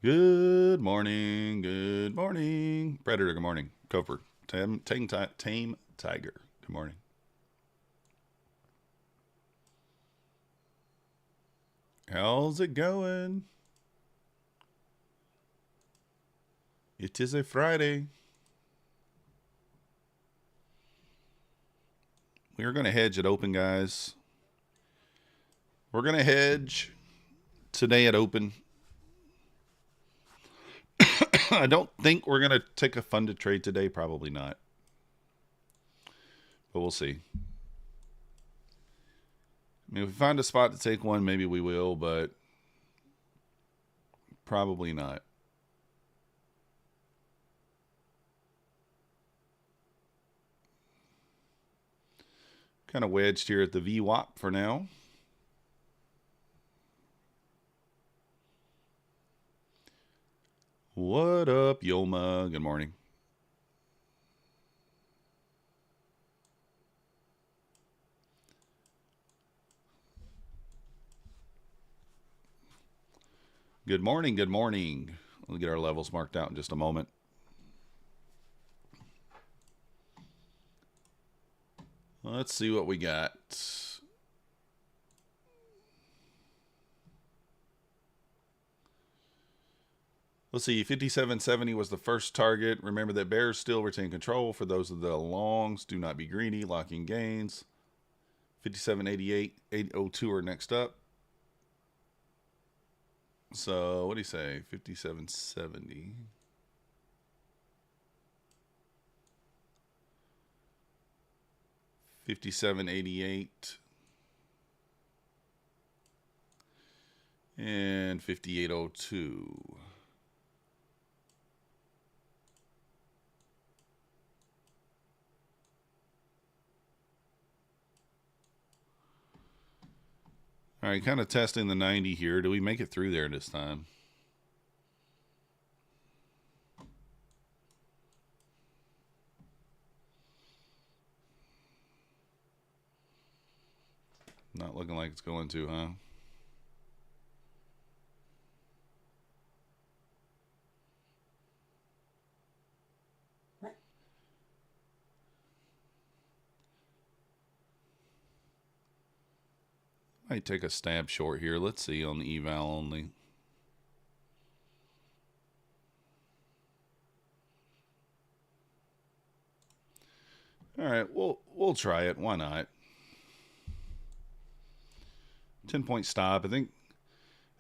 Good morning. Good morning. Predator, good morning. Cofer, tame tiger. Good morning. How's it going? It is a Friday. We are going to hedge at open, guys. We're going to hedge today at open. I don't think we're going to take a funded trade today. Probably not. But we'll see. I mean, if we find a spot to take one, maybe we will, but probably not. Kind of wedged here at the VWAP for now. What up, Yoma? Good morning. Good morning. Good morning. We'll get our levels marked out in just a moment. Let's see what we got. Let's see, 57.70 was the first target. Remember that bears still retain control. For those of the longs, do not be greedy. Locking gains. 57.88, 802 are next up. So, what do you say? 57.70. $57.88 and 58.02. All right, kind of testing the 90 here. Do we make it through there this time? Not looking like it's going to, huh? Might take a stab short here. Let's see on the eval only. All right, we'll try it. Why not? 10-point stop. I think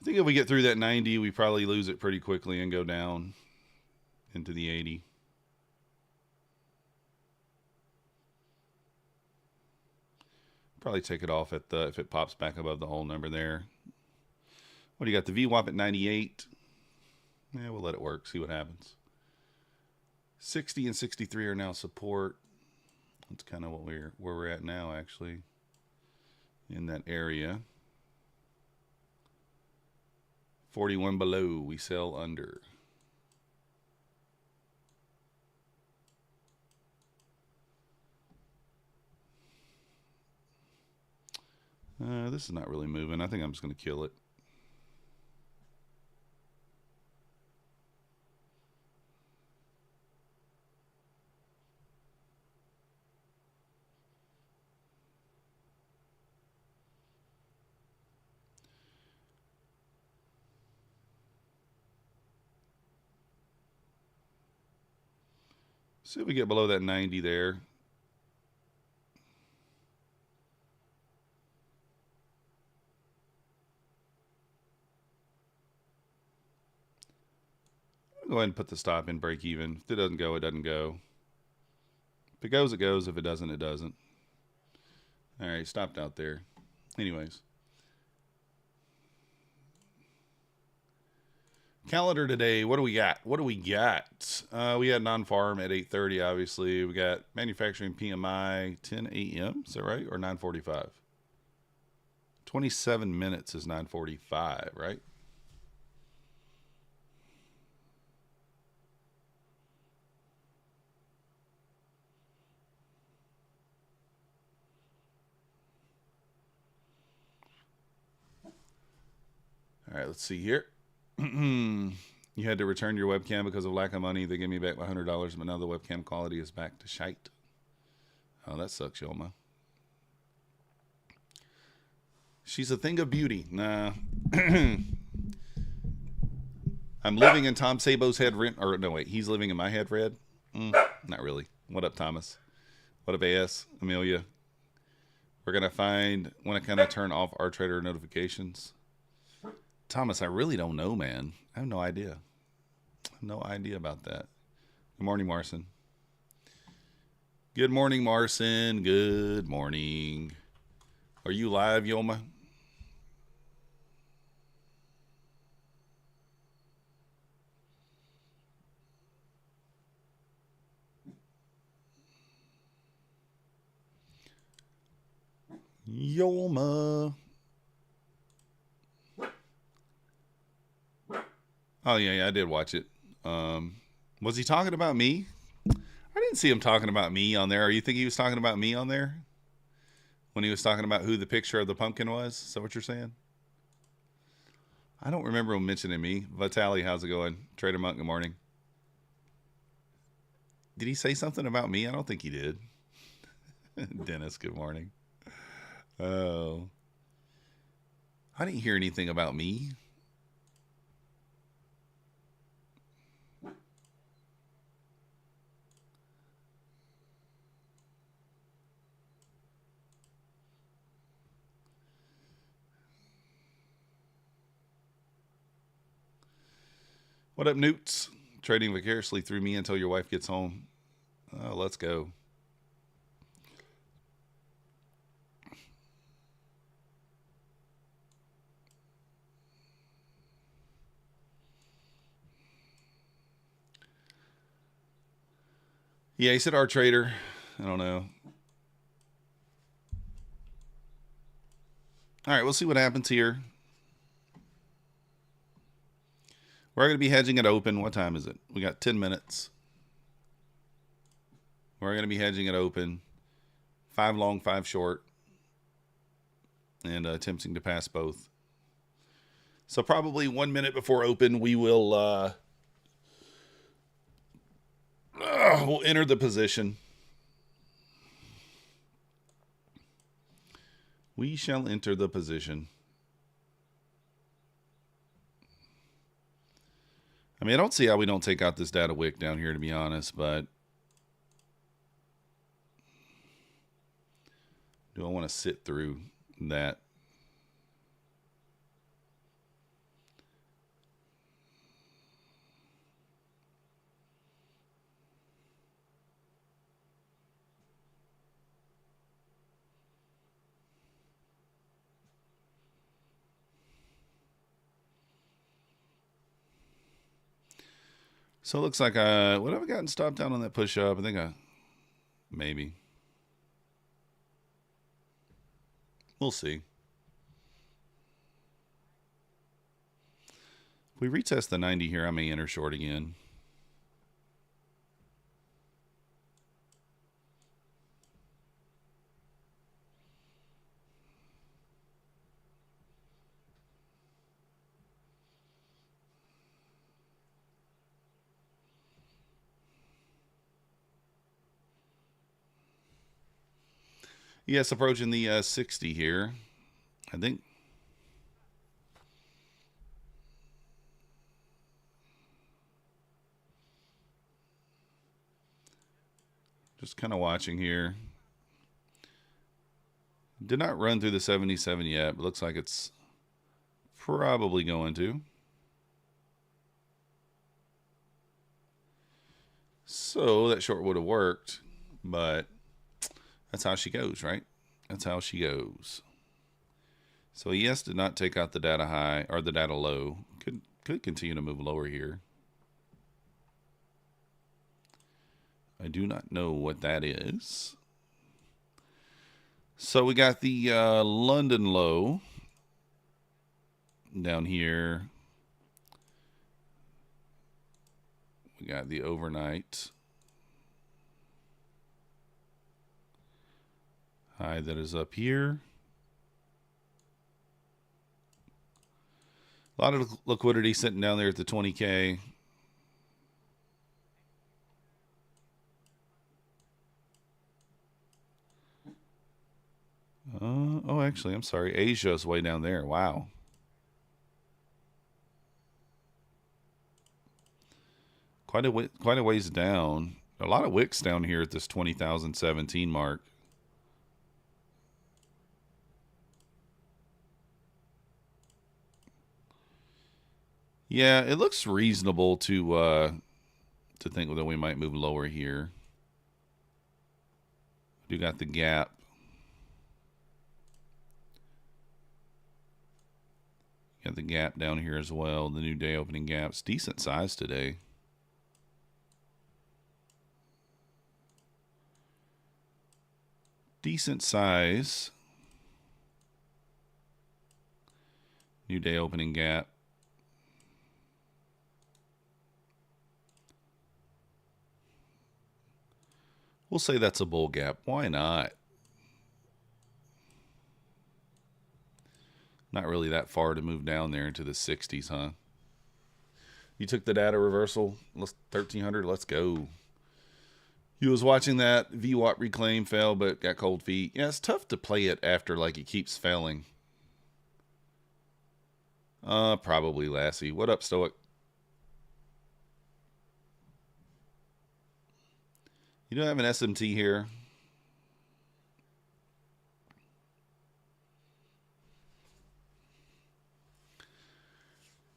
if we get through that 90, we probably lose it pretty quickly and go down into the 80. Probably take it off at the if it pops back above the whole number there. What do you got? The VWAP at 98. Yeah, we'll let it work. See what happens. 60 and 63 are now support. That's kind of where we're at now, actually, in that area. 41 below, we sell under. This is not really moving. I think I'm just going to kill it. See if we get below that 90 there. I'll go ahead and put the stop in, break even. If it doesn't go, it doesn't go. If it goes, it goes. If it doesn't, it doesn't. All right, stopped out there. Anyways. Calendar today, what do we got? We had non-farm at 8:30, obviously. We got manufacturing PMI 10 a.m. Is that right? Or 9:45? 27 minutes is 9:45, right? All right, let's see here. You had to return your webcam because of lack of money. They gave me back my $100, but now the webcam quality is back to shite. Oh, that sucks, Yolma. She's a thing of beauty. Nah. I'm living in Tom Sabo's head, or no, wait, he's living in my head, Red? Not really. What up, Thomas? What up, AS? Amelia? We're going to want to kind of turn off our trader notifications. Thomas, I really don't know, man. I have no idea. No idea about that. Good morning, Marcin. Good morning, Marcin. Good morning. Are you live, Yoma? Yoma. Oh, yeah, I did watch it. Was he talking about me? I didn't see him talking about me on there. Or you think he was talking about me on there? When he was talking about who the picture of the pumpkin was? Is that what you're saying? I don't remember him mentioning me. Vitali, how's it going? Trader Monk, good morning. Did he say something about me? I don't think he did. Dennis, good morning. Oh. I didn't hear anything about me. What up, Newts? Trading vicariously through me until your wife gets home. Oh, let's go. Yeah, he said our trader. I don't know. All right, we'll see what happens here. We're going to be hedging it open. What time is it? We got 10 minutes. We're going to be hedging it open. 5 long, 5 short. And attempting to pass both. So probably 1 minute before open, we will we'll enter the position. We shall enter the position. I mean, I don't see how we don't take out this data wick down here, to be honest, but do I want to sit through that? So it looks like what have I gotten stopped down on that push up? I think maybe. We'll see. If we retest the 90 here, I may enter short again. Yes, approaching the 60 here. I think. Just kind of watching here. Did not run through the 77 yet, but looks like it's probably going to. So that short would have worked, but that's how she goes, right? That's how she goes. So yes, did not take out the data high or the data low. Could continue to move lower here. I do not know what that is. So we got the London low down here. We got the overnight high that is up here. A lot of liquidity sitting down there at the 20K. Oh, actually, I'm sorry. Asia's way down there. Wow. Quite a ways down. A lot of wicks down here at this 20,017 mark. Yeah, it looks reasonable to think that we might move lower here. We got the gap. Got the gap down here as well. The new day opening gaps. Decent size today. Decent size. New day opening gap. We'll say that's a bull gap. Why not? Not really that far to move down there into the 60s, huh? You took the data reversal. 1300. Let's go. He was watching that VWAP reclaim fail, but got cold feet. Yeah, it's tough to play it after like it keeps failing. Probably Lassie. What up, Stoic? You don't have an SMT here.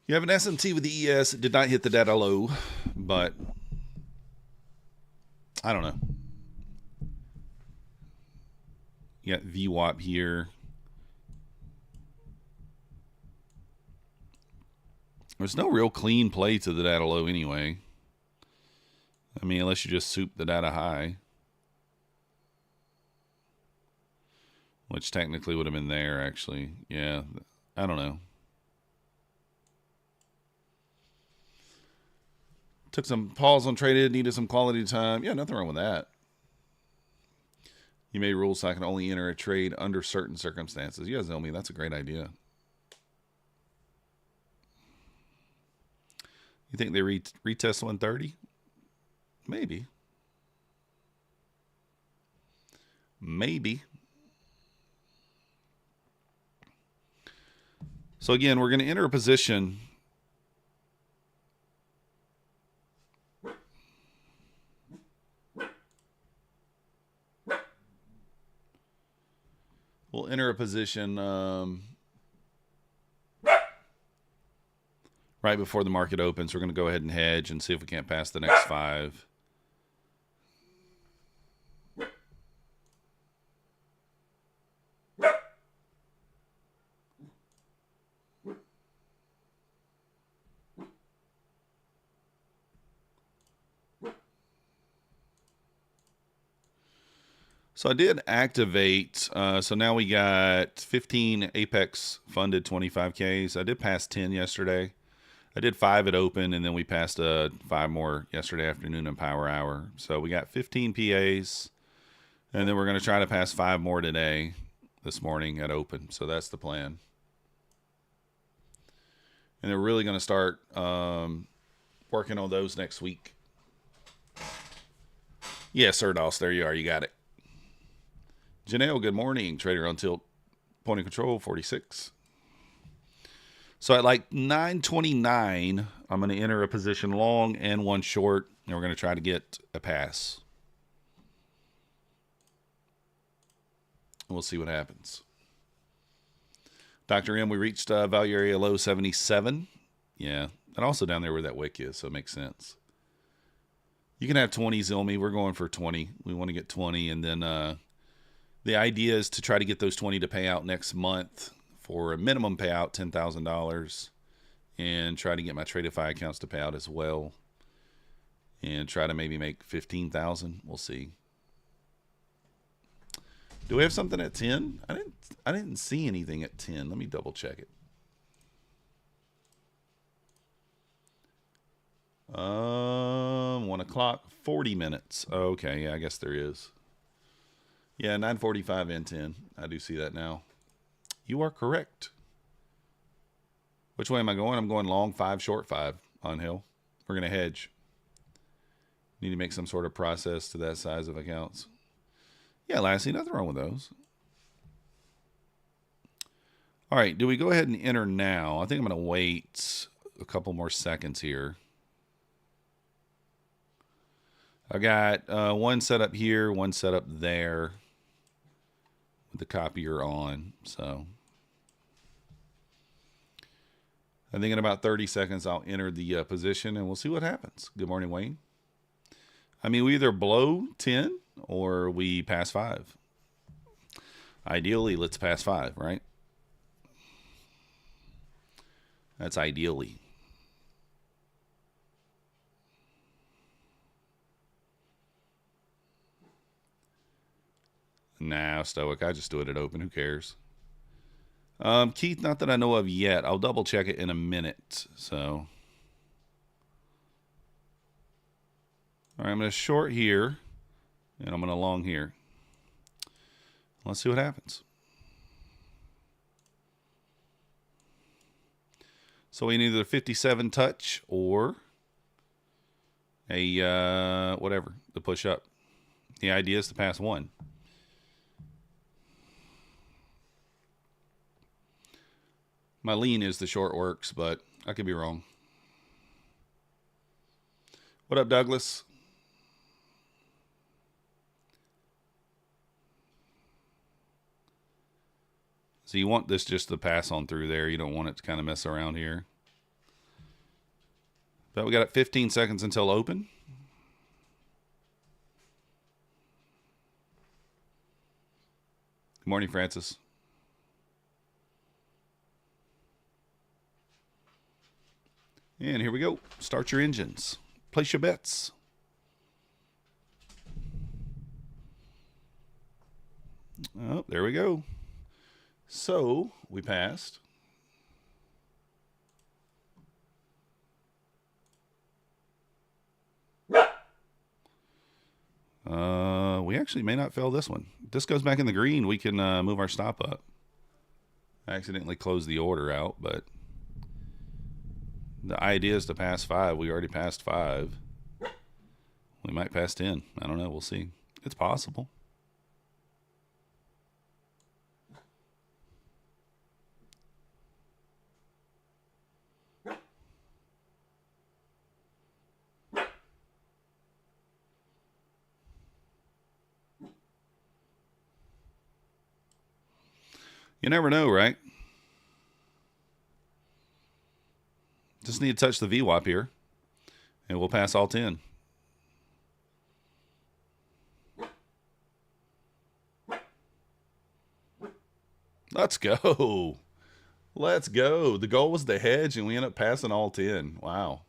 You have an SMT with the ES. It did not hit the data low, but I don't know. You got VWAP here. There's no real clean play to the data low anyway. I mean, unless you just soup the data high. Which technically would have been there, actually. Yeah, I don't know. Took some pause on traded, needed some quality time. Yeah, nothing wrong with that. You made rules so I can only enter a trade under certain circumstances. You guys know me. That's a great idea. You think they retest 130? Maybe. Maybe. So again, we're going to enter a position. We'll enter a position right before the market opens. We're going to go ahead and hedge and see if we can't pass the next 5. So I did activate. So now we got 15 Apex funded 25Ks. I did pass 10 yesterday. I did 5 at open, and then we passed 5 more yesterday afternoon in power hour. So we got 15 PAs, and then we're going to try to pass 5 more today, this morning at open. So that's the plan. And they're really going to start working on those next week. Yes, sir, Doss. There you are. You got it. Janelle, good morning. Trader on tilt, point of control, 46. So at like 9:29, I'm going to enter a position long and one short, and we're going to try to get a pass. We'll see what happens. Dr. M, we reached value area low 77. Yeah, and also down there where that wick is, so it makes sense. You can have 20, Zilmi. We're going for 20. We want to get 20, and then the idea is to try to get those 20 to pay out next month for a minimum payout, $10,000, and try to get my Tradeify accounts to pay out as well, and try to maybe make 15,000. We'll see. Do we have something at 10? I didn't see anything at 10. Let me double check it. 1 o'clock, 40 minutes. Okay, yeah, I guess there is. Yeah, 9:45 and 10. I do see that now. You are correct. Which way am I going? I'm going long 5, short 5 on Hill. We're going to hedge. Need to make some sort of process to that size of accounts. Yeah, Lassie, nothing wrong with those. All right, do we go ahead and enter now? I think I'm going to wait a couple more seconds here. I got one set up here, one set up there with the copier on. So I think in about 30 seconds, I'll enter the position and we'll see what happens. Good morning, Wayne. I mean, we either blow 10 or we pass 5. Ideally, let's pass 5, right? That's ideally. Nah, Stoic. I just do it at open. Who cares? Keith, not that I know of yet. I'll double check it in a minute. So, all right, I'm going to short here, and I'm going to long here. Let's see what happens. So we need either 57 touch or a whatever, the push up. The idea is to pass 1. My lean is the short works, but I could be wrong. What up, Douglas? So you want this just to pass on through there. You don't want it to kind of mess around here. But we got 15 seconds until open. Good morning, Francis. And here we go. Start your engines. Place your bets. Oh, there we go. So we passed. We actually may not fail this one. If this goes back in the green, we can move our stop up. I accidentally closed the order out, but the idea is to pass 5. We already passed 5. We might pass 10. I don't know. We'll see. It's possible. You never know, right? Just need to touch the VWAP here, and we'll pass all 10. Let's go. Let's go. The goal was the hedge, and we end up passing all 10. Wow.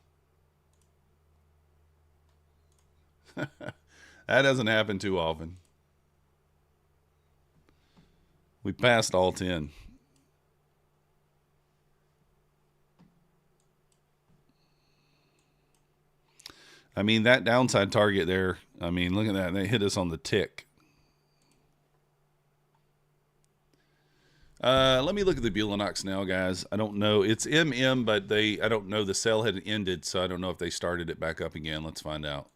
That doesn't happen too often. We passed all 10. I mean, that downside target there, I mean, look at that. They hit us on the tick. Let me look at the Bulenox now, guys. I don't know. It's MM, but I don't know. The sell had ended, so I don't know if they started it back up again. Let's find out.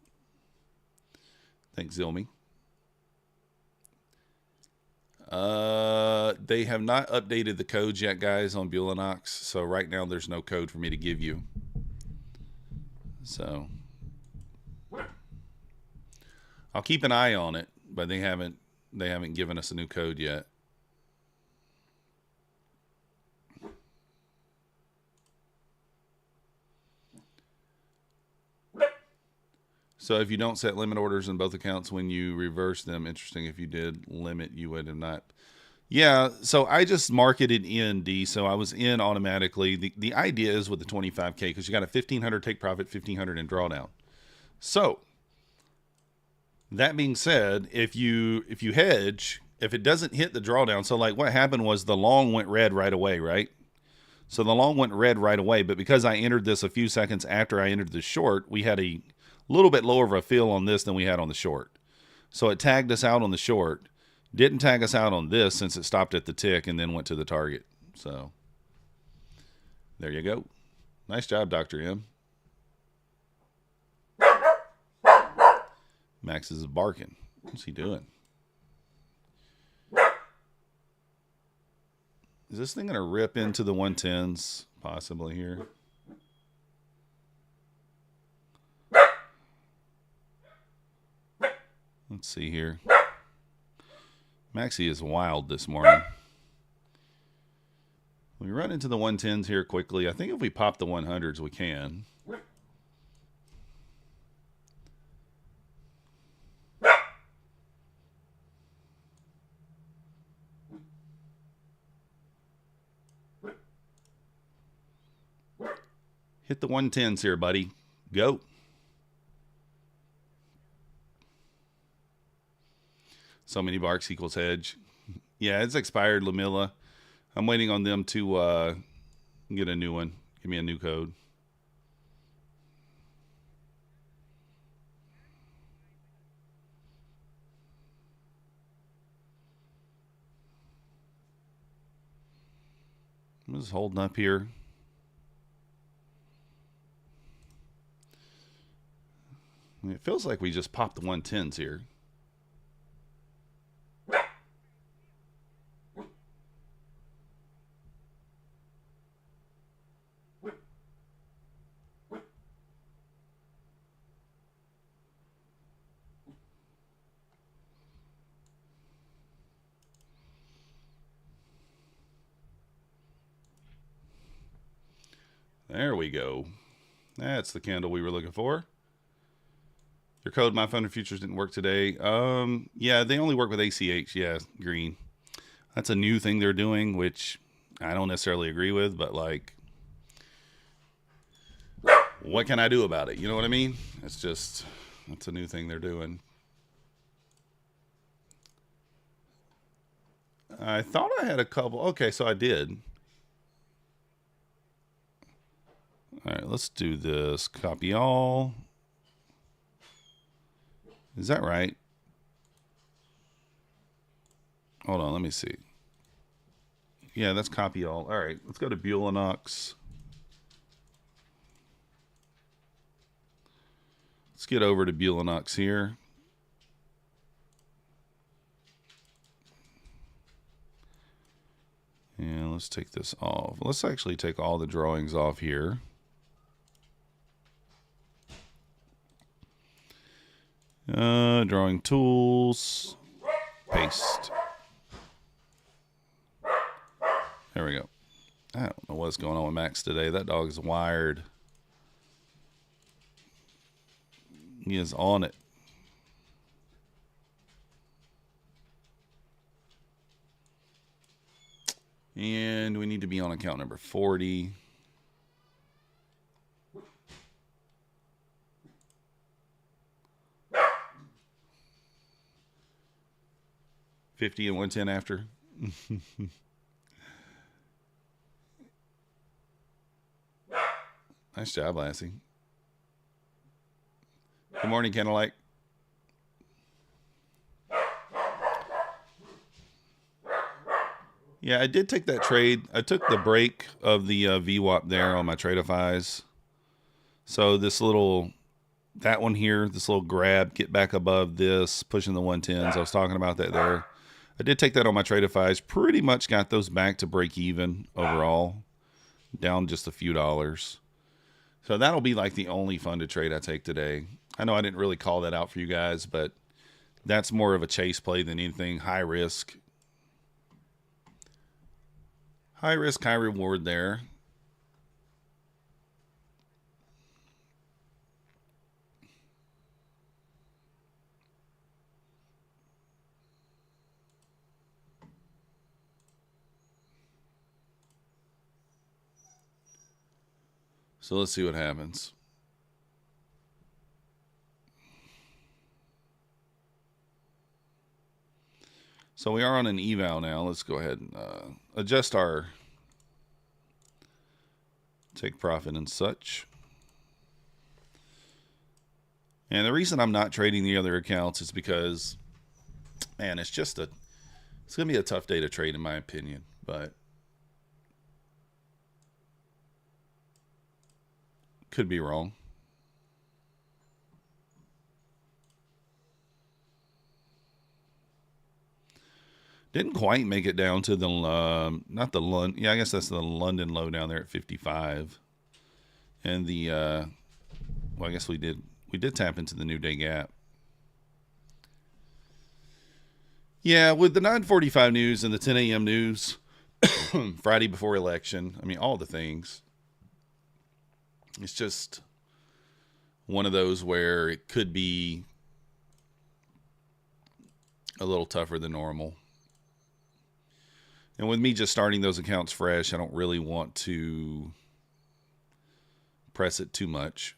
Thanks, Zilmi. They have not updated the codes yet, guys, on Bulenox. So right now there's no code for me to give you. So I'll keep an eye on it, but they haven't given us a new code yet. So if you don't set limit orders in both accounts when you reverse them, interesting. If you did limit, you would have not. Yeah, so I just marketed in, D, so I was in automatically. The idea is with the 25K, because you got a 1,500 take profit, 1,500 in drawdown. So that being said, if you hedge, if it doesn't hit the drawdown, so like what happened was the long went red right away, right? So the long went red right away, but because I entered this a few seconds after I entered the short, we had a little bit lower of a fill on this than we had on the short. So it tagged us out on the short. Didn't tag us out on this since it stopped at the tick and then went to the target. So there you go. Nice job, Dr. M. Max is barking. What's he doing? Is this thing going to rip into the 110s possibly here? Let's see here. Maxi is wild this morning. We run into the 110s here quickly. I think if we pop the 100s, we can. Hit the 110s here, buddy. Go. So many barks equals hedge. Yeah, it's expired, Lamilla. I'm waiting on them to get a new one. Give me a new code. I'm just holding up here. I mean, it feels like we just popped the 110s here. There we go. That's the candle we were looking for. Your code, My Fund Futures, didn't work today. Yeah, they only work with ACH. Yeah, green. That's a new thing they're doing, which I don't necessarily agree with, but like, what can I do about it? You know what I mean? It's a new thing they're doing. I thought I had a couple. Okay, so I did. All right, let's do this. Copy all. Is that right? Hold on, let me see. Yeah, that's copy all. All right, let's go to Bulenox. Let's get over to Bulenox here. And let's take this off. Let's actually take all the drawings off here. Drawing tools. Paste. There we go. I don't know what's going on with Max today. That dog is wired. He is on it. And we need to be on account number 40. $50 and 110 after. Nice job, Lassie. Good morning, Candlelight. Yeah, I did take that trade. I took the break of the VWAP there on my Tradeifys. So this little, that one here, this little grab, get back above this, pushing the 110s. I was talking about that there. I did take that on my Tradeifys. Pretty much got those back to break even overall. Down just a few dollars. So that'll be like the only funded trade I take today. I know I didn't really call that out for you guys, but that's more of a chase play than anything. High risk. High risk, high reward there. So let's see what happens. So we are on an eval now. Let's go ahead and adjust our take profit and such. And the reason I'm not trading the other accounts is because, man, it's going to be a tough day to trade in my opinion, but could be wrong. Didn't quite make it down to the, not the London. Yeah, I guess that's the London low down there at 55. And the, well, I guess we did tap into the new day gap. Yeah, with the 9:45 news and the 10 a.m. news, Friday before election, I mean, all the things. It's just one of those where it could be a little tougher than normal. And with me just starting those accounts fresh, I don't really want to press it too much.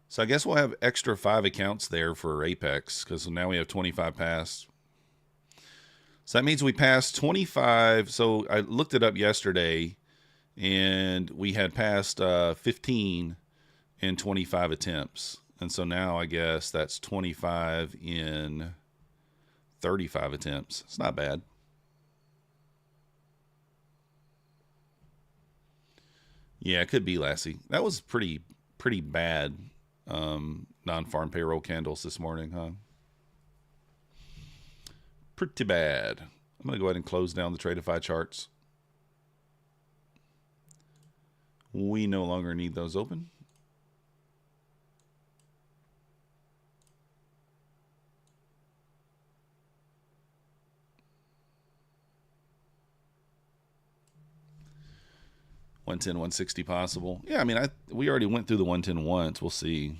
So I guess we'll have extra 5 accounts there for Apex, because now we have 25 passed. So that means we passed 25. So I looked it up yesterday, and we had passed 15 in 25 attempts. And so now I guess that's 25 in 35 attempts. It's not bad. Yeah, it could be, Lassie. That was pretty bad non-farm payroll candles this morning, huh? Pretty bad. I'm going to go ahead and close down the Tradeify charts. We no longer need those open. $110, 160 possible. Yeah, I mean, we already went through the 110 once. We'll see.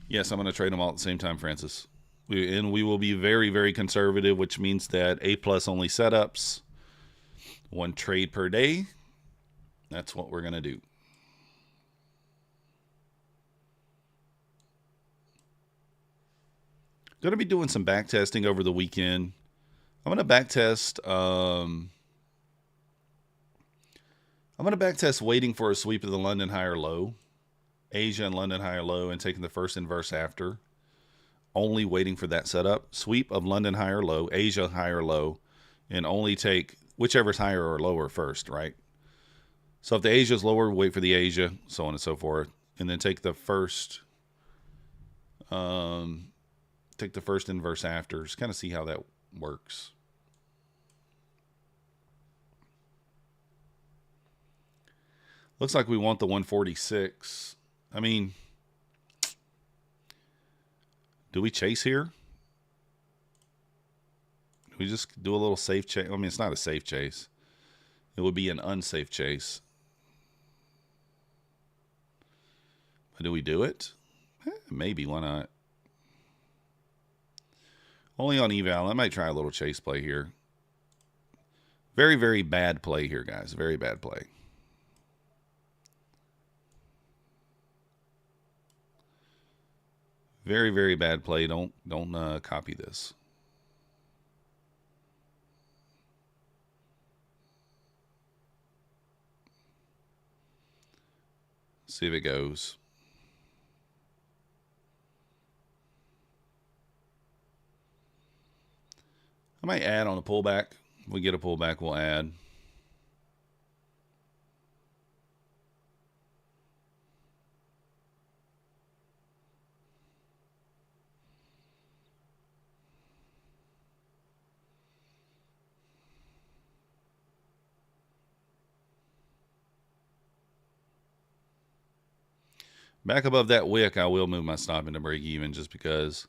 Yes, I'm going to trade them all at the same time, Francis. We will be very, very conservative, which means that A+ only setups, 1 trade per day. That's what we're going to do. Going to be doing some back testing over the weekend. I'm going to back test. I'm going to back test waiting for a sweep of the London higher low, Asia and London higher low, and taking the first inverse after. Only waiting for that setup. Sweep of London higher low, Asia higher low, and only take whichever's higher or lower first, right? So if the Asia's lower, wait for the Asia, so on and so forth, and then take the first. Take the first inverse after. Just kind of see how that works. Looks like we want the 146. I mean, do we chase here? Do we just do a little safe chase? I mean, it's not a safe chase. It would be an unsafe chase. But do we do it? Maybe, why not? Only on eval. I might try a little chase play here. Very, very bad play here, guys. Very bad play. Very, very bad play. Don't copy this. See if it goes. I might add on a pullback. If we get a pullback, we'll add. Back above that wick, I will move my stop into break even just because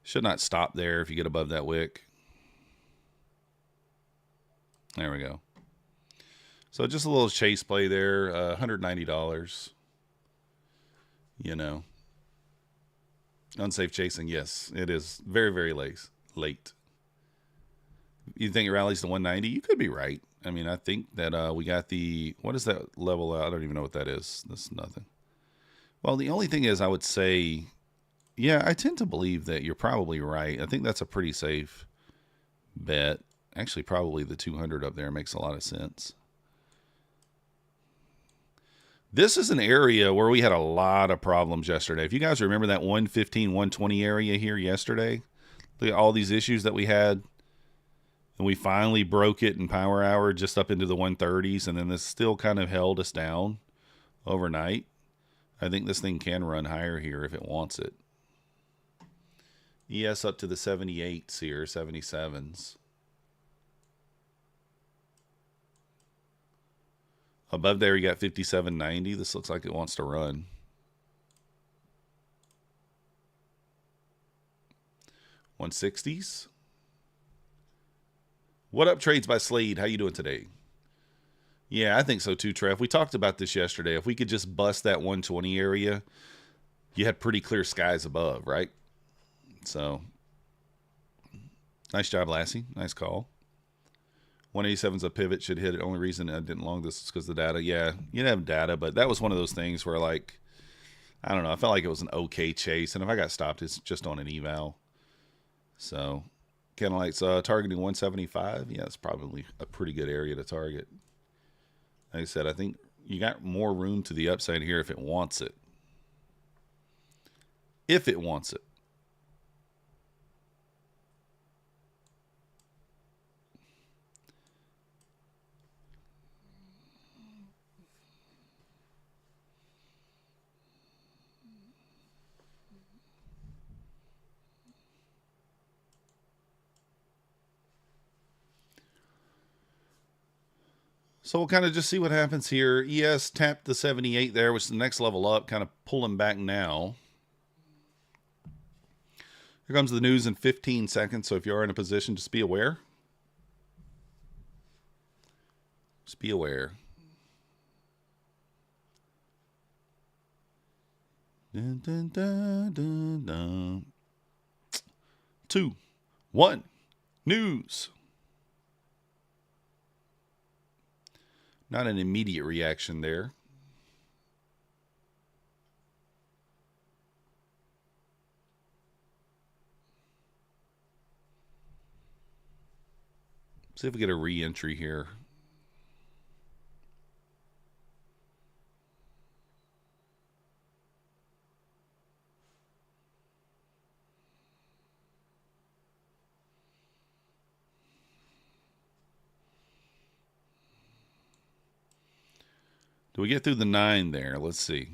should not stop there if you get above that wick. There we go. So just a little chase play there, $190. You know, unsafe chasing. Yes, it is very, very late. You think it rallies to 190? You could be right. I mean, I think that we got the, what is that level? I don't even know what that is. That's nothing. Well, the only thing is I would say, yeah, I tend to believe that you're probably right. I think that's a pretty safe bet. Actually, probably the 200 up there makes a lot of sense. This is an area where we had a lot of problems yesterday. If you guys remember that 115, 120 area here yesterday, look at all these issues that we had. And we finally broke it in power hour just up into the 130s, and then this still kind of held us down overnight. I think this thing can run higher here if it wants it. ES up to the 78s here, 77s. Above there, you got 57.90. This looks like it wants to run. $160s. What up, Trades by Slade? How you doing today? Yeah, I think so too, Trev. We talked about this yesterday. If we could just bust that 120 area, you had pretty clear skies above, right? So, nice job, Lassie. Nice call. 187's a pivot, should hit it. Only reason I didn't long this is because the data. Yeah, you didn't have data, but that was one of those things where, like, I don't know. I felt like it was an okay chase, and if I got stopped, it's just on an eval. So, kind of like targeting 175. Yeah, it's probably a pretty good area to target. Like I said, I think you got more room to the upside here if it wants it. If it wants it. So we'll kind of just see what happens here. ES tapped the 78 there, which is the next level up, kind of pulling back now. Here comes the news in 15 seconds, so if you are in a position, just be aware. Just be aware. Dun, dun, dun, dun, dun. 2, 1, news. Not an immediate reaction there. See if we get a re-entry here. Do we get through the 9 there? Let's see.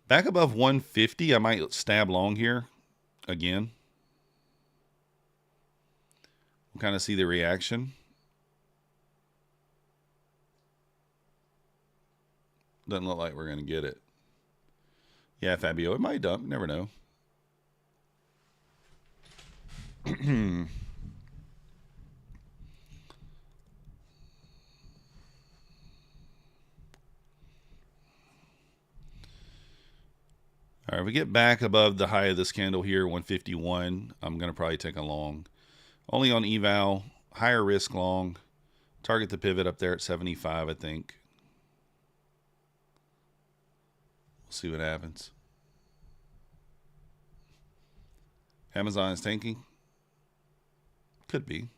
Back above 150, I might stab long here again. We'll kind of see the reaction. Doesn't look like we're going to get it. Yeah, Fabio, it might dump. Never know. All right, if we get back above the high of this candle here, 151, I'm going to probably take a long. Only on eval, higher risk long. Target the pivot up there at 75, I think. We'll see what happens. Amazon is tanking. Could be.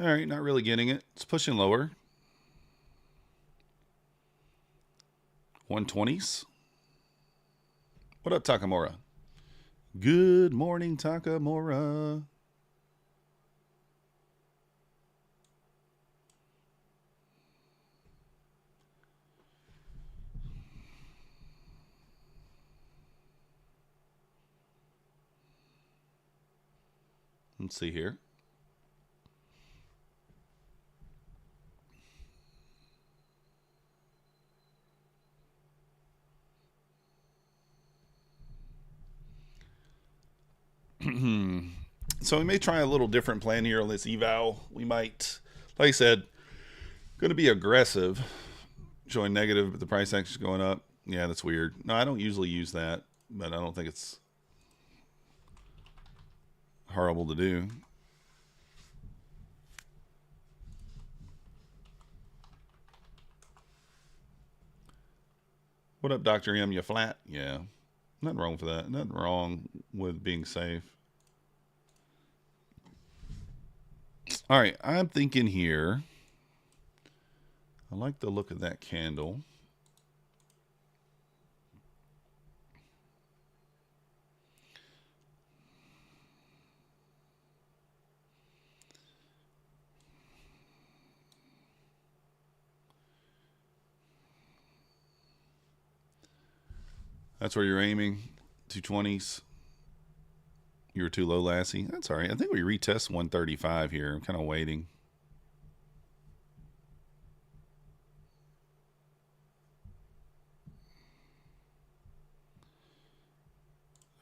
All right, not really getting it. It's pushing lower. 120s. What up, Takamura? Good morning, Takamura. Let's see here. So we may try a little different plan here on this eval. We might, like I said, going to be aggressive, showing negative, but the price action is going up. Yeah, that's weird. No, I don't usually use that, but I don't think it's horrible to do. What up, Dr. M? You flat? Yeah. Nothing wrong with that. Nothing wrong with being safe. All right, I'm thinking here. I like the look of that candle. That's where you're aiming. 220s. You were too low, Lassie. That's all right. I think we retest 135 here. I'm kind of waiting.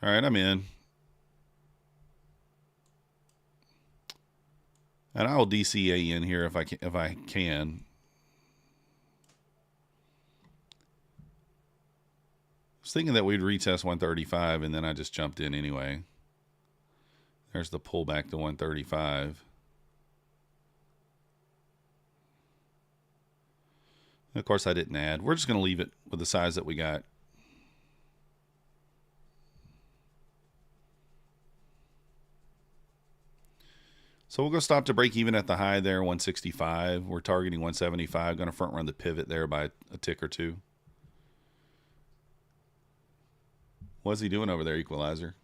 All right, I'm in. And I'll DCA in here if I can. I was thinking that we'd retest 135, and then I just jumped in anyway. There's the pullback to 135. And of course, I didn't add. We're just going to leave it with the size that we got. So we'll go stop to break even at the high there, 165. We're targeting 175. Going to front run the pivot there by a tick or two. What's he doing over there, Equalizer?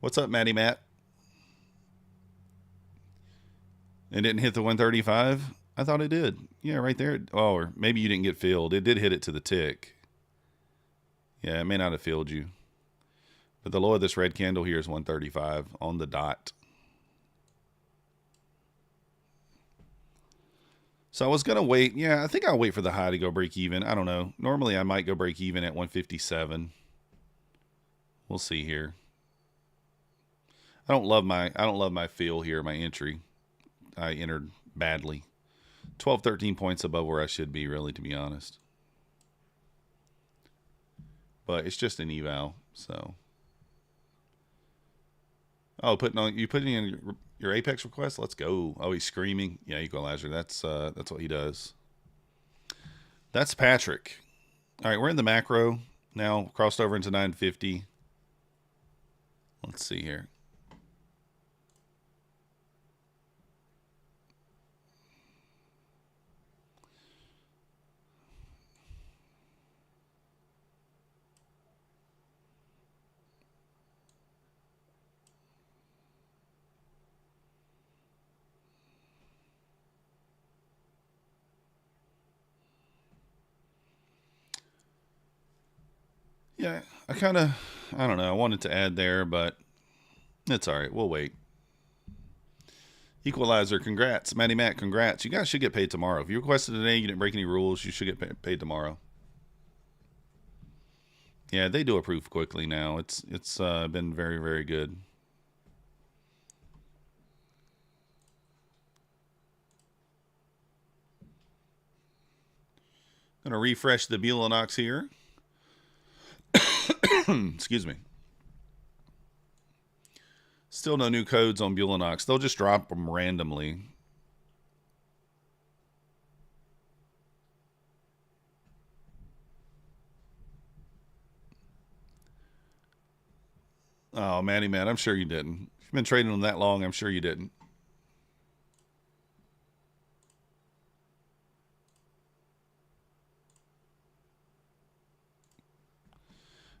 What's up, Matty Matt? It didn't hit the 135? I thought it did. Yeah, right there. Oh, or maybe you didn't get filled. It did hit it to the tick. Yeah, it may not have filled you. But the low of this red candle here is 135 on the dot. So I was going to wait. Yeah, I think I'll wait for the high to go break even. I don't know. Normally I might go break even at 157. We'll see here. I don't love my feel here, my entry. I entered badly. 12, 13 points above where I should be, really, to be honest. But it's just an eval, so. Oh, you putting in your Apex request? Let's go. Oh, he's screaming. Yeah, Equalizer. That's what he does. That's Patrick. All right, we're in the macro now. Crossed over into 950. Let's see here. Yeah, I don't know. I wanted to add there, but it's all right. We'll wait. Equalizer, congrats. Matty Matt, congrats. You guys should get paid tomorrow. If you requested today, you didn't break any rules, you should get paid tomorrow. Yeah, they do approve quickly now. It's been very, very good. I'm going to refresh the Bulenox here. Excuse me. Still no new codes on Bulenox. They'll just drop them randomly. Oh, Matty Matt, I'm sure you didn't. If you've been trading them that long, I'm sure you didn't.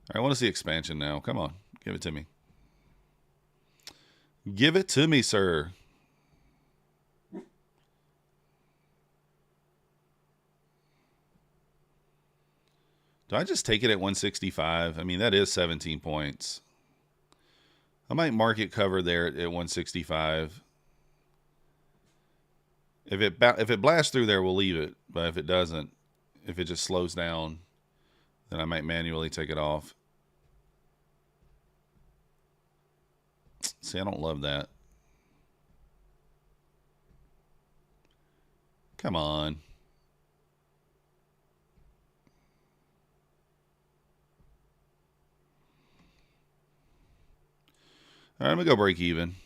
All right, I want to see expansion now. Come on, give it to me. Give it to me, sir. Do I just take it at 165? I mean, that is 17 points. I might market cover there at 165. If it blasts through there, we'll leave it. But if it doesn't, if it just slows down, then I might manually take it off. See, I don't love that. Come on. All right, I'm going to go break even.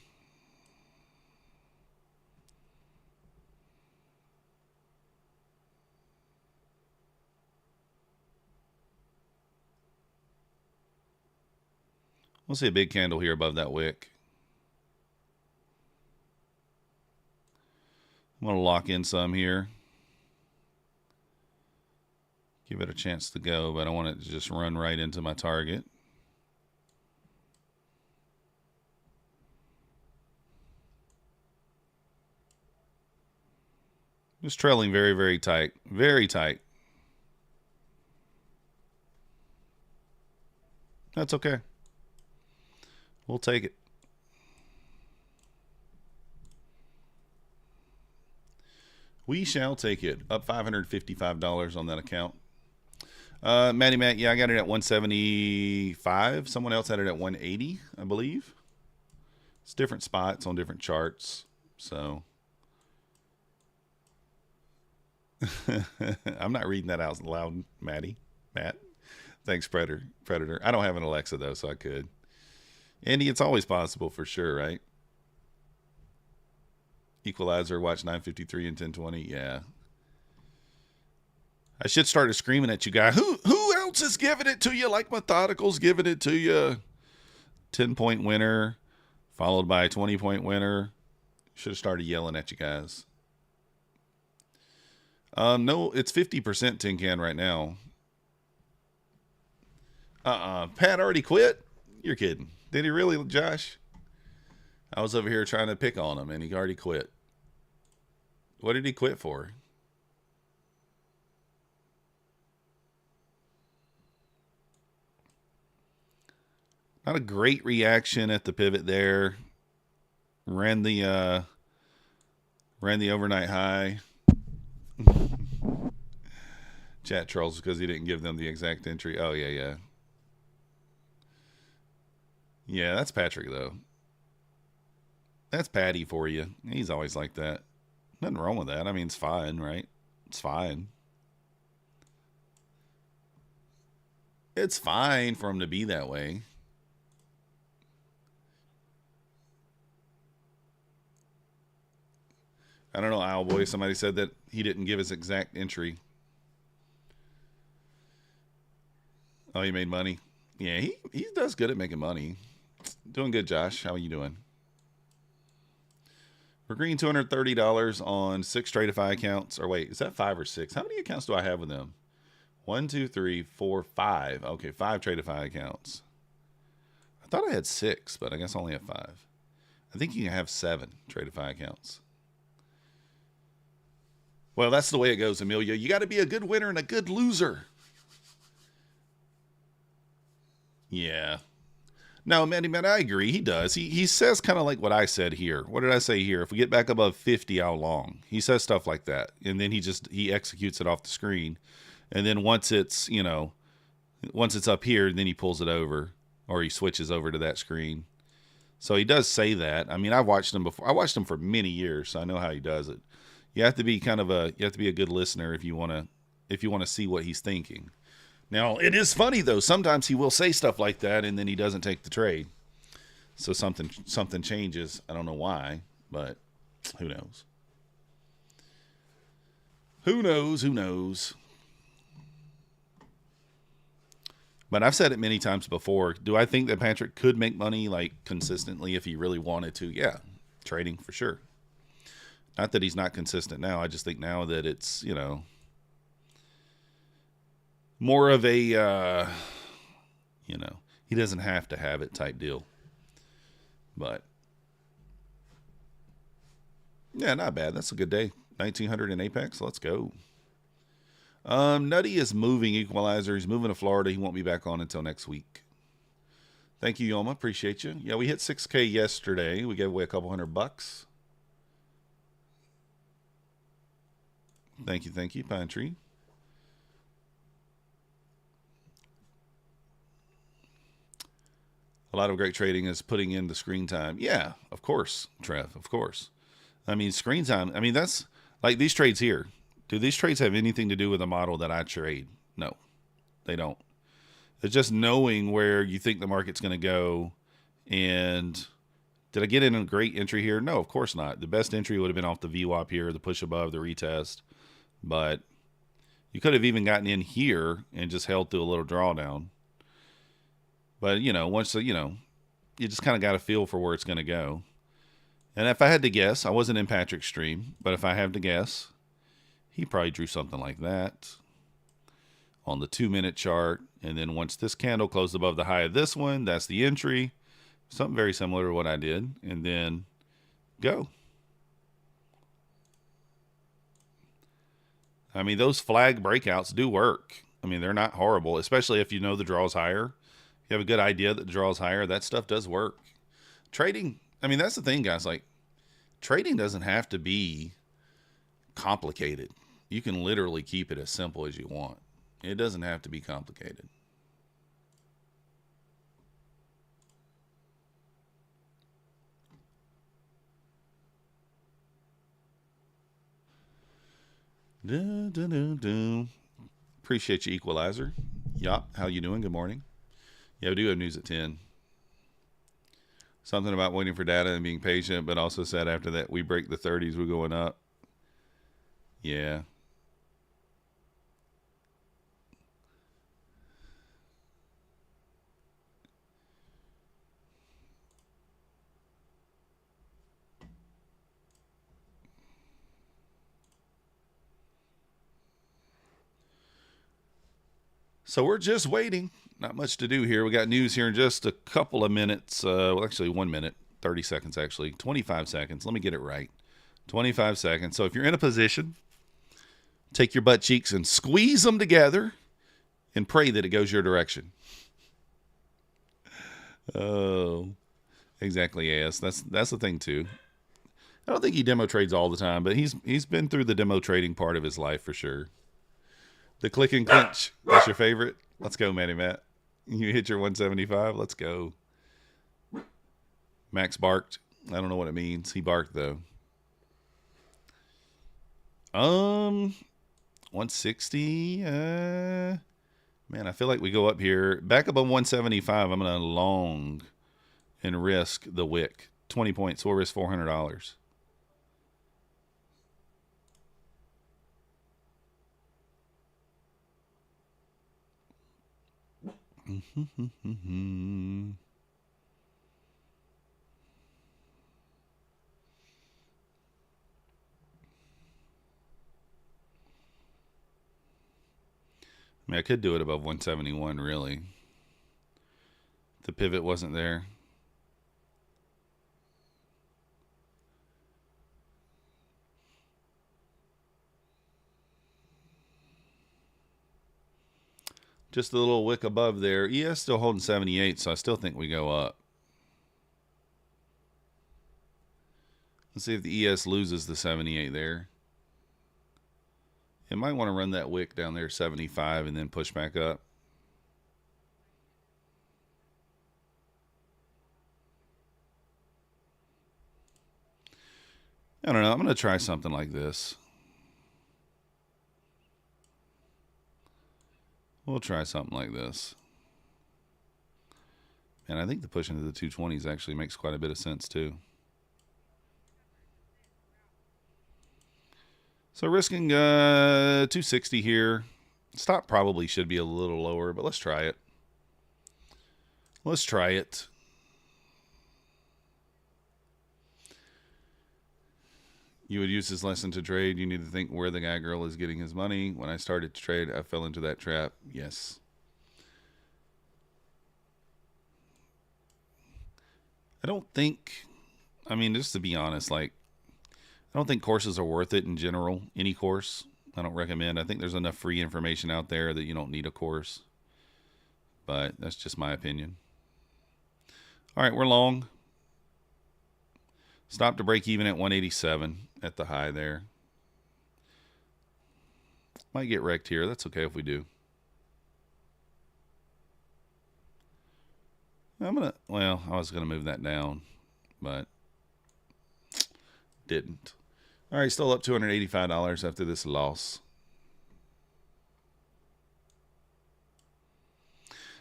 We'll see a big candle here above that wick. I'm going to lock in some here. Give it a chance to go, but I want it to just run right into my target. Just trailing very, very tight. Very tight. That's okay. We'll take it. We shall take it. Up $555 on that account. Matty Matt, yeah, I got it at 175. Someone else had it at 180, I believe. It's different spots on different charts. So I'm not reading that out loud, Matt. Thanks, Predator. I don't have an Alexa, though, so I could. Andy, it's always possible for sure, right? Equalizer, watch 953 and 1020. Yeah. I should start screaming at you guys. Who else is giving it to you like Methodical's giving it to you? 10-point winner, followed by a 20-point winner. Should have started yelling at you guys. No, it's 50% tin can right now. Pat already quit? You're kidding. Did he really, Josh? I was over here trying to pick on him, and he already quit. What did he quit for? Not a great reaction at the pivot there. Ran the overnight high. Chat trolls because he didn't give them the exact entry. Oh, yeah. Yeah, that's Patrick, though. That's Patty for you. He's always like that. Nothing wrong with that. I mean, it's fine, right? It's fine. It's fine for him to be that way. I don't know, Owlboy. Somebody said that he didn't give his exact entry. Oh, he made money? Yeah, he does good at making money. Doing good, Josh. How are you doing? We're green $230 on 6 Tradeify accounts. Or wait, is that 5 or 6? How many accounts do I have with them? 1, 2, 3, 4, 5. Okay, 5 Tradeify accounts. I thought I had 6, but I guess I only have 5. I think you can have 7 Tradeify accounts. Well, that's the way it goes, Amelia. You got to be a good winner and a good loser. Yeah. No, man, I agree. He does. He says kind of like what I said here. What did I say here? If we get back above 50, how long? He says stuff like that. And then he executes it off the screen. And then once it's up here, then he pulls it over or he switches over to that screen. So he does say that. I mean, I've watched him before. I watched him for many years, so I know how he does it. You have to be a good listener if you want to see what he's thinking. Now, it is funny, though. Sometimes he will say stuff like that, and then he doesn't take the trade. So something changes. I don't know why, but who knows? Who knows? But I've said it many times before. Do I think that Patrick could make money, like, consistently if he really wanted to? Yeah, trading for sure. Not that he's not consistent now. I just think now that it's, more of a, he doesn't have to have it type deal. But, yeah, not bad. That's a good day. 1900 in Apex. Let's go. Nutty is moving, Equalizer. He's moving to Florida. He won't be back on until next week. Thank you, Yoma. Appreciate you. Yeah, we hit 6K yesterday. We gave away a couple $100. Thank you, Pine Tree. A lot of great trading is putting in the screen time. Yeah, of course, Trev, of course. I mean, screen time, that's like these trades here. Do these trades have anything to do with the model that I trade? No, they don't. It's just knowing where you think the market's going to go. And did I get in a great entry here? No, of course not. The best entry would have been off the VWAP here, the push above, the retest. But you could have even gotten in here and just held through a little drawdown. But, once, you just kind of got a feel for where it's going to go. And if I had to guess, I wasn't in Patrick's stream, but if I have to guess, he probably drew something like that on the 2-minute chart. And then once this candle closed above the high of this one, that's the entry. Something very similar to what I did. And then go. I mean, those flag breakouts do work. I mean, they're not horrible, especially if you know the draw is higher. If you have a good idea that the draw is higher, that stuff does work. Trading, I mean, that's the thing, guys. Like, trading doesn't have to be complicated. You can literally keep it as simple as you want. It doesn't have to be complicated. Appreciate you, Equalizer. Yup, how you doing? Good morning. Yeah, we do have news at 10. Something about waiting for data and being patient, but also said after that we break the 30s, we're going up. Yeah. So we're just waiting. Not much to do here. We got news here in just a couple of minutes. Well, actually 1 minute, 30 seconds actually, 25 seconds. Let me get it right. 25 seconds. So if you're in a position, take your butt cheeks and squeeze them together and pray that it goes your direction. Oh, exactly. Yes, that's the thing too. I don't think he demo trades all the time, but he's been through the demo trading part of his life for sure. The click and clinch, that's your favorite? Let's go, Matty Matt. You hit your 175. Let's go. Max barked. I don't know what it means. He barked though. 160. Man, I feel like we go up here. Back up on 175. I'm gonna long and risk the wick. 20 points. We'll risk $400. I mean, I could do it above 171, really. The pivot wasn't there. Just a little wick above there. ES still holding 78, so I still think we go up. Let's see if the ES loses the 78 there. It might want to run that wick down there, 75, and then push back up. I don't know. I'm going to try something like this. We'll try something like this. And I think the push into the 220s actually makes quite a bit of sense too. So risking 260 here. Stop probably should be a little lower, but let's try it. Let's try it. You would use this lesson to trade. You need to think where the guy girl is getting his money. When I started to trade, I fell into that trap. Yes. I don't think, I mean, just to be honest, like, I don't think courses are worth it in general. Any course, I don't recommend. I think there's enough free information out there that you don't need a course. But that's just my opinion. All right, we're long. Stop to break even at 187 at the high there. Might get wrecked here. That's okay if we do. Well, I was going to move that down, but didn't. All right, still up $285 after this loss.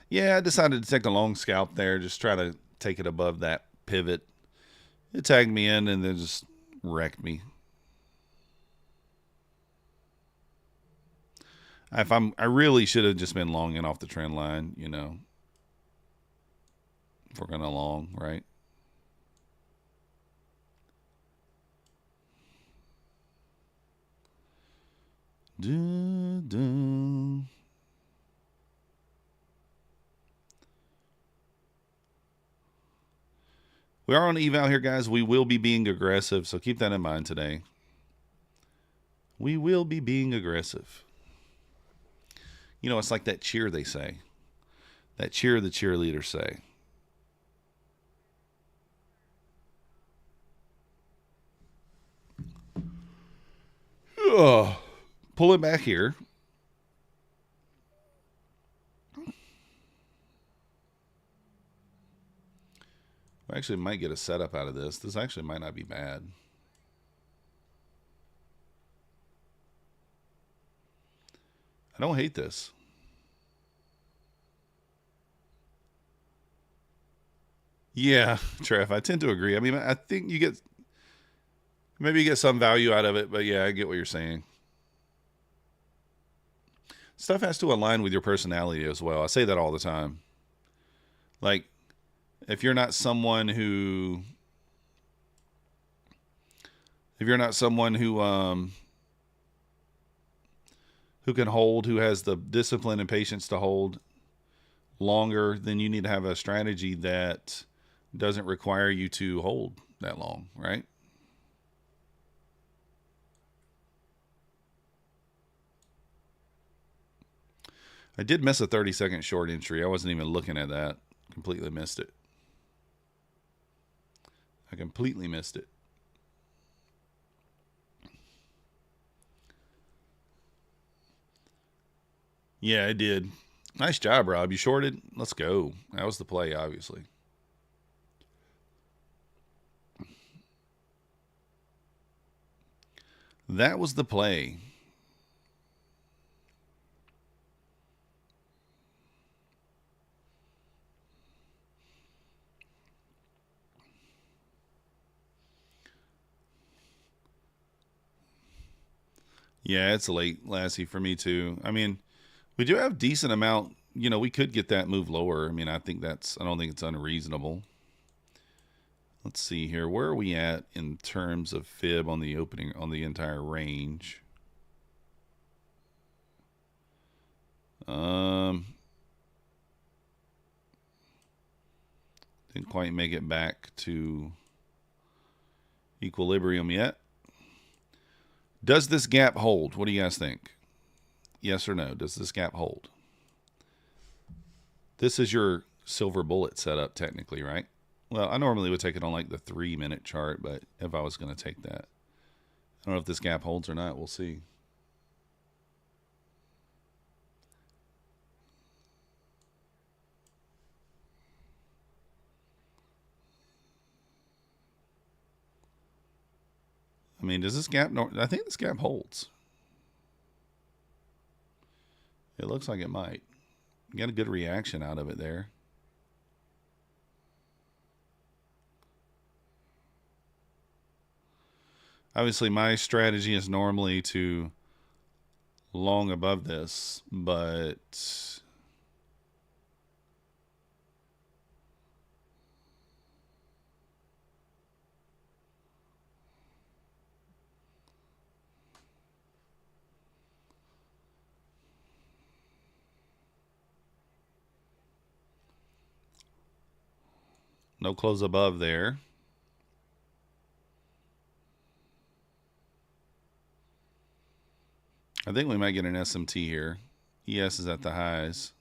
Yeah, I decided to take a long scalp there, just try to take it above that pivot. It tagged me in and then just wrecked me. I really should have just been long in off the trend line, you know. if we're going to long, right? Dun, dun. We are on eval here, guys. We will be being aggressive, so keep that in mind today. We will be being aggressive. You know, it's like that cheer they say. That cheer the cheerleaders say. Ugh. Pull it back here. We actually might get a setup out of this. This actually might not be bad. I don't hate this. Yeah, Trev, I tend to agree. I mean, I think you get, maybe you get some value out of it, but yeah, I get what you're saying. Stuff has to align with your personality as well. I say that all the time. Like, if you're not someone who, who can hold, who has the discipline and patience to hold longer, then you need to have a strategy that doesn't require you to hold that long, right? I did miss a 30-second short entry. I wasn't even looking at that. Completely missed it. I completely missed it. Yeah, I did. Nice job, Rob. You shorted? Let's go. That was the play, obviously. That was the play. Yeah, it's late, Lassie, for me too. I mean, we do have decent amount. You know, we could get that move lower. I mean, I don't think it's unreasonable. Let's see here. Where are we at in terms of fib on the opening, on the entire range? Didn't quite make it back to equilibrium yet. Does this gap hold? What do you guys think? Yes or no? Does this gap hold? This is your silver bullet setup, technically, right? Well, I normally would take it on like the 3-minute chart, but if I was going to take that, I don't know if this gap holds or not. We'll see. I mean, does this gap? I think this gap holds. It looks like it might. Get a good reaction out of it there. Obviously, my strategy is normally to long above this, but no close above there. I think we might get an SMT here. ES is at the highs.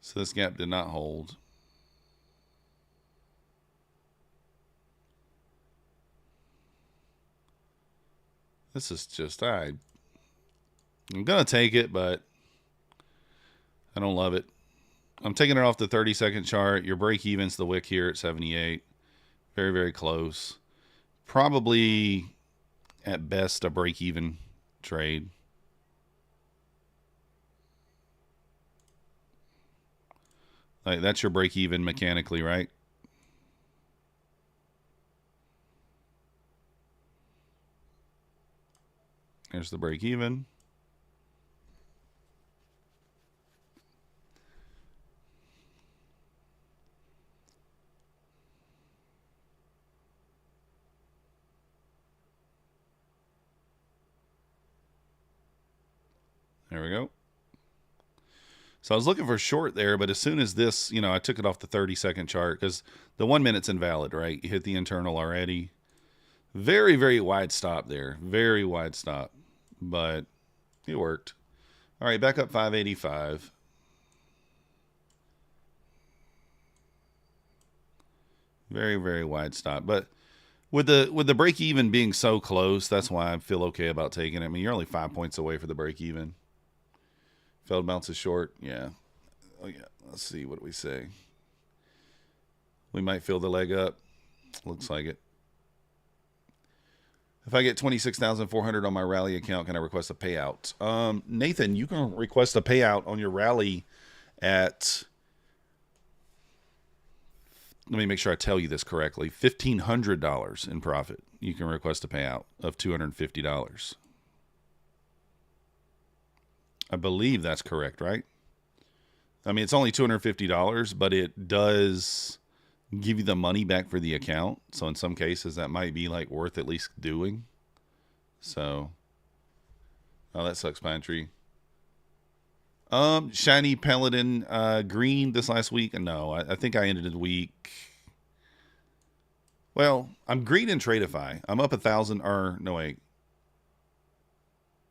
So this gap did not hold. This is just, I'm going to take it, but I don't love it. I'm taking it off the 30-second chart. Your break even's the wick here at 78. Very, very close. Probably, at best, a break even trade. Like, that's your break even mechanically, right? There's the break even. There we go. So I was looking for short there, but as soon as this, you know, I took it off the 30-second chart because the 1 minute's invalid, right? You hit the internal already. Very, very wide stop there. Very wide stop. But it worked. All right, back up 585. Very, very wide stop. But with the break even being so close, that's why I feel okay about taking it. I mean, you're only 5 points away for the break even. Failed bounces short. Yeah. Oh, yeah. Let's see. What do we say? We might fill the leg up. Looks like it. If I get 26,400 on my rally account, can I request a payout? Nathan, you can request a payout on your rally at, let me make sure I tell you this correctly, $1,500 in profit. You can request a payout of $250. I believe that's correct, right? I mean, it's only $250, but it does give you the money back for the account. So in some cases, that might be like worth at least doing. So, oh, that sucks, Pine Tree. Shiny Paladin green this last week. No, I think I ended the week. Well, I'm green in Tradeify. I'm up 1,000. Or no, wait.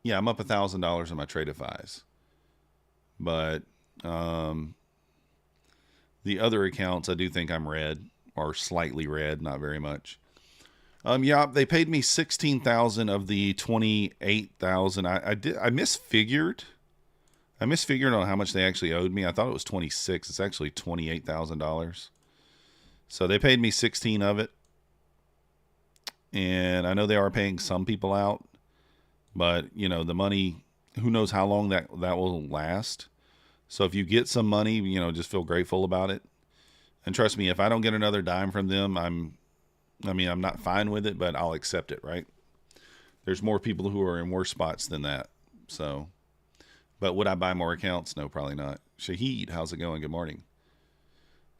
Yeah, I'm up $1,000 on my Tradeifys. But the other accounts, I do think I'm red or slightly red, not very much. Yeah, they paid me 16,000 of the 28,000. I misfigured. I misfigured on how much they actually owed me. I thought it was 26. It's actually $28,000. So they paid me 16 of it. And I know they are paying some people out, but you know, the money, who knows how long that will last. So if you get some money, you know, just feel grateful about it. And trust me, if I don't get another dime from them, I'm not fine with it, but I'll accept it, right? There's more people who are in worse spots than that. So, but would I buy more accounts? No, probably not. Shahid, how's it going? Good morning.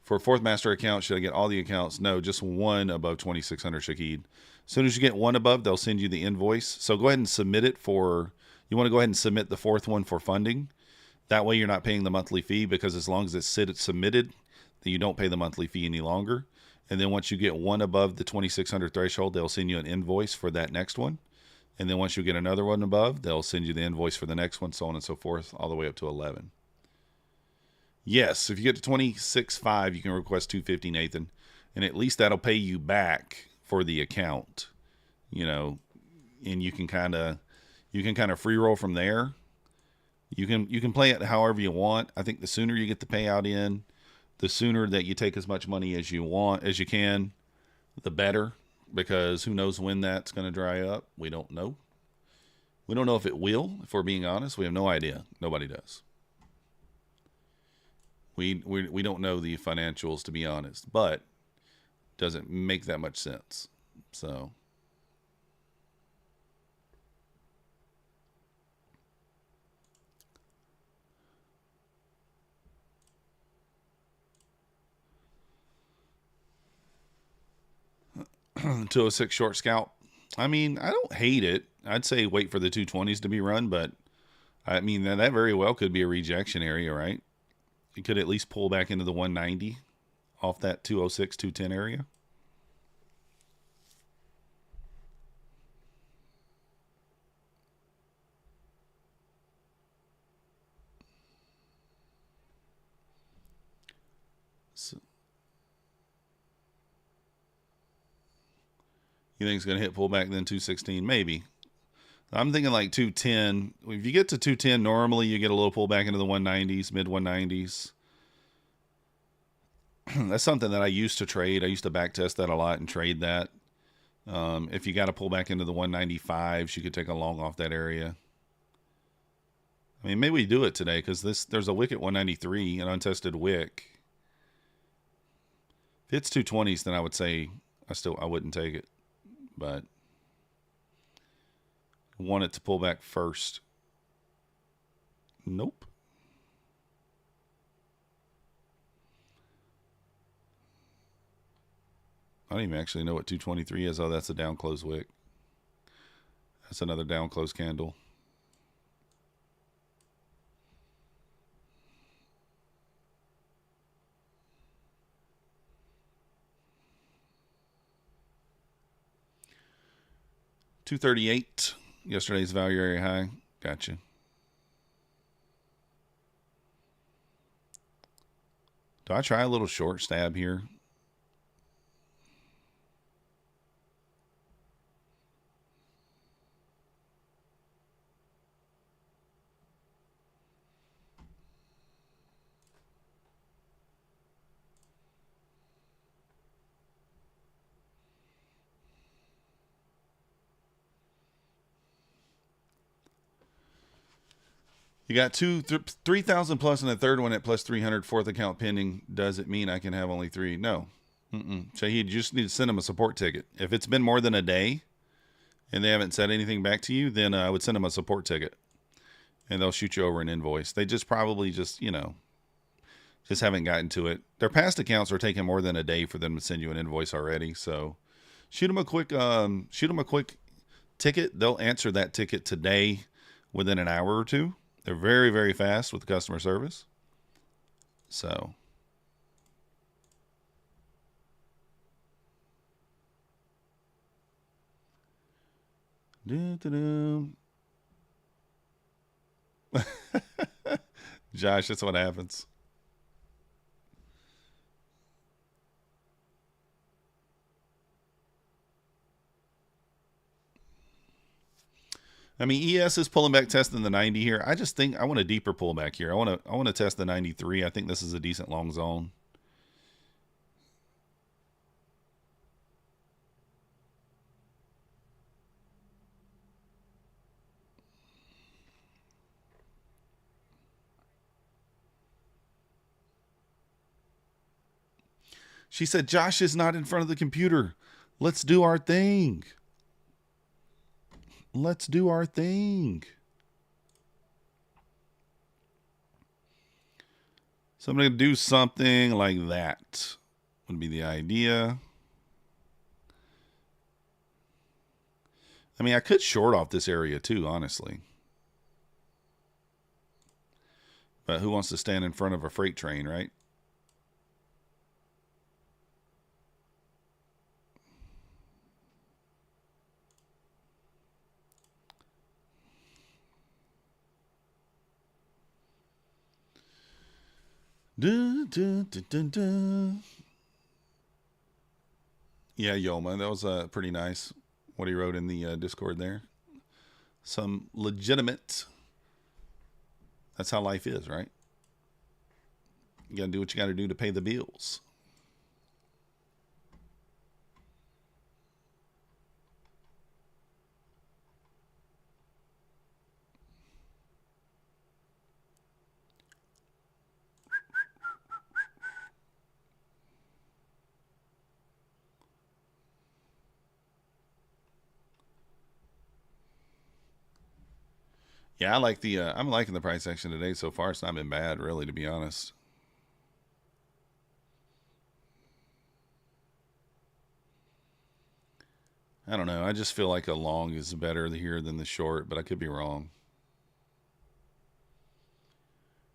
For a fourth master account, should I get all the accounts? No, just one above 2,600, Shahid. As soon as you get one above, they'll send you the invoice. So go ahead and submit it for, you want to go ahead and submit the fourth one for funding. That way you're not paying the monthly fee, because as long as it's submitted, then you don't pay the monthly fee any longer. And then once you get one above the 2,600 threshold, they'll send you an invoice for that next one. And then once you get another one above, they'll send you the invoice for the next one, so on and so forth, all the way up to 11. Yes, if you get to 26.5, you can request 250, Nathan. And at least that'll pay you back for the account, you know, and you can kind of free roll from there. You can play it however you want. I think the sooner you get the payout in, the sooner that you take as much money as you can, the better, because who knows when that's going to dry up. We don't know. We don't know if it will, if we're being honest. We have no idea. Nobody does. We don't know the financials, to be honest, but doesn't make that much sense. So $206 short scalp. I mean, I don't hate it. I'd say wait for the 220s to be run, but I mean, that very well could be a rejection area, right? It could at least pull back into the 190 off that 206, 210 area. So, you think it's going to hit pullback then 216? Maybe. I'm thinking like 210. If you get to 210, normally you get a little pullback into the 190s, mid 190s. That's something that I used to trade. I used to back test that a lot and trade that. If you got to pull back into the 195s, you could take a long off that area. I mean, maybe we do it today because there's a wick at 193, an untested wick. If it's 220s, then I would say I wouldn't take it, but want it to pull back first. Nope. I don't even actually know what 223 is. Oh, that's a down close wick. That's another down close candle. 238. Yesterday's value area high. Gotcha. Do I try a little short stab here? You got 3,000 plus in the third one at plus 300, fourth account pending. Does it mean I can have only 3? No. So you just need to send them a support ticket. If it's been more than a day and they haven't said anything back to you, then I would send them a support ticket and they'll shoot you over an invoice. They just probably just, you know, just haven't gotten to it. Their past accounts are taking more than a day for them to send you an invoice already. So shoot them a quick ticket. They'll answer that ticket today within an hour or two. They're very, very fast with customer service. So. Josh, that's what happens. I mean, ES is pulling back, testing the 90 here. I just think I want a deeper pullback here. I want to test the 93. I think this is a decent long zone. She said, Josh is not in front of the computer. Let's do our thing. Let's do our thing. So I'm going to do something like that. Would be the idea. I mean, I could short off this area too, honestly. But who wants to stand in front of a freight train, right? Dun, dun, dun, dun, dun. Yeah, Yoma, that was pretty nice what he wrote in the Discord there. Some legitimate. That's how life is, right? You got to do what you got to do to pay the bills. Yeah, I like the. I'm liking the price action today so far. It's not been bad, really, to be honest. I don't know. I just feel like a long is better here than the short, but I could be wrong.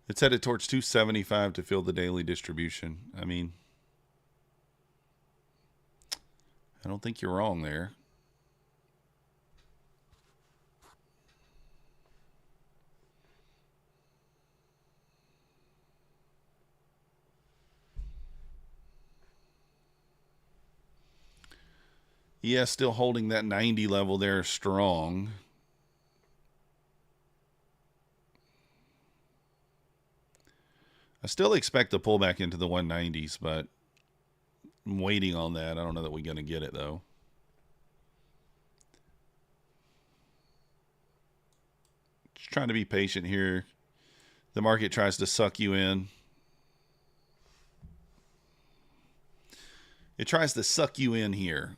It's headed towards 275 to fill the daily distribution. I mean, I don't think you're wrong there. Yeah, still holding that 90 level there strong. I still expect to pull back into the 190s, but I'm waiting on that. I don't know that we're going to get it, though. Just trying to be patient here. The market tries to suck you in. It tries to suck you in here.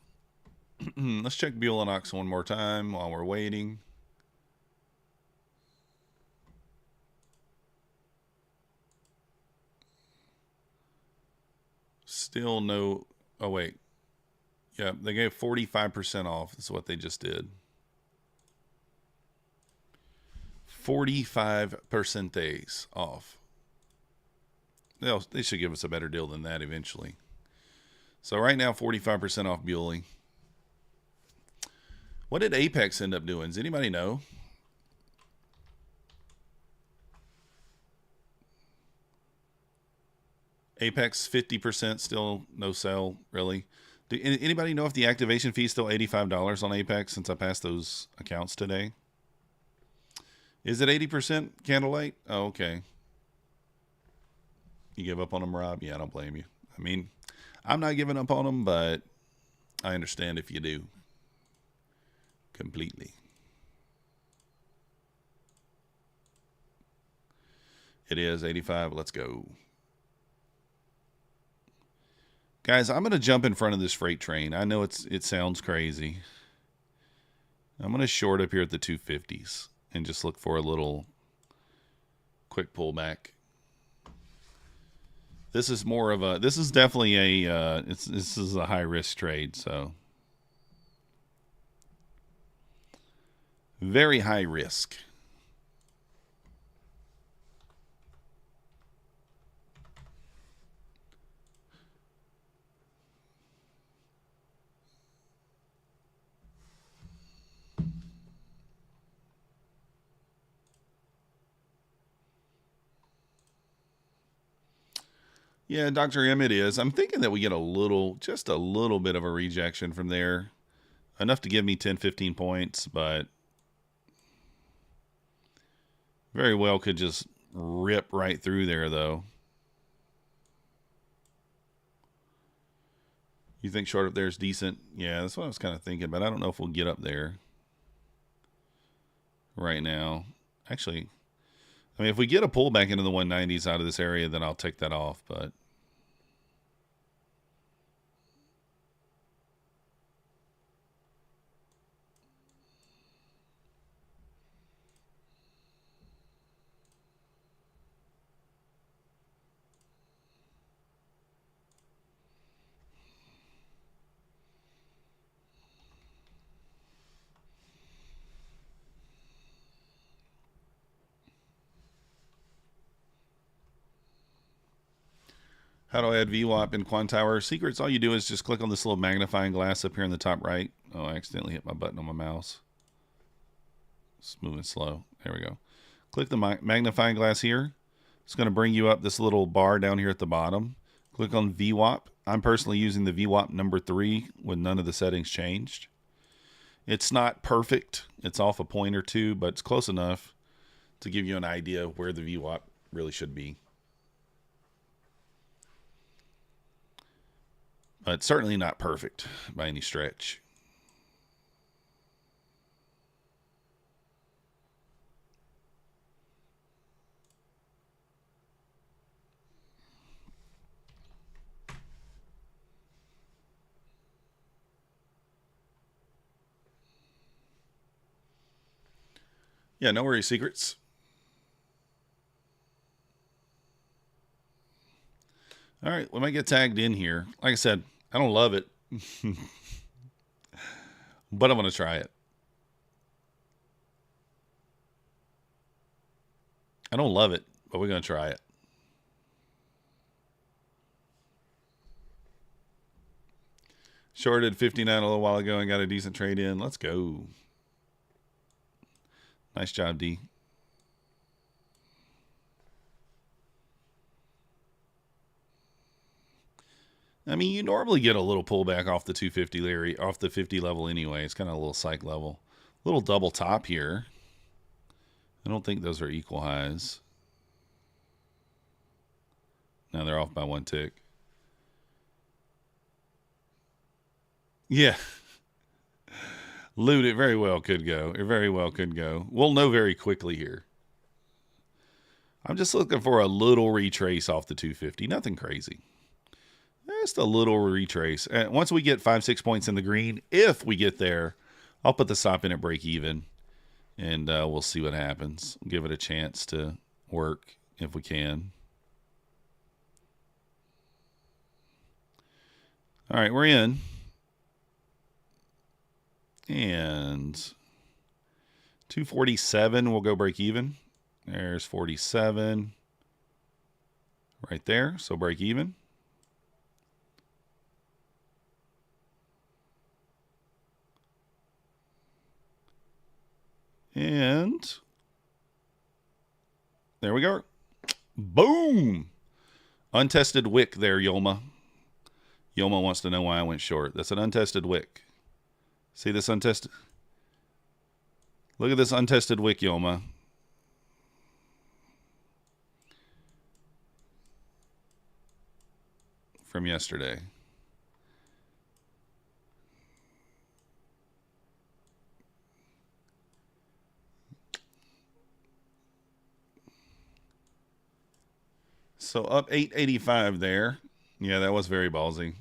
Let's check Bulenox one more time while we're waiting. Still no. Oh, wait. Yeah, they gave 45% off. That's what they just did. 45% days off. They should give us a better deal than that eventually. So right now, 45% off Buley. What did Apex end up doing? Does anybody know? Apex 50% still no sell, really. Do anybody know if the activation fee is still $85 on Apex since I passed those accounts today? Is it 80% Candlelight? Oh, okay. You give up on them, Rob? Yeah, I don't blame you. I mean, I'm not giving up on them, but I understand if you do. Completely. It is 85. Let's go. Guys, I'm going to jump in front of this freight train. I know it sounds crazy. I'm going to short up here at the 250s and just look for a little quick pullback. This is more of a, this is definitely a, this is a high risk trade, so. Very high risk. Yeah, Dr. M, it is. I'm thinking that we get a little, just a little bit of a rejection from there. Enough to give me 10, 15 points, but very well could just rip right through there, though. You think short up there is decent? Yeah, that's what I was kind of thinking, but I don't know if we'll get up there right now. Actually, I mean, if we get a pullback into the 190s out of this area, then I'll take that off, but how do I add VWAP in Quantower? Secrets, all you do is just click on this little magnifying glass up here in the top right. Oh, I accidentally hit my button on my mouse. It's moving slow. There we go. Click the magnifying glass here. It's going to bring you up this little bar down here at the bottom. Click on VWAP. I'm personally using the VWAP number 3 with none of the settings changed. It's not perfect. It's off a point or two, but it's close enough to give you an idea of where the VWAP really should be. But certainly not perfect by any stretch. Yeah, no worries, secrets. All right, we might get tagged in here. Like I said, I don't love it, but I'm going to try it. I don't love it, but we're going to try it. Shorted 59 a little while ago and got a decent trade in. Let's go. Nice job, D. I mean, you normally get a little pullback off the 250 Larry, off the 50 level anyway. It's kind of a little psych level. Little double top here. I don't think those are equal highs. No, they're off by one tick. Yeah. Loot, it very well could go. It very well could go. We'll know very quickly here. I'm just looking for a little retrace off the 250. Nothing crazy. Just a little retrace. And once we get 5-6 points in the green, if we get there, I'll put the stop in at break even. And we'll see what happens. We'll give it a chance to work if we can. All right, we're in. And 247 will go break even. There's 47 right there, so break even. And there we go. Boom. Untested wick there, Yolma. Yolma wants to know why I went short. That's an untested wick. See this untested? Look at this untested wick, Yolma. From yesterday. So up 885 there. Yeah, that was very ballsy.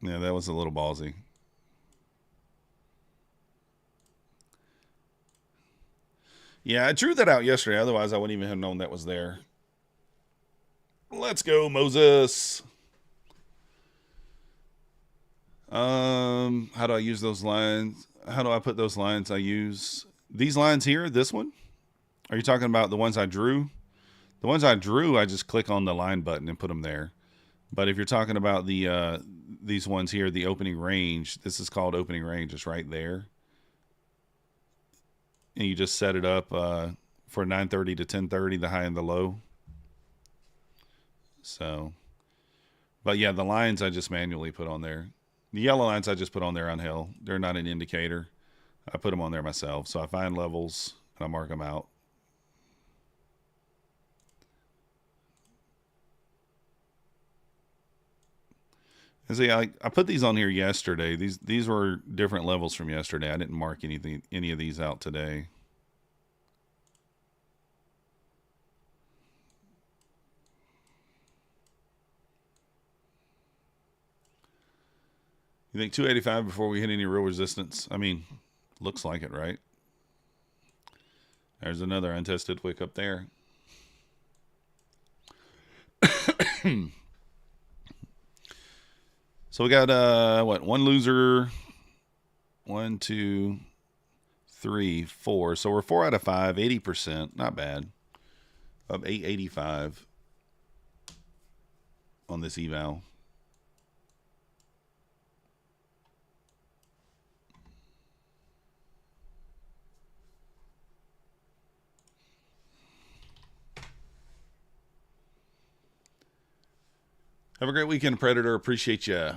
Yeah, that was a little ballsy. Yeah, I drew that out yesterday. Otherwise, I wouldn't even have known that was there. Let's go, Moses. How do I use those lines? How do I put those lines I use? These lines here, this one? Are you talking about the ones I drew? The ones I drew, I just click on the line button and put them there. But if you're talking about the these ones here, the opening range, this is called opening range. It's right there. And you just set it up for 9:30 to 10:30, the high and the low. So, but yeah, the lines I just manually put on there. The yellow lines I just put on there on Hill. They're not an indicator. I put them on there myself. So I find levels and I mark them out. And see, I put these on here yesterday. These were different levels from yesterday. I didn't mark any of these out today. You think 285 before we hit any real resistance? I mean, looks like it, right? There's another untested wick up there. So we got what, one loser, 1, 2, 3, 4. So we're 4 out of 5, 80%, not bad. Up 885 on this eval. Have a great weekend, Predator. Appreciate you.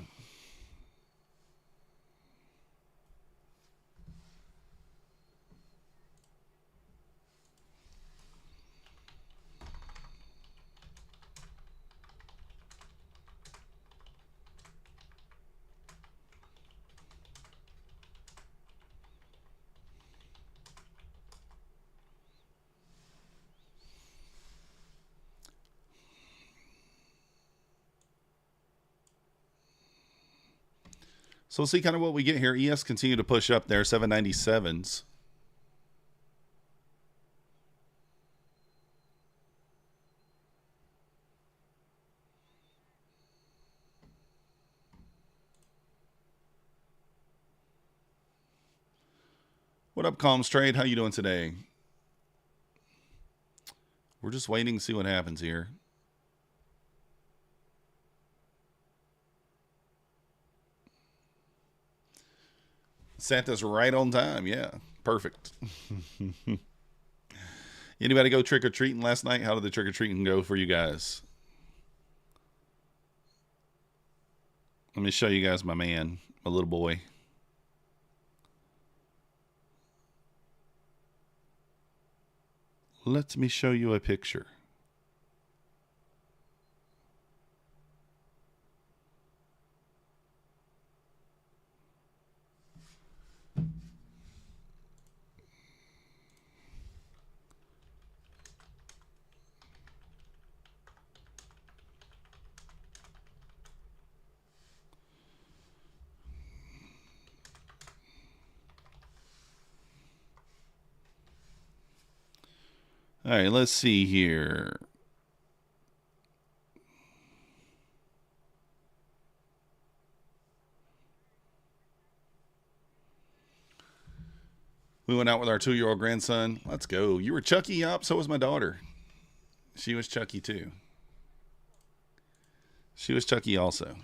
So we'll see kind of what we get here. ES continue to push up there, 797s. What up, Calms Trade? How you doing today? We're just waiting to see what happens here. Santa's right on time. Yeah, perfect. Anybody go trick-or-treating last night? How did the trick-or-treating go for you guys? Let me show you guys my man, my little boy. Let me show you a picture. All right, let's see here. We went out with our 2-year-old grandson. Let's go. You were Chucky? Yup, so was my daughter. She was Chucky too. She was Chucky also.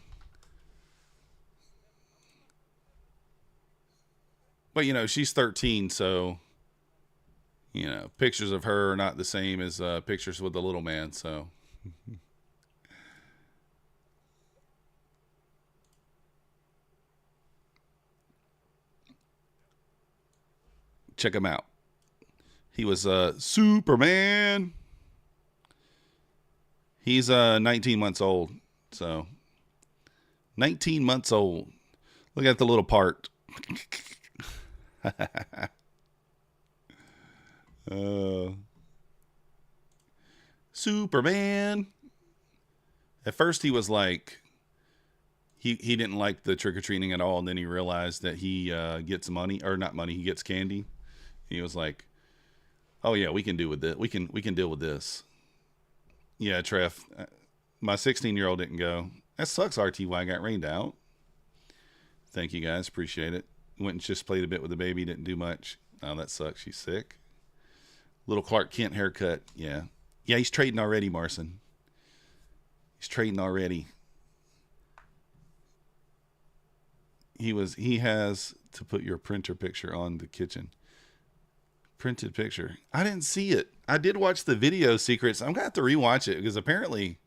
But, you know, she's 13, so You know, pictures of her are not the same as pictures with the little man, so. Check him out. He was Superman. He's 19 months old, so 19 months old. Look at the little part. Superman. At first he was like, he didn't like the trick-or-treating at all, and then he realized that he gets money, or not money, he gets candy. He was like, oh yeah, we can do with this. We can deal with this. Yeah, Treff. My 16-year-old didn't go. That sucks, RTY. Got rained out. Thank you, guys. Appreciate it. Went and just played a bit with the baby. Didn't do much. Oh, that sucks. She's sick. Little Clark Kent haircut. Yeah. Yeah, he's trading already, Marson. He's trading already. He has to put your printer picture on the kitchen. Printed picture. I didn't see it. I did watch the video secrets. I'm gonna have to rewatch it because apparently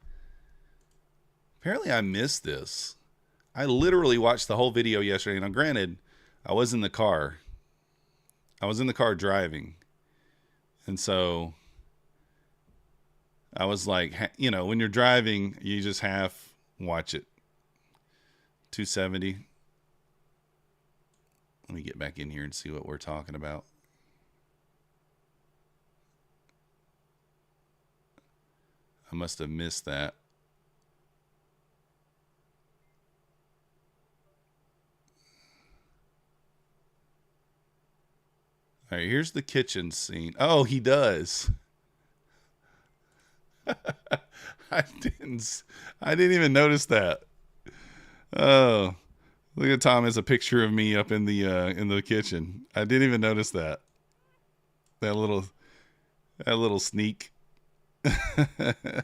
I missed this. I literally watched the whole video yesterday. Now, granted, I was in the car. I was in the car driving, and so I was like, you know, when you're driving, you just half watch it. 270. Let me get back in here and see what we're talking about. I must have missed that. All right, here's the kitchen scene. Oh, he does. I didn't even notice that. Oh, look at Tom as a picture of me up in the kitchen. I didn't even notice that. That little sneak. I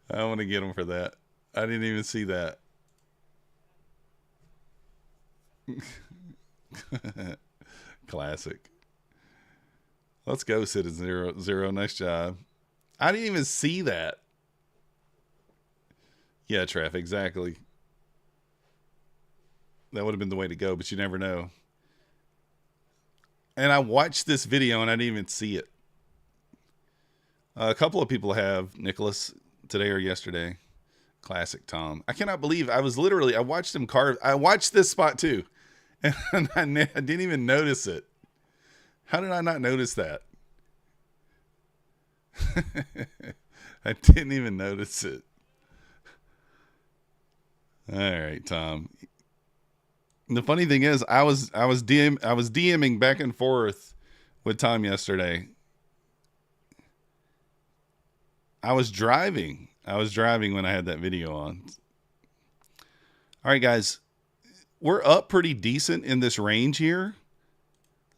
want to get him for that. I didn't even see that. Classic. Let's go, Citizen Zero. Nice job. I didn't even see that. Yeah, Treff, exactly. That would have been the way to go, but you never know. And I watched this video and I didn't even see it. A couple of people have, Nicholas, today or yesterday. Classic Tom. I cannot believe I watched him carve. I watched this spot too. And I didn't even notice it. How did I not notice that? I didn't even notice it. All right, Tom. The funny thing is, I was DMing back and forth with Tom yesterday. I was driving when I had that video on. All right, guys, we're up pretty decent in this range here,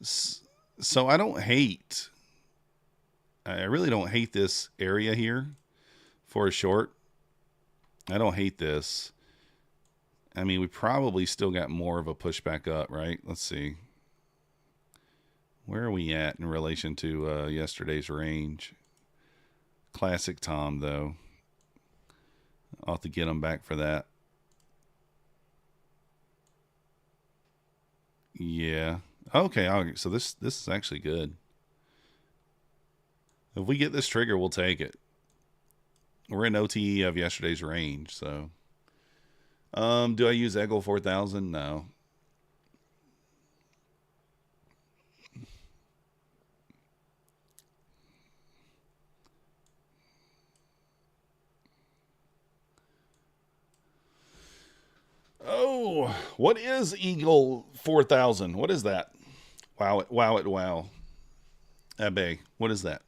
so I don't hate. I really don't hate this area here for a short. I don't hate this. I mean, we probably still got more of a pushback up, right? Let's see. Where are we at in relation to yesterday's range? Classic Tom, though. I'll have to get him back for that. Yeah. Okay. So this is actually good. If we get this trigger, we'll take it. We're in OTE of yesterday's range, so. Do I use Eggle 4000? No. Oh, what is Eagle 4000? What is that? Wow. Abe, what is that?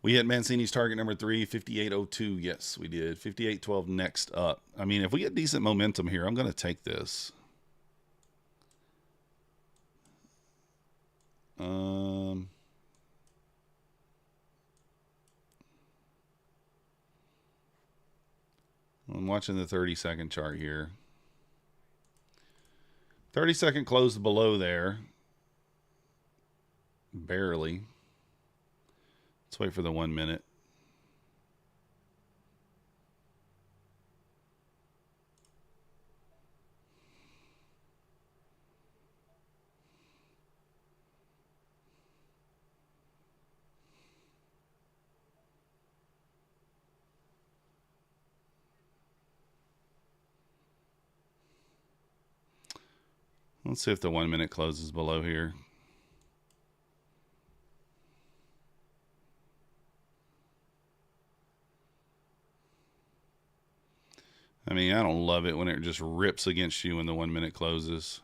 We hit Mancini's target number 3, 5802. Yes, we did. 5812 next up. I mean, if we get decent momentum here, I'm going to take this. I'm watching the 30-second chart here. 30-second closed below there. Barely. Let's wait for the 1 minute. Let's see if the 1 minute closes below here. I mean, I don't love it when it just rips against you when the 1 minute closes.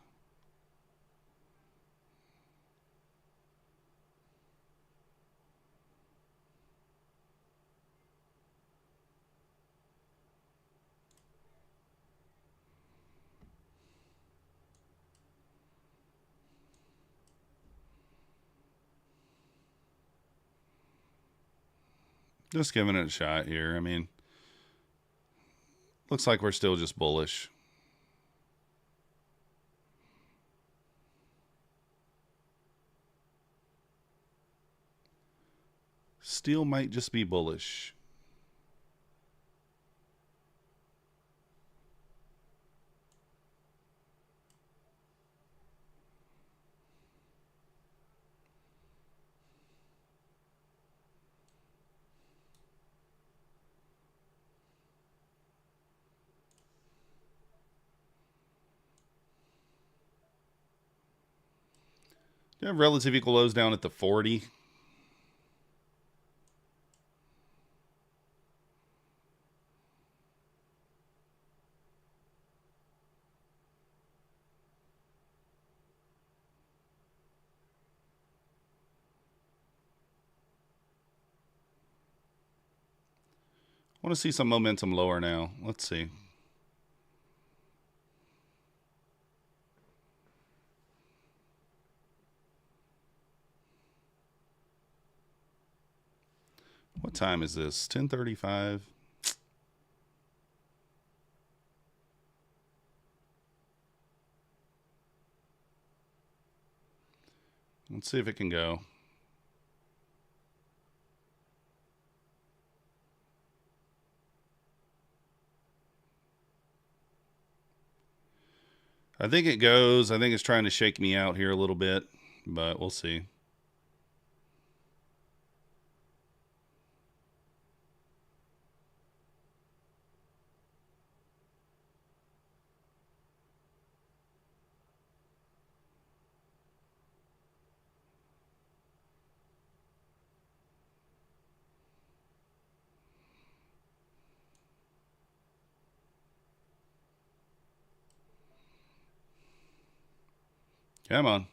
Just giving it a shot here. I mean, looks like we're still just bullish. Still might just be bullish. Do you have relative equal lows down at the 40? I want to see some momentum lower now. Let's see. What time is this? 10:35. Let's see if it can go. I think it goes. I think it's trying to shake me out here a little bit, but we'll see. Come on.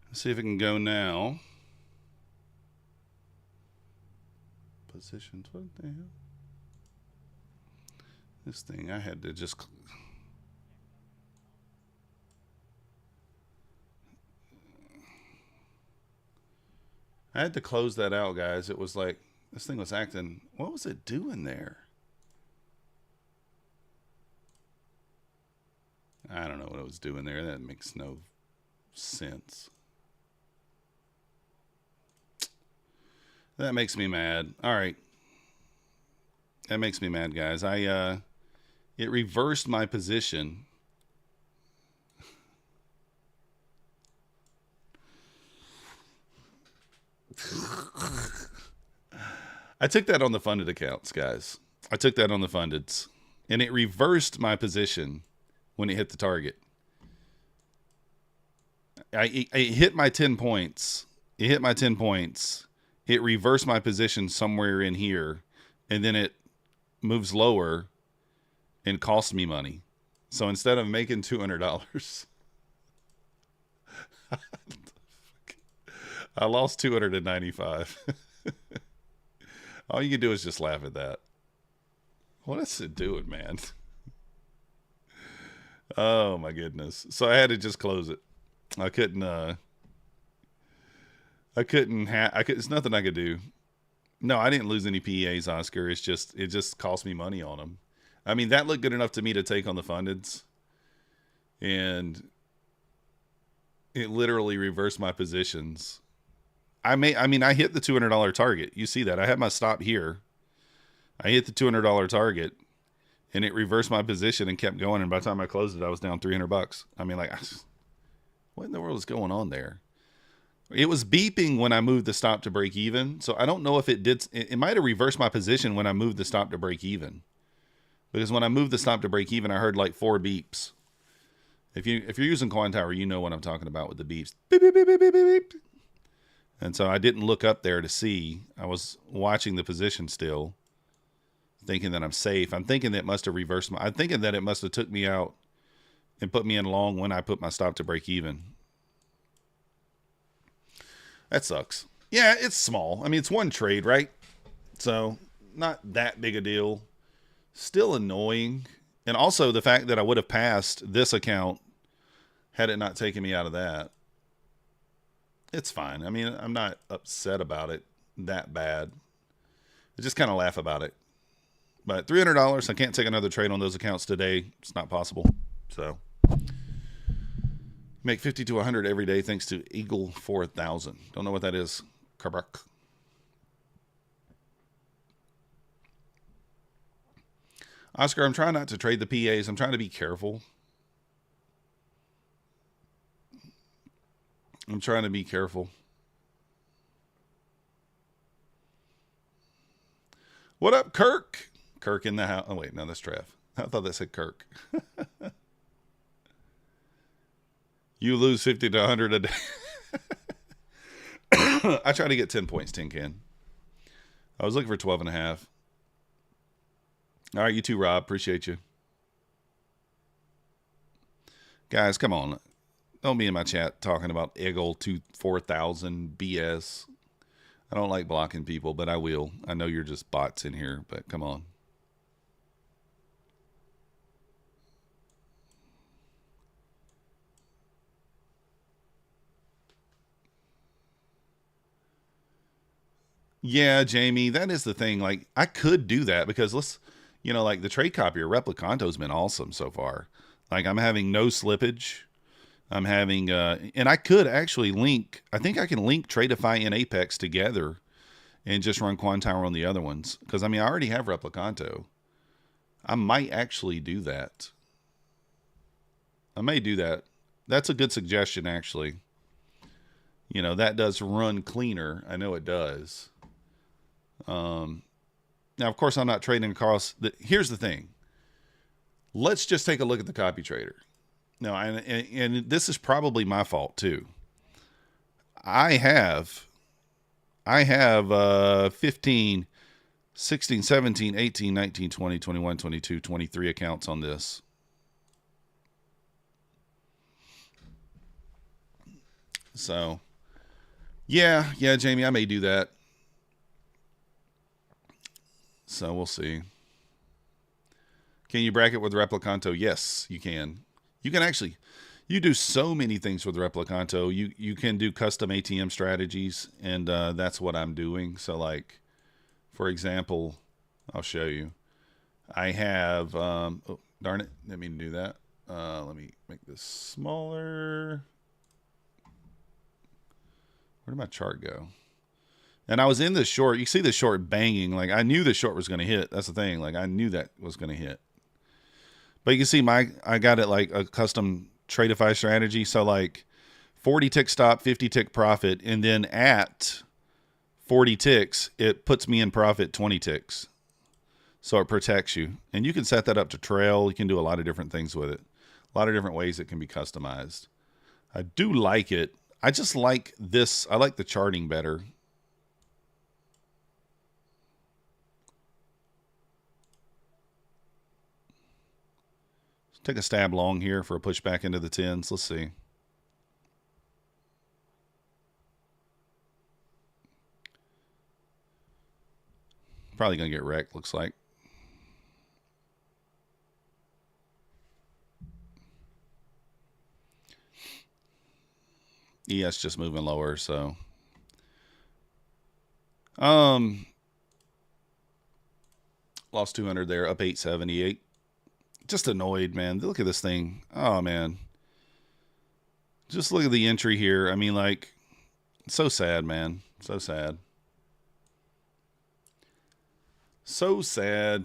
Let's see if it can go now. Positions. What the hell? This thing, I had to just... I had to close that out, guys. It was like, this thing was acting... What was it doing there? I don't know what it was doing there. That makes no sense. That makes me mad. All right. That makes me mad, guys. It reversed my position. I took that on the funded accounts, guys. I took that on the fundeds. And it reversed my position when it hit the target. It hit my 10 points. It hit my 10 points. It reversed my position somewhere in here, and then it moves lower and costs me money. So instead of making $200, I lost $295. All you can do is just laugh at that. What is it doing, man? Oh my goodness. So I had to just close it. I couldn't there's nothing I could do. No, I didn't lose any PEAs, Oscar. It just cost me money on them. I mean, that looked good enough to me to take on the fundeds, and it literally reversed my positions. I hit the $200 target. You see that? I had my stop here. I hit the $200 target, and it reversed my position and kept going. And by the time I closed it, I was down $300. I mean, like, what in the world is going on there? It was beeping when I moved the stop to break even. So I don't know if it did. It might have reversed my position when I moved the stop to break even. Because when I moved the stop to break even, I heard like 4 beeps. If you're using Coin Tower, you know what I'm talking about with the beeps. Beep, beep, beep, beep, beep, beep. And so I didn't look up there to see. I was watching the position still, thinking that I'm safe. I'm thinking that it must have reversed I'm thinking that it must have took me out and put me in long when I put my stop to break even. That sucks. Yeah, it's small. I mean, it's one trade, right? So not that big a deal. Still annoying. And also the fact that I would have passed this account had it not taken me out of that. It's fine. I mean, I'm not upset about it that bad. I just kind of laugh about it. But $300, I can't take another trade on those accounts today. It's not possible. So make 50 to 100 every day thanks to Eagle 4000. Don't know what that is. Karbuck. Oscar, I'm trying not to trade the PAs. I'm trying to be careful. I'm trying to be careful. What up, Kirk? Kirk in the house. Oh, wait. No, that's Trav. I thought that said Kirk. You lose 50 to 100 a day. I try to get 10 points, 10 can. I was looking for 12 and a half. All right, you too, Rob. Appreciate you. Guys, come on. Don't be in my chat talking about Eagle 4000 BS. I don't like blocking people, but I will. I know you're just bots in here, but come on. Yeah, Jamie, that is the thing. Like, I could do that because like the trade copier Replicanto's been awesome so far. Like, I'm having no slippage. I'm having, and I could actually link, I think I can link Tradeify and Apex together and just run Coin Tower on the other ones. Because, I mean, I already have Replicanto. I might actually do that. I may do that. That's a good suggestion, actually. You know, that does run cleaner. I know it does. Now, of course, I'm not trading across. Here's the thing. Let's just take a look at the copy trader. No, and this is probably my fault too. I have 15, 16, 17, 18, 19, 20, 21, 22, 23 accounts on this. So, yeah, Jamie, I may do that. So we'll see. Can you bracket with Replicanto? Yes, you can. You can actually, you do so many things with Replicanto. You can do custom ATM strategies, and that's what I'm doing. So, like, for example, I'll show you. I have, oh, darn it, didn't mean to do that. Let me make this smaller. Where did my chart go? And I was in the short. You see the short banging. Like, I knew the short was going to hit. That's the thing. Like, I knew that was going to hit. But you can see I got it like a custom Tradeify strategy. So, like, 40 tick stop, 50 tick profit. And then at 40 ticks, it puts me in profit 20 ticks. So it protects you. And you can set that up to trail. You can do a lot of different things with it. A lot of different ways it can be customized. I do like it. I just like this. I like the charting better. Let's take a stab long here for a push back into the 10s. Let's see. Probably going to get wrecked, looks like. ES just moving lower, so. Lost 200 there, up 878. Just annoyed, man. Look at this thing. Oh, man. Just look at the entry here. I mean, like, so sad, man. So sad. So sad.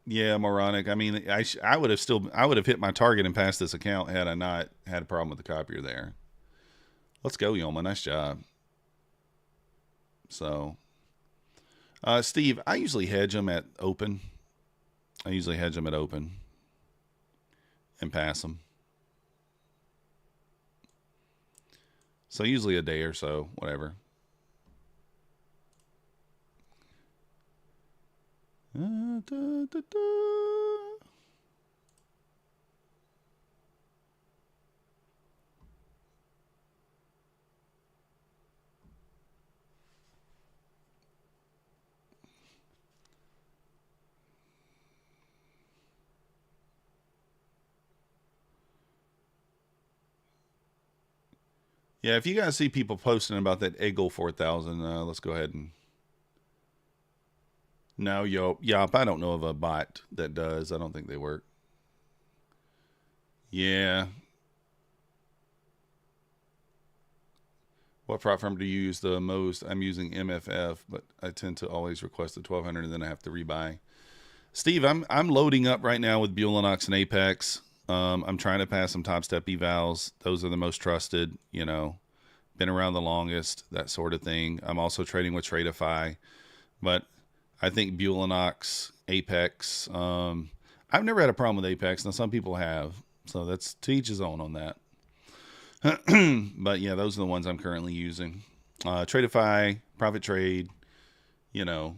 Yeah, moronic. I mean, I would have hit my target and passed this account had I not had a problem with the copier there. Let's go, Yoma. Nice job. So, Steve, I usually hedge them at open. And pass them. So usually a day or so, whatever. Yeah, if you guys see people posting about that Eagle 4000, let's go ahead and... No, Yop, I don't know of a bot that does. I don't think they work. Yeah. What prop firm do you use the most? I'm using MFF, but I tend to always request the 1200 and then I have to rebuy. Steve, I'm loading up right now with Bulenox and APEX. I'm trying to pass some Topstep evals. Those are the most trusted, you know, been around the longest, that sort of thing. I'm also trading with Tradeify, but I think Bulenox, APEX, I've never had a problem with APEX. Now some people have, so that's to each his own on that. But yeah, those are the ones I'm currently using. Tradeify, Profit Trade, you know,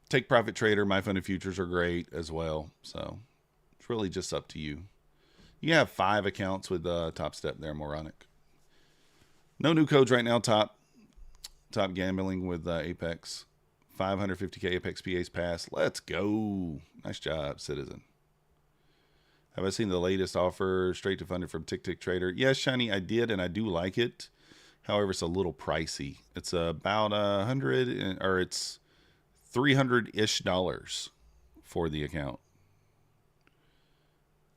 Take Profit Trader, My Funded Futures are great as well. So it's really just up to you. You have 5 accounts with Topstep there, moronic. No new codes right now. Top gambling with Apex. 550k Apex PAs pass. Let's go. Nice job, Citizen. Have I seen the latest offer straight to funded from Tick Trader? Yes, Shiny, I did, and I do like it. However, it's a little pricey. It's about $100, or it's $300-ish for the account.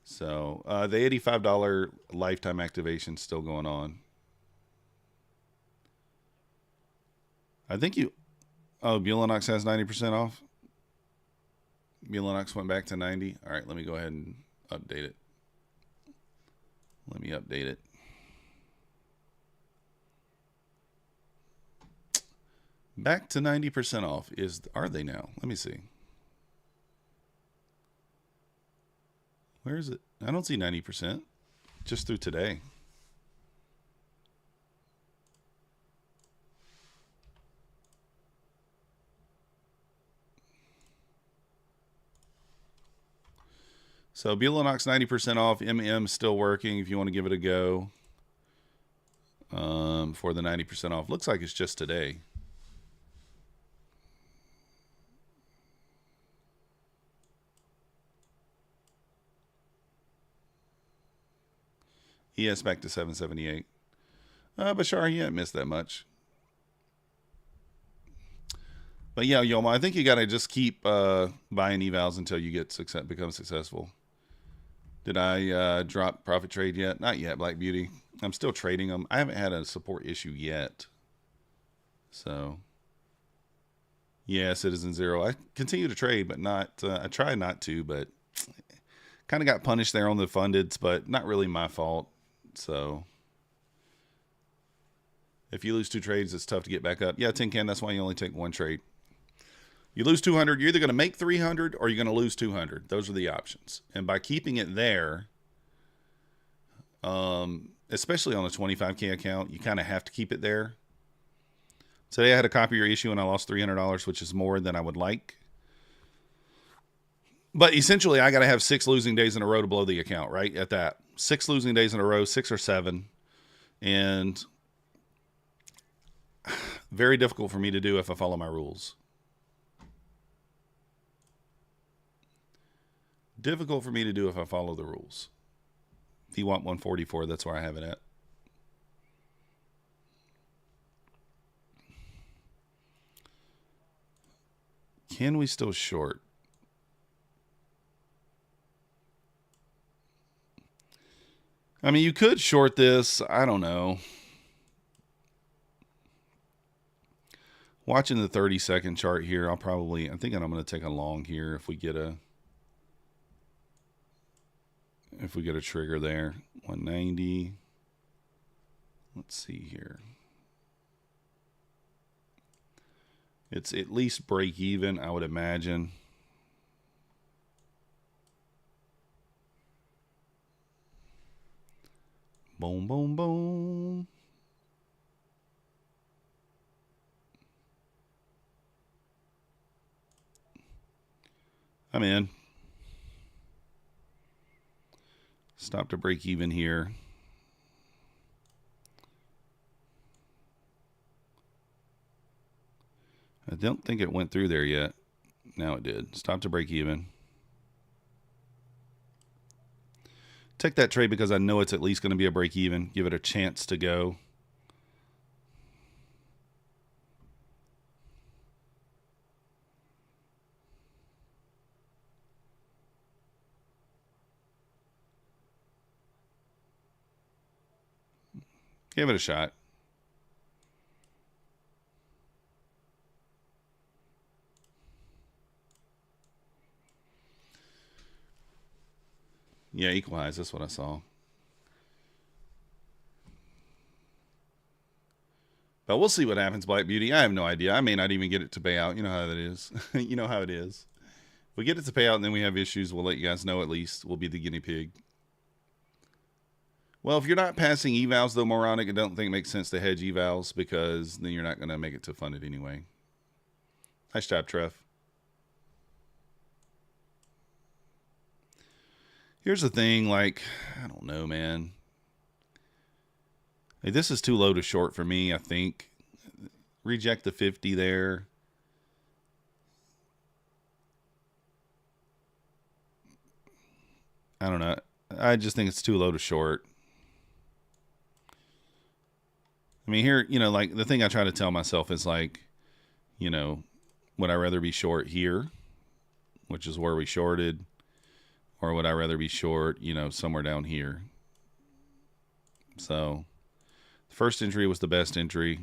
So the $85 lifetime activation still going on. I think you... Oh, Bulenox has 90% off? Bulenox went back to 90. All right, let me go ahead and update it. Let me update it. Back to 90% off. Are they now? Let me see. Where is it? I don't see 90%. Just through today. So Bulenox 90% off. MM still working if you want to give it a go. For the 90% off. Looks like it's just today. ES back to 778. Bashar, you haven't missed that much. But yeah, Yoma, I think you got to just keep buying evals until you become successful. Did I drop Profit Trade yet? Not yet, Black Beauty. I'm still trading them. I haven't had a support issue yet. So, yeah, Citizen Zero. I continue to trade, but not. I try not to, but kind of got punished there on the fundeds, but not really my fault. So, if you lose 2 trades, it's tough to get back up. Yeah, Tin Can, that's why you only take 1 trade. You lose 200, you're either going to make 300 or you're going to lose 200. Those are the options. And by keeping it there, especially on a 25K account, you kind of have to keep it there. Today I had a copier issue and I lost $300, which is more than I would like. But essentially, I got to have 6 losing days in a row to blow the account, right? At that. 6 losing days in a row, 6 or 7. And very difficult for me to do if I follow my rules. Difficult for me to do if I follow the rules. If you want 144, that's where I have it at. Can we still short? I mean, you could short this. I don't know. Watching the 30-second chart here, I'm thinking I'm going to take a long here if we get a trigger there. 190. Let's see here. It's at least break even, I would imagine. Boom, boom, boom. I'm in. Stop to break even here. I don't think it went through there yet. Now it did. Stop to break even. Take that trade because I know it's at least going to be a break even. Give it a chance to go. Give it a shot. Yeah, equalize. That's what I saw. But we'll see what happens, Black Beauty. I have no idea. I may not even get it to pay out. You know how that is. You know how it is. If we get it to pay out and then we have issues, we'll let you guys know at least. We'll be the guinea pig. Well, if you're not passing evals, though, Moronic, I don't think it makes sense to hedge evals because then you're not going to make it to funded anyway. Nice job, Trev. Here's the thing, like, I don't know, man. Hey, this is too low to short for me, I think. Reject the 50 there. I don't know. I just think it's too low to short. I mean, here, you know, like, the thing I try to tell myself is, like, you know, would I rather be short here, which is where we shorted, or would I rather be short, you know, somewhere down here? So, the first entry was the best entry,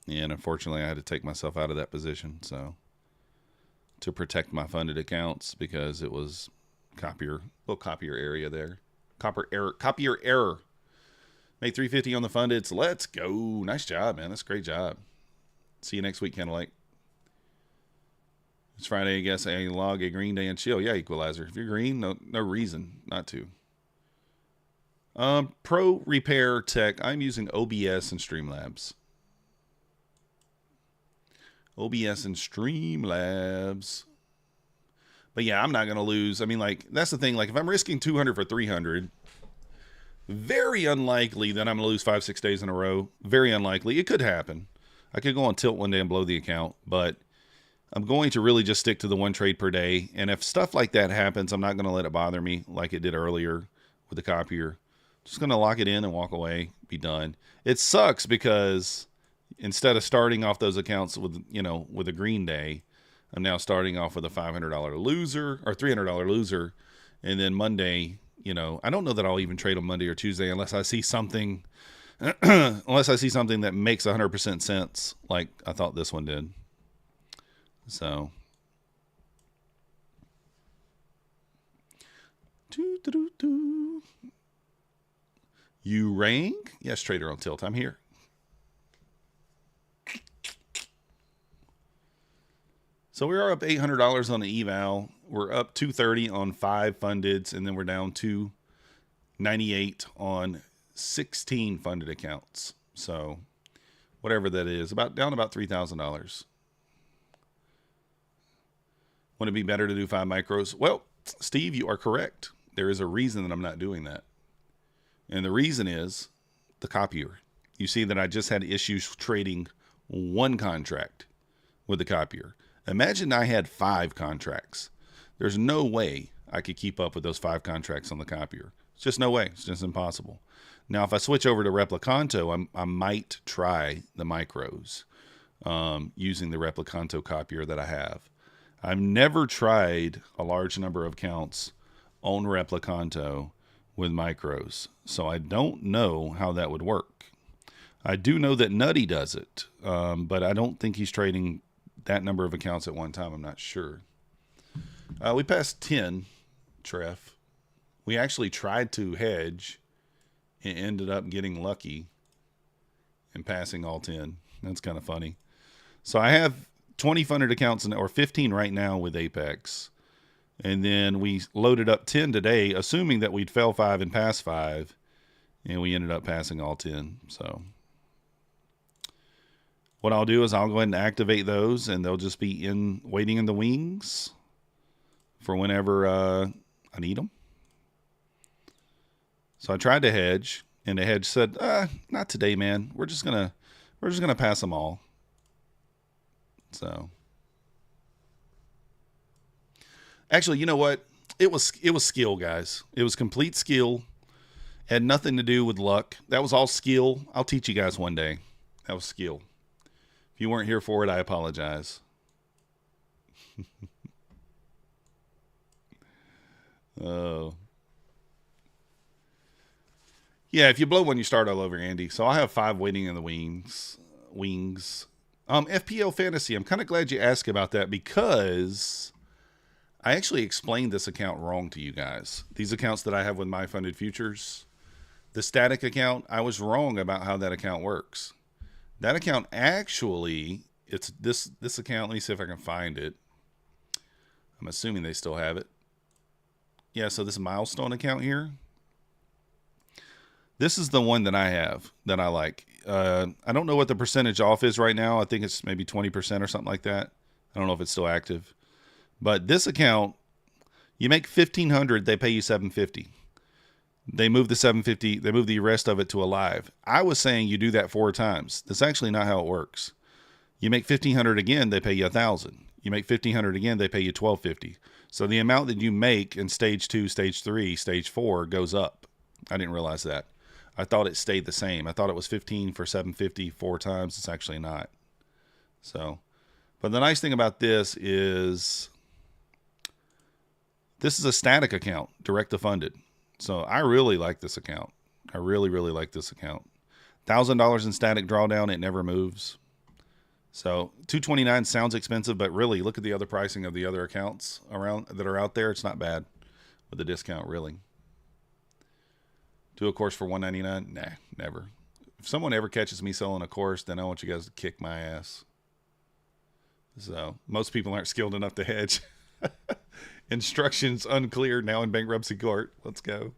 and unfortunately, I had to take myself out of that position, so, to protect my funded accounts, because it was little copier area there. Copier error. Make 350 on the funded. So let's go. Nice job, man. That's a great job. See you next week, Candlelight. It's Friday, I guess. I log a green day and chill. Yeah, Equalizer. If you're green, no reason not to. Pro Repair Tech. I'm using OBS and Streamlabs. OBS and Streamlabs. But yeah, I'm not going to lose. I mean, like, that's the thing. Like, if I'm risking 200 for 300, very unlikely that I'm going to lose 5-6 days in a row. Very unlikely. It could happen. I could go on tilt one day and blow the account, but I'm going to really just stick to the one trade per day. And if stuff like that happens, I'm not going to let it bother me like it did earlier with the copier. Just going to lock it in and walk away, be done. It sucks because instead of starting off those accounts with, you know, with a green day, I'm now starting off with a $500 loser or $300 loser. And then Monday, you know, I don't know that I'll even trade on Monday or Tuesday unless I see something, that makes 100% sense, like I thought this one did. So, you rang? Yes, trader on tilt. I'm here. So we are up $800 on the eval. We're up $230 on 5 fundeds, and then we're down $298 on 16 funded accounts. So whatever that is, down about $3,000. Would it be better to do 5 micros? Well, Steve, you are correct. There is a reason that I'm not doing that. And the reason is the copier. You see that I just had issues trading one contract with the copier. Imagine I had 5 contracts. There's no way I could keep up with those 5 contracts on the copier. It's just no way. It's just impossible. Now, if I switch over to Replicanto, I might try the micros using the Replicanto copier that I have. I've never tried a large number of accounts on Replicanto with micros, so I don't know how that would work. I do know that Nutty does it, but I don't think he's trading that number of accounts at one time. I'm not sure. We passed 10, Treff. We actually tried to hedge and ended up getting lucky and passing all 10. That's kind of funny. So I have 20 funded accounts or 15 right now with Apex. And then we loaded up 10 today, assuming that we'd fail 5 and pass 5. And we ended up passing all 10. So what I'll do is I'll go ahead and activate those, and they'll just be waiting in the wings for whenever I need them. So I tried to hedge, and the hedge said, not today, man. We're just gonna pass them all. So actually, you know what? It was skill, guys. It was complete skill. Had nothing to do with luck. That was all skill. I'll teach you guys one day. That was skill. If you weren't here for it, I apologize. Oh. Yeah, if you blow one, you start all over, Andy. So I have 5 waiting in the wings. FPL Fantasy, I'm kind of glad you asked about that because I actually explained this account wrong to you guys. These accounts that I have with My Funded Futures, the static account, I was wrong about how that account works. That account actually, it's this account. Let me see if I can find it. I'm assuming they still have it. Yeah, so this milestone account here, this is the one that I have that I like. I don't know what the percentage off is right now. I think it's maybe 20% or something like that. I don't know if it's still active. But this account, you make $1,500, they pay you $750. They move the $750, they move the rest of it to a live. I was saying you do that 4 times. That's actually not how it works. You make $1,500 again, they pay you $1,000. You make $1,500 again, they pay you $1,250. So the amount that you make in stage 2, stage 3, stage 4 goes up. I didn't realize that. I thought it stayed the same. I thought it was 15 for 750 4 times. It's actually not. So, but the nice thing about this is a static account, direct to funded. So I really like this account. I really, really like this account. $1,000 in static drawdown. It never moves. So $229 sounds expensive, but really look at the other pricing of the other accounts around that are out there. It's not bad with the discount, really. Do a course for $199? Nah, never. If someone ever catches me selling a course, then I want you guys to kick my ass. So most people aren't skilled enough to hedge. Instructions unclear, now in bankruptcy court. Let's go.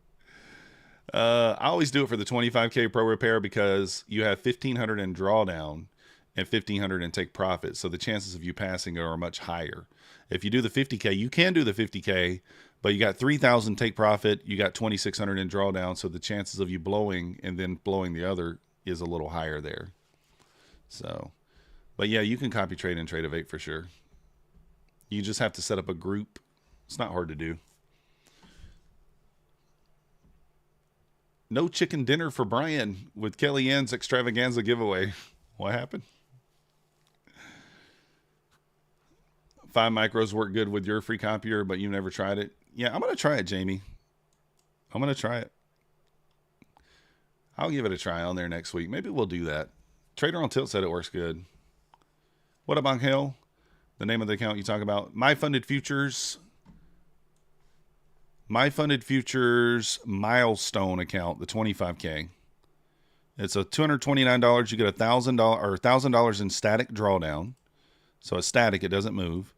I always do it for the 25K pro repair because you have 1,500 in drawdown and 1,500 in take profit. So the chances of you passing are much higher. If you do the 50K, you can do the 50K, but you got 3,000 take profit, you got 2,600 in drawdown, so the chances of you blowing and then blowing the other is a little higher there. So, but yeah, you can copy trade and trade of 8 for sure. You just have to set up a group. It's not hard to do. No chicken dinner for Brian with Kellyanne's extravaganza giveaway. What happened? 5 micros work good with your free copier, but you never tried it. Yeah, I'm going to try it, Jamie. I'm going to try it. I'll give it a try on there next week. Maybe we'll do that. Trader on Tilt said it works good. What up, Angel? The name of the account you talk about. My Funded Futures. My Funded Futures milestone account, the 25K. It's a $229. You get $1,000 or $1,000 in static drawdown. So it's static, it doesn't move.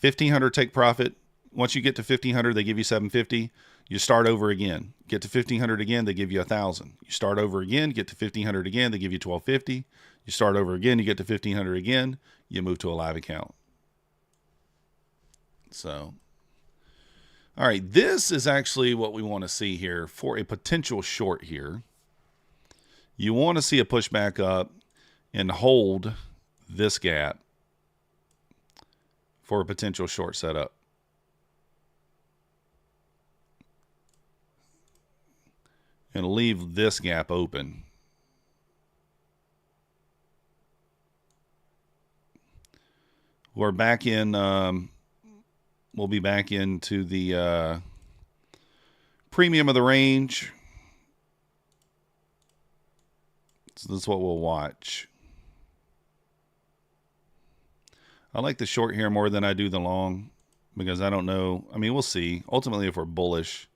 1,500 take profit. Once you get to 1,500, they give you 750. You start over again. Get to 1,500 again, they give you 1,000. You start over again, get to 1,500 again, they give you 1,250. You start over again, you get to 1,500 again, you move to a live account. So, all right, this is actually what we want to see here for a potential short here. You want to see a pushback up and hold this gap for a potential short setup. and leave this gap open. We're back in, we'll be back into the premium of the range. So this is what we'll watch. I like the short here more than I do the long because I don't know. I mean, we'll see. Ultimately, if we're bullish,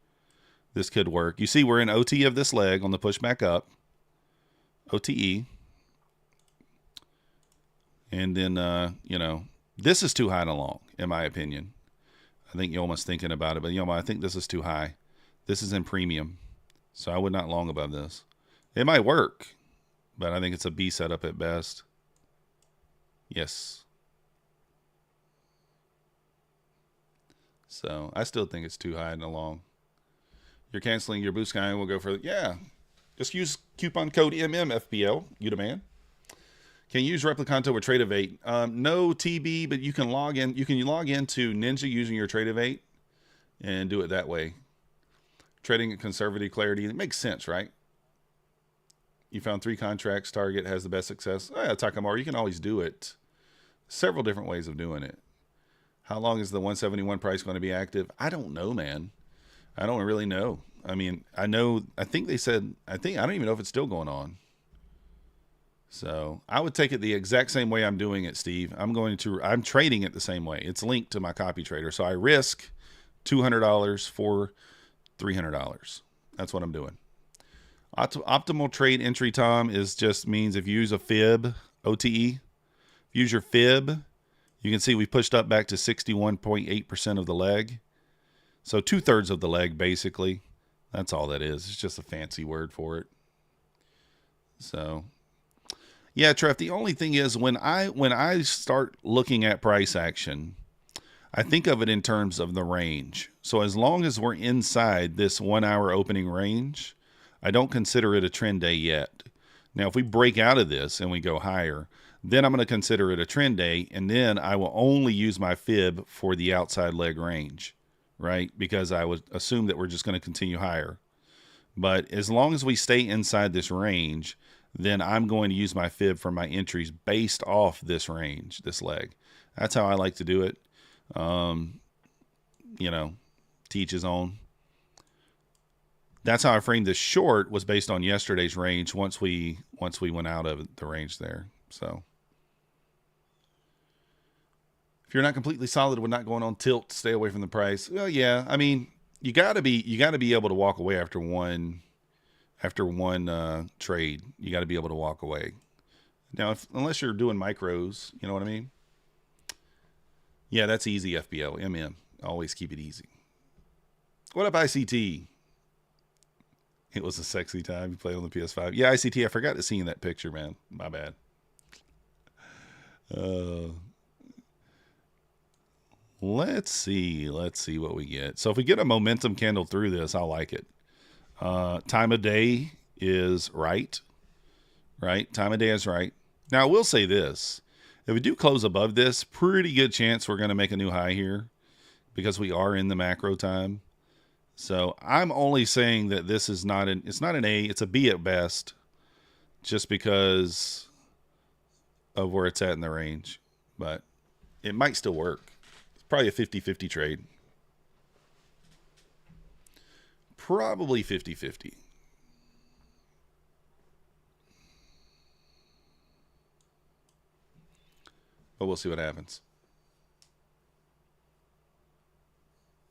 this could work. You see, we're in OT of this leg on the push back up. OTE. And then, you know, this is too high and long, in my opinion. I think you're almost thinking about it, but, you know, I think this is too high. This is in premium, so I would not long above this. It might work, but I think it's a B setup at best. Yes. So I still think it's too high and long. You're canceling your Bluesky. We'll go for it. Yeah. Just use coupon code MMFPL. You demand. Can you use Replicanto or Tradeovate? No TB, but you can log in. You can log into Ninja using your Tradeovate and do it that way. Trading at conservative clarity. It makes sense, right? You found 3 contracts. Target has the best success. Oh, yeah, Takamura, you can always do it. Several different ways of doing it. How long is the 171 price going to be active? I don't know, man. I don't really know. I mean, I think they said, I don't even know if it's still going on. So I would take it the exact same way I'm doing it, Steve. I'm trading it the same way. It's linked to my copy trader. So I risk $200 for $300. That's what I'm doing. Optimal trade entry, Tom, is just means if you use a fib, OTE, use your fib, you can see we pushed up back to 61.8% of the leg. So 2/3 of the leg, basically. That's all that is. It's just a fancy word for it. So, yeah, Trev, the only thing is when I start looking at price action, I think of it in terms of the range. So as long as we're inside this 1 hour opening range, I don't consider it a trend day yet. Now, if we break out of this and we go higher, then I'm going to consider it a trend day, and then I will only use my fib for the outside leg range, right? Because I would assume that we're just going to continue higher. But as long as we stay inside this range, then I'm going to use my fib for my entries based off this range, this leg. That's how I like to do it. You know, teach his own. That's how I framed this short, was based on yesterday's range once we went out of the range there. So if you're not completely solid with not going on tilt, stay away from the price. Well, yeah, I mean, you got to be able to walk away after one trade. You got to be able to walk away. Now, unless you're doing micros, you know what I mean? Yeah, that's easy, FBO. MM. Always keep it easy. What up, ICT? It was a sexy time. You played on the PS5. Yeah, ICT, I forgot to see that picture, man. My bad. Let's see what we get. So if we get a momentum candle through this, I like it. Time of day is right. Time of day is right. Now, I will say this. If we do close above this, pretty good chance we're going to make a new high here because we are in the macro time. So I'm only saying that this is it's not an A, it's a B at best, just because of where it's at in the range. But it might still work. It's probably a 50-50 trade. Probably 50-50. But we'll see what happens.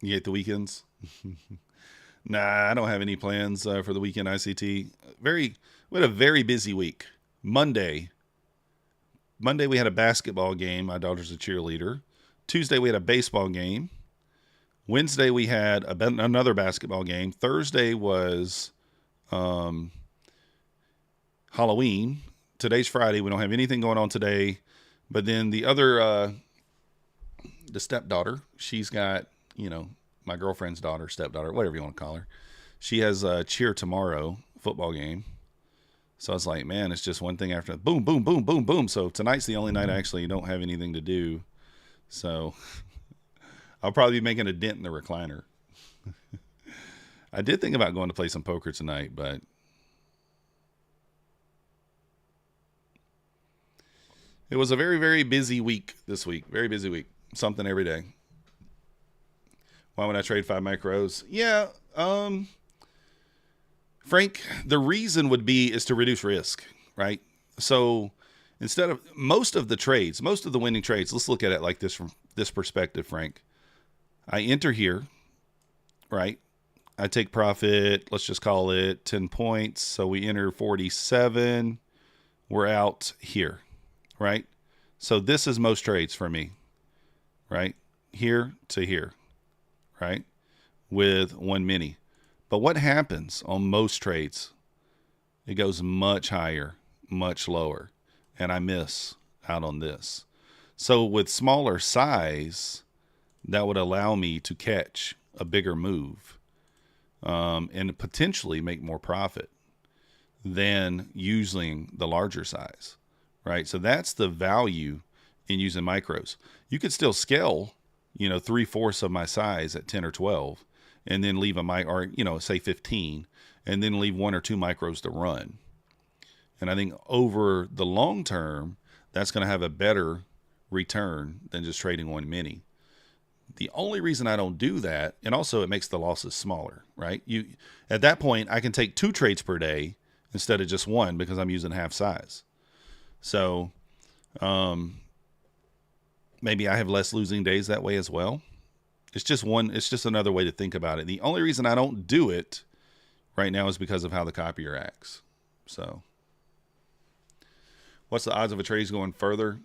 You hate the weekends? Nah, I don't have any plans for the weekend, ICT. We had a very busy week. Monday we had a basketball game. My daughter's a cheerleader. Tuesday we had a baseball game. Wednesday we had another basketball game. Thursday was Halloween. Today's Friday. We don't have anything going on today. But then the other, the stepdaughter, she's got, you know, my girlfriend's daughter, stepdaughter, whatever you want to call her. She has a cheer tomorrow, football game. So I was like, man, it's just one thing after boom, boom, boom, boom, boom. So tonight's the only night I actually don't have anything to do. So I'll probably be making a dent in the recliner. I did think about going to play some poker tonight, but it was a very, very busy week this week. Very busy week. Something every day. Why would I trade 5 micros? Yeah, Frank, the reason would be is to reduce risk, right? So instead of most of the winning trades, let's look at it like this from this perspective, Frank. I enter here, right? I take profit, let's just call it 10 points. So we enter 47. We're out here, right? So this is most trades for me, right? Here to here, right? With one mini. But what happens on most trades? It goes much higher, much lower, and I miss out on this. So with smaller size, that would allow me to catch a bigger move and potentially make more profit than using the larger size, right? So that's the value in using micros. You could still scale, 3/4 of my size at 10 or 12, and then leave say 15, and then leave 1 or 2 micros to run. And I think over the long term, that's going to have a better return than just trading one mini. The only reason I don't do that, and also it makes the losses smaller, right? At that point, I can take 2 trades per day instead of just 1 because I'm using half size. So maybe I have less losing days that way as well. It's just another way to think about it. The only reason I don't do it right now is because of how the copier acts. So what's the odds of a trade going further?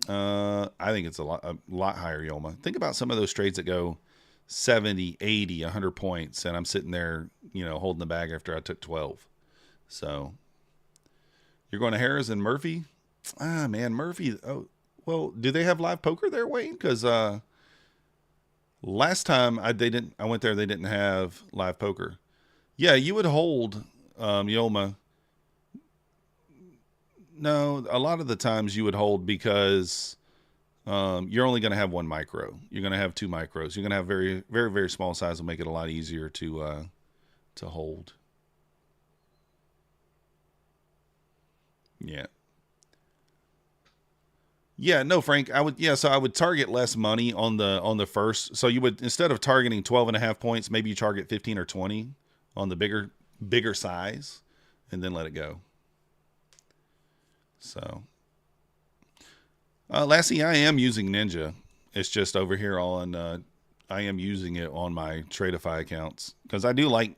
I think it's a lot higher, Yoma. Think about some of those trades that go 70, 80, 100 points, and I'm sitting there, holding the bag after I took 12. So you're going to Harris and Murphy? Ah, man, Murphy. Oh, well, do they have live poker there, Wayne? Because last time I went there, they didn't have live poker. Yeah, you would hold Yoma. No, a lot of the times you would hold because you're only going to have 1 micro. You're going to have 2 micros. You're going to have very, very, very small size will make it a lot easier to hold. Yeah. Yeah, no, Frank, so I would target less money on the first. So you would, instead of targeting 12.5 points, maybe you target 15 or 20 on the bigger size and then let it go. So Lassie, I am using Ninja. It's just over here on I am using it on my Tradeify accounts because I like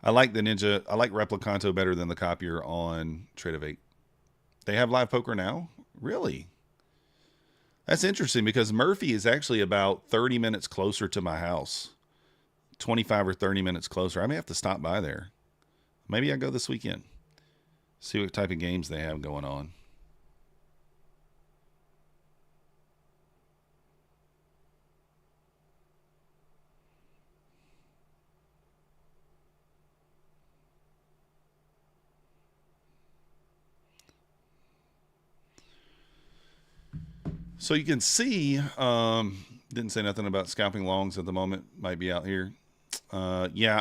the Ninja. I like Replicanto better than the copier on Tradeivate. They have live poker now? Really? That's interesting because Murphy is actually about 30 minutes closer to my house. 25 or 30 minutes closer. I may have to stop by there. Maybe I go this weekend. See what type of games they have going on. So you can see, didn't say nothing about scalping longs at the moment. Might be out here. Yeah,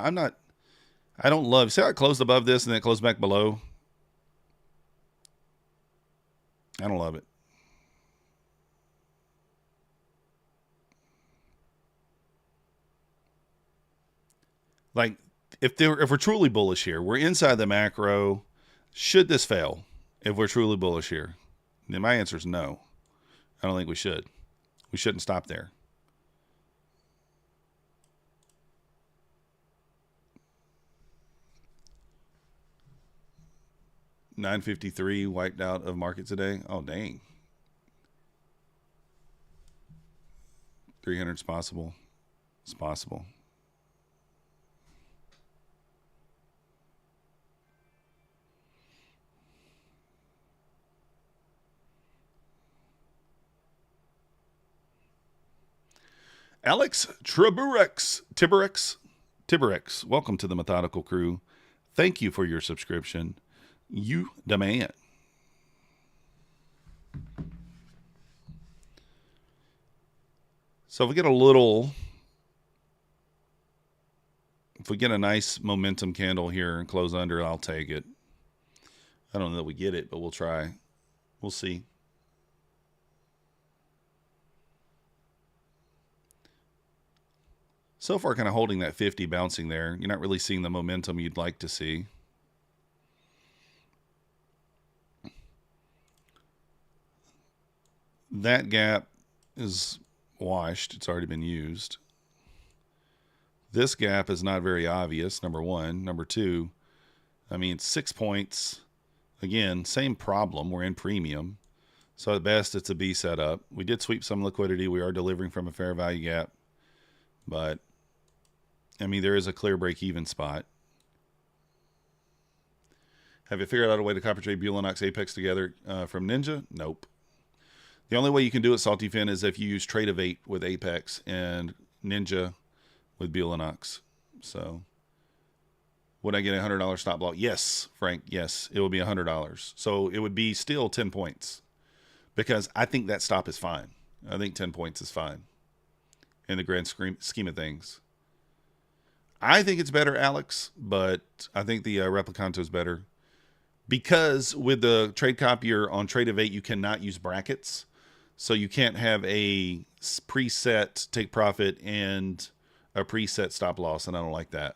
I don't love, see how it closed above this and then it closed back below? I don't love it. Like, if we're truly bullish here, we're inside the macro. Should this fail, if we're truly bullish here? Then my answer is no. I don't think we should. We shouldn't stop there. $9.53 wiped out of market today. Oh, dang. 300 is possible. It's possible. Alex Tiberex, welcome to the Methodical Crew. Thank you for your subscription. You demand. So if we we get a nice momentum candle here and close under it, I'll take it. I don't know that we get it, but we'll try. We'll see. So far, kind of holding that 50, bouncing there. You're not really seeing the momentum you'd like to see. That gap is washed. It's already been used. This gap is not very obvious, number one. Number two, I mean, 6 points. Again, same problem. We're in premium. So at best, it's a B setup. We did sweep some liquidity. We are delivering from a fair value gap. But, I mean, there is a clear break-even spot. Have you figured out a way to copy trade Bulenox APEX together from Ninja? Nope. The only way you can do it, Salty Fin, is if you use Trade-of-8 with APEX and Ninja with Bulenox. So, would I get a $100 stop loss? Yes, Frank, yes. It would be $100. So, it would be still 10 points. Because I think that stop is fine. I think 10 points is fine. In the grand scheme of things. I think it's better, Alex. But I think the Replicanto is better. Because with the trade copier on Trade-of-8, you cannot use brackets. So you can't have a preset take profit and a preset stop loss, and I don't like that.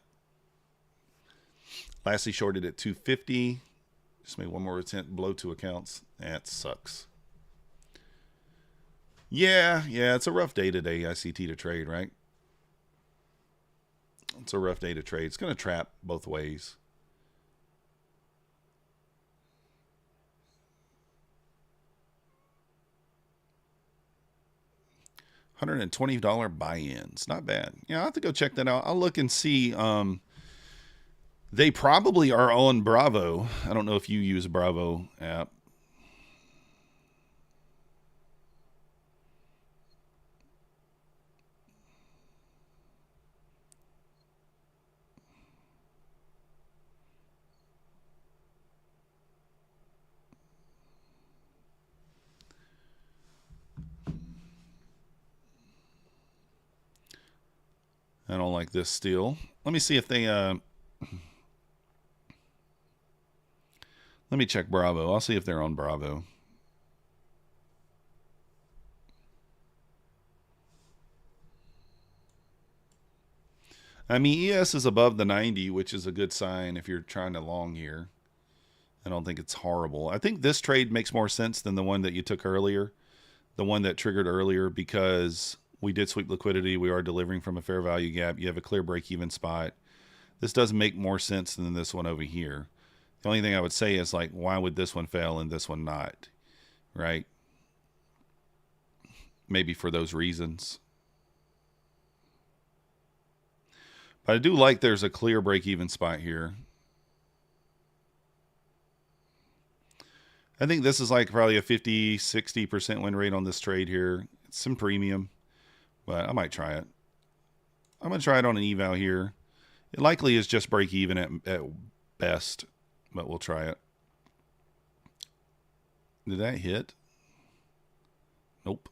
Lastly, shorted at 250. Just made one more attempt below 2 accounts. That sucks. Yeah, it's a rough day today, ICT to trade, right? It's a rough day to trade. It's going to trap both ways. $120 buy-ins. Not bad. Yeah, I'll have to go check that out. I'll look and see. They probably are on Bravo. I don't know if you use Bravo app. I don't like this steel. Let me see if they... Let me check Bravo. I'll see if they're on Bravo. I mean, ES is above the 90, which is a good sign if you're trying to long here. I don't think it's horrible. I think this trade makes more sense than the one that you took earlier. The one that triggered earlier, because we did sweep liquidity. We are delivering from a fair value gap. You have a clear break-even spot. This does make more sense than this one over here. The only thing I would say is, like, why would this one fail and this one not? Right? Maybe for those reasons. But I do like there's a clear break-even spot here. I think this is like probably a 50-60% win rate on this trade here. It's some premium, but I might try it. I'm going to try it on an eval here. It likely is just break even at best, but we'll try it. Did that hit? Nope.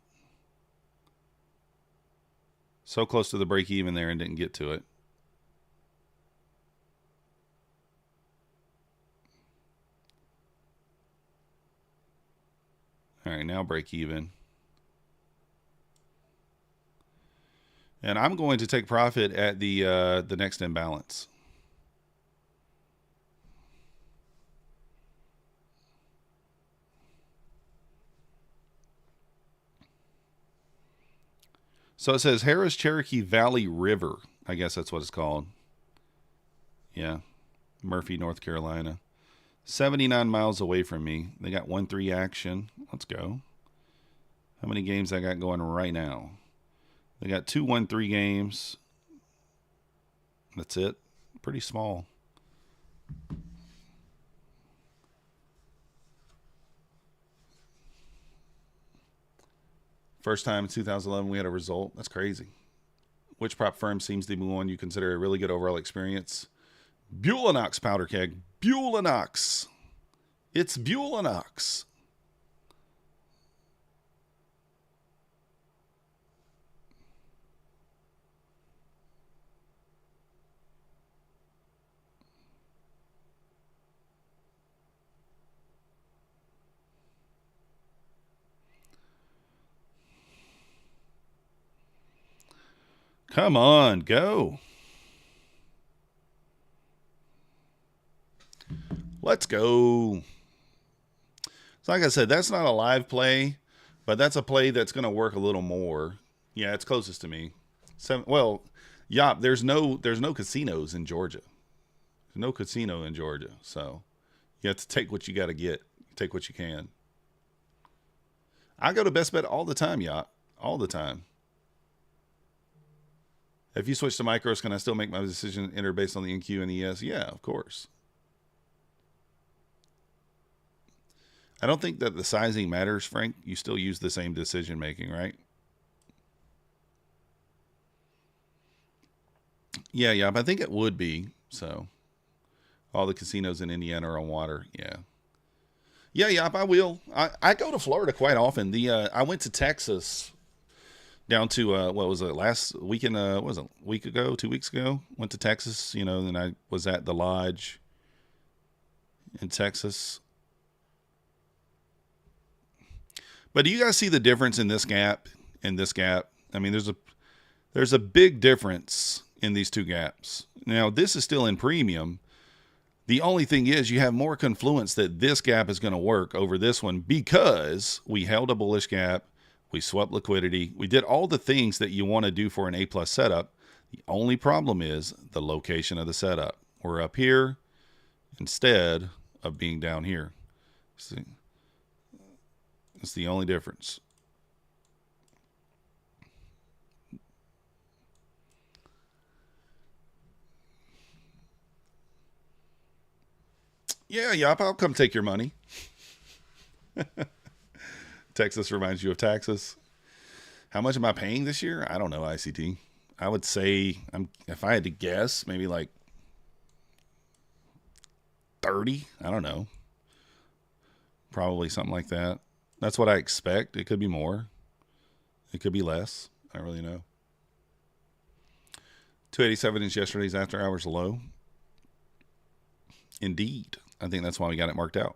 So close to the break even there and didn't get to it. All right, now break even. And I'm going to take profit at the next imbalance. So it says Harris Cherokee Valley River. I guess that's what it's called. Yeah. Murphy, North Carolina. 79 miles away from me. They got 1-3 action. Let's go. How many games I got going right now? They got 2 1-3 games. That's it. Pretty small. First time in 2011 we had a result. That's crazy. Which prop firm seems to be one you consider a really good overall experience? Bulenox powder keg. Bulenox. It's Bulenox. Come on, go. Let's go. So like I said, that's not a live play, but that's a play that's going to work a little more. Yeah, it's closest to me. Well, yeah, there's no casinos in Georgia. There's no casino in Georgia, so you have to take what you got to get. Take what you can. I go to Best Bet all the time, Yacht. All the time. If you switch to micros, can I still make my decision enter based on the NQ and the ES? Yeah, of course. I don't think that the sizing matters, Frank. You still use the same decision making, right? Yeah, but I think it would be. So all the casinos in Indiana are on water. Yeah, I will. I go to Florida quite often. I went to Texas down to what was it, last weekend? What was it, a week ago, 2 weeks ago? Went to Texas, and I was at the lodge in Texas. But do you guys see the difference in this gap and this gap? I mean, there's a big difference in these two gaps. Now, this is still in premium. The only thing is you have more confluence that this gap is going to work over this one because we held a bullish gap. We swept liquidity. We did all the things that you want to do for an A+ setup. The only problem is the location of the setup. We're up here instead of being down here. See? That's the only difference. Yeah, I'll come take your money. Texas reminds you of taxes. How much am I paying this year? I don't know, ICT. I would say, if I had to guess, maybe like 30. I don't know. Probably something like that. That's what I expect. It could be more. It could be less. I don't really know. 287 is yesterday's after hours low. Indeed. I think that's why we got it marked out.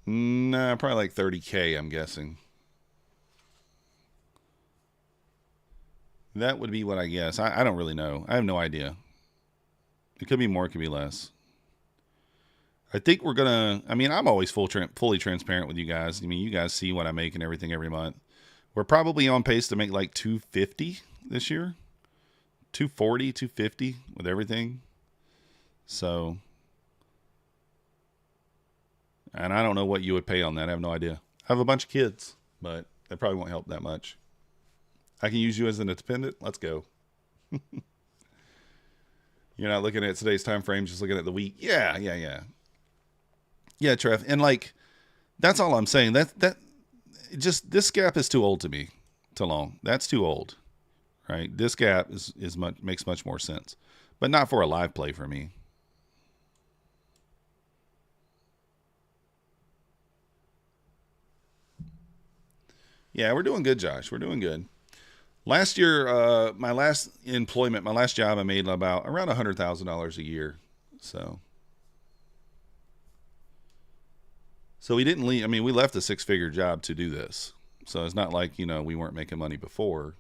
Nah, probably like 30K, I'm guessing. That would be what I guess. I don't really know. I have no idea. It could be more, it could be less. I think we're going to, I'm always fully transparent with you guys. You guys see what I make and everything every month. We're probably on pace to make like 250 this year. 240, 250 with everything. So, and I don't know what you would pay on that. I have no idea. I have a bunch of kids, but that probably won't help that much. I can use you as an independent. Let's go. You're not looking at today's time frame, just looking at the week. Yeah, Trev. And that's all I'm saying. This gap is too old to me. Too long. That's too old. Right? This gap makes much more sense. But not for a live play for me. Yeah, we're doing good, Josh. We're doing good. Last year, my last job, I made around $100,000 a year. So we didn't leave. We left a 6-figure job to do this. So it's not like, we weren't making money before.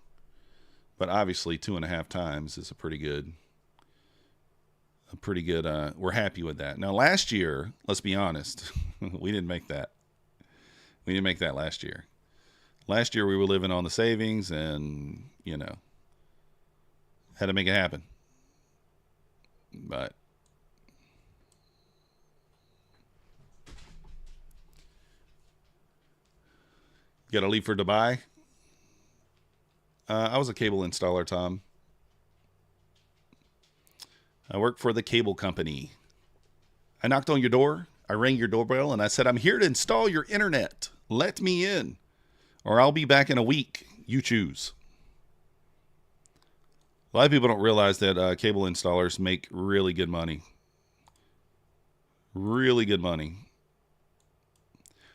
But obviously 2.5 times is a pretty good, we're happy with that. Now, last year, let's be honest, we didn't make that. We didn't make that last year. Last year, we were living on the savings and, had to make it happen. But you got to leave for Dubai? I was a cable installer, Tom. I work for the cable company. I knocked on your door. I rang your doorbell and I said, I'm here to install your internet. Let me in. Or I'll be back in a week. You choose. A lot of people don't realize that cable installers make really good money. Really good money.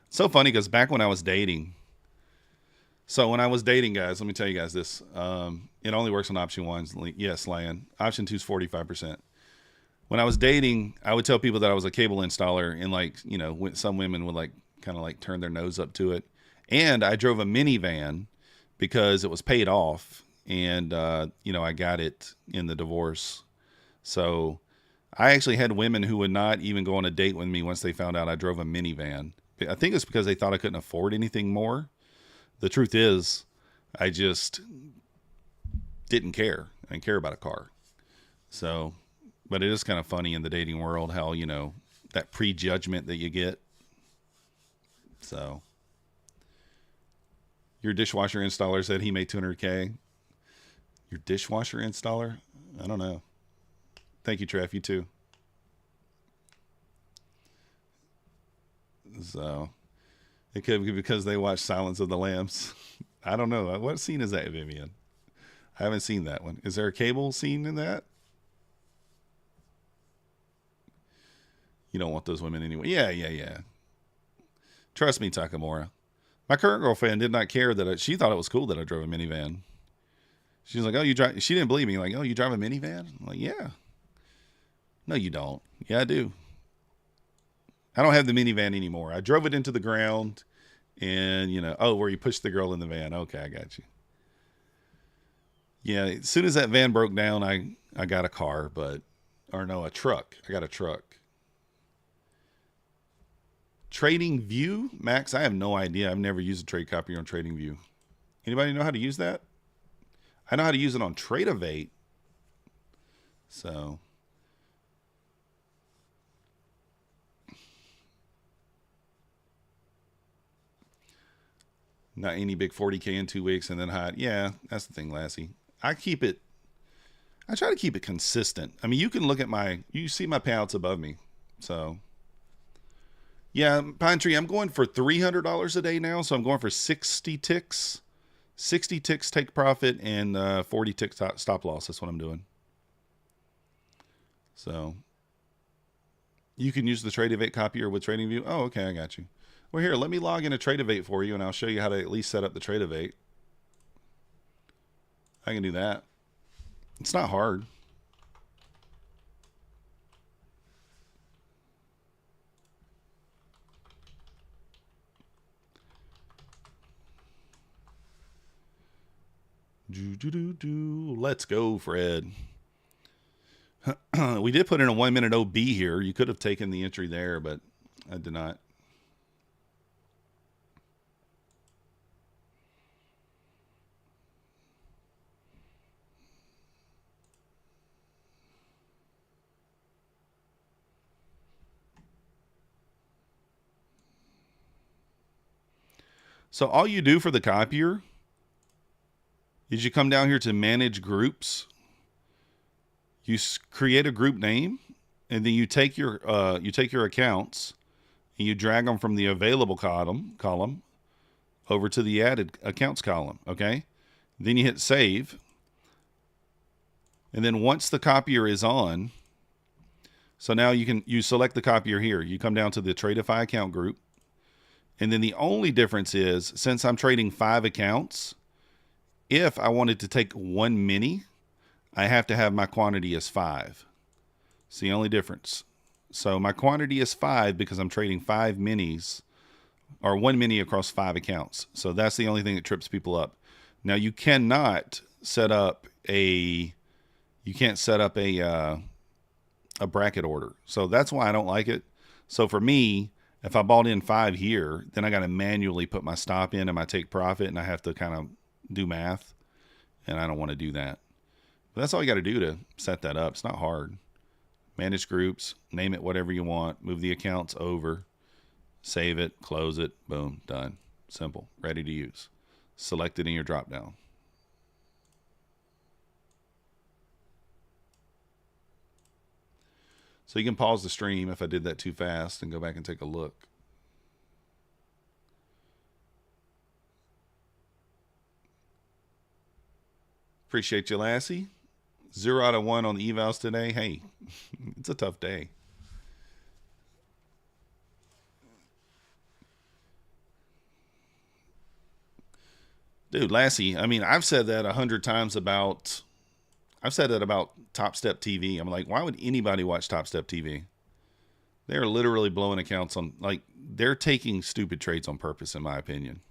It's so funny because back when I was dating. So when I was dating, guys, let me tell you guys this. It only works on option 1. Yes, Lion. Option 2 is 45%. When I was dating, I would tell people that I was a cable installer, and some women would kind of like turned their nose up to it. And I drove a minivan because it was paid off, and you know, I got it in the divorce. So I actually had women who would not even go on a date with me once they found out I drove a minivan. I think it's because they thought I couldn't afford anything more. The truth is, I just didn't care. I didn't care about a car. So, but it is kind of funny in the dating world how, you know, that prejudgment that you get. So, your dishwasher installer said he made $200K. Your dishwasher installer? I don't know. Thank you, Trev. You too. So, it could be because they watched Silence of the Lambs. I don't know. What scene is that, Vivian? I haven't seen that one. Is there a cable scene in that? You don't want those women anyway. Yeah. Trust me, Takamura. My current girlfriend did not care that she thought it was cool that I drove a minivan. She was like, "Oh, you drive?" She didn't believe me. Like, "Oh, you drive a minivan?" I'm like, "Yeah." No, you don't. Yeah, I do. I don't have the minivan anymore. I drove it into the ground, and you know, oh, where you push the girl in the van. Okay, I got you. Yeah, as soon as that van broke down, I got a car, a truck. I got a truck. Trading View, Max, I have no idea. I've never used a trade copier on Trading View. Anybody know how to use that? I know how to use it on Tradeovate. So, not any big 40K in 2 weeks and then hide. Yeah, that's the thing, Lassie. I try to keep it consistent. I mean, you can look at you see my payouts above me. So, yeah, Pine Tree, I'm going for $300 a day now. So I'm going for 60 ticks. 60 ticks take profit and 40 ticks stop loss. That's what I'm doing. So you can use the Tradeovate copier with TradingView. Oh, okay, I got you. Well, here, let me log in a Tradeovate for you, and I'll show you how to at least set up the Tradeovate. I can do that. It's not hard. Let's go, Fred. We did put in a 1 minute OB here. You could have taken the entry there, but I did not. So all you do for the copier is you come down here to manage groups. You create a group name, and then you take your accounts and you drag them from the available column over to the added accounts column. Okay, then you hit save, and then once the copier is on, so now you select the copier here. You come down to the Tradeify account group, and then the only difference is since I'm trading 5 accounts, if I wanted to take 1 mini, I have to have my quantity as 5. It's the only difference. So my quantity is 5 because I'm trading 5 minis, or 1 mini across 5 accounts. So that's the only thing that trips people up. Now you cannot set up a bracket order. So that's why I don't like it. So for me, if I bought in 5 here, then I got to manually put my stop in and my take profit, and I have to kind of do math, and I don't want to do that. But that's all you got to do to set that up. It's not hard. Manage groups, name it whatever you want, move the accounts over, save it, close it, boom, done. Simple, ready to use. Select it in your drop down. So you can pause the stream if I did that too fast and go back and take a look. Appreciate you, Lassie. 0 out of 1 on the evals today. Hey, it's a tough day. Dude, Lassie, I mean, I've said that 100 times about Topstep TV. I'm like, why would anybody watch Topstep TV? They're literally blowing accounts on, like, they're taking stupid trades on purpose, in my opinion.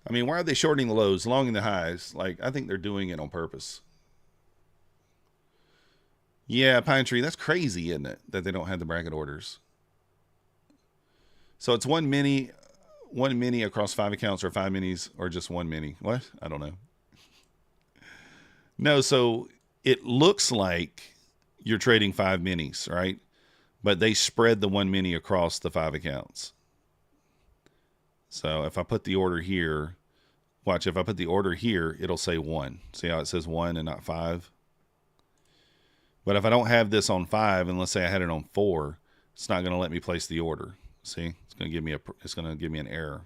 I mean, why are they shorting the lows, longing the highs? Like, I think they're doing it on purpose. Yeah, Pine Tree, that's crazy, isn't it? That they don't have the bracket orders. So it's one mini across 5 accounts, or 5 minis, or just one mini. What? I don't know. No, so it looks like you're trading 5 minis, right? But they spread the one mini across the 5 accounts. So if I put the order here, watch, if I put the order here, it'll say 1. See how it says 1 and not 5? But if I don't have this on 5, and let's say I had it on 4, it's not going to let me place the order. See, it's going to give me an error.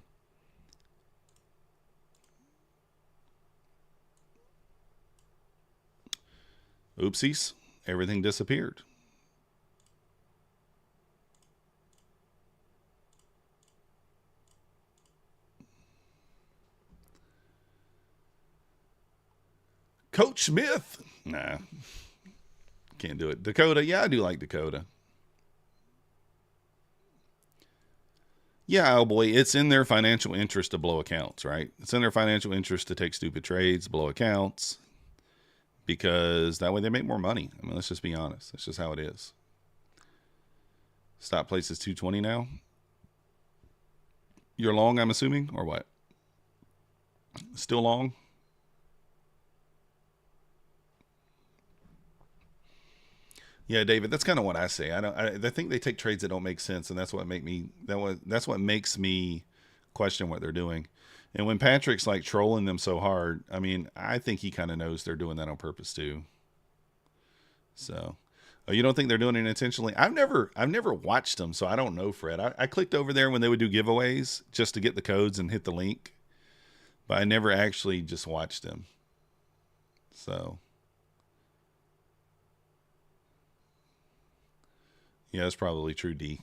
Oopsies, everything disappeared. Coach Smith. Nah, can't do it. Dakota, yeah, I do like Dakota. Yeah, oh boy, it's in their financial interest to blow accounts, right? It's in their financial interest to take stupid trades, blow accounts, because that way they make more money. I mean, let's just be honest. That's just how it is. Stop place is 220 now. You're long, I'm assuming, or what? Still long? Yeah, David, that's kind of what I say. I think they take trades that don't make sense, and that's what makes me question what they're doing. And when Patrick's like trolling them so hard, I mean, I think he kind of knows they're doing that on purpose too. So, oh, you don't think they're doing it intentionally? I've never watched them, so I don't know, Fred. I clicked over there when they would do giveaways just to get the codes and hit the link, but I never actually just watched them. So, yeah, that's probably true, D.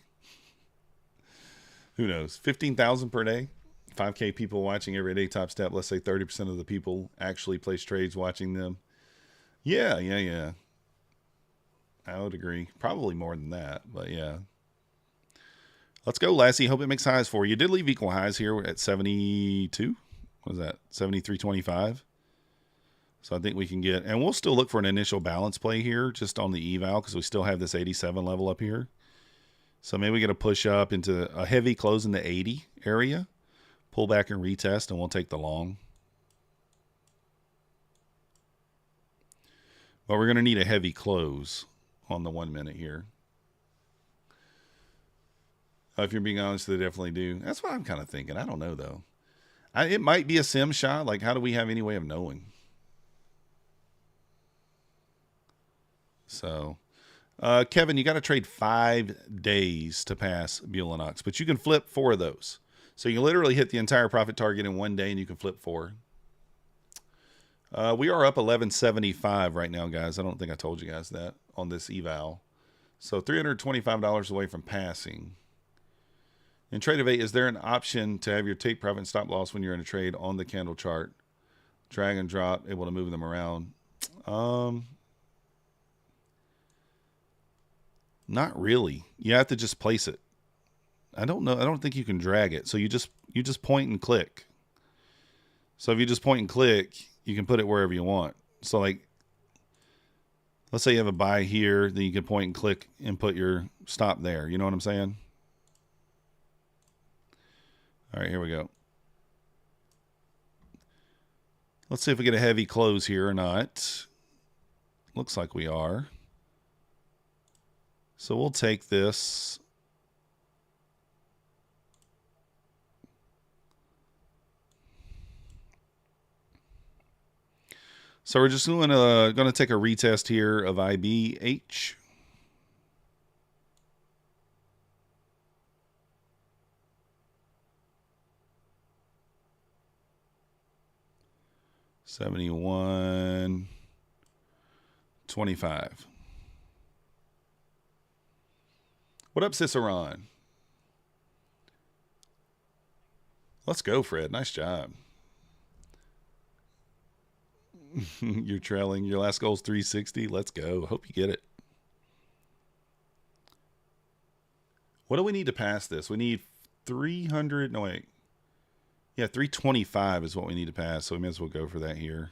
Who knows? 15,000 per day, 5K people watching every day. Topstep. Let's say 30% of the people actually place trades watching them. Yeah. I would agree. Probably more than that, but yeah. Let's go, Lassie. Hope it makes highs for you. You did leave equal highs here at 72. What was that? 73.25. So I think we can get, and we'll still look for an initial balance play here just on the eval because we still have this 87 level up here. So maybe we get a push up into a heavy close in the 80 area, pull back and retest, and we'll take the long. But we're going to need a heavy close on the 1 minute here. If you're being honest, they definitely do. That's what I'm kind of thinking. I don't know, though. It might be a sim shot. Like, how do we have any way of knowing? So, Kevin, you got to trade 5 days to pass Bulenox, but you can flip 4 of those. So you can literally hit the entire profit target in 1 day, and you can flip 4. We are up 1175 right now, guys. I don't think I told you guys that on this eval. So $325 away from passing. In Trade of 8, is there an option to have your take profit and stop loss when you're in a trade on the candle chart? Drag and drop, able to move them around. Not really. You have to just place it. I don't know. I don't think you can drag it. So you just point and click. So if you just point and click, you can put it wherever you want. So like, let's say you have a buy here, then you can point and click and put your stop there. You know what I'm saying? All right, here we go. Let's see if we get a heavy close here or not. Looks like we are. So we'll take this. So we're just going to take a retest here of IBH. $71.25. What up, Cicerone? Let's go, Fred. Nice job. You're trailing. Your last goal is 360. Let's go. Hope you get it. What do we need to pass this? We need 300. No, wait. Yeah, 325 is what we need to pass. So we may as well go for that here.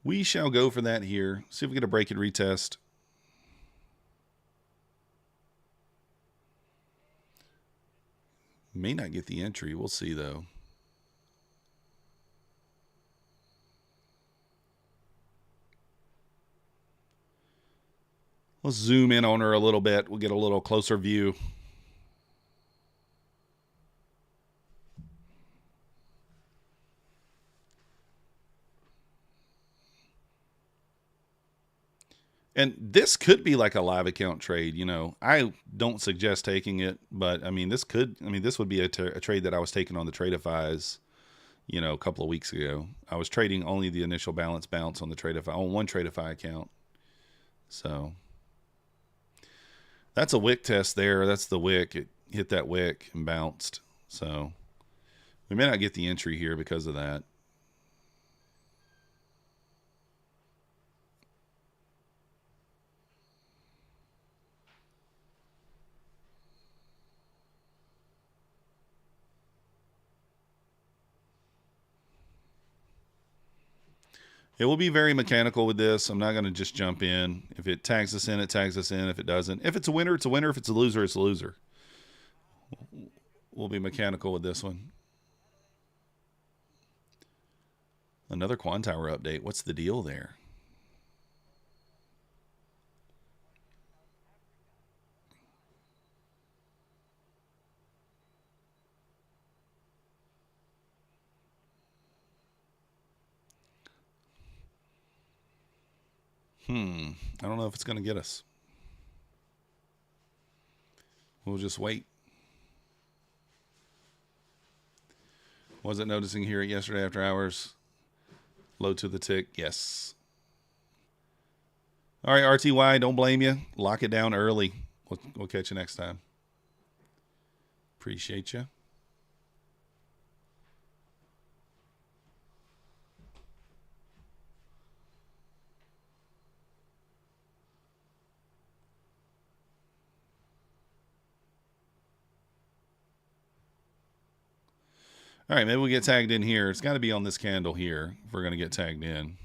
We shall go for that here. See if we get a break and retest. May not get the entry. We'll see, though. Let's zoom in on her a little bit. We'll get a little closer view. And this could be like a live account trade. You know, I don't suggest taking it, but I mean, this would be a trade that I was taking on the Tradeifys, you know, a couple of weeks ago. I was trading only the initial balance bounce on the Tradeify, on one Tradeify account. So that's a wick test there. That's the wick. It hit that wick and bounced. So we may not get the entry here because of that. It will be very mechanical with this. I'm not going to just jump in. If it tags us in, it tags us in. If it doesn't, if it's a winner, it's a winner. If it's a loser, it's a loser. We'll be mechanical with this one. Another Quantower update. What's the deal there? I don't know if it's going to get us. We'll just wait. Wasn't noticing here yesterday after hours. Low to the tick. Yes. All right, RTY, don't blame you. Lock it down early. We'll catch you next time. Appreciate you. All right, maybe we'll get tagged in here. It's got to be on this candle here if we're going to get tagged in.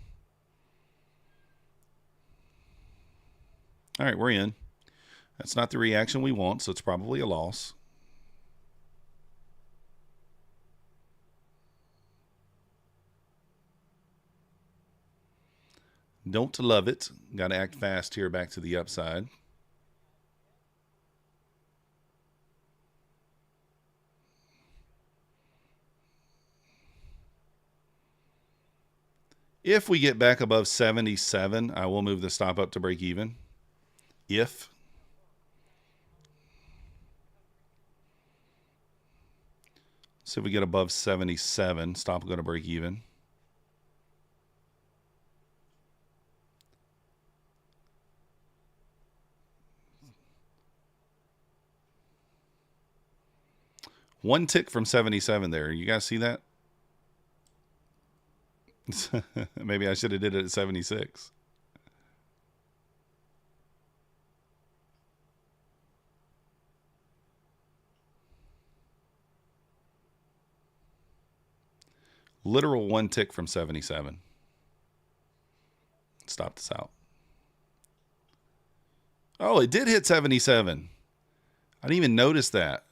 All right, we're in. That's not the reaction we want, so it's probably a loss. Don't love it. Got to act fast here back to the upside. If we get back above 77, I will move the stop up to break even. If. So if we get above 77, stop will go to break even. One tick from 77 there. You guys see that? Maybe I should have did it at 76. Literal one tick from 77. Stop this out. Oh, it did hit 77. I didn't even notice that.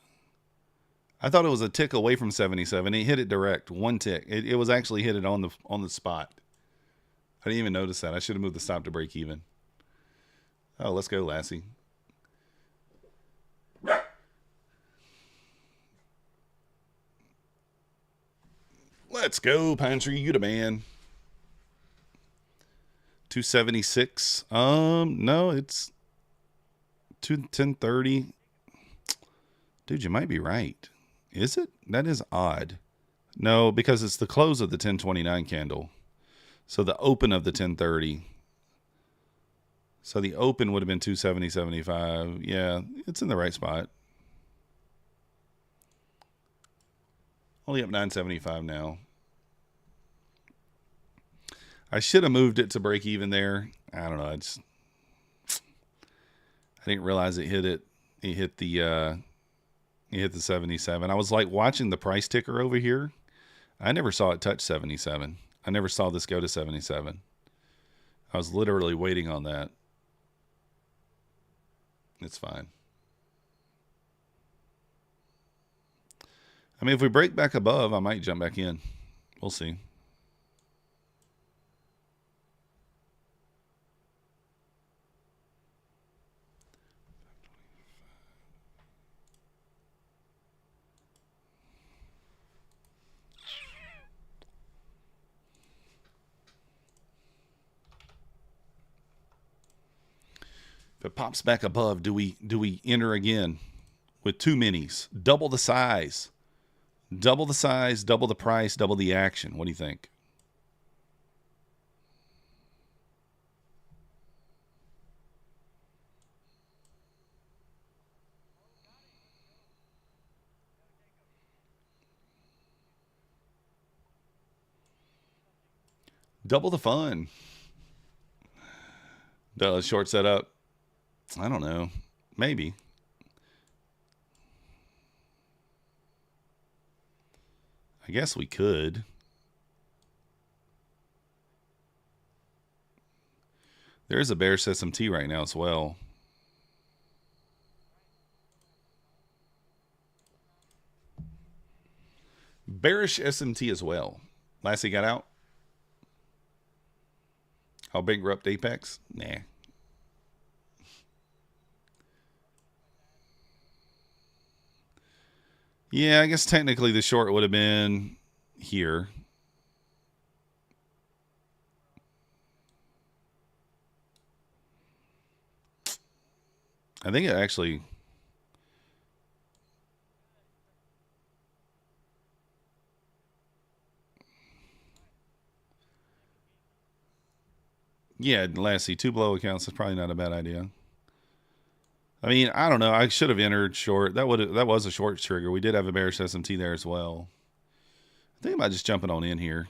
I thought it was a tick away from 77. It hit it direct, one tick. It was actually hit it on the spot. I didn't even notice that. I should have moved the stop to break even. Oh, let's go, Lassie. Let's go, Pantry. You the man. 276. No, it's 1030. Dude, you might be right. Is it? That is odd. No, because it's the close of the 1029 candle. So the open of the 1030. So the open would have been 270.75. Yeah, it's in the right spot. Only up 975 now. I should have moved it to break even there. I don't know. I didn't realize it hit it. It hit the 77. I was like watching the price ticker over here. I never saw it touch 77. I never saw this go to 77. I was literally waiting on that. It's fine. I mean, if we break back above, I might jump back in. We'll see. If it pops back above, do we enter again with 2 minis? Double the size. Double the size, double the price, double the action. What do you think? Double the fun. Short setup. I don't know. Maybe. I guess we could. There's a bearish SMT right now as well. Bearish SMT as well. Lassie got out. I'll bankrupt Apex. Nah. Yeah, I guess technically the short would have been here. I think it actually... Yeah, Lassie, 2 blow accounts is probably not a bad idea. I mean, I don't know. I should have entered short. That was a short trigger. We did have a bearish SMT there as well. I think about just jumping on in here.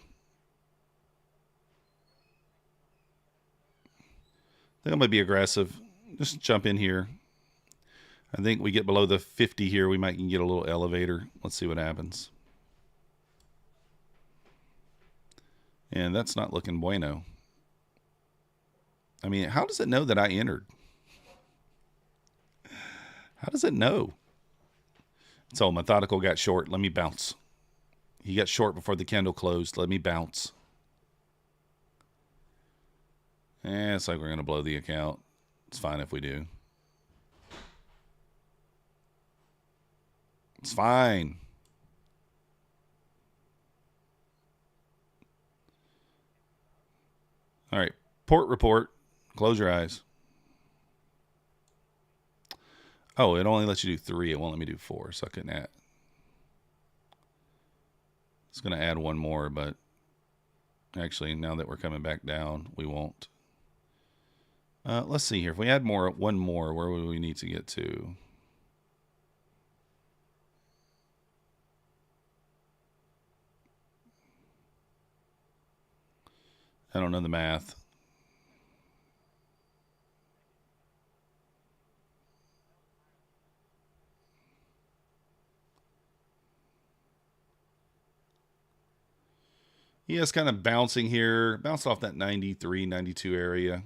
I think I might be aggressive. Just jump in here. I think we get below the 50 here. We might get a little elevator. Let's see what happens. And that's not looking bueno. I mean, how does it know that I entered? How does it know? So Methodical got short. Let me bounce. He got short before the candle closed. Let me bounce. It's like we're going to blow the account. It's fine if we do. It's fine. All right. Port report. Close your eyes. Oh, it only lets you do 3. It won't let me do 4, so I couldn't add. It's going to add 1 more, but actually, now that we're coming back down, we won't. Let's see here. If we add one more, where would we need to get to? I don't know the math. Yeah, it's kind of bouncing here. Bounced off that 93, 92 area.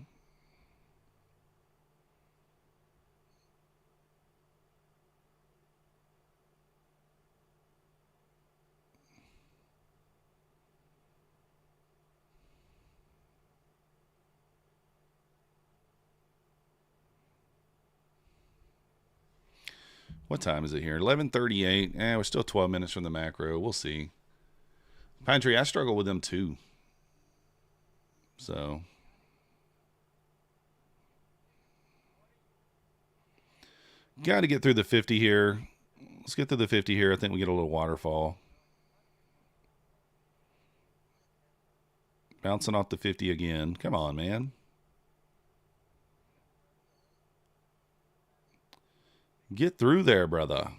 What time is it here? 11:38. We're still 12 minutes from the macro. We'll see. Pine Tree, I struggle with them too. So. Got to get through the 50 here. Let's get through the 50 here. I think we get a little waterfall. Bouncing off the 50 again. Come on, man. Get through there, brother.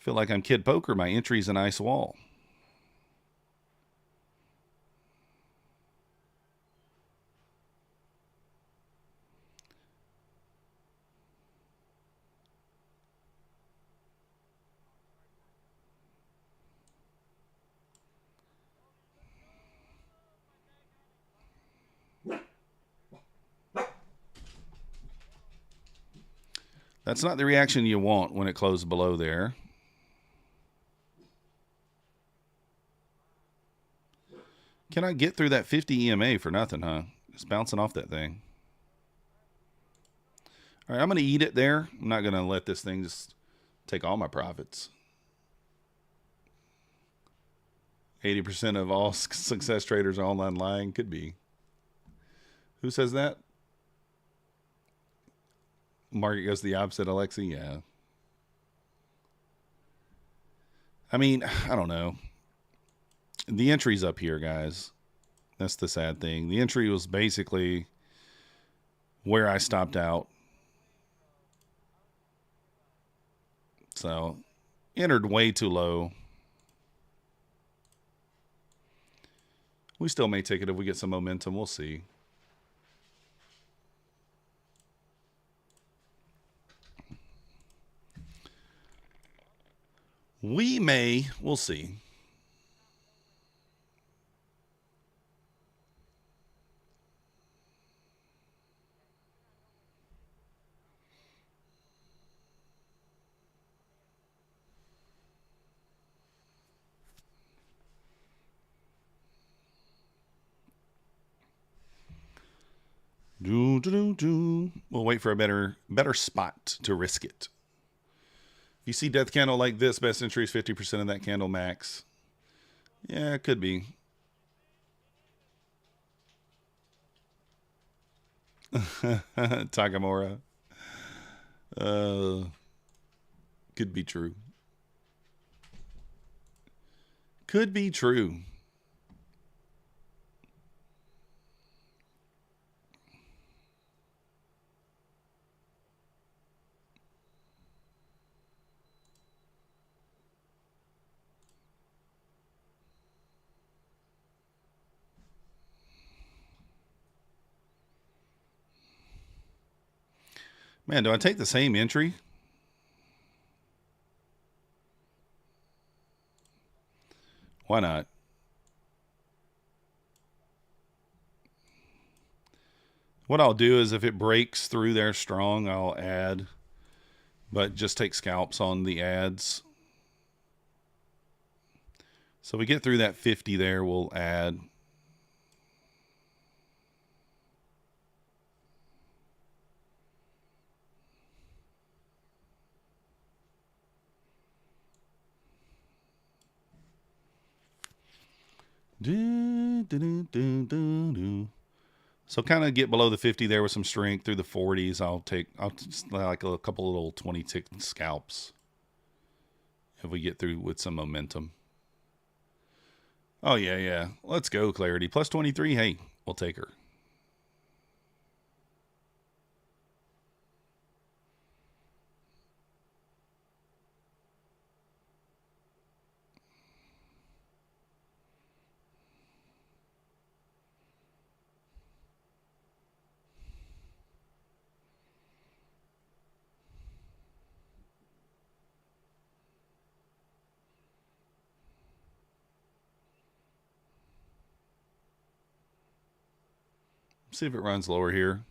Feel like I'm Kid Poker. My entry's an ice wall. That's not the reaction you want when it closed below there. Can I get through that 50 EMA for nothing, huh? Just bouncing off that thing. All right, I'm going to eat it there. I'm not going to let this thing just take all my profits. 80% of all success traders are online lying. Could be. Who says that? Market goes the opposite, Alexi? Yeah. I mean, I don't know. The entry's up here, guys. That's the sad thing. The entry was basically where I stopped out. So, entered way too low. We still may take it if we get some momentum. We'll see. We may. We'll see. We'll wait for a better spot to risk it. If you see death candle like this, best entry is 50% of that candle max. Yeah, it could be. Takamura. Could be true. Could be true. Man, do I take the same entry? Why not? What I'll do is if it breaks through there strong, I'll add. But just take scalps on the ads. So we get through that 50 there, we'll add. So kind of get below the 50 there with some strength through the 40s. I'll just like a couple little 20 tick scalps if we get through with some momentum. Oh, yeah. Let's go, Clarity. Plus 23. Hey, we'll take her. See if it runs lower here.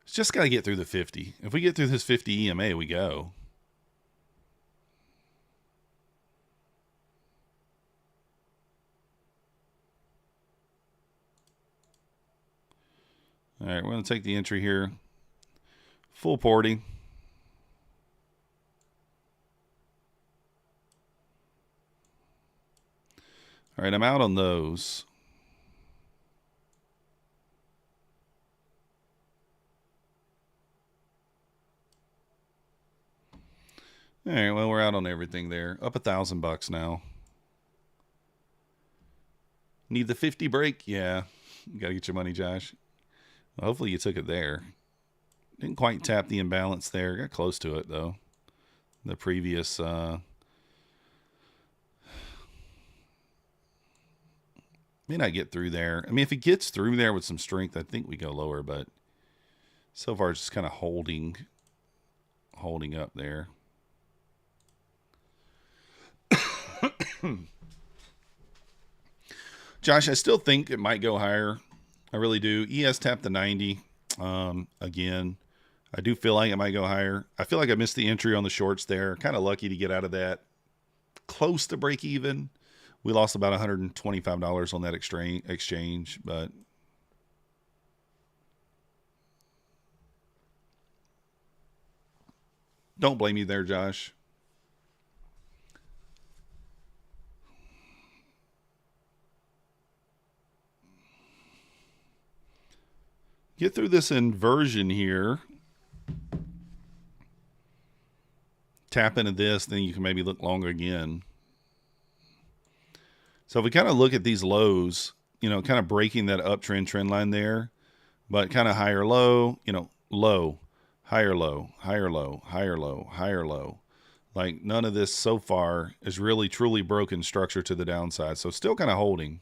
It's just got to get through the 50. If we get through this 50 EMA, we go. All right, we're going to take the entry here. Full porting. All right, I'm out on those. All right, well, we're out on everything there. Up $1,000 now. Need the 50 break? Yeah. You got to get your money, Josh. Well, hopefully you took it there. Didn't quite tap the imbalance there. Got close to it, though. the previous. May not get through there. I mean, if it gets through there with some strength, I think we go lower. But so far, it's just kind of holding up there. Josh, I still think it might go higher. I really do. ES tapped the 90 again. I do feel like it might go higher. I feel like I missed the entry on the shorts there. Kind of lucky to get out of that. Close to break even. We lost about $125 on that exchange, but don't blame you there, Josh. Get through this inversion here. Tap into this, then you can maybe look longer again. So if we kind of look at these lows, kind of breaking that uptrend trend line there, but kind of higher low, low, higher low, higher low, higher low, higher low. Like none of this so far is really truly broken structure to the downside. So still kind of holding.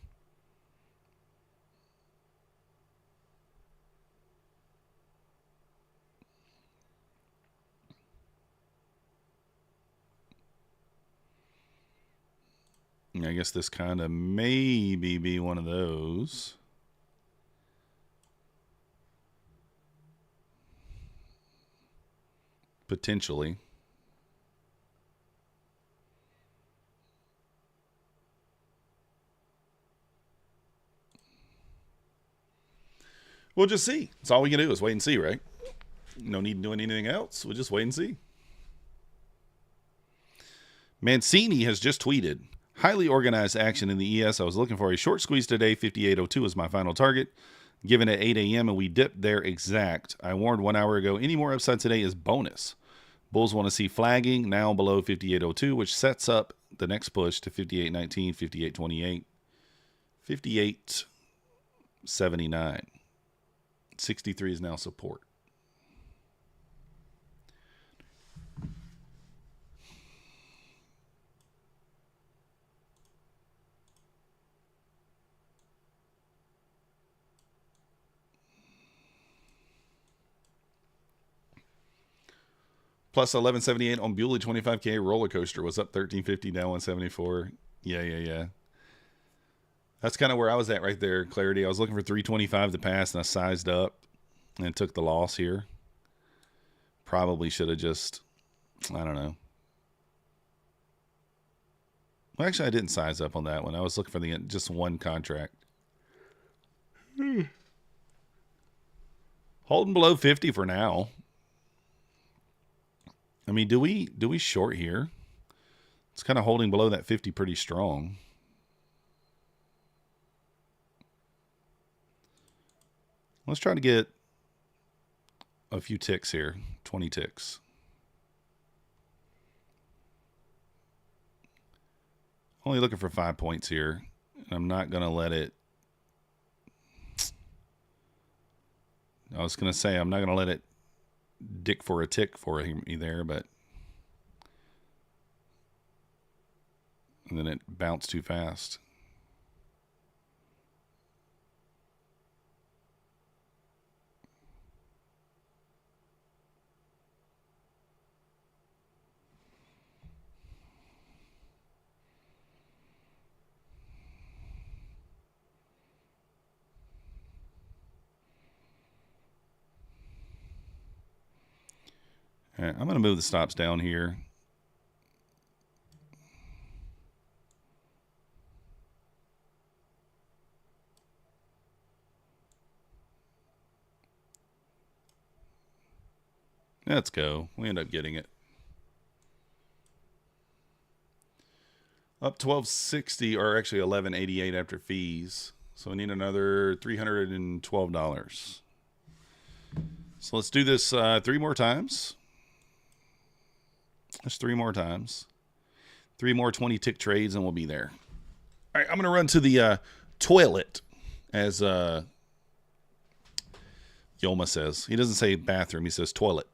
I guess this kind of maybe be one of those. Potentially. We'll just see. That's all we can do is wait and see, right? No need to do anything else. We'll just wait and see. Mancini has just tweeted, highly organized action in the ES. I was looking for a short squeeze today. 58.02 is my final target. Given at 8 a.m. and we dipped there exact. I warned 1 hour ago, any more upside today is bonus. Bulls want to see flagging now below 58.02, which sets up the next push to 58.19, 58.28, 58.79. 63 is now support. Plus 1178 on Bewley 25K roller coaster was up 1350, down 174. Yeah. That's kind of where I was at right there, Clarity. I was looking for 325 to pass, and I sized up and took the loss here. Probably should have just, I don't know. Well, actually, I didn't size up on that one. I was looking for just one contract. Holding below 50 for now. I mean, do we short here? It's kind of holding below that 50 pretty strong. Let's try to get a few ticks here. 20 ticks. Only looking for 5 points here. I'm not going to let it. I was going to say I'm not going to let it dick for a tick for me there, but and then it bounced too fast. All right, I'm going to move the stops down here. Let's go. We end up getting it. Up 1260, or actually 1188 after fees. So we need another $312. So let's do this 3 more times. Just 3 more times. 3 more 20-tick trades, and we'll be there. All right, I'm going to run to the toilet, as Yoma says. He doesn't say bathroom. He says toilet.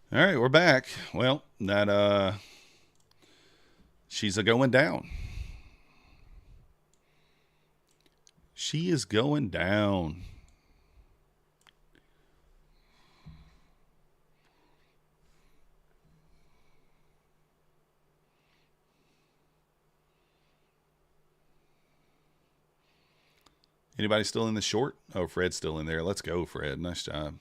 All right, we're back. Well, that she's a going down. She is going down. Anybody still in the short? Oh, Fred's still in there. Let's go, Fred. Nice job.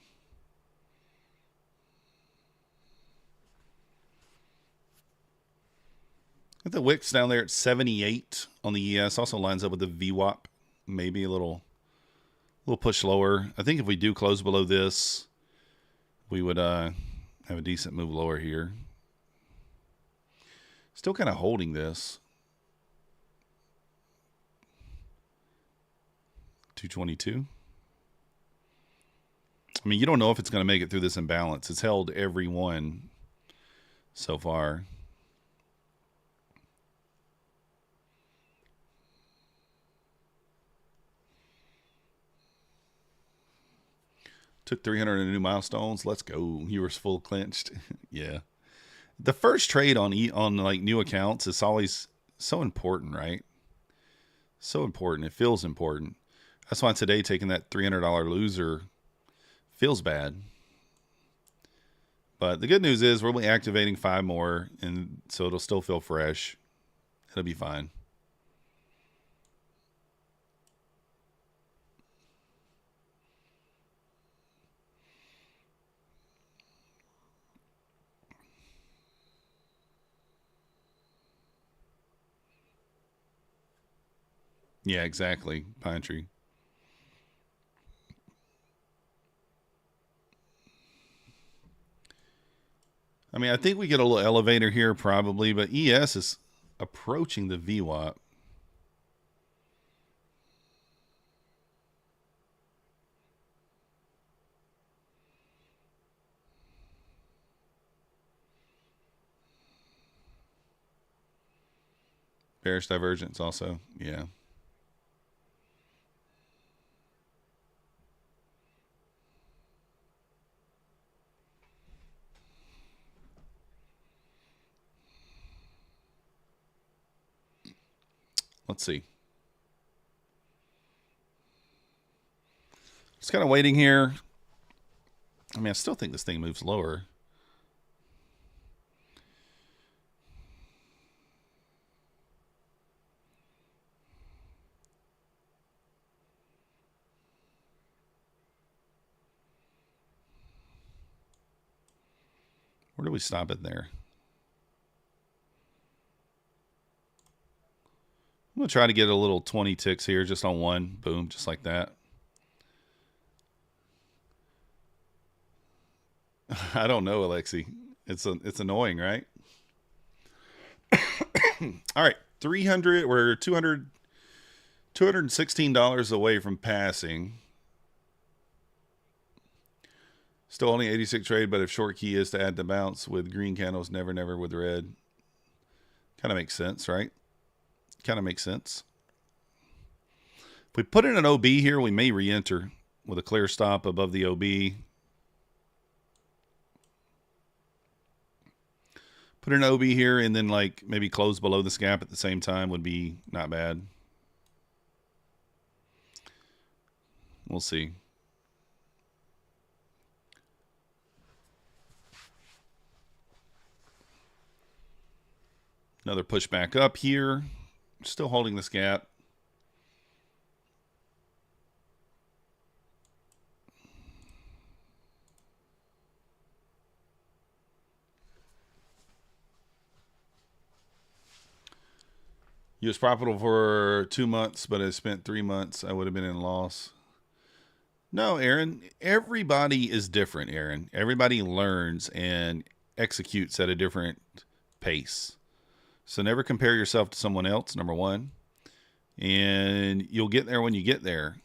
The wicks down there at 78 on the ES also lines up with the VWAP. Maybe a little push lower. I think if we do close below this, we would have a decent move lower here. Still kind of holding this. 222. I mean, you don't know if it's going to make it through this imbalance. It's held every one so far. Took 300 new milestones. Let's go. You were full clinched. Yeah. The first trade on like new accounts is always so important, right? So important. It feels important. That's why today taking that $300 loser feels bad. But the good news is we're only activating 5 more, and so it'll still feel fresh. It'll be fine. Yeah, exactly. Pine tree. I mean, I think we get a little elevator here probably, but ES is approaching the VWAP. Bearish divergence also. Yeah. Let's see. Just kind of waiting here. I mean, I still think this thing moves lower. Where do we stop it there? I'm going to try to get a little 20 ticks here just on one. Boom, just like that. I don't know, Alexi. It's annoying, right? All right, 300. We're $216 away from passing. Still only 86 trade, but if short key is to add the bounce with green candles, never with red. Kind of makes sense, right? Kind of makes sense. If we put in an OB here, we may re-enter with a clear stop above the OB. Put an OB here and then like maybe close below this gap at the same time would be not bad. We'll see. Another push back up here. Still holding this gap. You was profitable for 2 months, but I spent 3 months. I would have been in loss. No, Aaron. Everybody is different, Aaron. Everybody learns and executes at a different pace. So never compare yourself to someone else, number one. And you'll get there when you get there.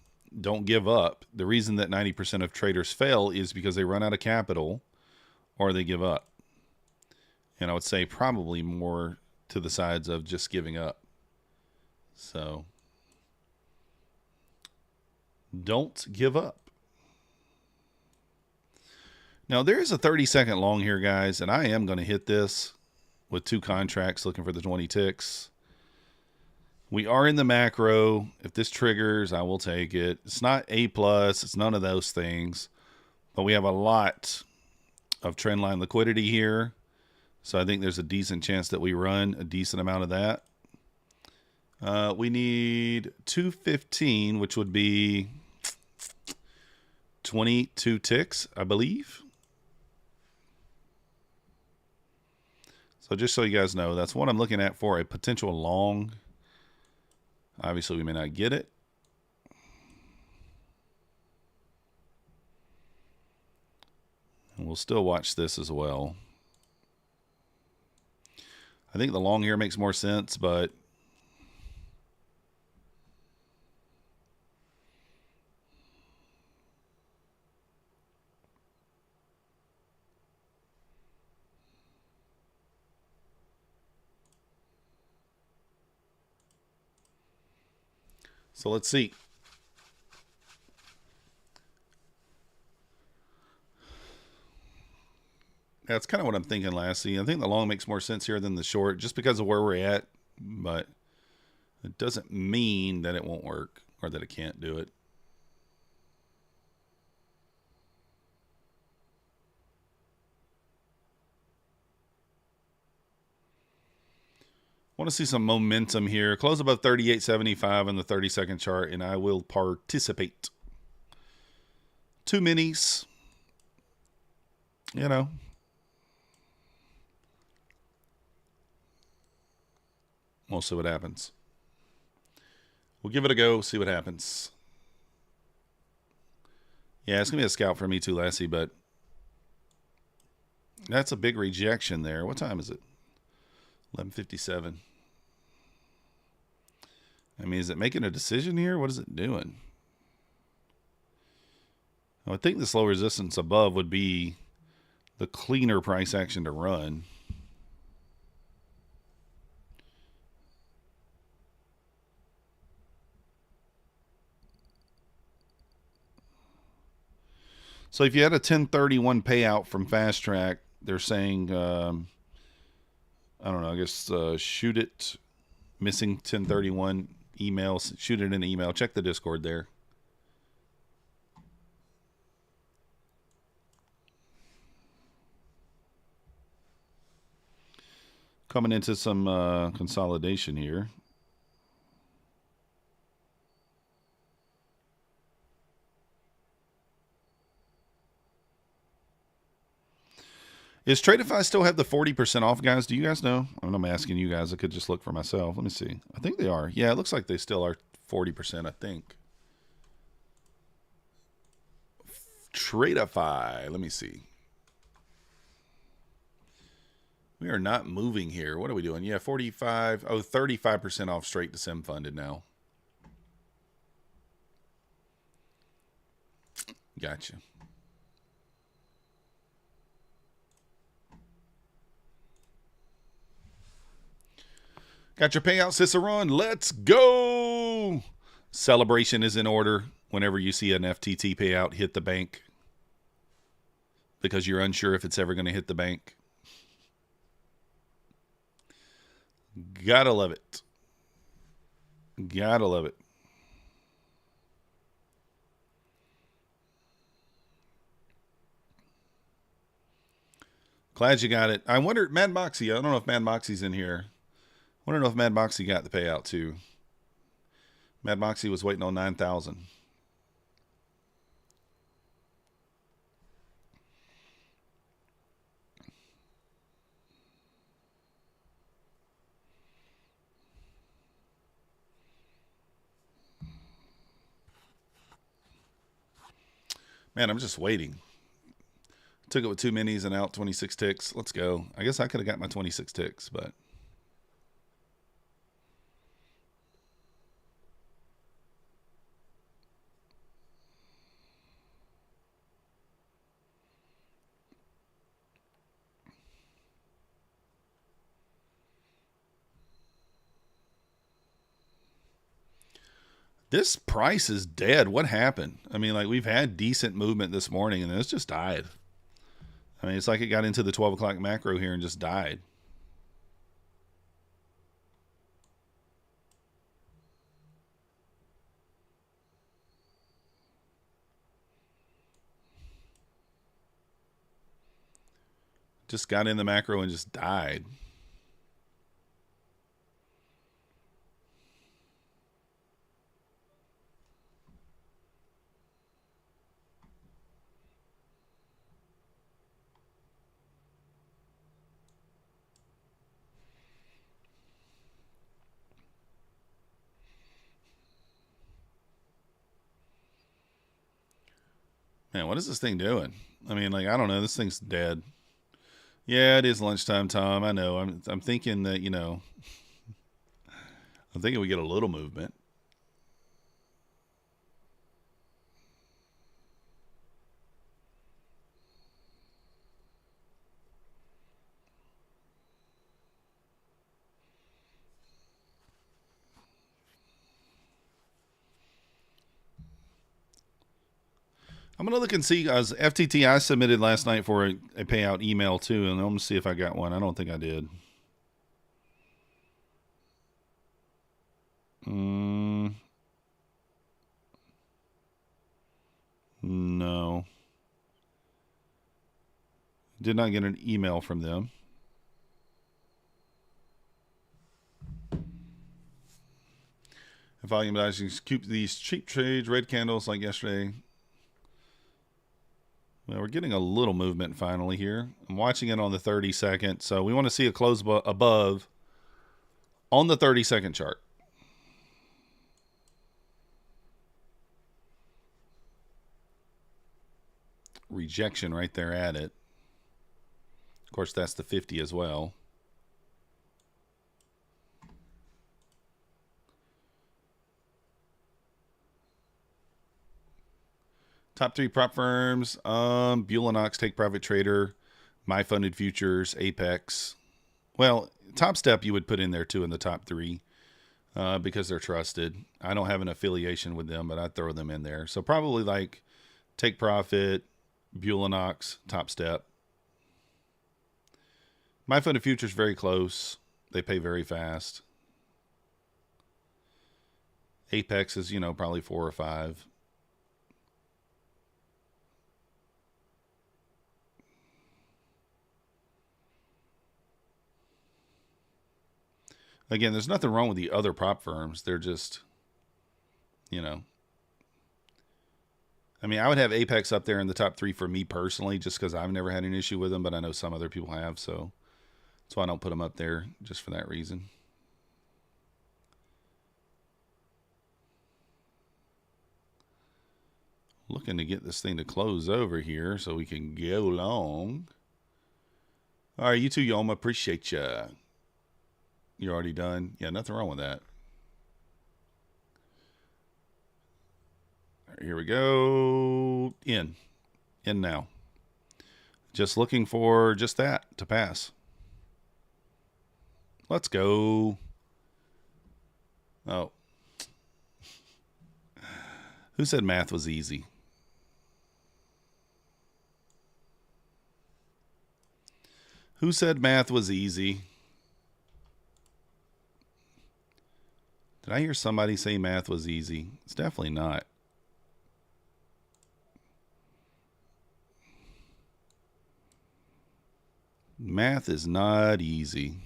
Don't give up. The reason that 90% of traders fail is because they run out of capital or they give up. And I would say probably more to the sides of just giving up. So don't give up. Now, there is a 30-second long here, guys, and I am going to hit this with 2 contracts looking for the 20 ticks. We are in the macro. If this triggers, I will take it. It's not A+. It's none of those things. But we have a lot of trendline liquidity here. So I think there's a decent chance that we run a decent amount of that. We need 215, which would be 22 ticks, I believe. So just so you guys know, that's what I'm looking at for a potential long. Obviously, we may not get it. And we'll still watch this as well. I think the long here makes more sense, but so let's see. That's kind of what I'm thinking, Lassie. I think the long makes more sense here than the short, just because of where we're at. But it doesn't mean that it won't work or that it can't do it. I want to see some momentum here. Close above 38.75 on the 30-second chart, and I will participate. 2 minis. You know. We'll see what happens. We'll give it a go, see what happens. Yeah, it's going to be a scalp for me too, Lassie, but that's a big rejection there. What time is it? 11:57. I mean, is it making a decision here? What is it doing? I would think this low resistance above would be the cleaner price action to run. So if you had a 1031 payout from Fast Track, they're saying, I don't know, I guess shoot it, missing 1031 emails, shoot it in an email. Check the Discord there. Coming into some consolidation here. Is Tradeify still have the 40% off, guys? Do you guys know? I'm asking you guys. I could just look for myself. Let me see. I think they are. Yeah, it looks like they still are 40%, I think. Tradeify. Let me see. We are not moving here. What are we doing? Yeah, 45. Oh, 35% off straight to sim funded now. Gotcha. Got your payout, Cicerone. Let's go. Celebration is in order whenever you see an FTT payout hit the bank, because you're unsure if it's ever going to hit the bank. Gotta love it. Gotta love it. Glad you got it. I wonder, Mad Moxie, I don't know if Mad Moxie's in here. I want to know if Mad Moxie got the payout too. Mad Moxie was waiting on 9,000. Man, I'm just waiting. Took it with 2 minis and out 26 ticks. Let's go. I guess I could have got my 26 ticks, but this price is dead. What happened? I mean, like, we've had decent movement this morning, and it's just died. I mean, it's like it got into the 12 o'clock macro here and just died. Just got in the macro and just died. Man, what is this thing doing? I mean, like, I don't know. This thing's dead. Yeah, it is lunchtime, Tom. I know. I'm thinking that, you know, I'm thinking we get a little movement. I'm going to look and see. As FTT, I submitted last night for a payout email too, and I'm going to see if I got one. I don't think I did. No. Did not get an email from them. Volume dies, keep these cheap trades, red candles like yesterday. Well, we're getting a little movement finally here. I'm watching it on the 30-second, so we want to see a close above on the 30-second chart. Rejection right there at it. Of course, that's the 50 as well. Top 3 prop firms, Bulenox, Take Profit Trader, My Funded Futures, APEX. Well, Topstep you would put in there too in the top 3 because they're trusted. I don't have an affiliation with them, but I'd throw them in there. So probably like Take Profit, Bulenox, Topstep. My Funded Futures very close. They pay very fast. APEX is, you know, probably 4 or 5. Again, there's nothing wrong with the other prop firms. They're just, you know. I mean, I would have APEX up there in the top 3 for me personally, just because I've never had an issue with them, but I know some other people have, so that's why I don't put them up there, just for that reason. Looking to get this thing to close over here so we can go long. All right, you too, Yoma. Appreciate you. You're already done? Yeah, nothing wrong with that. All right, here we go. In now. Just looking for just that to pass. Let's go. Oh. Who said math was easy? Who said math was easy? Did I hear somebody say math was easy? It's definitely not. Math is not easy.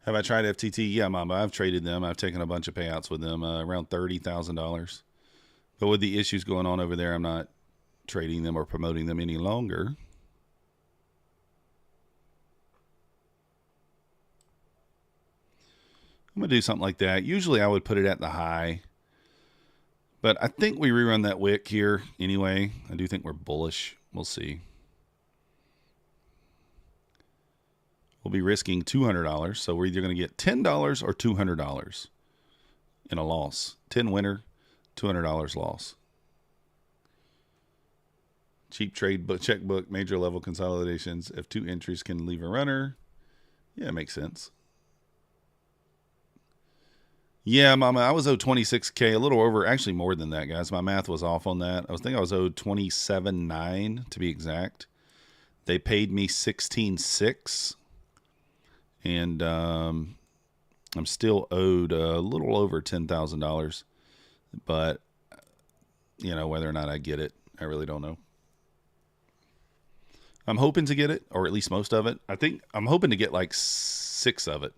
Have I tried FTT? Yeah, Mama. I've traded them. I've taken a bunch of payouts with them, around $30,000. But with the issues going on over there, I'm not trading them or promoting them any longer. I'm going to do something like that. Usually I would put it at the high. But I think we rerun that wick here anyway. I do think we're bullish. We'll see. We'll be risking $200. So we're either going to get $10 or $200 in a loss. 10 winner, $200 loss. Cheap trade book, checkbook, major level consolidations. If 2 entries can leave a runner. Yeah, it makes sense. Yeah, Mama, I was owed 26K, a little over, actually more than that, guys. My math was off on that. I was owed 27.9 to be exact. They paid me 16.6, and I'm still owed a little over $10,000. But you know, whether or not I get it, I really don't know. I'm hoping to get it, or at least most of it. I think I'm hoping to get like 6 of it.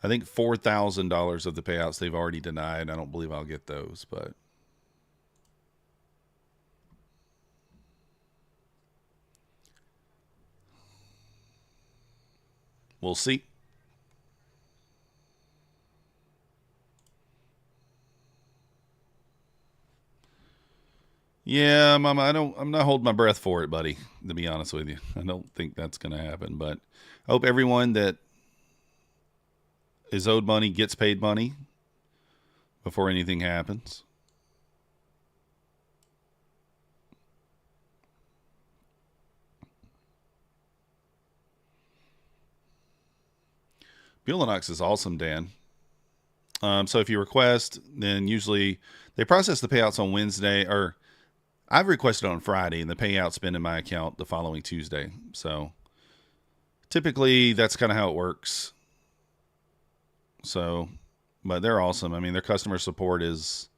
I think $4,000 of the payouts they've already denied. I don't believe I'll get those, but we'll see. Yeah, Mama, I'm not holding my breath for it, buddy, to be honest with you. I don't think that's going to happen, but I hope everyone that is owed money gets paid money before anything happens. Bulenox is awesome, Dan. So if you request, then usually they process the payouts on Wednesday, or I've requested on Friday, and the payout's been in my account the following Tuesday. So typically that's kind of how it works. So, but they're awesome. I mean, their customer support is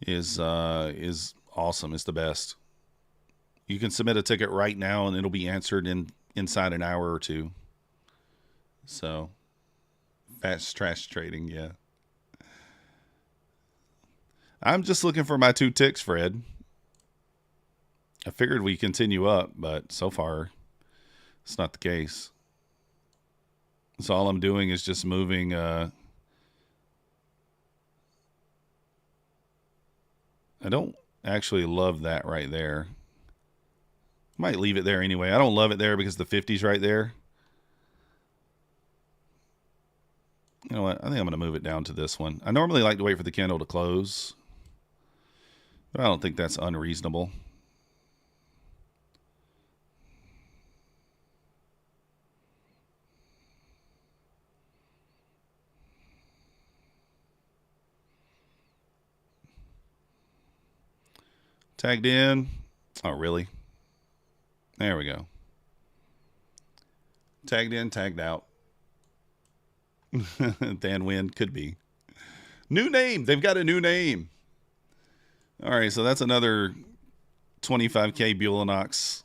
awesome. It's the best. You can submit a ticket right now, and it'll be answered inside an hour or two. So, fast trash trading, yeah. I'm just looking for my 2 ticks, Fred. I figured we continue up, but so far it's not the case. So all I'm doing is just moving. I don't actually love that right there. Might leave it there anyway. I don't love it there because the 50's right there. You know what? I think I'm going to move it down to this one. I normally like to wait for the candle to close, but I don't think that's unreasonable. Tagged in. Oh, really? There we go. Tagged in, tagged out. Dan Wynn could be. New name. They've got a new name. All right, so that's another 25K Bulenox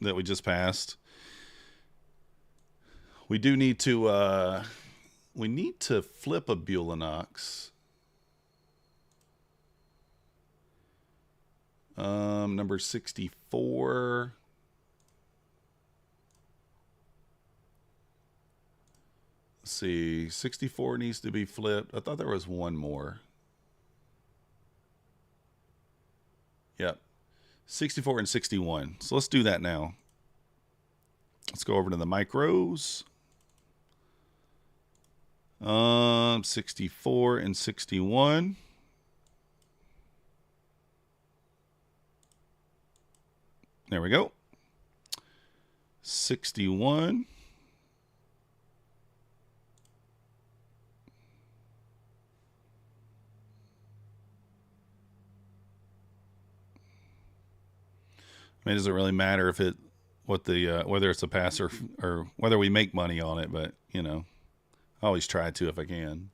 that we just passed. We do need to flip a Bulenox. Number 64. Let's see, 64 needs to be flipped. I thought there was one more. Yep. 64 and 61. So let's do that now. Let's go over to the micros. 64 and 61. There we go. 61. I mean, does it really matter if it whether it's a pass or whether we make money on it? But you know, I always try to if I can.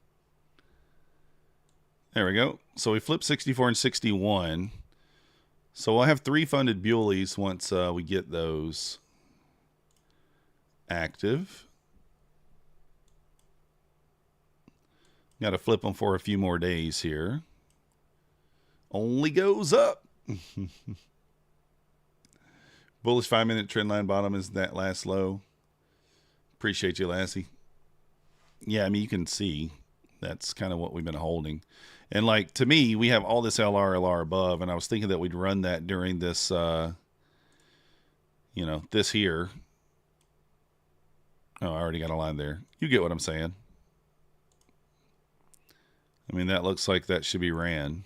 There we go. So we flip 64 and 61. So we'll have 3 funded Buleys once we get those active. Got to flip them for a few more days here. Only goes up. Bullish 5-minute trend line bottom is that last low. Appreciate you, Lassie. Yeah, I mean, you can see that's kind of what we've been holding. And like, to me, we have all this LR above, and I was thinking that we'd run that during this, this here. Oh, I already got a line there. You get what I'm saying. I mean, that looks like that should be ran.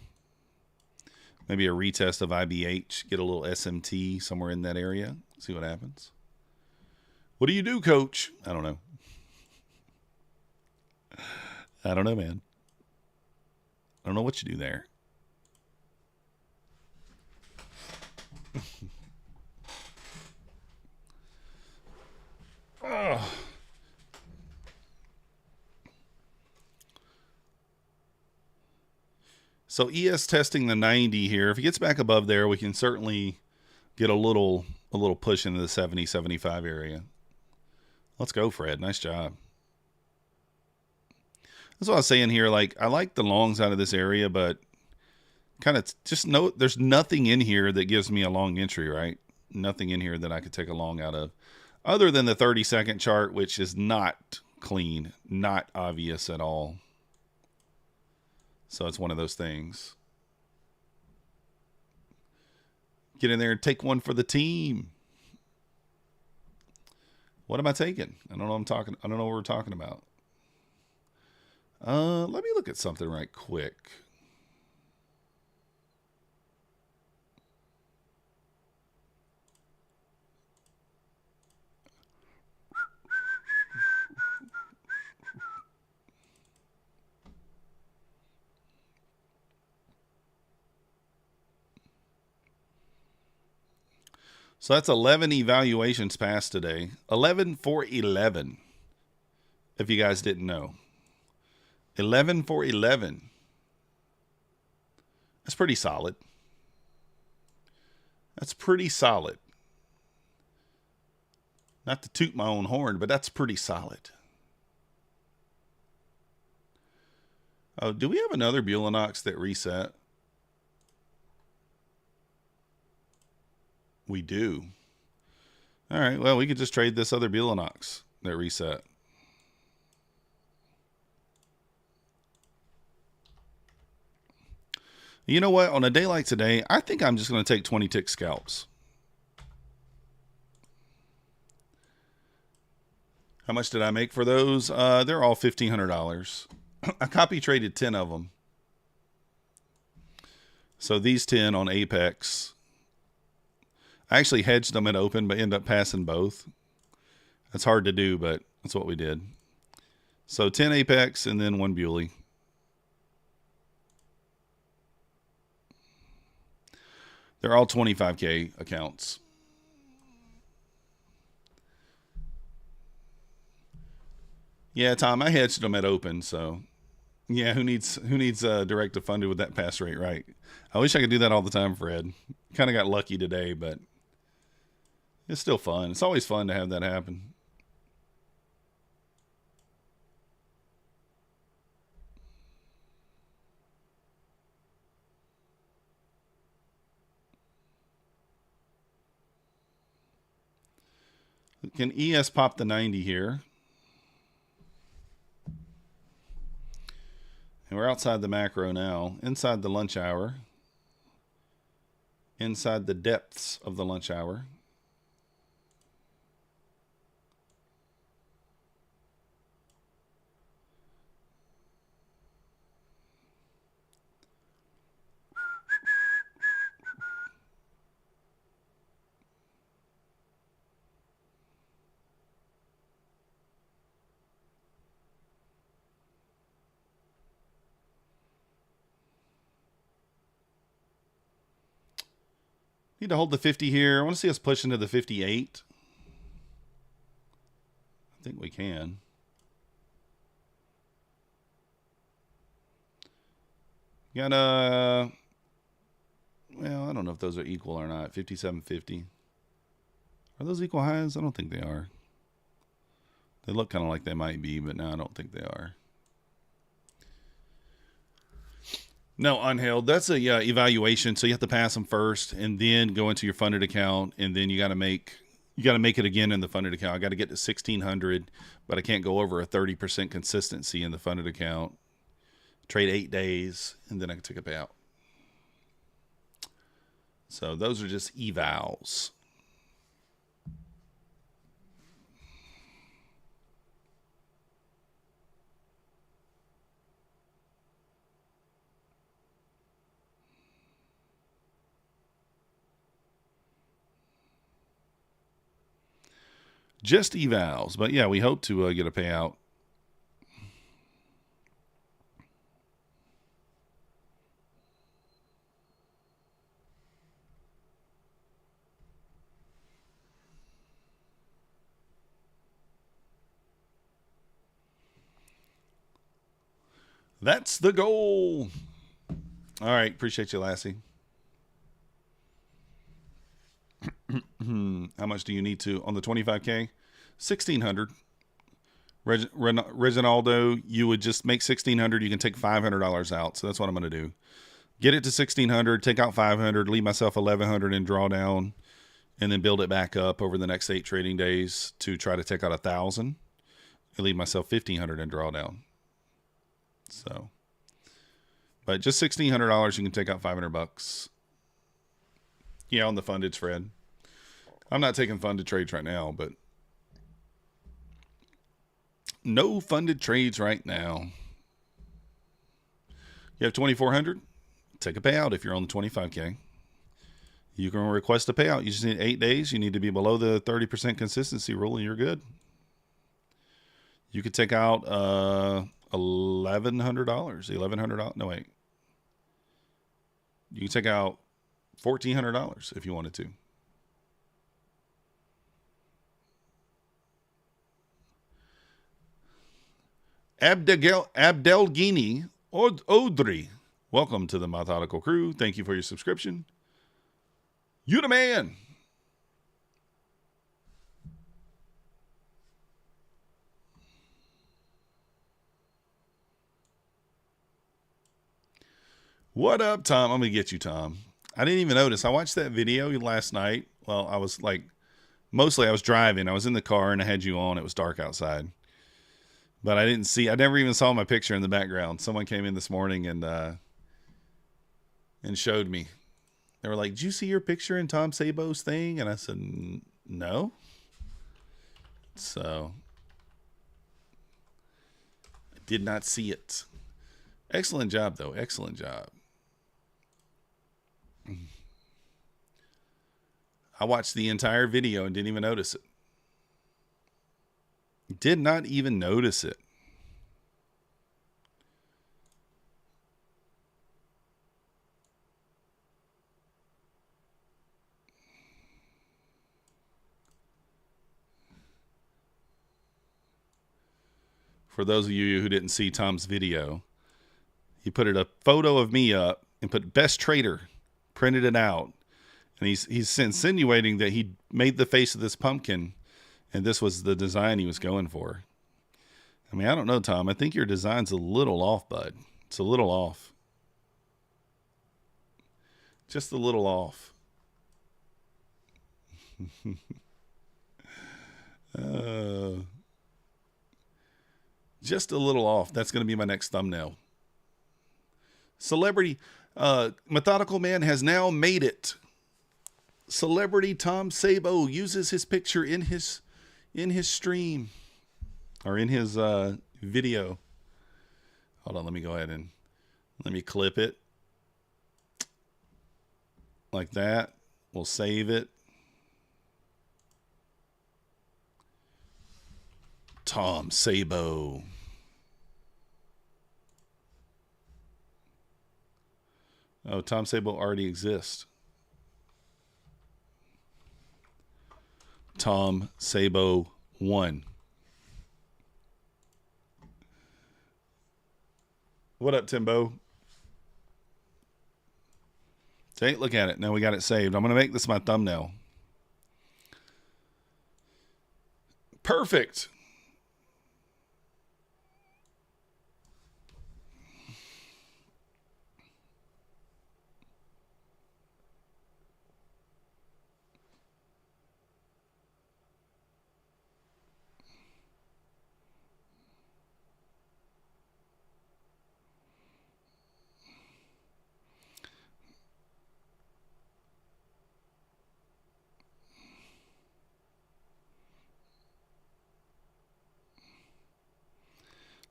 Maybe a retest of IBH, get a little SMT somewhere in that area, see what happens. What do you do, coach? I don't know. I don't know, man. I don't know what you do there. Oh. So ES testing the 90 here. If it gets back above there, we can certainly get a little push into the 70, 75 area. Let's go, Fred. Nice job. That's what I was saying here. Like, I like the longs out of this area, but kind of just note there's nothing in here that gives me a long entry, right? Nothing in here that I could take a long out of, other than the 30-second chart, which is not clean, not obvious at all. So it's one of those things. Get in there and take one for the team. What am I taking? I don't know what I'm talking. I don't know what we're talking about. Let me look at something right quick. So that's 11 evaluations passed today. 11 for 11. If you guys didn't know. 11 for 11. That's pretty solid. That's pretty solid. Not to toot my own horn, but that's pretty solid. Oh, do we have another Bulenox that reset? We do. All right, well, we could just trade this other Bulenox that reset. You know what? On a day like today, I think I'm just going to take 20 tick scalps. How much did I make for those? They're all $1,500. I copy traded 10 of them. So these 10 on Apex. I actually hedged them at open, but ended up passing both. That's hard to do, but that's what we did. So 10 Apex and then 1 Buley. They're all 25K accounts. Yeah, Tom, I hedged them at open, so yeah, who needs direct to funded with that pass rate, right? I wish I could do that all the time, Fred. Kind of got lucky today, but it's still fun. It's always fun to have that happen. Can ES pop the 90 here? And we're outside the macro now, inside the lunch hour, inside the depths of the lunch hour. Need to hold the 50 here. I want to see us push into the 58. I think we can. Got well, I don't know if those are equal or not. 57.50. Are those equal highs? I don't think they are. They look kind of like they might be, but no, I don't think they are. No, unheld. That's a evaluation. So you have to pass them first, and then go into your funded account, and then you got to make it again in the funded account. I got to get to 1,600, but I can't go over a 30% consistency in the funded account. Trade 8 days, and then I can take a payout. So those are just evals. Just evals. But yeah, we hope to get a payout. That's the goal. All right. Appreciate you, Lassie. How much do you need to on the 25K? 1,600. Reginaldo, you would just make 1,600. You can take $500 out. So that's what I'm going to do. Get it to 1,600, take out 500, leave myself 1,100 in drawdown, and then build it back up over the next 8 trading days to try to take out 1,000 and leave myself 1,500 in drawdown. So, but just $1,600, you can take out $500. Yeah, on the funded spread. I'm not taking funded trades right now, but no funded trades right now. You have 2,400. Take a payout if you're on the 25K. You can request a payout. You just need 8 days. You need to be below the 30% consistency rule, and you're good. You could take out $1,100. $1,100. No, wait. You can take out $1,400 if you wanted to. Abdelghini Audrey. Welcome to the Methodical Crew. Thank you for your subscription. You the man. What up, Tom? I'm going to get you, Tom. I didn't even notice. I watched that video last night. Well, I was like, mostly I was driving. I was in the car and I had you on. It was dark outside. But I didn't see, I never even saw my picture in the background. Someone came in this morning and showed me. They were like, did you see your picture in Tom Sabo's thing? And I said, no. So, I did not see it. Excellent job, though. Excellent job. I watched the entire video and didn't even notice it. Did not even notice it. For those of you who didn't see Tom's video, he put a photo of me up and put best trader, printed it out. And he's insinuating that he made the face of this pumpkin and this was the design he was going for. I mean, I don't know, Tom. I think your design's a little off, bud. It's a little off. Just a little off. Just a little off. That's going to be my next thumbnail. Celebrity Methodical Man has now made it. Celebrity Tom Sabo uses his picture in his stream or in his video. Hold on, let me go ahead and let me clip it like that. We'll save it. Tom Sabo. Oh, Tom Sabo already exists. Tom Sabo 1. What up, Timbo? See, look at it. Now we got it saved. I'm going to make this my thumbnail. Perfect.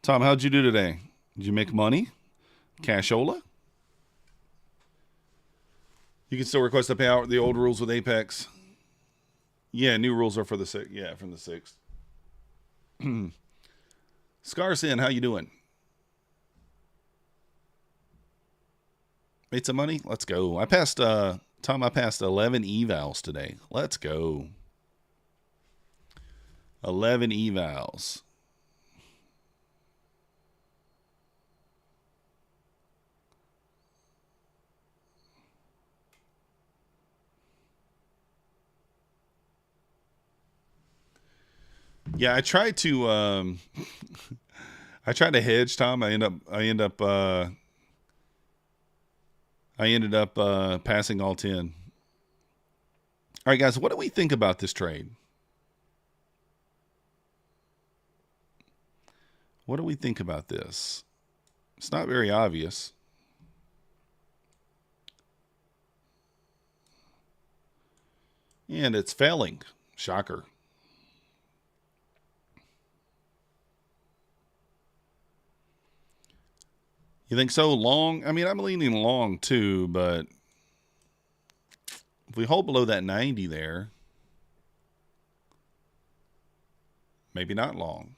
Tom, how'd you do today? Did you make money? Cashola? You can still request a payout. The old rules with Apex. Yeah, new rules are for the 6th. Yeah, from the 6th. Scarsin, how you doing? Made some money? Let's go. I passed, Tom, I passed 11 evals today. Let's go. 11 evals. Yeah, I tried to I tried to hedge, Tom. I ended up passing all 10. All right, guys, what do we think about this trade? What do we think about this? It's not very obvious. And it's failing. Shocker. You think so? Long? I mean, I'm leaning long too, but if we hold below that 90 there, maybe not long.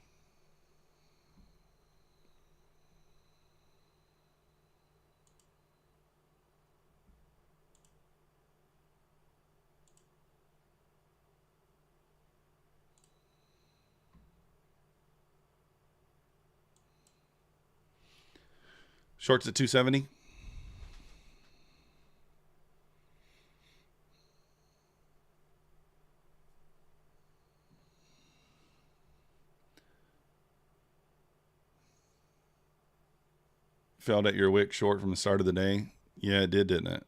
Shorts at 270. Failed at your wick short from the start of the day. Yeah, it did, didn't it?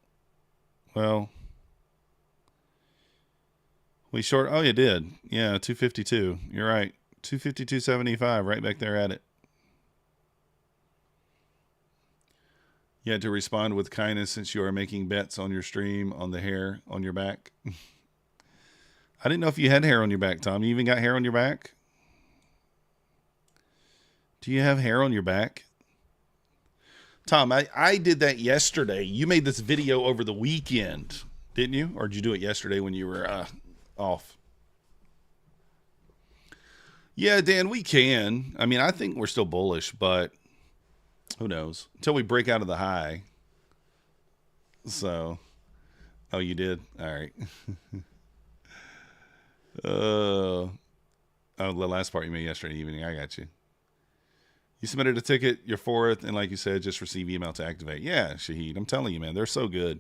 Well, we short. Oh, you did. Yeah, 252. You're right. 252.75, right back there at it. You had to respond with kindness since you are making bets on your stream on the hair on your back. I didn't know if you had hair on your back, Tom. You even got hair on your back? Do you have hair on your back? Tom, I did that yesterday. You made this video over the weekend, didn't you? Or did you do it yesterday when you were off? Yeah, Dan, we can. I mean, I think we're still bullish, but who knows? Until we break out of the high. So, oh, you did? All right. Oh, the last part you made yesterday evening. I got you. You submitted a ticket, you're fourth, and like you said, just receive email to activate. Yeah, Shahid, I'm telling you, man, they're so good.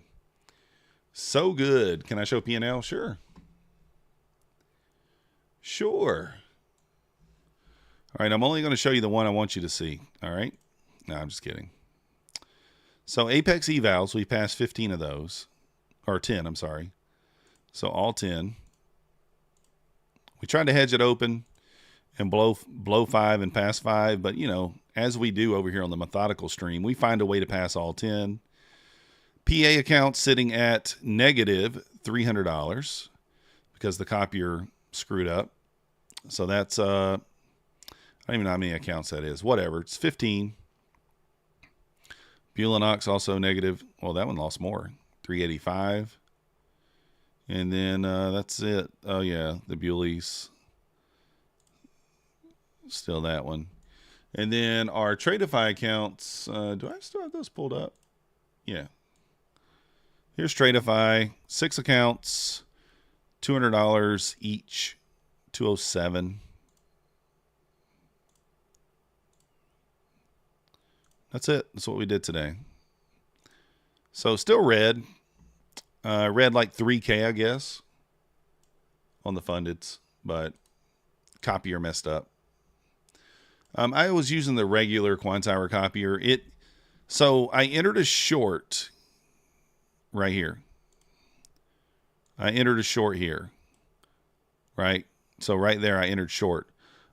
So good. Can I show P&L? Sure. Sure. All right, I'm only going to show you the one I want you to see. All right? No, I'm just kidding. So Apex evals, we passed 15 of those. Or 10, I'm sorry. So all 10. We tried to hedge it open and blow 5 and pass 5. But, you know, as we do over here on the methodical stream, we find a way to pass all 10. PA account sitting at negative $300 because the copier screwed up. So that's, I don't even know how many accounts that is. Whatever. It's 15. Bulenox also negative. Well, that one lost more. 385. And then that's it. Oh, yeah. The Buleys. Still that one. And then our Tradeify accounts. Do I still have those pulled up? Yeah. Here's Tradeify. 6 accounts. $200 each. 207. That's it. That's what we did today. So still red. Red like 3K, I guess, on the fundeds, but copier messed up. I was using the regular Quantire copier. So I entered a short right here. I entered a short here, right? So right there, I entered short.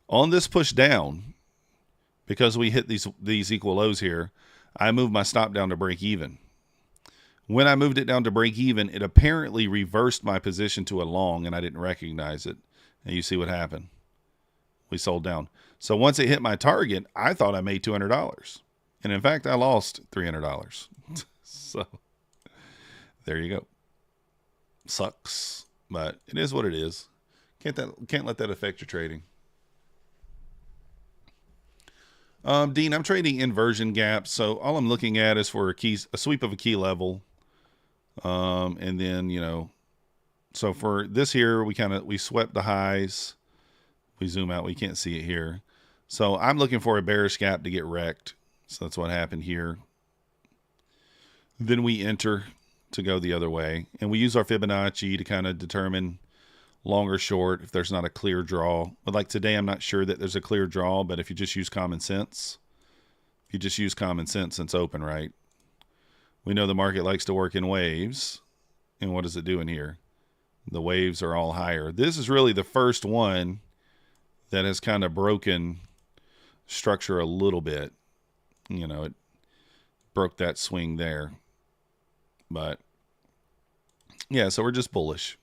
On this push down, because we hit these equal lows here, I moved my stop down to break even. When I moved it down to break even, it apparently reversed my position to a long, and I didn't recognize it. And you see what happened. We sold down. So once it hit my target, I thought I made $200. And in fact, I lost $300. So there you go. Sucks, but it is what it is. Can't let that affect your trading. Dean, I'm trading inversion gaps, so all I'm looking at is for a sweep of a key level. And then, you know, so for this here, we swept the highs. We zoom out, we can't see it here. So I'm looking for a bearish gap to get wrecked. So that's what happened here. Then we enter to go the other way, and we use our Fibonacci to kind of determine long or short if there's not a clear draw. But like today, I'm not sure that there's a clear draw, but if you just use common sense, it's open, right? We know the market likes to work in waves. And what is it doing here? The waves are all higher. This is really the first one that has kind of broken structure a little bit. You know, it broke that swing there. But yeah, so we're just bullish.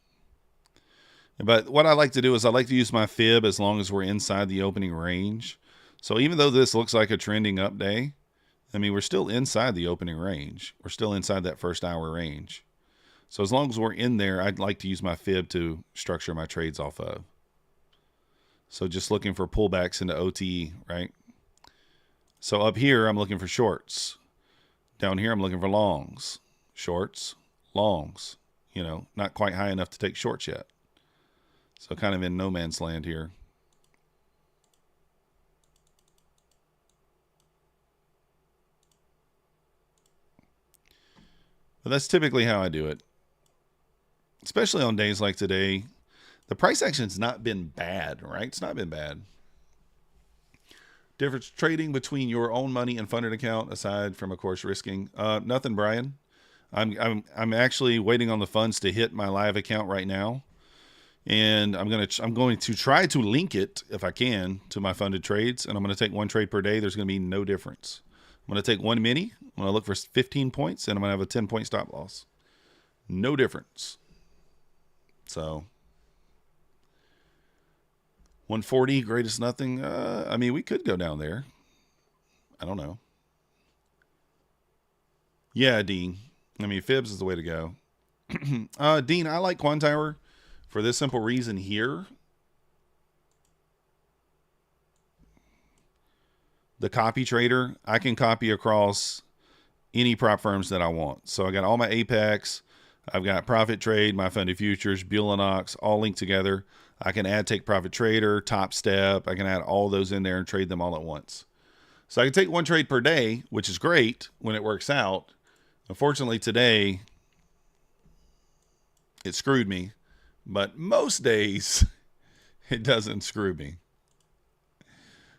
But what I like to do is I like to use my fib as long as we're inside the opening range. So even though this looks like a trending up day, I mean, we're still inside the opening range. We're still inside that first hour range. So as long as we're in there, I'd like to use my fib to structure my trades off of. So just looking for pullbacks into OTE, right? So up here, I'm looking for shorts. Down here, I'm looking for longs. Shorts, longs. You know, not quite high enough to take shorts yet. So kind of in no man's land here. But that's typically how I do it. Especially on days like today. The price action's not been bad, right? It's not been bad. Difference trading between your own money and funded account, aside from, of course, risking. Nothing, Brian. I'm actually waiting on the funds to hit my live account right now. And I'm going to try to link it, if I can, to my funded trades. And I'm going to take one trade per day. There's going to be no difference. I'm going to take one mini. I'm going to look for 15 points. And I'm going to have a 10-point stop loss. No difference. So 140, greatest nothing. I mean, we could go down there. I don't know. Yeah, Dean. I mean, fibs is the way to go. Dean, I like Quantower for this simple reason here. The copy trader, I can copy across any prop firms that I want. So I got all my APEX. I've got Profit Trade, my funded futures, Bulenox, all linked together. I can add Take Profit Trader, Topstep. I can add all those in there and trade them all at once. So I can take one trade per day, which is great when it works out. Unfortunately, today, it screwed me. But most days, it doesn't screw me.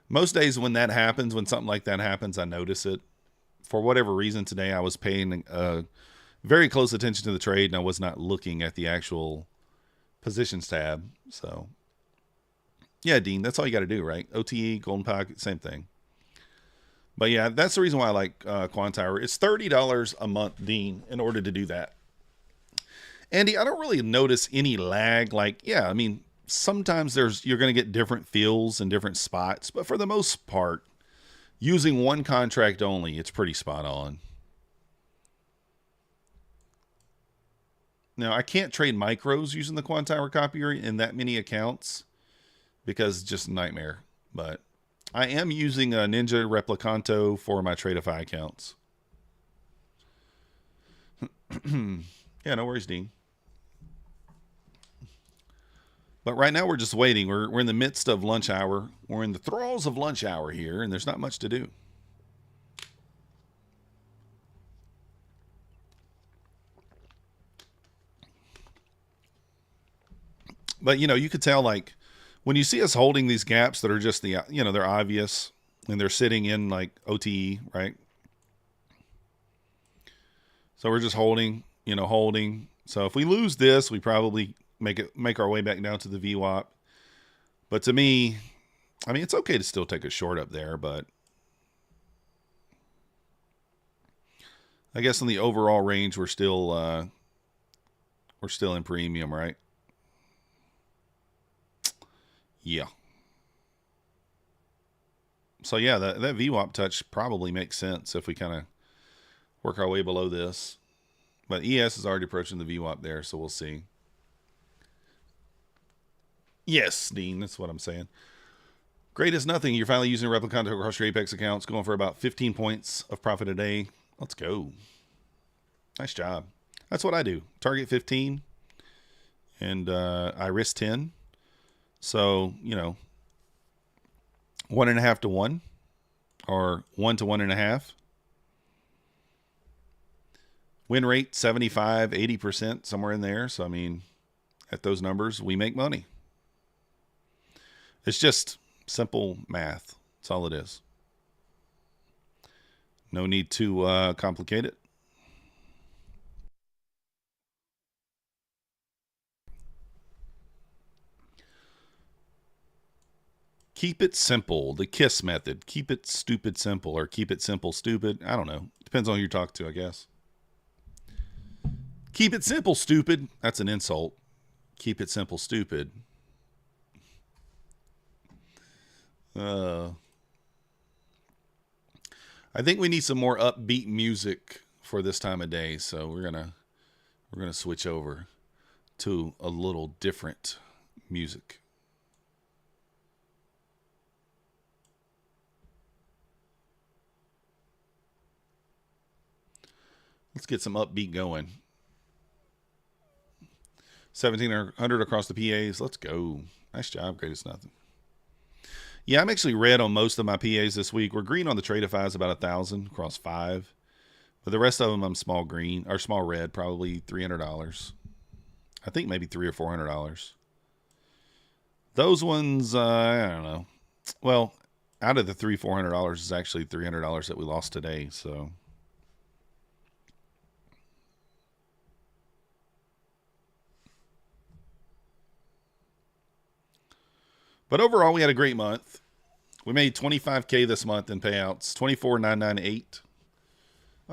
Most days when that happens, when something like that happens, I notice it. For whatever reason today, I was paying very close attention to the trade, and I was not looking at the actual positions tab. So, yeah, Dean, that's all you got to do, right? OTE, Golden Pocket, same thing. But yeah, that's the reason why I like Quantower. It's $30 a month, Dean, in order to do that. Andy, I don't really notice any lag. Like, yeah, I mean, sometimes you're going to get different feels in different spots, but for the most part, using one contract only, it's pretty spot on. Now, I can't trade micros using the Quantower copier in that many accounts because it's just a nightmare. But I am using a Ninja Replicanto for my Tradeify accounts. Yeah, no worries, Dean. But right now we're just waiting. We're in the midst of lunch hour. We're in the thralls of lunch hour here, and there's not much to do. But, you know, you could tell, like, when you see us holding these gaps that are just the, you know, they're obvious, and they're sitting in, like, OTE, right? So we're just holding, you know, holding. So if we lose this, we probably make our way back down to the VWAP. But to me, I mean, it's okay to still take a short up there, but I guess in the overall range, we're still in premium, right? Yeah. So yeah, that VWAP touch probably makes sense if we kind of work our way below this. But ES is already approaching the VWAP there, so we'll see. Yes, Dean, that's what I'm saying. Great as nothing. You're finally using a Replicanto across your Apex accounts, going for about 15 points of profit a day. Let's go. Nice job. That's what I do. Target 15, and I risk 10. So, you know, 1.5 to 1, or 1 to 1.5. Win rate 75, 80%, somewhere in there. So, I mean, at those numbers, we make money. It's just simple math. That's all it is. No need to complicate it. Keep it simple. The KISS method. Keep it stupid simple, or keep it simple stupid. I don't know. Depends on who you talk to, I guess. Keep it simple, stupid. That's an insult. Keep it simple, stupid. I think we need some more upbeat music for this time of day, so we're gonna switch over to a little different music. Let's get some upbeat going. 1,700 across the PAs. Let's go. Nice job. Greatest nothing. Yeah, I'm actually red on most of my PAs this week. We're green on the Tradeify, about 1,000 across 5. But the rest of them I'm small green, or small red, probably $300. I think maybe $300 or $400. Those ones, I don't know. Well, out of the $400 is actually $300 that we lost today, so... But overall, we had a great month. We made $25K this month in payouts, $24,998.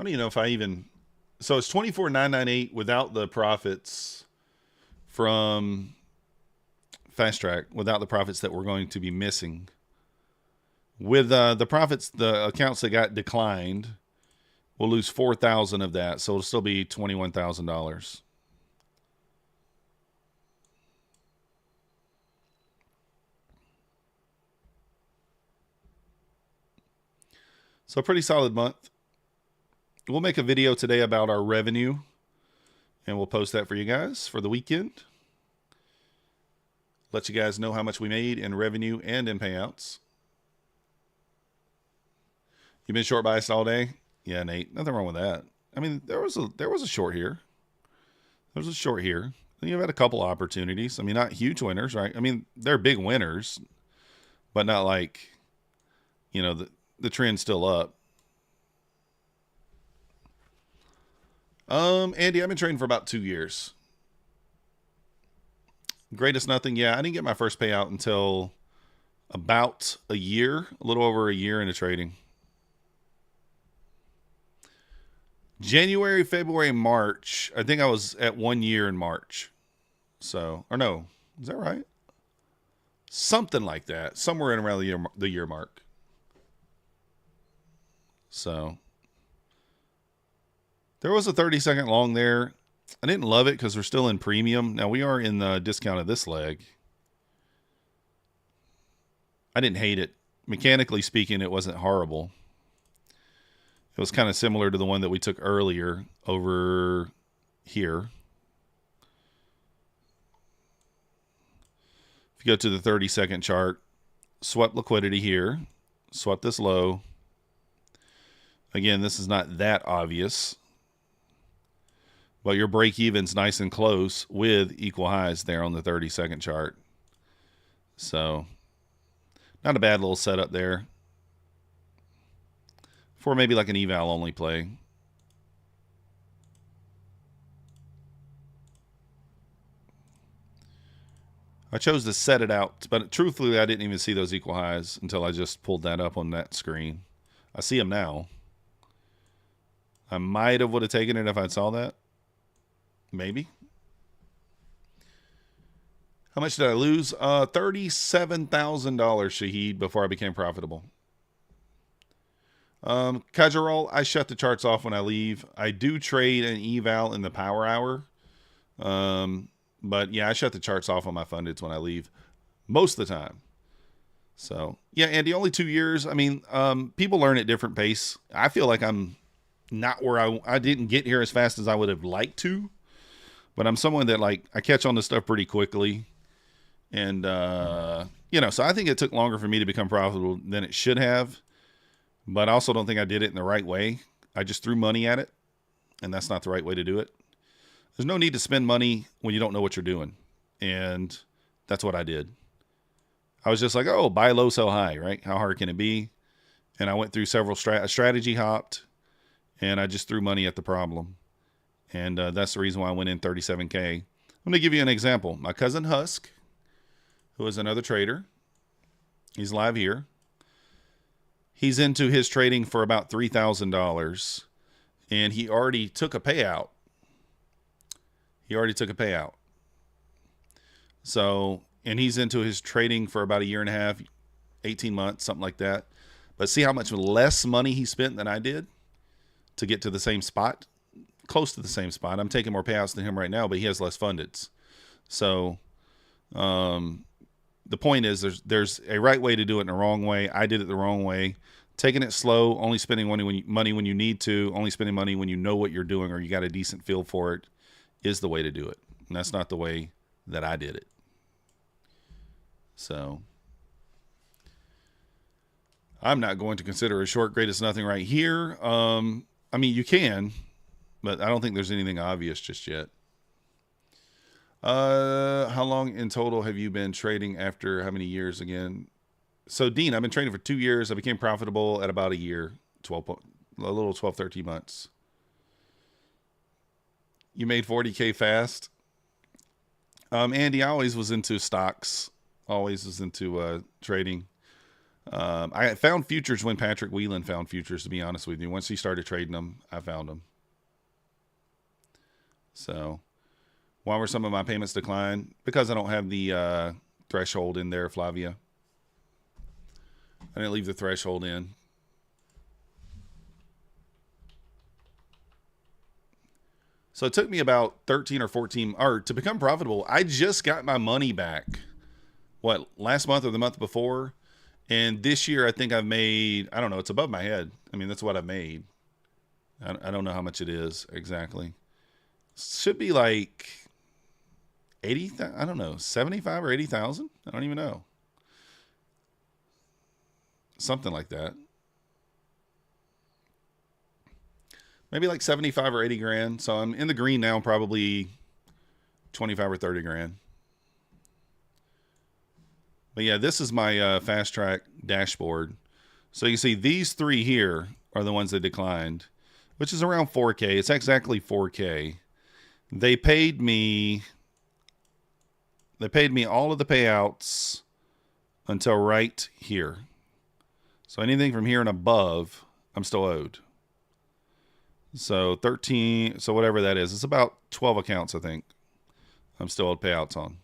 I don't even know if I even... So it's $24,998 without the profits from Fast Track, without the profits that we're going to be missing. With the profits, the accounts that got declined, we'll lose $4,000 of that, so it'll still be $21,000. So a pretty solid month. We'll make a video today about our revenue, and we'll post that for you guys for the weekend. Let you guys know how much we made in revenue and in payouts. You been short biased all day? Yeah, Nate. Nothing wrong with that. I mean, there was a short here. There was a short here. You've had a couple opportunities. I mean, not huge winners, right? I mean, they're big winners, but not like, you know, the trend's still up. Andy, I've been trading for about 2 years. Greatest nothing. Yeah, I didn't get my first payout until about a year, a little over a year into trading. January, February, March. I think I was at 1 year in March. So, or no, is that right? Something like that. Somewhere in around the year mark. So, there was a 30-second long there. I didn't love it because we're still in premium. Now, we are in the discount of this leg. I didn't hate it. Mechanically speaking, it wasn't horrible. It was kind of similar to the one that we took earlier over here. If you go to the 30-second chart, swept liquidity here. Swept this low. Again, this is not that obvious. But your break-even's nice and close with equal highs there on the 30-second chart. So, not a bad little setup there. For maybe like an eval-only play. I chose to set it out, but truthfully, I didn't even see those equal highs until I just pulled that up on that screen. I see them now. I might have would have taken it if I saw that. Maybe. How much did I lose? $37,000, Shahid, before I became profitable. Kajarol, I shut the charts off when I leave. I do trade an eval in the power hour. But yeah, I shut the charts off on my fundeds when I leave most of the time. So yeah, Andy, only 2 years. I mean, people learn at different pace. I feel like I'm not where I didn't get here as fast as I would have liked to, but I'm someone that like, I catch on to stuff pretty quickly. And, you know, so I think it took longer for me to become profitable than it should have, but I also don't think I did it in the right way. I just threw money at it, and that's not the right way to do it. There's no need to spend money when you don't know what you're doing. And that's what I did. I was just like, oh, buy low, sell high, right? How hard can it be? And I went through several strategy hopped, and I just threw money at the problem. And that's the reason why I went in 37K. I'm going to give you an example. My cousin Husk, who is another trader, he's live here. He's into his trading for about $3,000, and he already took a payout. So, and he's into his trading for about a year and a half, 18 months, something like that. But see how much less money he spent than I did to get to the same spot? Close to the same spot. I'm taking more payouts than him right now, but he has less fundeds. So, the point is there's a right way to do it and a wrong way. I did it the wrong way. Taking it slow, only spending money when you need to, only spending money when you know what you're doing or you got a decent feel for it is the way to do it. And that's not the way that I did it. So I'm not going to consider a short greatest nothing right here. I mean, you can, but I don't think there's anything obvious just yet. How long in total have you been trading after how many years again? So Dean, I've been trading for 2 years. I became profitable at about a year, 12, 13 months. You made 40K fast. Andy, I always was into stocks, always was into trading. I found futures when Patrick Whelan found futures, to be honest with you. Once he started trading them, I found them. So why were some of my payments declined? Because I don't have the threshold in there, Flavia. I didn't leave the threshold in. So it took me about 13 or 14, or to become profitable. I just got my money back. What, last month or the month before? And this year, I think I've made, I don't know, it's above my head. I mean, that's what I've made. I don't know how much it is exactly. Should be like 80, I don't know, 75 or 80,000. I don't even know. Something like that. Maybe like 75 or 80 grand. So I'm in the green now, probably 25 or 30 grand. But yeah, this is my fast track dashboard. So you see these three here are the ones that declined, which is around 4K. It's exactly 4K. They paid me all of the payouts until right here. So anything from here and above, I'm still owed. So 13, so whatever that is, it's about 12 accounts, I think. I'm still owed payouts on.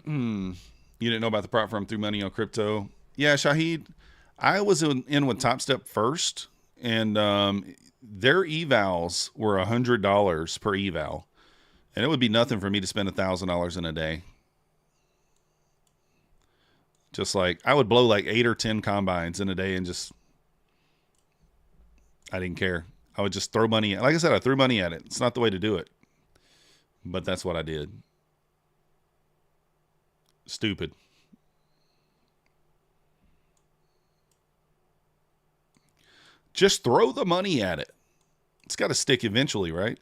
You didn't know about the prop firm threw money on crypto? Yeah, Shahid, I was in with Topstep first, and their evals were $100 per eval. And it would be nothing for me to spend $1,000 in a day. Just like, I would blow like 8 or 10 combines in a day and just, I didn't care. I would just throw money. Like I said, I threw money at it. It's not the way to do it. But that's what I did. Stupid. Just throw the money at it. It's got to stick eventually, right?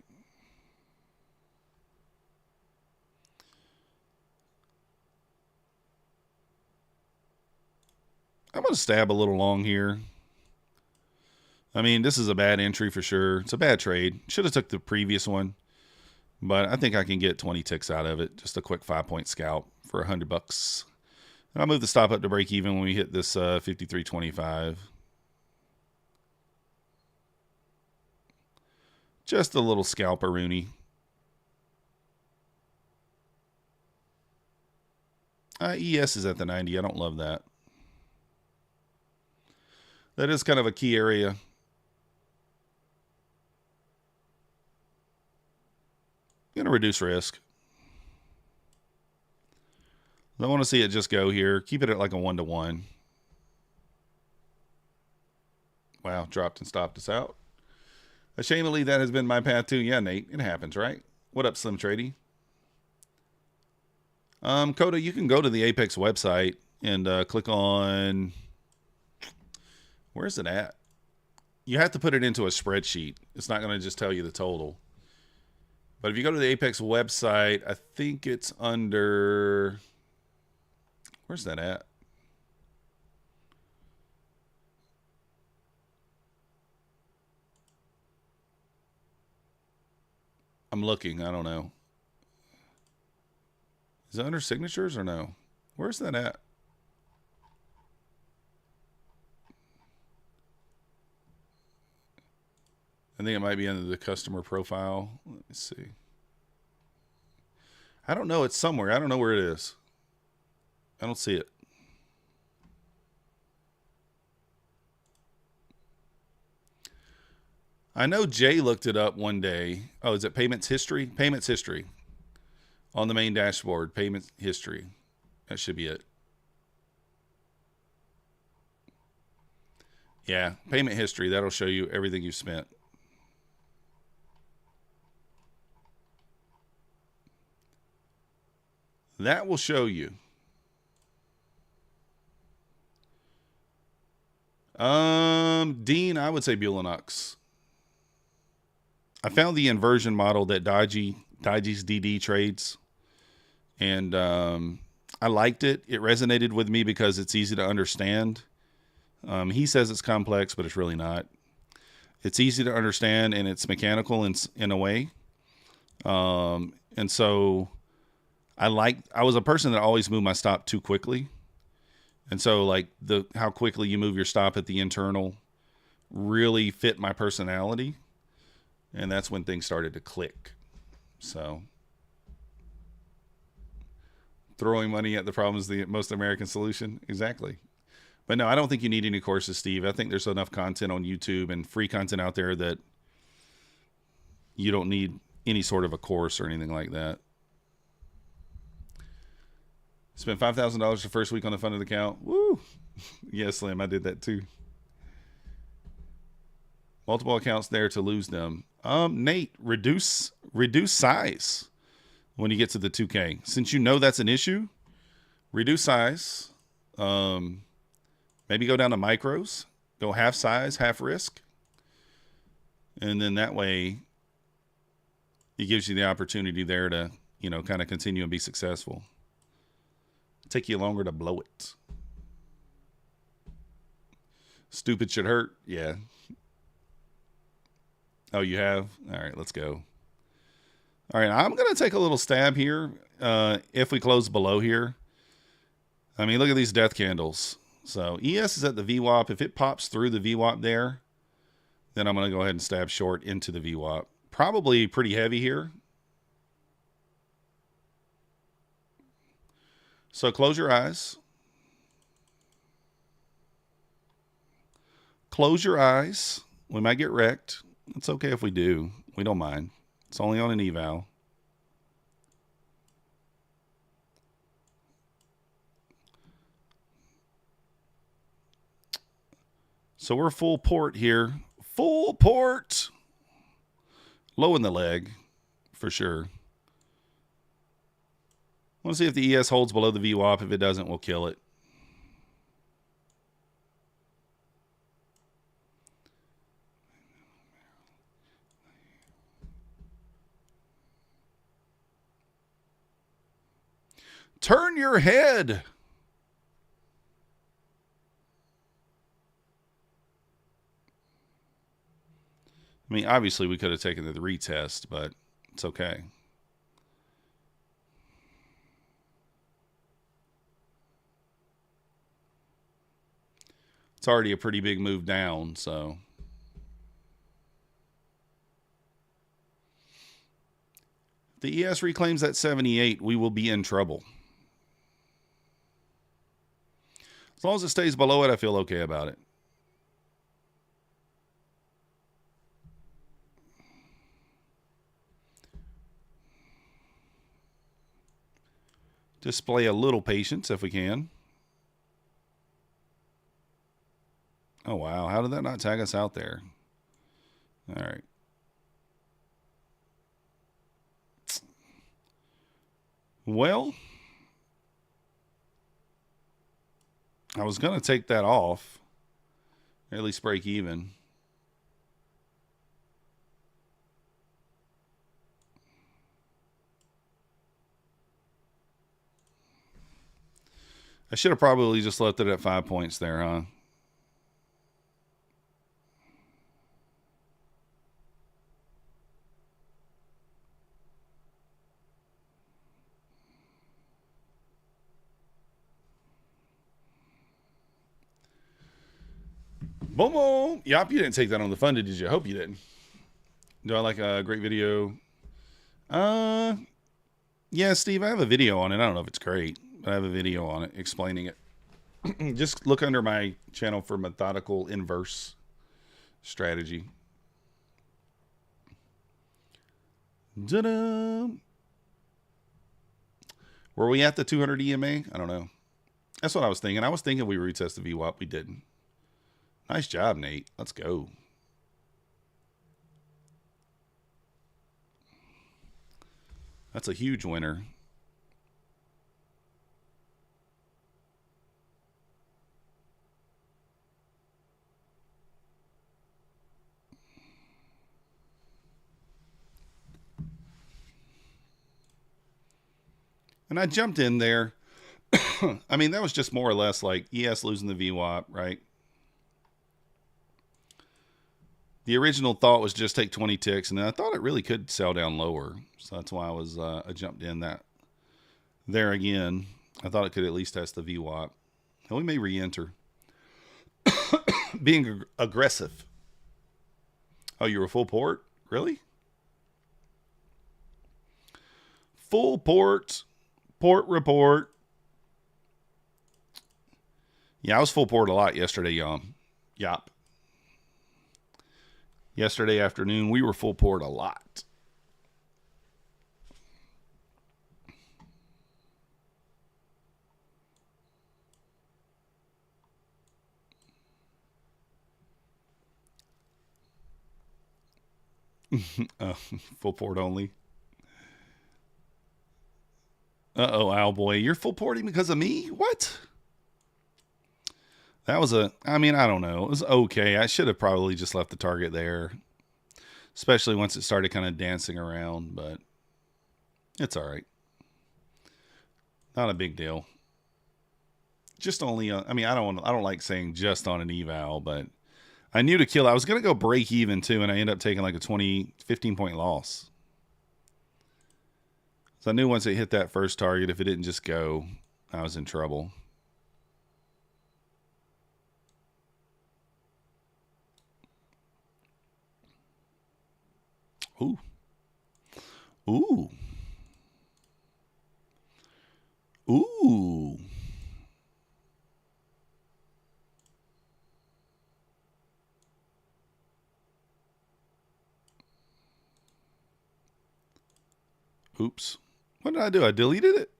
I'm going to stab a little long here. I mean, this is a bad entry for sure. It's a bad trade. Should have took the previous one. But I think I can get 20 ticks out of it. Just a quick 5-point scalp for $100. And I'll move the stop up to break even when we hit this 53.25. Just a little scalper-rooney. ES is at the 90. I don't love that. That is kind of a key area. Going to reduce risk. I want to see it just go here. Keep it at like a 1-to-1. Wow, dropped and stopped us out. Ashamedly, that has been my path too. Yeah, Nate, it happens, right? What up, Slim Trady? Coda, you can go to the Apex website and click on, where's it at? you have to put it into a spreadsheet. It's not going to just tell you the total. But if you go to the Apex website, I think it's under, where's that at? I'm looking. I don't know. Is it under signatures or no? Where's that at? I think it might be under the customer profile. Let me see. I don't know. It's somewhere. I don't know where it is. I don't see it. I know Jay looked it up one day. Oh, is it payments history? Payments history. On the main dashboard, payments history. That should be it. Yeah, payment history. That'll show you everything you've spent. That will show you. Dean, I would say Bulenox. I found the inversion model that Daiji's DD trades, and I liked it. It resonated with me because it's easy to understand. He says it's complex, but it's really not. It's easy to understand, and it's mechanical in a way. And so I was a person that always moved my stop too quickly. And so like how quickly you move your stop at the internal really fit my personality. And that's when things started to click. So throwing money at the problem is the most American solution. Exactly. But no, I don't think you need any courses, Steve. I think there's enough content on YouTube and free content out there that you don't need any sort of a course or anything like that. Spent $5,000 the first week on the funded account. Woo! Yes, Slim, I did that too. Multiple accounts there to lose them. Nate, reduce size when you get to the 2K. Since you know that's an issue, reduce size. Maybe go down to micros. Go half size, half risk. And then that way it gives you the opportunity there to, kind of continue and be successful. Take you longer to blow it. Stupid should hurt. Yeah. Oh, you have? All right, let's go. All right, I'm going to take a little stab here. If we close below here. I mean, look at these death candles. So ES is at the VWAP. If it pops through the VWAP there, then I'm going to go ahead and stab short into the VWAP. Probably pretty heavy here. So close your eyes. Close your eyes. We might get wrecked. It's okay if we do. We don't mind. It's only on an eval. So we're full port here. Full port. Low in the leg, for sure. I want to see if the ES holds below the VWAP. If it doesn't, we'll kill it. Turn your head. I mean, obviously we could have taken the retest, but it's okay. It's already a pretty big move down, so. If the ES reclaims that 78, we will be in trouble. As long as it stays below it, I feel okay about it. Display a little patience if we can. Oh, wow. How did that not tag us out there? All right. Well, I was going to take that off. Or at least break even. I should have probably just left it at 5 points there, huh? Boom, boom. Yep, you didn't take that on the funded, did you? I hope you didn't. Do I like a great video? Yeah, Steve, I have a video on it. I don't know if it's great, but I have a video on it explaining it. Just look under my channel for methodical inverse strategy. Ta-da! Were we at the 200 EMA? I don't know. That's what I was thinking. I was thinking we retest the VWAP. We didn't. Nice job, Nate. Let's go. That's a huge winner. And I jumped in there. I mean, that was just more or less like ES losing the VWAP, right? The original thought was just take 20 ticks, and then I thought it really could sell down lower. So that's why I jumped in that there again. I thought it could at least test the VWAP. And we may re-enter. Being aggressive. Oh, you were full port? Really? Full port. Port report. Yeah, I was full port a lot yesterday, Yop. Yesterday afternoon, we were full port a lot. Full port only. Uh-oh, Owlboy. You're full porting because of me? What? That was I mean, I don't know. It was okay. I should have probably just left the target there. Especially once it started kind of dancing around, but it's all right. Not a big deal. Just only, I mean, I don't like saying just on an eval, but I knew to kill. I was going to go break even too, and I ended up taking like a 15 point loss. So I knew once it hit that first target, if it didn't just go, I was in trouble. Ooh. Ooh. Ooh. Oops. What did I do? I deleted it?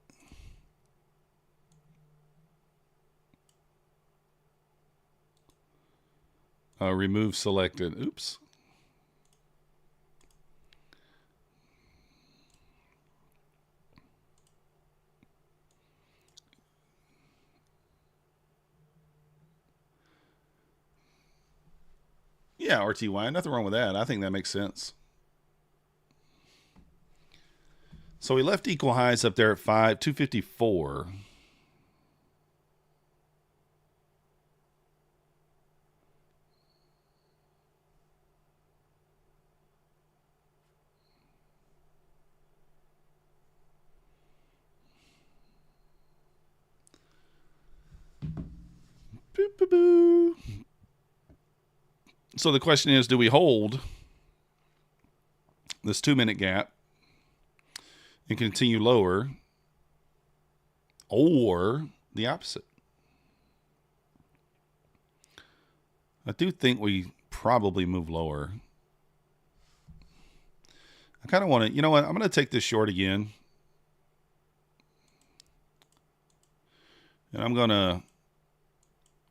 Remove selected. Oops. Yeah, RTY. Nothing wrong with that. I think that makes sense. So we left equal highs up there at 254. Boo, boo, boo. So the question is, do we hold this 2-minute gap and continue lower, or the opposite? I do think we probably move lower. I kind of want to, you know what? I'm going to take this short again. And I'm going to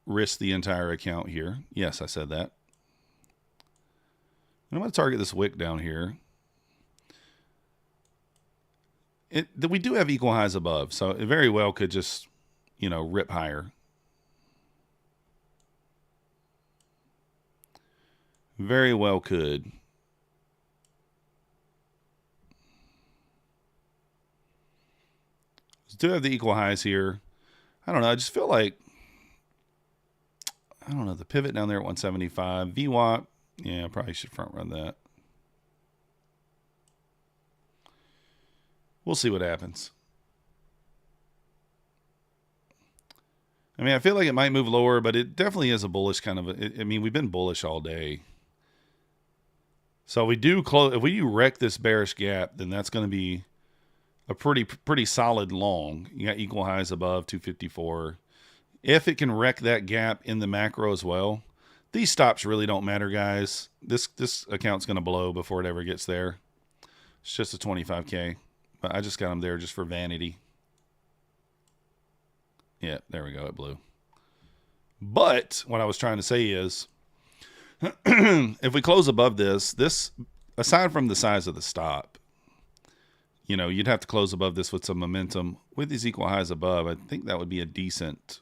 risk the entire account here. Yes, I said that. And I'm going to target this wick down here. We do have equal highs above, so it very well could just, you know, rip higher. Very well could. So do have the equal highs here. I don't know. I just feel like, I don't know, the pivot down there at 175. VWAP, yeah, I probably should front run that. We'll see what happens. I mean, I feel like it might move lower, but it definitely is a bullish kind of, I mean, we've been bullish all day. So if we do wreck this bearish gap, then that's going to be a pretty solid long. You got equal highs above 254. If it can wreck that gap in the macro as well, these stops really don't matter, guys. This account's going to blow before it ever gets there. It's just a 25K, but I just got them there just for vanity. Yeah, there we go. It blew. But what I was trying to say is, if we close above this, aside from the size of the stop, you know, you'd have to close above this with some momentum. With these equal highs above, I think that would be a decent,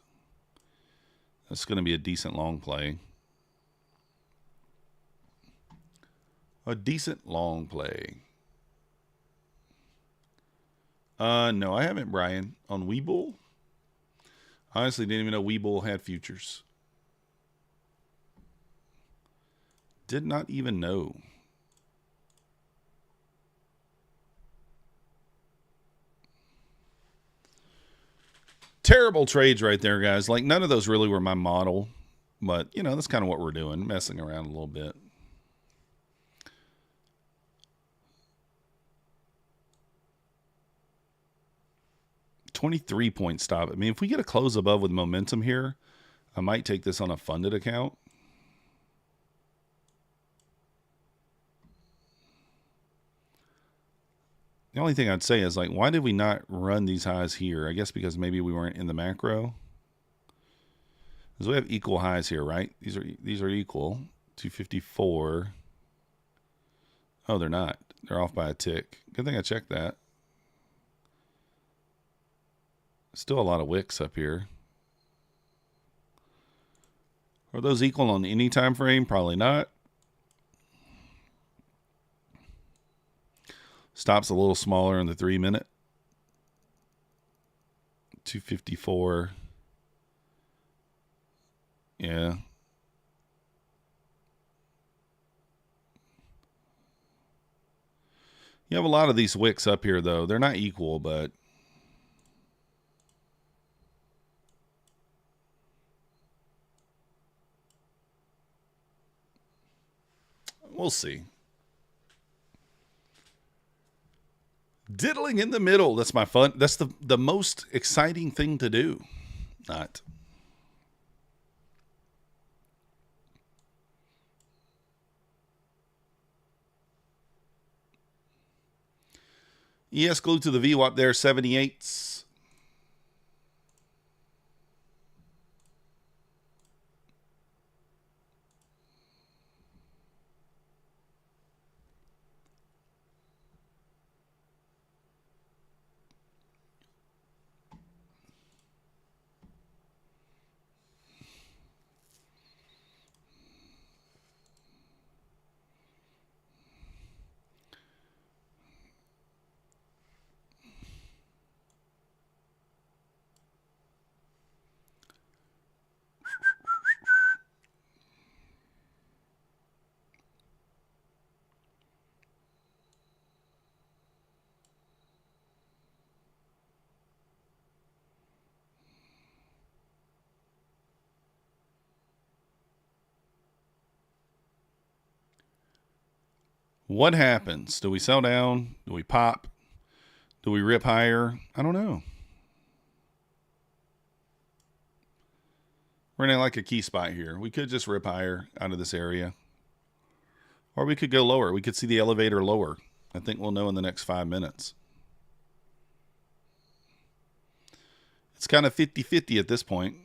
that's going to be a decent long play. A decent long play. No, I haven't, Brian. On Webull? Honestly, didn't even know Webull had futures. Did not even know. Terrible trades right there, guys. Like, none of those really were my model. But, you know, that's kind of what we're doing. Messing around a little bit. $23-point stop. I mean, if we get a close above with momentum here, I might take this on a funded account. The only thing I'd say is, like, why did we not run these highs here? I guess because maybe we weren't in the macro. Because we have equal highs here, right? These are equal. 254. Oh, they're not. They're off by a tick. Good thing I checked that. Still a lot of wicks up here. Are those equal on any time frame? Probably not. Stops a little smaller in the 3-minute. 254. Yeah. You have a lot of these wicks up here, though. They're not equal, but we'll see. Diddling in the middle. That's my fun. That's the most exciting thing to do. Not. ES glued to the VWAP there, 78s. What happens? Do we sell down? Do we pop? Do we rip higher? I don't know. We're in like a key spot here. We could just rip higher out of this area. Or we could go lower. We could see the elevator lower. I think we'll know in the next 5 minutes. It's kind of 50-50 at this point.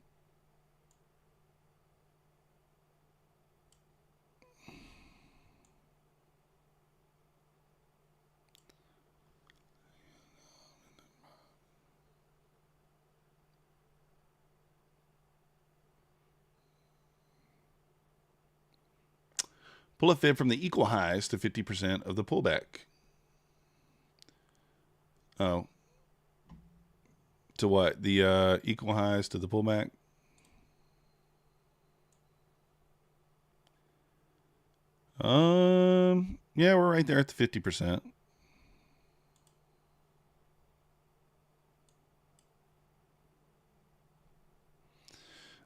Pull a fib from the equal highs to 50% of the pullback. Oh. To what? The equal highs to the pullback? Yeah, we're right there at the 50%.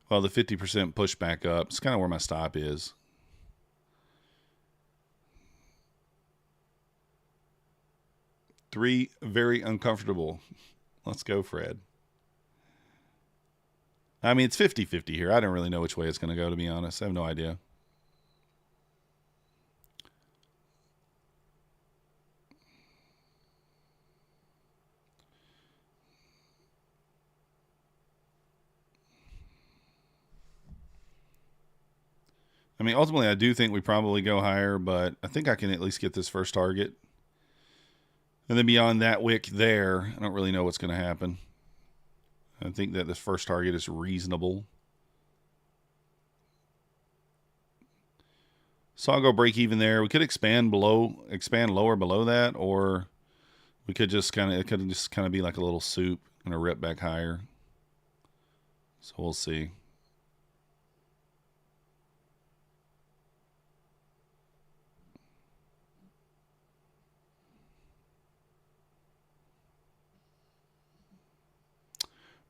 Well, the 50% push back up. It's kind of where my stop is. Three, very uncomfortable. Let's go, Fred. I mean, it's 50-50 here. I don't really know which way it's going to go, to be honest. I have no idea. I mean, ultimately, I do think we probably go higher, but I think I can at least get this first target. And then beyond that wick there, I don't really know what's going to happen. I think that this first target is reasonable. So I'll go break even there. We could expand lower below that, or we could just kind of be like a little soup and a rip back higher. So we'll see.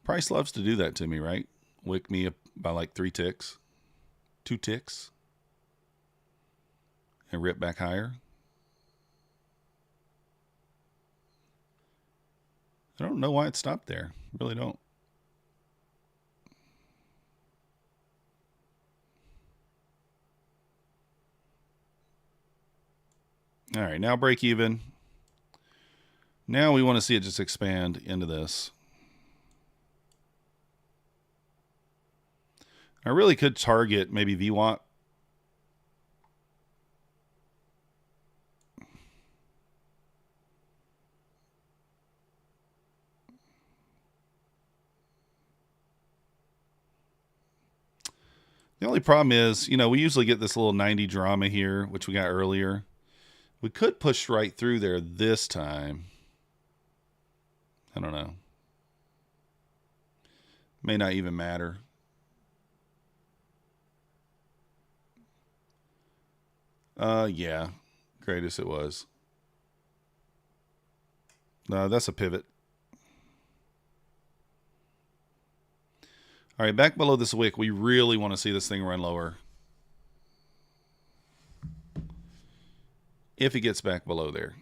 Price loves to do that to me, right? Wick me up by like 3 ticks, 2 ticks, and rip back higher. I don't know why it stopped there. Really don't. All right, now break even. Now we want to see it just expand into this. I really could target maybe VWAP. The only problem is, you know, we usually get this little 90 drama here, which we got earlier. We could push right through there this time. I don't know. May not even matter. Yeah. Greatest it was. No, that's a pivot. All right, back below this wick, we really want to see this thing run lower. If it gets back below there.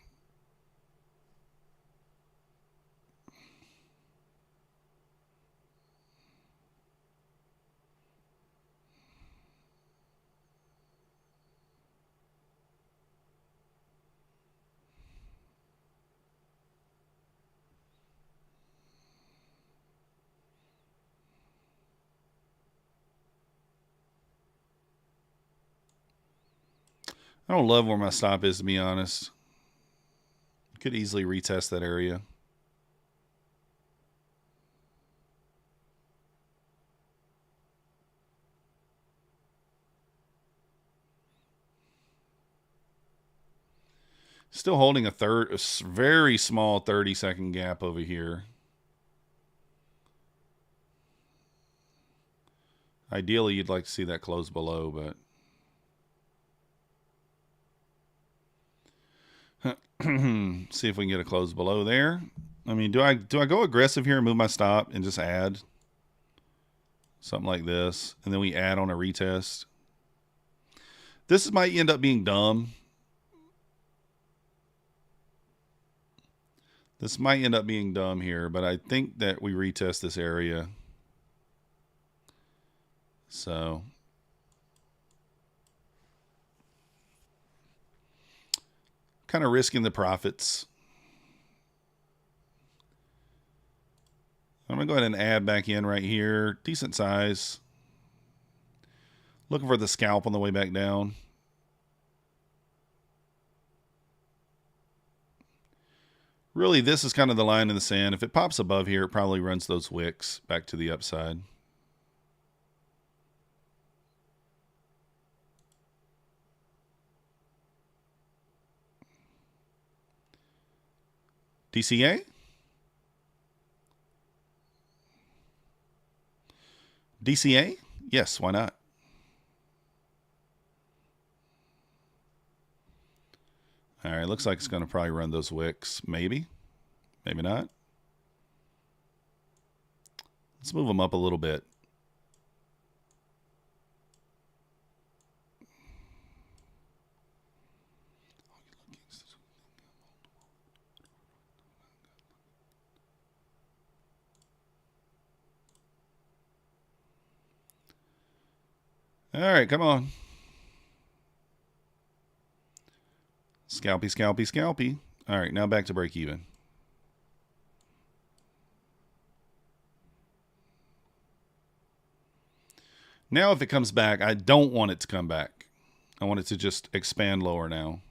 I don't love where my stop is, to be honest. Could easily retest that area. Still holding a very small 30-second gap over here. Ideally, you'd like to see that close below, but see if we can get a close below there. I mean, do I go aggressive here and move my stop and just add something like this, and then we add on a retest? This might end up being dumb. This might end up being dumb here, but I think that we retest this area. So kind of risking the profits. I'm going to go ahead and add back in right here. Decent size. Looking for the scalp on the way back down. Really, this is kind of the line in the sand. If it pops above here, it probably runs those wicks back to the upside. DCA? DCA? Yes, why not? All right, looks like it's going to probably run those wicks. Maybe. Maybe not. Let's move them up a little bit. All right, come on. Scalpy, scalpy, scalpy. All right, now back to break even. Now if it comes back, I don't want it to come back. I want it to just expand lower now.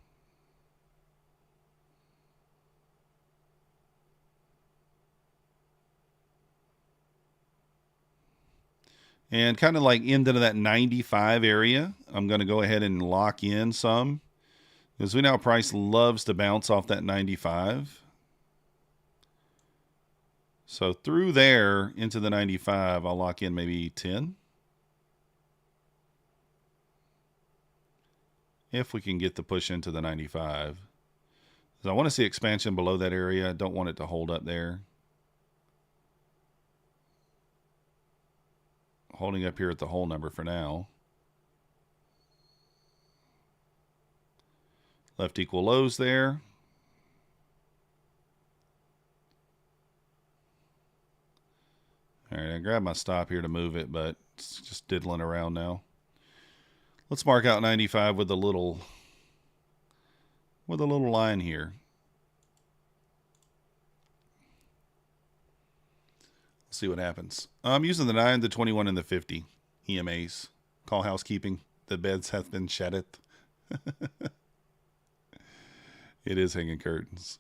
And kind of like into that 95 area, I'm going to go ahead and lock in some. Because we know price loves to bounce off that 95. So through there into the 95, I'll lock in maybe 10. If we can get the push into the 95. So I want to see expansion below that area. I don't want it to hold up there. Holding up here at the whole number for now. Left equal lows there. All right, I grabbed my stop here to move it, but it's just diddling around now. Let's mark out 95 with a little line here. Let's see what happens. I'm using the 9, the 21, and the 50 EMAs. Call housekeeping. The beds have been shedded. It is hanging curtains.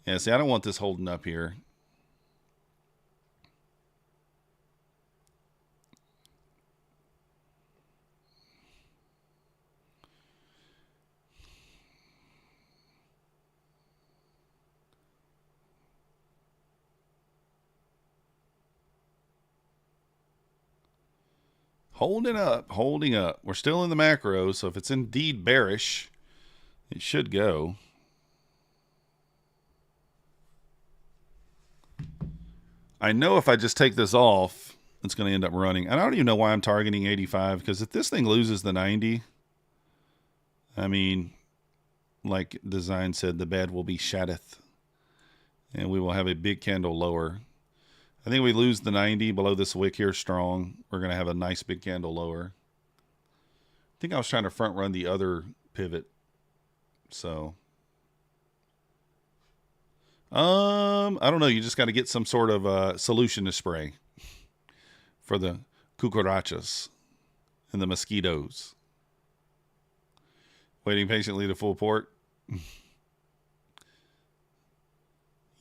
Yeah, see, I don't want this holding up here. Holding up, holding up. We're still in the macro, so if it's indeed bearish, it should go. I know if I just take this off, it's going to end up running. I don't even know why I'm targeting 85, because if this thing loses the 90, I mean, like design said, the bed will be shatteth, and we will have a big candle lower. I think we lose the 90 below this wick here strong. We're going to have a nice big candle lower. I think I was trying to front run the other pivot. So, I don't know. You just got to get some sort of solution to spray for the cucarachas and the mosquitoes. Waiting patiently to full port.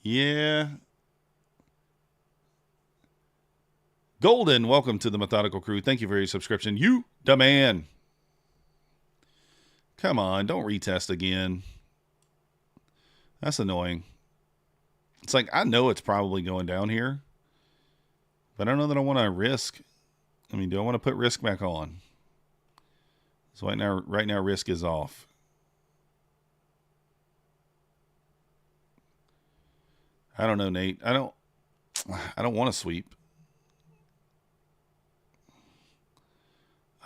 Yeah. Golden, welcome to the Methodical Crew. Thank you for your subscription. You the man. Come on, don't retest again. That's annoying. It's like, I know it's probably going down here, but I don't know that I want to risk. I mean, do I want to put risk back on? So right now risk is off. I don't know, Nate. I don't want to sweep.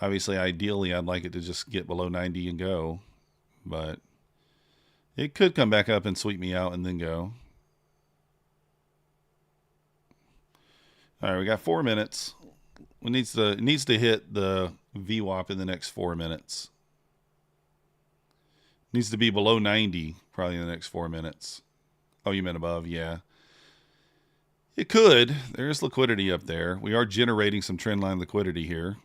Obviously, ideally, I'd like it to just get below 90 and go, but it could come back up and sweep me out and then go. All right, we got 4 minutes. It needs to hit the VWAP in the next 4 minutes. Needs to be below 90 probably in the next 4 minutes. Oh, you meant above? Yeah. It could. There's liquidity up there. We are generating some trendline liquidity here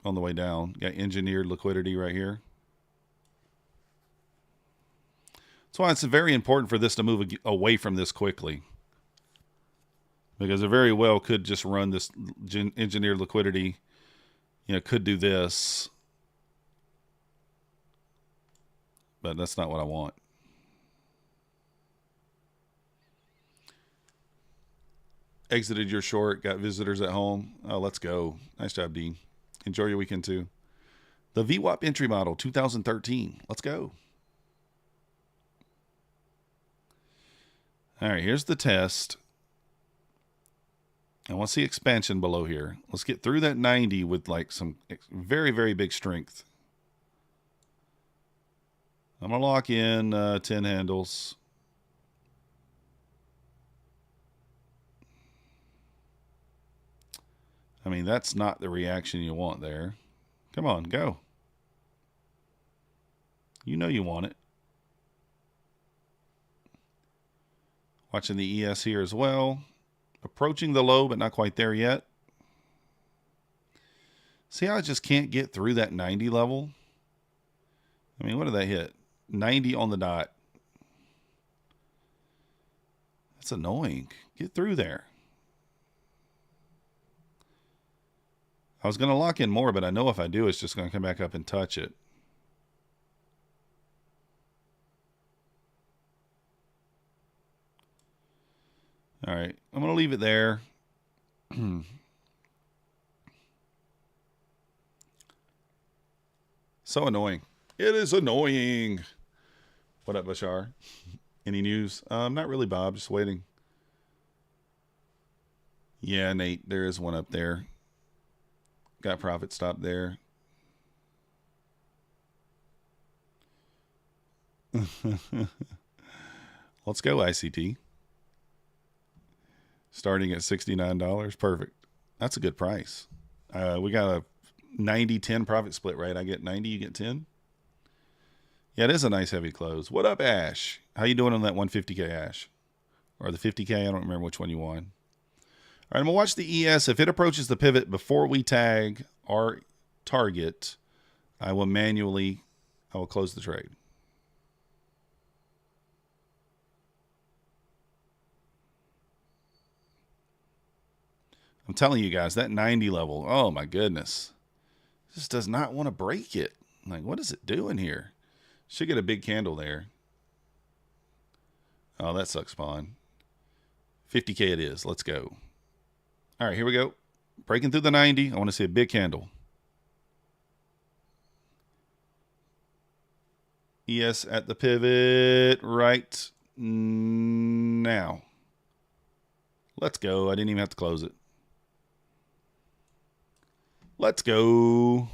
on the way down. Got engineered liquidity right here. That's why it's very important for this to move away from this quickly. Because it very well could just run this engineered liquidity. You know, could do this. But that's not what I want. Exited your short, got visitors at home. Oh, let's go. Nice job, Dean. Enjoy your weekend too. The VWAP entry model 2013. Let's go. All right, here's the test. I want to see expansion below here. Let's get through that 90 with like some very, very big strength. I'm going to lock in 10 handles. I mean, that's not the reaction you want there. Come on, go. You know you want it. Watching the ES here as well. Approaching the low, but not quite there yet. See how I just can't get through that 90 level? I mean, what did that hit? 90 on the dot. That's annoying. Get through there. I was going to lock in more, but I know if I do, it's just going to come back up and touch it. All right, I'm going to leave it there. So annoying. It is annoying. What up, Bashar? Any news? Not really, Bob. Just waiting. Yeah, Nate, there is one up there. Got profit stop there. Let's go, ICT. Starting at $69. Perfect. That's a good price. We got a 90-10 profit split, right? I get 90, you get 10. Yeah, it is a nice heavy close. What up, Ash? How you doing on that 150K, Ash? Or the 50K? I don't remember which one you won. All right, I'm going to watch the ES. If it approaches the pivot before we tag our target, I will close the trade. I'm telling you guys, that 90 level, oh my goodness. Just does not want to break it. Like, what is it doing here? Should get a big candle there. Oh, that sucks, Spawn. 50K it is. Let's go. All right, here we go. Breaking through the 90. I want to see a big candle. ES at the pivot right now. Let's go. I didn't even have to close it. Let's go.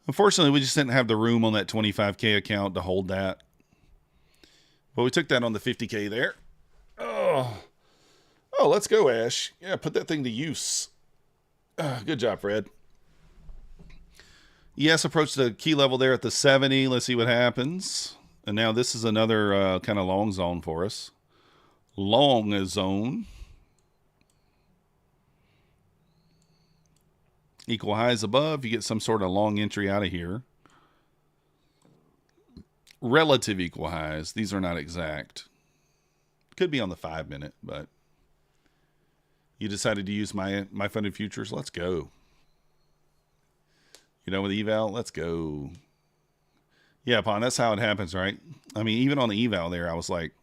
Unfortunately, we just didn't have the room on that 25K account to hold that. But we took that on the 50K there. Oh, let's go, Ash. Yeah, put that thing to use. Good job, Fred. Yes, approach the key level there at the 70. Let's see what happens. And now this is another kind of long zone for us. Long zone. Equal highs above. You get some sort of long entry out of here. Relative equal highs. These are not exact. Could be on the 5-minute, but you decided to use my funded futures. Let's go. You know, with eval, let's go. Yeah, Pon, that's how it happens, right? I mean, even on the eval there, I was like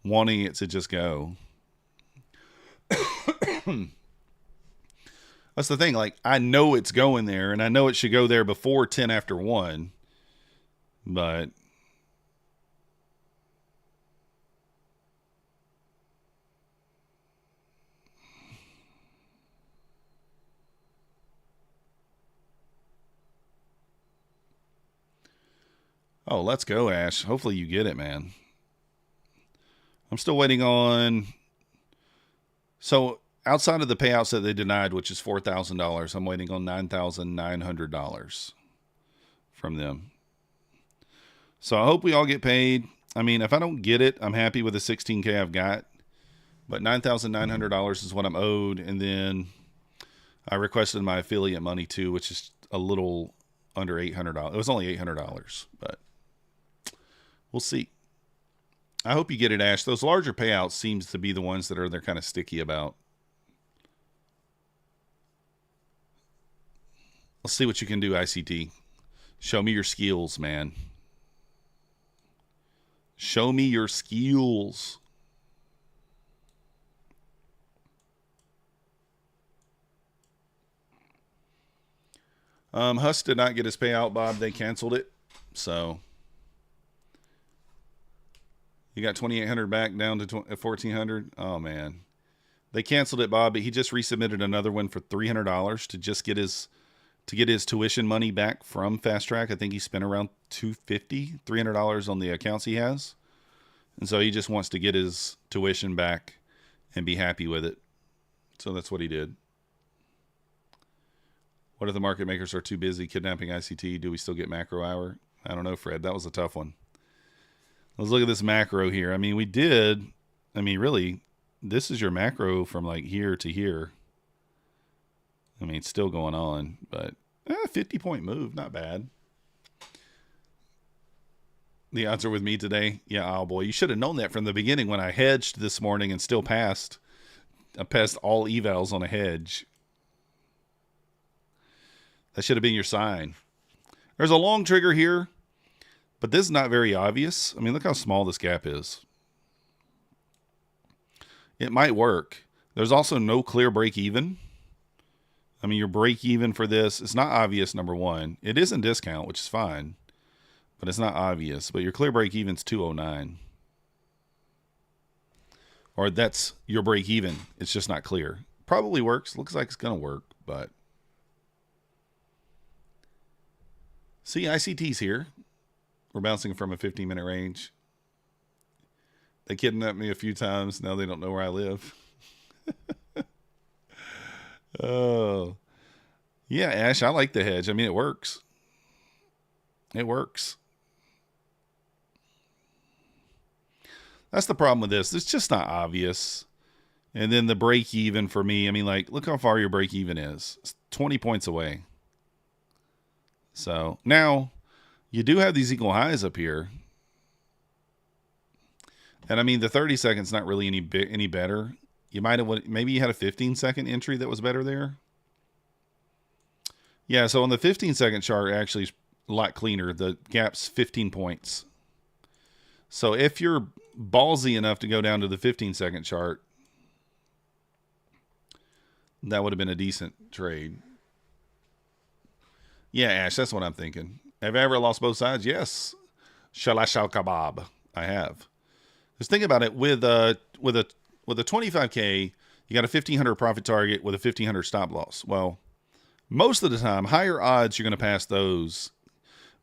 wanting it to just go. That's the thing. Like, I know it's going there, and I know it should go there before 10 after 1, but oh, let's go, Ash. Hopefully you get it, man. I'm still waiting on... So, outside of the payouts that they denied, which is $4,000, I'm waiting on $9,900 from them. So, I hope we all get paid. I mean, if I don't get it, I'm happy with the $16K I've got. But $9,900 is what I'm owed. And then I requested my affiliate money, too, which is a little under $800. It was only $800, but... we'll see. I hope you get it, Ash. Those larger payouts seems to be the ones that they're kind of sticky about. Let's see what you can do, ICT. Show me your skills, man. Show me your skills. Huss did not get his payout, Bob. They canceled it. So you got 2,800 back down to 1,400. Oh, man. They canceled it, Bob, but he just resubmitted another one for $300 to just get his tuition money back from Fast Track. I think he spent around $300 on the accounts he has. And so he just wants to get his tuition back and be happy with it. So that's what he did. What if the market makers are too busy kidnapping ICT? Do we still get macro hour? I don't know, Fred. That was a tough one. Let's look at this macro here. I mean, we did. I mean, really, this is your macro from like here to here. I mean, it's still going on, but 50-point move. Not bad. The odds are with me today. Yeah, oh boy. You should have known that from the beginning when I hedged this morning and still passed. I passed all evals on a hedge. That should have been your sign. There's a long trigger here, but this is not very obvious. I mean, look how small this gap is. It might work. There's also no clear break even. I mean, your break even for this, it's not obvious, number one. It is in discount, which is fine, but it's not obvious. But your clear break even's 209. Or that's your break even. It's just not clear. Probably works. Looks like it's going to work, but see, ICT's here. We're bouncing from a 15-minute range. They kidnapped me a few times. Now they don't know where I live. Oh. Yeah, Ash, I like the hedge. I mean, it works. It works. That's the problem with this. It's just not obvious. And then the break even for me, I mean, like, look how far your break even is. It's 20 points away. So now you do have these equal highs up here. And I mean, the 30 seconds not really any better. You might have, maybe you had a 15-second entry that was better there. Yeah, so on the 15-second chart, actually is a lot cleaner. The gap's 15 points. So if you're ballsy enough to go down to the 15-second chart, that would have been a decent trade. Yeah, Ash, that's what I'm thinking. Have I ever lost both sides? Yes. Shalash al kebab. I have. Just think about it. With a 25K, you got a 1,500 profit target with a 1,500 stop loss. Well, most of the time, higher odds you're going to pass those.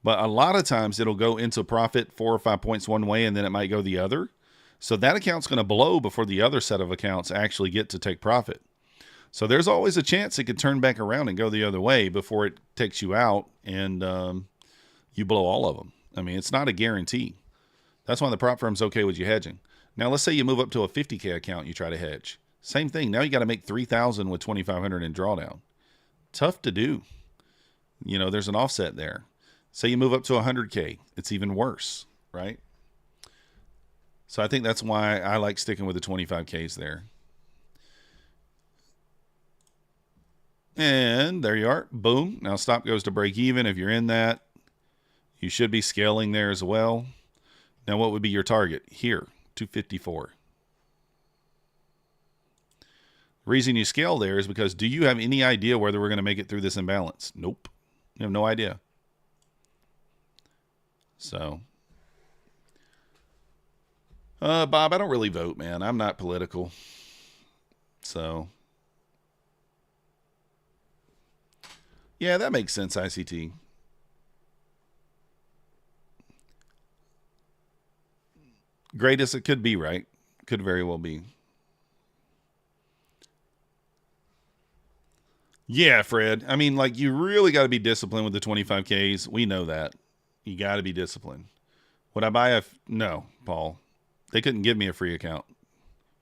But a lot of times it'll go into profit 4 or 5 points one way, and then it might go the other. So that account's going to blow before the other set of accounts actually get to take profit. So there's always a chance it could turn back around and go the other way before it takes you out and you blow all of them. I mean, it's not a guarantee. That's why the prop firm's okay with you hedging. Now, let's say you move up to a 50K account, you try to hedge. Same thing. Now you got to make 3,000 with 2,500 in drawdown. Tough to do. You know, there's an offset there. Say you move up to 100K, it's even worse, right? So I think that's why I like sticking with the 25Ks there. And there you are. Boom. Now stop goes to break even. If you're in that, you should be scaling there as well. Now what would be your target? Here, 254. The reason you scale there is because do you have any idea whether we're going to make it through this imbalance? Nope. You have no idea. So, Bob, I don't really vote, man. I'm not political. So, yeah, that makes sense, ICT. Greatest it could be, right? Could very well be. Yeah, Fred. I mean, like, you really got to be disciplined with the 25Ks. We know that. You got to be disciplined. Would I buy no, Paul. They couldn't give me a free account.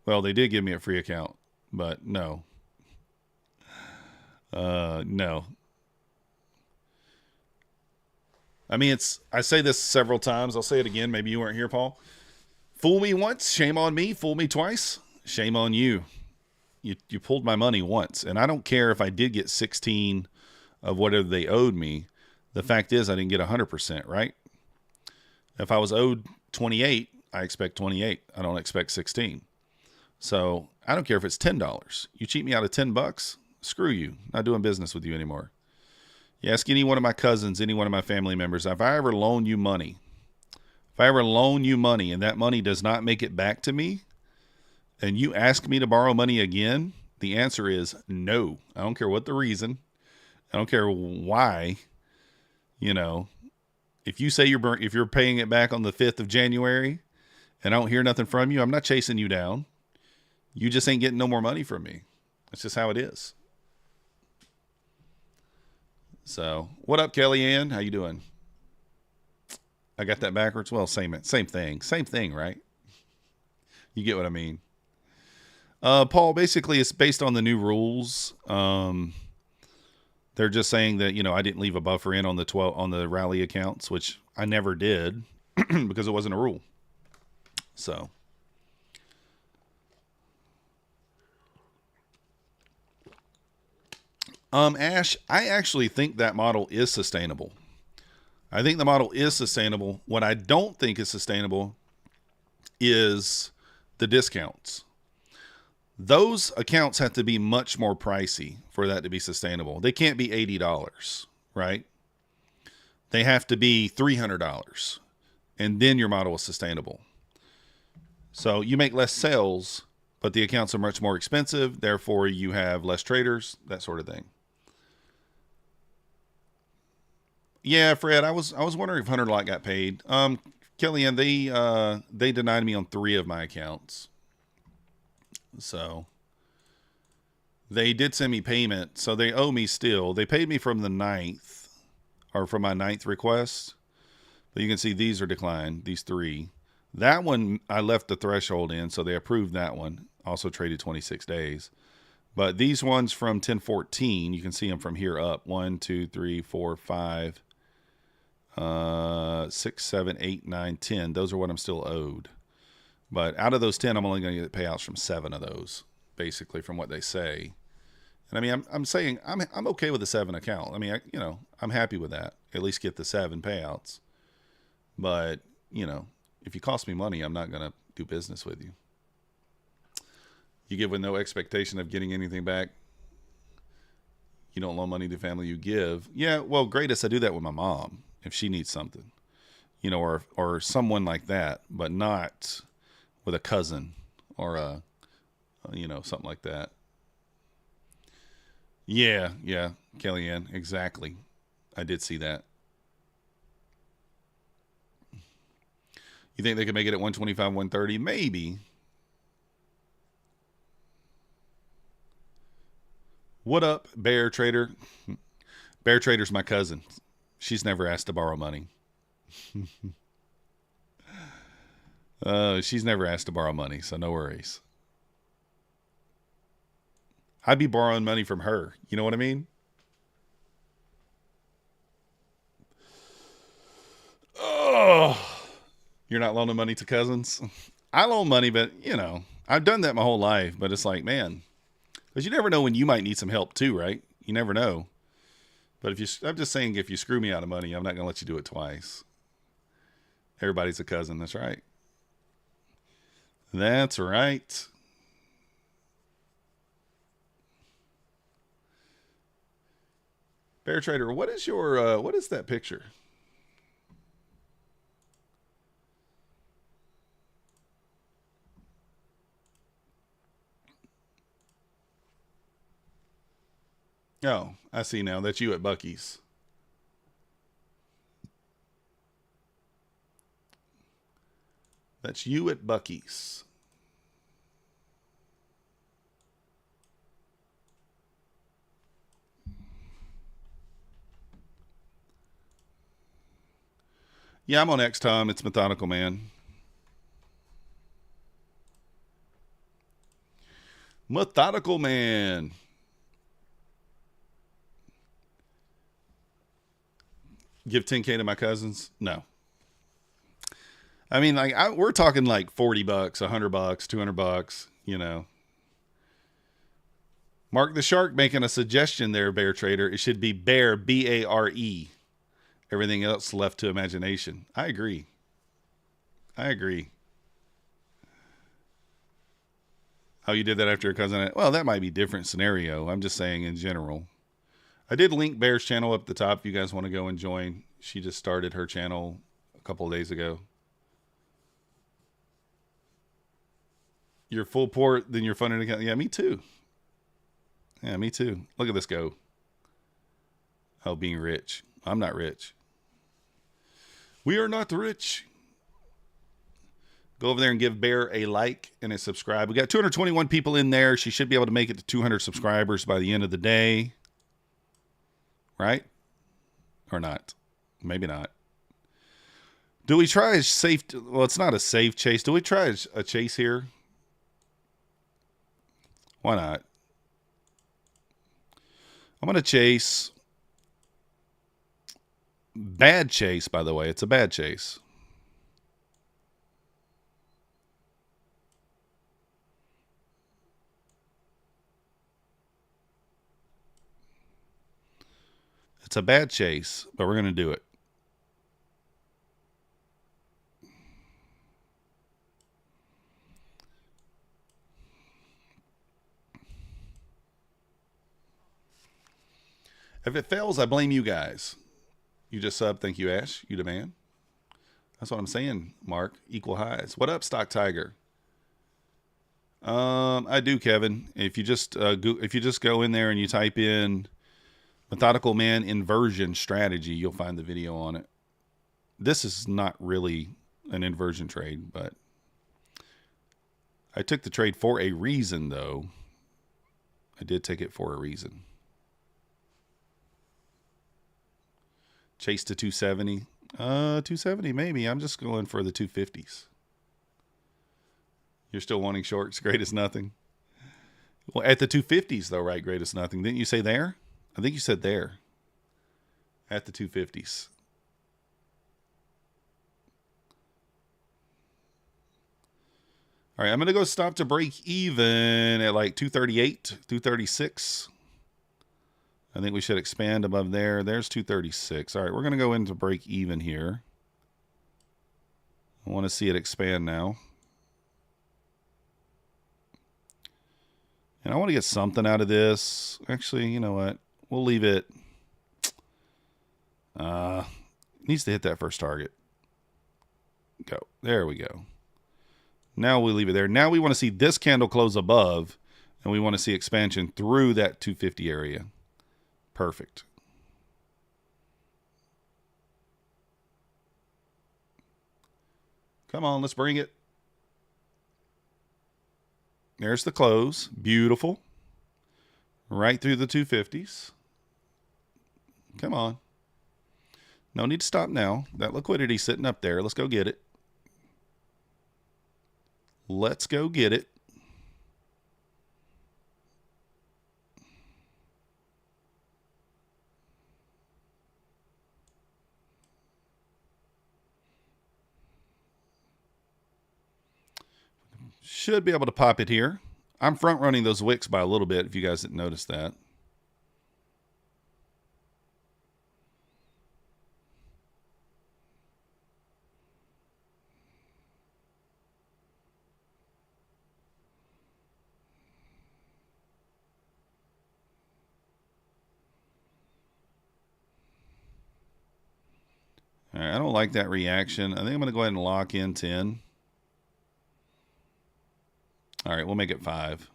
Well, they did give me a free account, but no. No. I mean, I say this several times. I'll say it again. Maybe you weren't here, Paul. Fool me once, shame on me. Fool me twice, shame on you. You pulled my money once, and I don't care if I did get 16 of whatever they owed me. The fact is I didn't get 100%, right? If I was owed 28, I expect 28. I don't expect 16. So I don't care if it's $10. You cheat me out of $10, screw you. Not doing business with you anymore. You ask any one of my cousins, any one of my family members, if I ever loan you money, and that money does not make it back to me, and you ask me to borrow money again, the answer is no. I don't care what the reason. I don't care why. You know, if you say if you're paying it back on the 5th of January and I don't hear nothing from you, I'm not chasing you down. You just ain't getting no more money from me. That's just how it is. So, what up, Kellyanne? How you doing? I got that backwards. Well, same thing, right? You get what I mean. Paul, basically, it's based on the new rules. They're just saying that, I didn't leave a buffer in on the rally accounts, which I never did because it wasn't a rule. So, Ash, I actually think that model is sustainable. I think the model is sustainable. What I don't think is sustainable is the discounts. Those accounts have to be much more pricey for that to be sustainable. They can't be $80, right? They have to be $300, and then your model is sustainable. So you make less sales, but the accounts are much more expensive. Therefore, you have less traders, that sort of thing. Yeah, Fred, I was wondering if $100 got paid. Kellyanne, they denied me on 3 of my accounts. So they did send me payment. So they owe me still. They paid me from the 9th, or from my 9th request. But you can see these are declined, these 3. That one, I left the threshold in, so they approved that one. Also traded 26 days. But these ones from 1014, you can see them from here up. 1, 2, 3, 4, 5, 6, 7, 8, 9, 10. Those are what I'm still owed. But out of those 10, I'm only going to get payouts from 7 of those, basically, from what they say. And I mean, I'm saying I'm okay with the 7 account. I mean, I'm happy with that. At least get the 7 payouts. But, if you cost me money, I'm not going to do business with you. You give with no expectation of getting anything back. You don't loan money to family, you give. Yeah, well, greatest, I do that with my mom if she needs something, or someone like that, but not with a cousin or something like that. Yeah, Kellyanne, exactly. I did see that. You think they could make it at 125, 130? Maybe. What up, Bear Trader? Bear Trader's my cousin. She's never asked to borrow money. She's never asked to borrow money, so no worries. I'd be borrowing money from her. You know what I mean? Oh, you're not loaning money to cousins? I loan money, but, I've done that my whole life. But it's like, man, because you never know when you might need some help too, right? You never know. But I'm just saying, if you screw me out of money, I'm not going to let you do it twice. Everybody's a cousin. That's right. That's right. Bear Trader, what is that picture? Oh, I see now. That's you at Buc-ee's. That's you at Buc-ee's. Yeah, I'm on X, Tom. It's Methodical Man. Methodical Man. Give 10K to my cousins? No. I mean, we're talking like $40, $100, $200, Mark the Shark making a suggestion there, Bear Trader. It should be Bear, B-A-R-E. Everything else left to imagination. I agree. I agree. Oh, you did that after your cousin? Well, that might be a different scenario. I'm just saying in general. I did link Bear's channel up at the top if you guys want to go and join. She just started her channel a couple of days ago. You're full port, then you're funding account. Yeah, me too. Yeah, me too. Look at this go. Oh, being rich. I'm not rich. We are not rich. Go over there and give Bear a like and a subscribe. We got 221 people in there. She should be able to make it to 200 subscribers by the end of the day. Right? Or not? Maybe not. Do we try a safe... Well, it's not a safe chase. Do we try a chase here? Why not? I'm going to chase... Bad chase, by the way. It's a bad chase. It's a bad chase, but we're going to do it. If it fails, I blame you guys. You just sub. Thank you, Ash. You demand. That's what I'm saying, Mark. Equal highs. What up, Stock Tiger? I do, Kevin. If you just go in there and you type in Methodical Man Inversion Strategy, you'll find the video on it. This is not really an inversion trade, but I took the trade for a reason, though. I did take it for a reason. Chase to 270. 270 maybe. I'm just going for the 250s. You're still wanting shorts? Great as nothing. Well, at the 250s, though, right? Great as nothing. Didn't you say there? I think you said there. At the 250s. All right, I'm going to go stop to break even at like 238, 236. I think we should expand above there. There's 236. All right, we're going to go into break even here. I want to see it expand now. And I want to get something out of this. Actually, you know what? We'll leave it. Needs to hit that first target. Go. There we go. Now we leave it there. Now we want to see this candle close above, and we want to see expansion through that 250 area. Perfect. Come on, let's bring it. There's the close. Beautiful. Right through the 250s. Come on. No need to stop now. That liquidity sitting up there. Let's go get it. Let's go get it. Should be able to pop it here. I'm front running those wicks by a little bit if you guys didn't notice that. All right, I don't like that reaction. I think I'm going to go ahead and lock in 10. All right, we'll make it 5.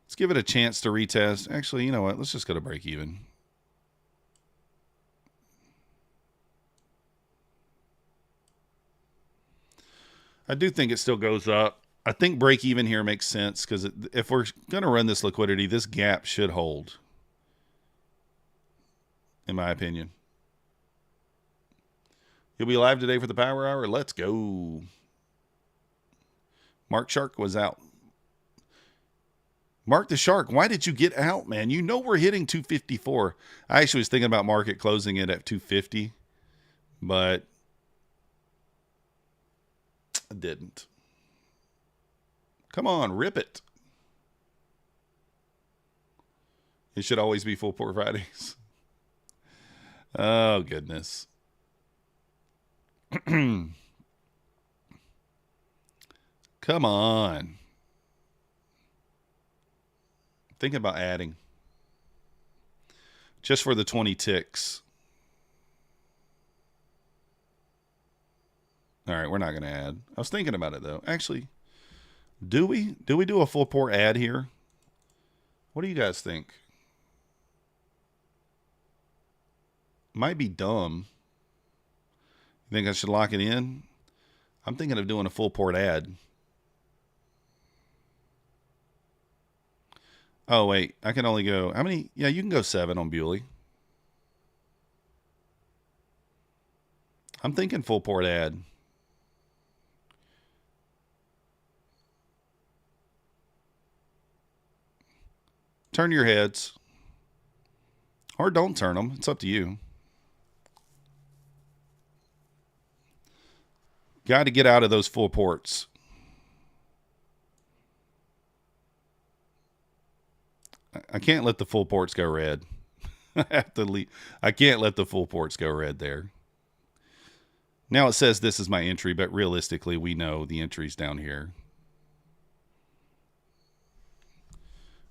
Let's give it a chance to retest. Actually, you know what? Let's just go to break even. I do think it still goes up. I think break even here makes sense because if we're going to run this liquidity, this gap should hold, in my opinion. You'll be live today for the Power Hour? Let's go. Mark Shark was out. Mark the Shark, why did you get out, man? You know we're hitting 254. I actually was thinking about market closing it at 250, but I didn't. Come on, rip it. It should always be full port Fridays. Oh, goodness. Come on. Thinking about adding. Just for the 20 ticks. All right, we're not going to add. I was thinking about it, though. Actually, do we? Do we do a full port add here? What do you guys think? Might be dumb. You think I should lock it in? I'm thinking of doing a full port add. Oh, wait. I can only go... How many? Yeah, you can go 7 on Buley. I'm thinking full port add. Turn your heads. Or don't turn them. It's up to you. Got to get out of those full ports. I can't let the full ports go red. I have to leave. I can't let the full ports go red there. Now it says this is my entry, but realistically we know the entry's down here.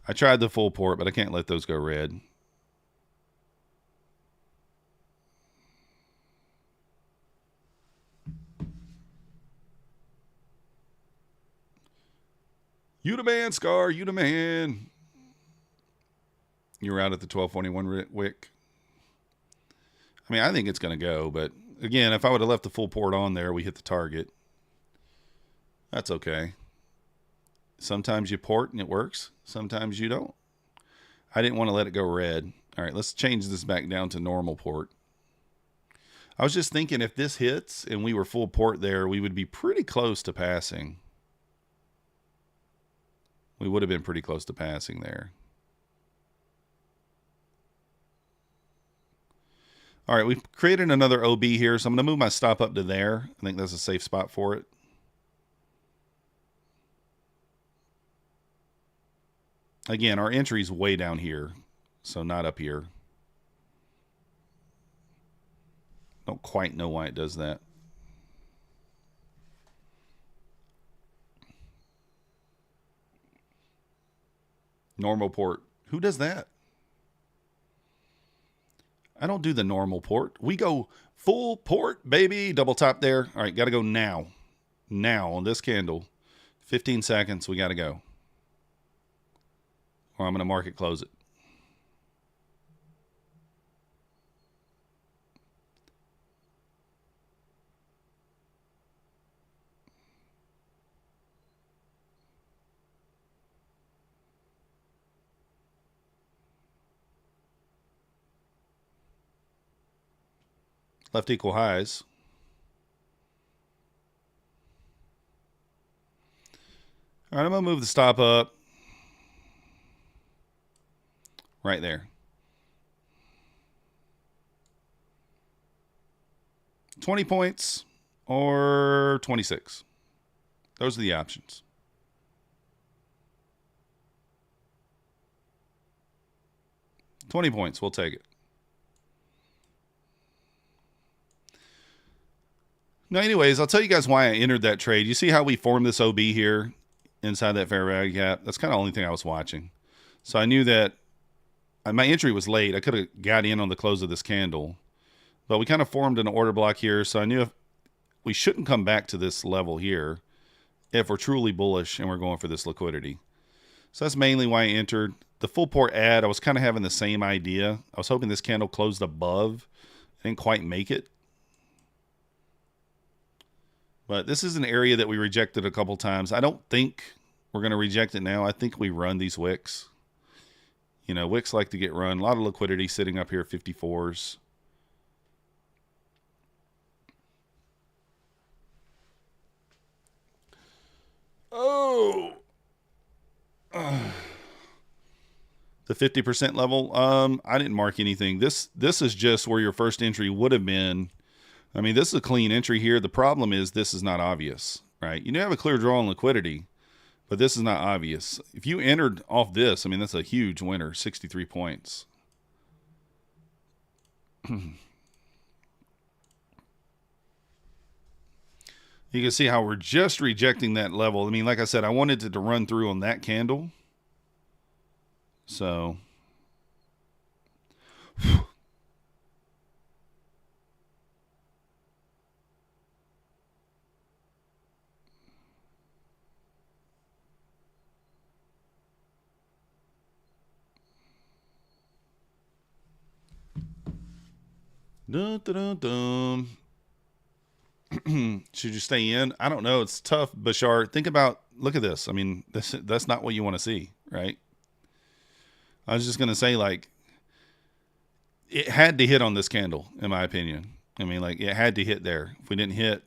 I tried the full port, but I can't let those go red. You the man, Scar. You the man. You're out at the 1241 wick. I mean, I think it's going to go, but again, if I would have left the full port on there, we hit the target. That's okay. Sometimes you port and it works. Sometimes you don't. I didn't want to let it go red. All right, let's change this back down to normal port. I was just thinking if this hits and we were full port there, we would be pretty close to passing. We would have been pretty close to passing there. All right, we've created another OB here, so I'm going to move my stop up to there. I think that's a safe spot for it. Again, our entry's way down here, so not up here. Don't quite know why it does that. Normal port. Who does that? I don't do the normal port. We go full port, baby. Double top there. All right, got to go now. Now on this candle. 15 seconds. We got to go. Or I'm going to market close it. Left equal highs. All right, I'm going to move the stop up. Right there. 20 points or 26. Those are the options. $20 points. We'll take it. Now, anyways, I'll tell you guys why I entered that trade. You see how we formed this OB here inside that fair value gap? That's kind of the only thing I was watching. So I knew that my entry was late. I could have got in on the close of this candle. But we kind of formed an order block here. So I knew if we shouldn't come back to this level here if we're truly bullish and we're going for this liquidity. So that's mainly why I entered. The full port add, I was kind of having the same idea. I was hoping this candle closed above. I didn't quite make it. But this is an area that we rejected a couple times. I don't think we're going to reject it now. I think we run these wicks. You know, wicks like to get run. A lot of liquidity sitting up here at 54s. Oh. The 50% level. I didn't mark anything. This is just where your first entry would have been. I mean, this is a clean entry here. The problem is this is not obvious, right? You have a clear draw on liquidity, But this is not obvious. If you entered off this, I mean, that's a huge winner, 63 points. You can see how we're just rejecting that level. I mean, like I said, I wanted it to run through on that candle. So, dun, dun, dun, dun. Should you stay in? I don't know. It's tough, Bashar. Think about, look at this. I mean, that's not what you want to see, right? I was just going to say, like, it had to hit on this candle, in my opinion. I mean, like, it had to hit there. If we didn't hit,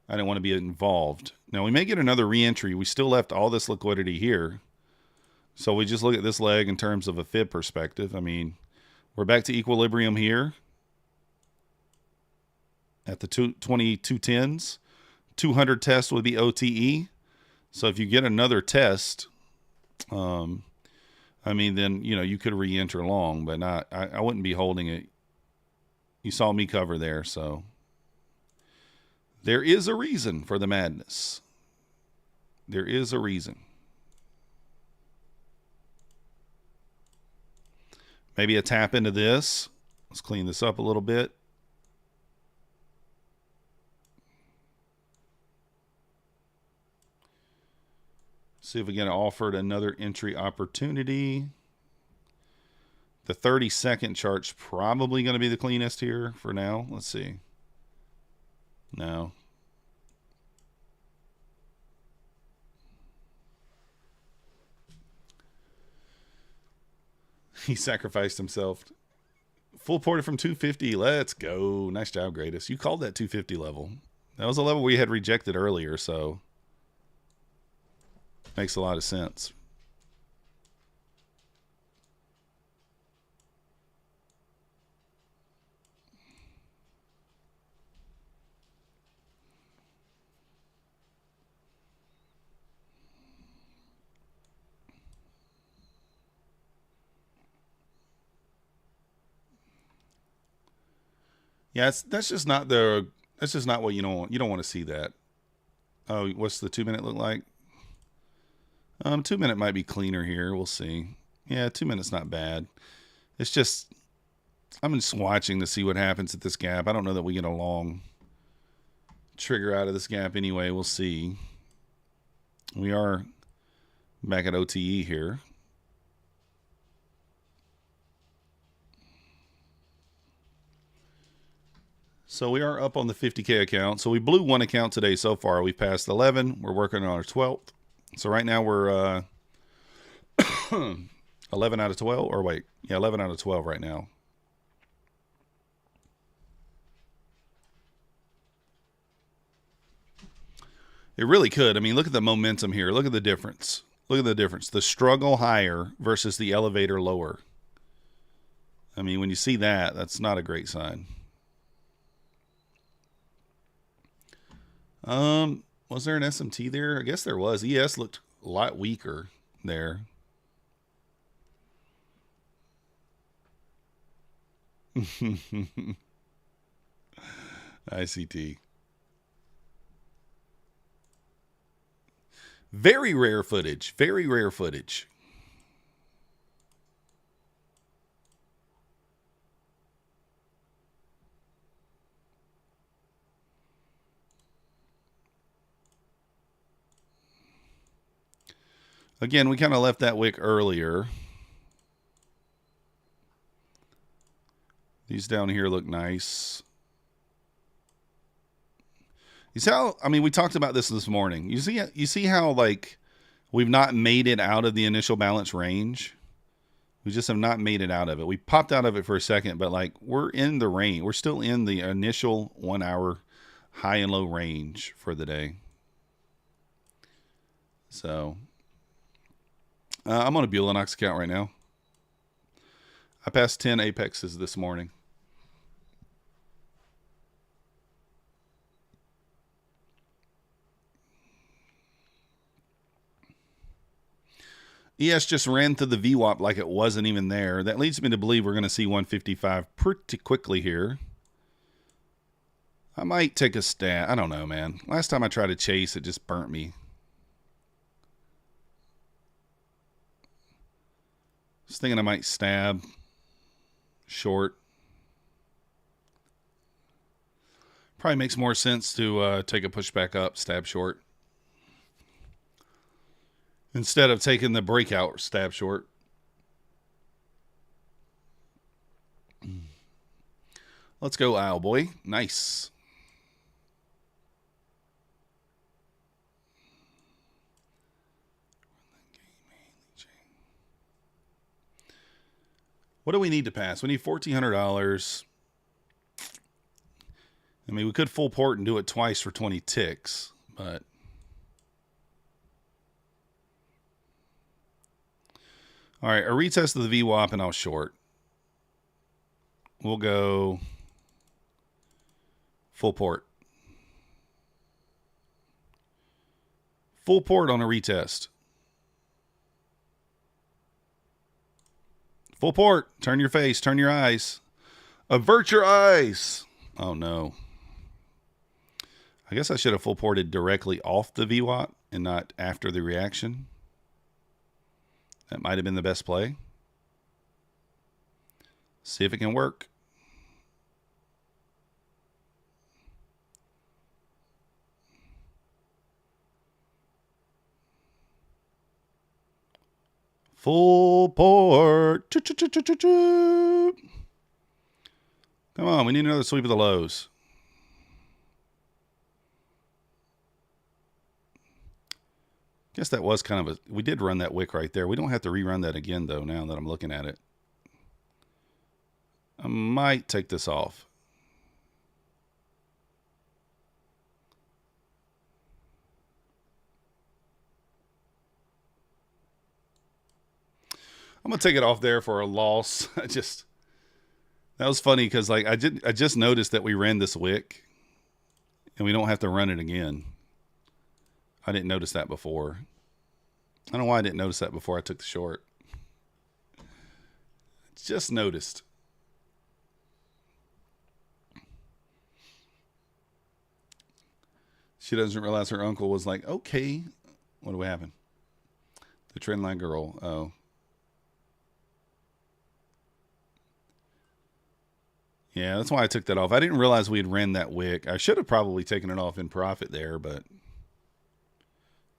I didn't want to be involved. Now, we may get another re-entry. We still left all this liquidity here. So we just look at this leg in terms of a fib perspective. I mean, we're back to equilibrium here at the 2210s. 200 test would be OTE. So if you get another test, I mean, then, you know, you could re-enter long, but not, I wouldn't be holding it. You saw me cover there, so there is a reason for the madness. There is a reason. Maybe a tap into this. Let's clean this up a little bit. See if we get offered another entry opportunity. The 30-second chart's probably going to be the cleanest here for now. Let's see. No. He sacrificed himself. Full ported from 250. Let's go. Nice job, Greatest. You called that 250 level. That was a level we had rejected earlier, so makes a lot of sense. Yeah, that's just not what you don't want to see that. Oh, what's the 2 minute look like? 2 minute might be cleaner here. We'll see. Yeah, 2 minutes not bad. It's just, I'm just watching to see what happens at this gap. I don't know that we get a long trigger out of this gap anyway. We'll see. We are back at OTE here. So we are up on the 50K account. So we blew one account today so far. We passed 11. We're working on our 12th. So right now we're 11 out of 12. Or wait, yeah, 11 out of 12 right now. It really could. I mean, look at the momentum here. Look at the difference. Look at the difference. The struggle higher versus the elevator lower. I mean, when you see that, that's not a great sign. Was there an SMT there? I guess there was. ES looked a lot weaker there. ICT. Very rare footage. Very rare footage. Again, we kind of left that wick earlier. These down here look nice. You see how, I mean, we talked about this morning. You see how, like, we've not made it out of the initial balance range? We just have not made it out of it. We popped out of it for a second, but, like, we're in the range. We're still in the initial 1 hour high and low range for the day. So I'm on a Bulenox account right now. I passed 10 apexes this morning. ES just ran through the VWAP like it wasn't even there. That leads me to believe we're going to see 155 pretty quickly here. I might take a stab. I don't know, man. Last time I tried to chase, it just burnt me. Just thinking I might stab short. Probably makes more sense to take a pushback up, stab short, instead of taking the breakout stab short. Let's go, Owl Boy. Nice. What do we need to pass? We need $1,400. I mean, we could full port and do it twice for 20 ticks, but all right, a retest of the VWAP and I'll short. We'll go full port. Full port on a retest. Full port. Turn your face. Turn your eyes. Avert your eyes. Oh, no. I guess I should have full ported directly off the VWAP and not after the reaction. That might have been the best play. See if it can work. Full port. Come on, we need another sweep of the lows. Guess that was kind of a... We did run that wick right there. We don't have to rerun that again, though, now that I'm looking at it. I might take this off. I'm going to take it off there for a loss. That was funny because like I just noticed that we ran this wick and we don't have to run it again. I didn't notice that before. I don't know why I didn't notice that before I took the short. Just noticed. She doesn't realize her uncle was like, okay, what do we happen? The trendline girl. Oh. Yeah, that's why I took that off. I didn't realize we had ran that wick. I should have probably taken it off in profit there, but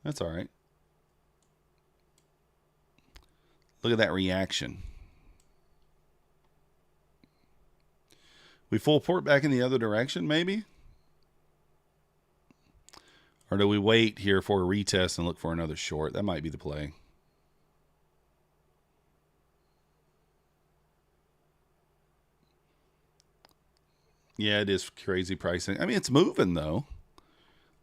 that's all right. Look at that reaction. We full port back in the other direction, maybe? Or do we wait here for a retest and look for another short? That might be the play. Yeah, it is crazy pricing. I mean, it's moving, though.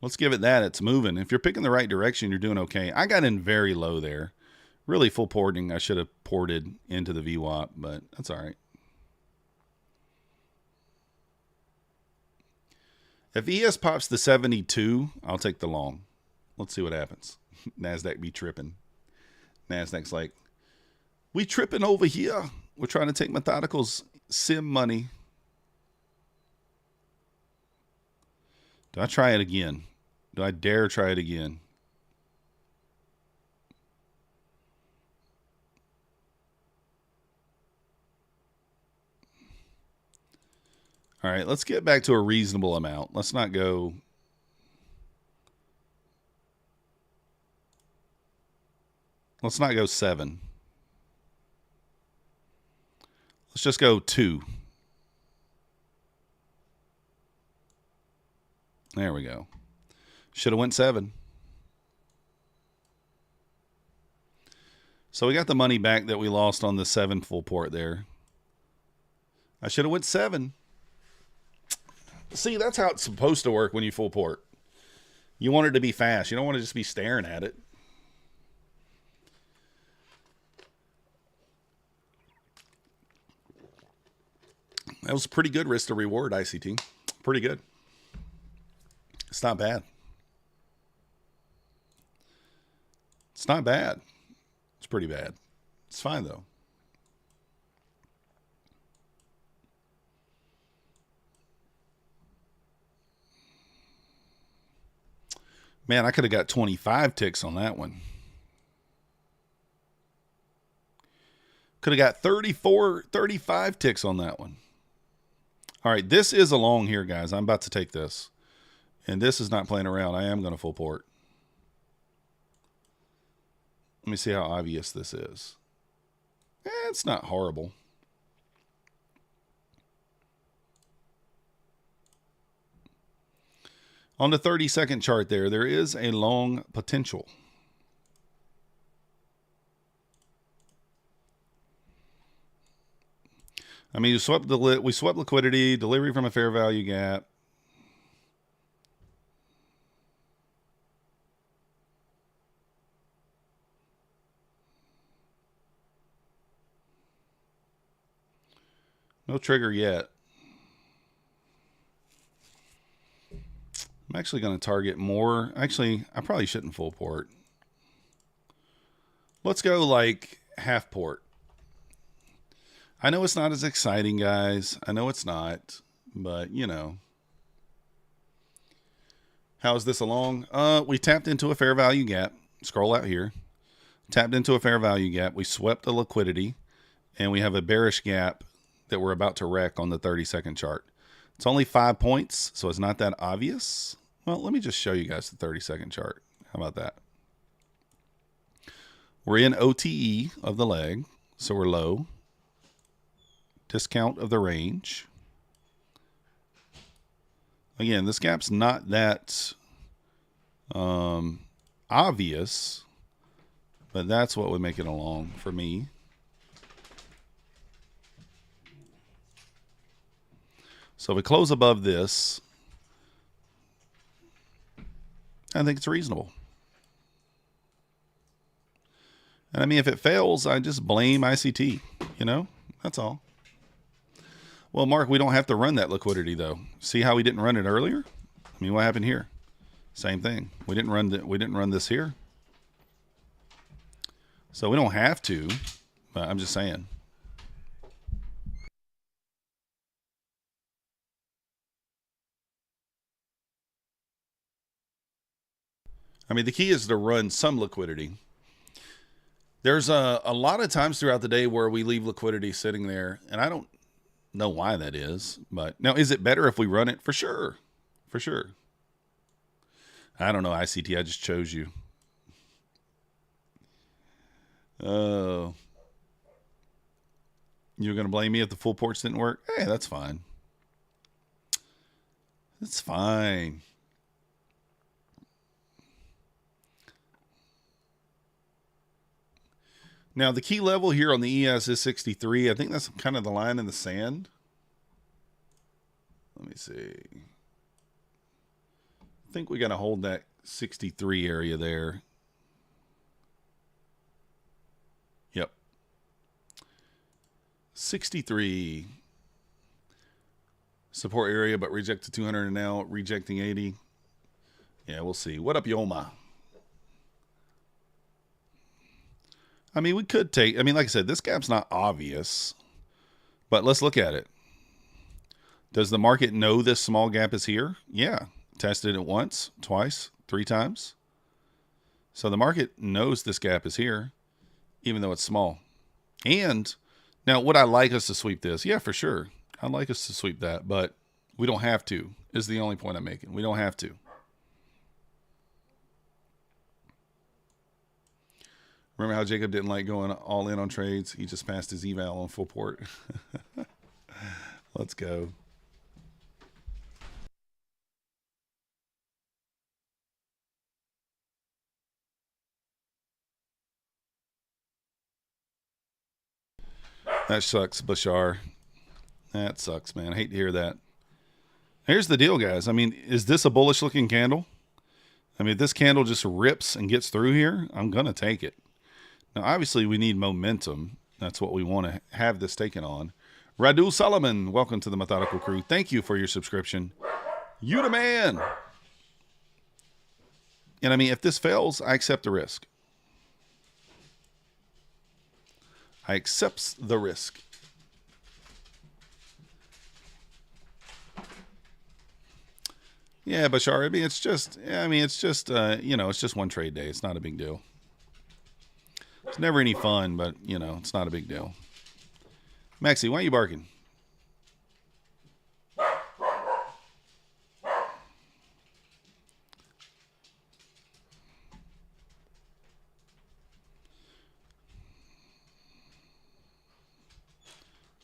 Let's give it that. It's moving. If you're picking the right direction, you're doing okay. I got in very low there. Really full porting. I should have ported into the VWAP, but that's all right. If ES pops the 72, I'll take the long. Let's see what happens. Nasdaq be tripping. Nasdaq's like, we tripping over here. We're trying to take Methodical's sim money. Do I try it again? Do I dare try it again? All right, let's get back to a reasonable amount. Let's not go... Let's not go 7. Let's just go 2. There we go. Should have went 7. So we got the money back that we lost on the 7 full port there. I should have went 7. See, that's how it's supposed to work when you full port. You want it to be fast. You don't want to just be staring at it. That was a pretty good risk to reward, ICT. Pretty good. It's not bad. It's not bad. It's pretty bad. It's fine, though. Man, I could have got 25 ticks on that one. Could have got 34, 35 ticks on that one. All right, this is a long here, guys. I'm about to take this. And this is not playing around. I am going to full port. Let me see how obvious this is. It's not horrible. On the 30-second chart there is a long potential. I mean, we swept liquidity, delivery from a fair value gap. No trigger yet. I'm actually going to target more. Actually, I probably shouldn't full port. Let's go like half port. I know it's not as exciting, guys. I know it's not, but you know. How is this along? We tapped into a fair value gap. Scroll out here. Tapped into a fair value gap. We swept the liquidity, and we have a bearish gap that we're about to wreck on the 30-second chart. It's only 5 points, so it's not that obvious. Well, let me just show you guys the 30-second chart. How about that? We're in OTE of the leg, so we're low. Discount of the range. Again, this gap's not that obvious, but that's what would make it along for me. So if we close above this, I think it's reasonable. And I mean, if it fails, I just blame ICT, you know, that's all. Well, Mark, we don't have to run that liquidity though. See how we didn't run it earlier? I mean, what happened here? Same thing. We didn't run this here. So we don't have to, but I'm just saying. I mean, the key is to run some liquidity. There's a lot of times throughout the day where we leave liquidity sitting there, and I don't know why that is. But now, is it better if we run it? For sure. For sure. I don't know, ICT. I just chose you. Oh. You're going to blame me if the full ports didn't work? Hey, that's fine. It's fine. Now, the key level here on the ES is 63. I think that's kind of the line in the sand. Let me see. I think we got to hold that 63 area there. Yep. 63. Support area, but reject to 200 and now rejecting 80. Yeah, we'll see. What up, Yoma? I mean, we could take, I mean, like I said, this gap's not obvious, but let's look at it. Does the market know this small gap is here? Yeah. Tested it once, twice, 3 times. So the market knows this gap is here, even though it's small. And now, would I like us to sweep this? Yeah, for sure. I'd like us to sweep that, but we don't have to, is the only point I'm making. We don't have to. Remember how Jacob didn't like going all in on trades? He just passed his eval on full port. Let's go. That sucks, Bashar. That sucks, man. I hate to hear that. Here's the deal, guys. I mean, is this a bullish looking candle? I mean, if this candle just rips and gets through here, I'm going to take it. Now, obviously, we need momentum. That's what we want to have this taken on. Radu Solomon, welcome to the Methodical Crew. Thank you for your subscription. You the man. And I mean, if this fails, I accept the risk. I accepts the risk. Yeah, Bashar, I mean, it's just, you know, it's just one trade day. It's not a big deal. It's never any fun, but, you know, it's not a big deal. Maxie, why are you barking?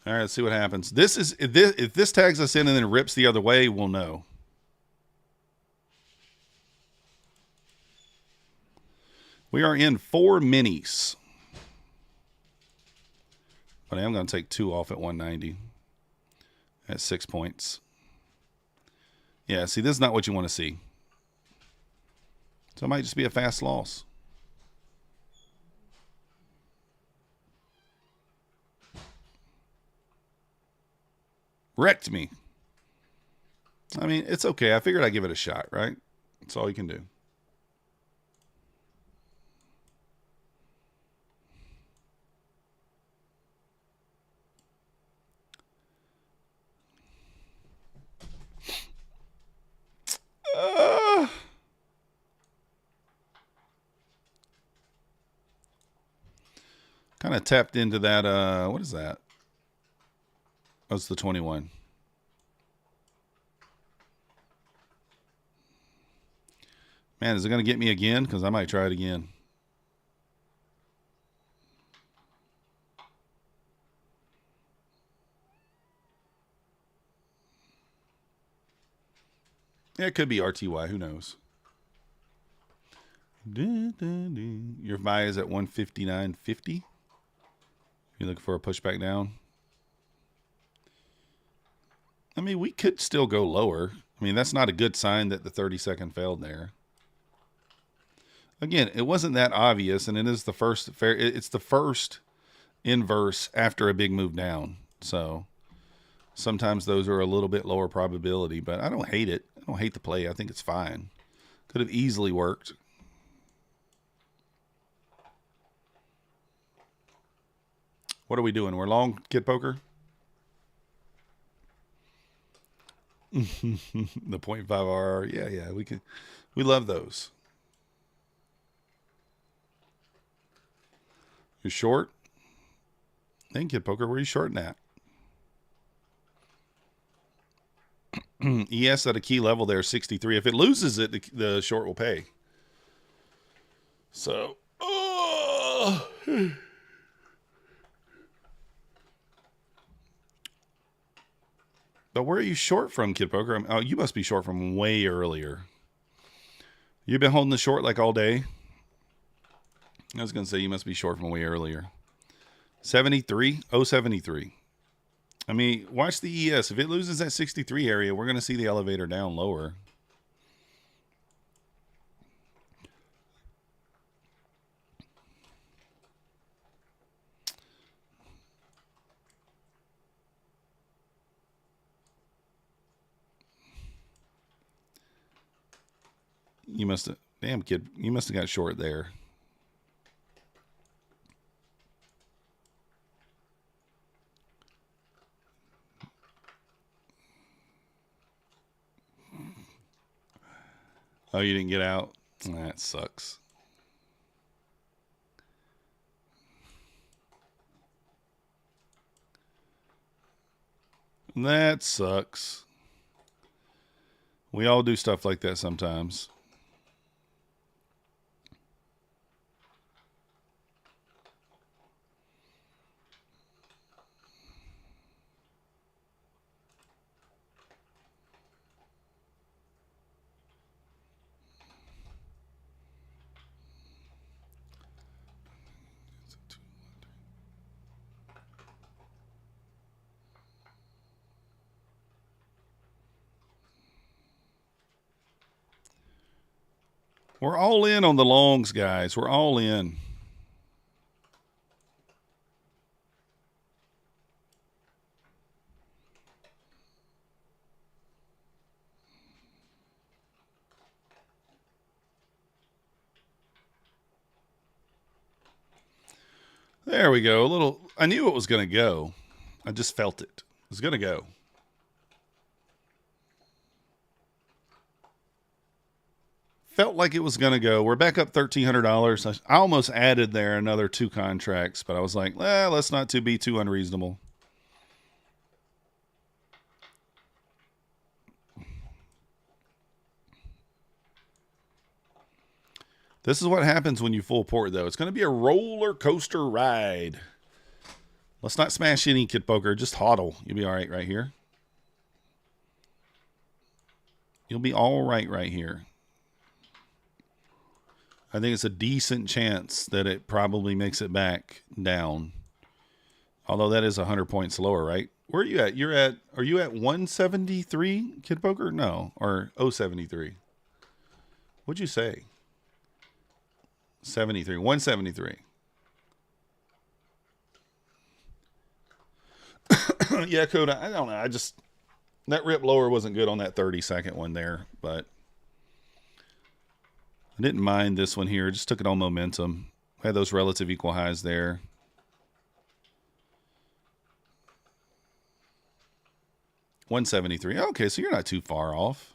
All right, let's see what happens. If this tags us in and then rips the other way, we'll know. We are in 4 minis. But I am going to take 2 off at 190 at 6 points. Yeah, see, this is not what you want to see. So it might just be a fast loss. Wrecked me. I mean, it's okay. I figured I'd give it a shot, right? That's all you can do. Kind of tapped into that, what is that? Oh, it's the 21. Man, is it going to get me again? Because I might try it again. Yeah, it could be RTY. Who knows? Your buy is at 159.50. You're looking for a pushback down? I mean, we could still go lower. I mean, that's not a good sign that the 30-second failed there. Again, it wasn't that obvious, and it is the first it's the first inverse after a big move down. So sometimes those are a little bit lower probability, but I don't hate it. I don't hate the play. I think it's fine. Could have easily worked. What are we doing? We're long, Kid Poker? The 0.5 RR. Yeah, we love those. You're short? Hey, Kid Poker, where are you shorting at? ES at a key level there, 63. If it loses it, the short will pay. So, but where are you short from, Kid Poker? Oh, you must be short from way earlier. You've been holding the short like all day? I was going to say you must be short from way earlier. 73? 073. I mean, watch the ES. If it loses that 63 area, we're going to see the elevator down lower. You must have, damn kid, you must have got short there. Oh, you didn't get out? That sucks. That sucks. We all do stuff like that sometimes. We're all in on the longs, guys. We're all in. There we go. A little. I knew it was going to go. I just felt it. It was going to go. Felt like it was going to go. We're back up $1,300. I almost added there another 2 contracts, but I was like, let's not be too unreasonable. This is what happens when you full port, though. It's going to be a roller coaster ride. Let's not smash any, Kid Poker. Just hodl. You'll be all right here. You'll be all right here. I think it's a decent chance that it probably makes it back down. Although that is 100 points lower, right? Where are you at? Are you at 173, Kid Poker? No, or 073. What'd you say? 73, 173. Yeah, Coda, I don't know. That rip lower wasn't good on that 30-second one there, but I didn't mind this one here. Just took it on momentum. Had those relative equal highs there. $173. Okay, so you're not too far off.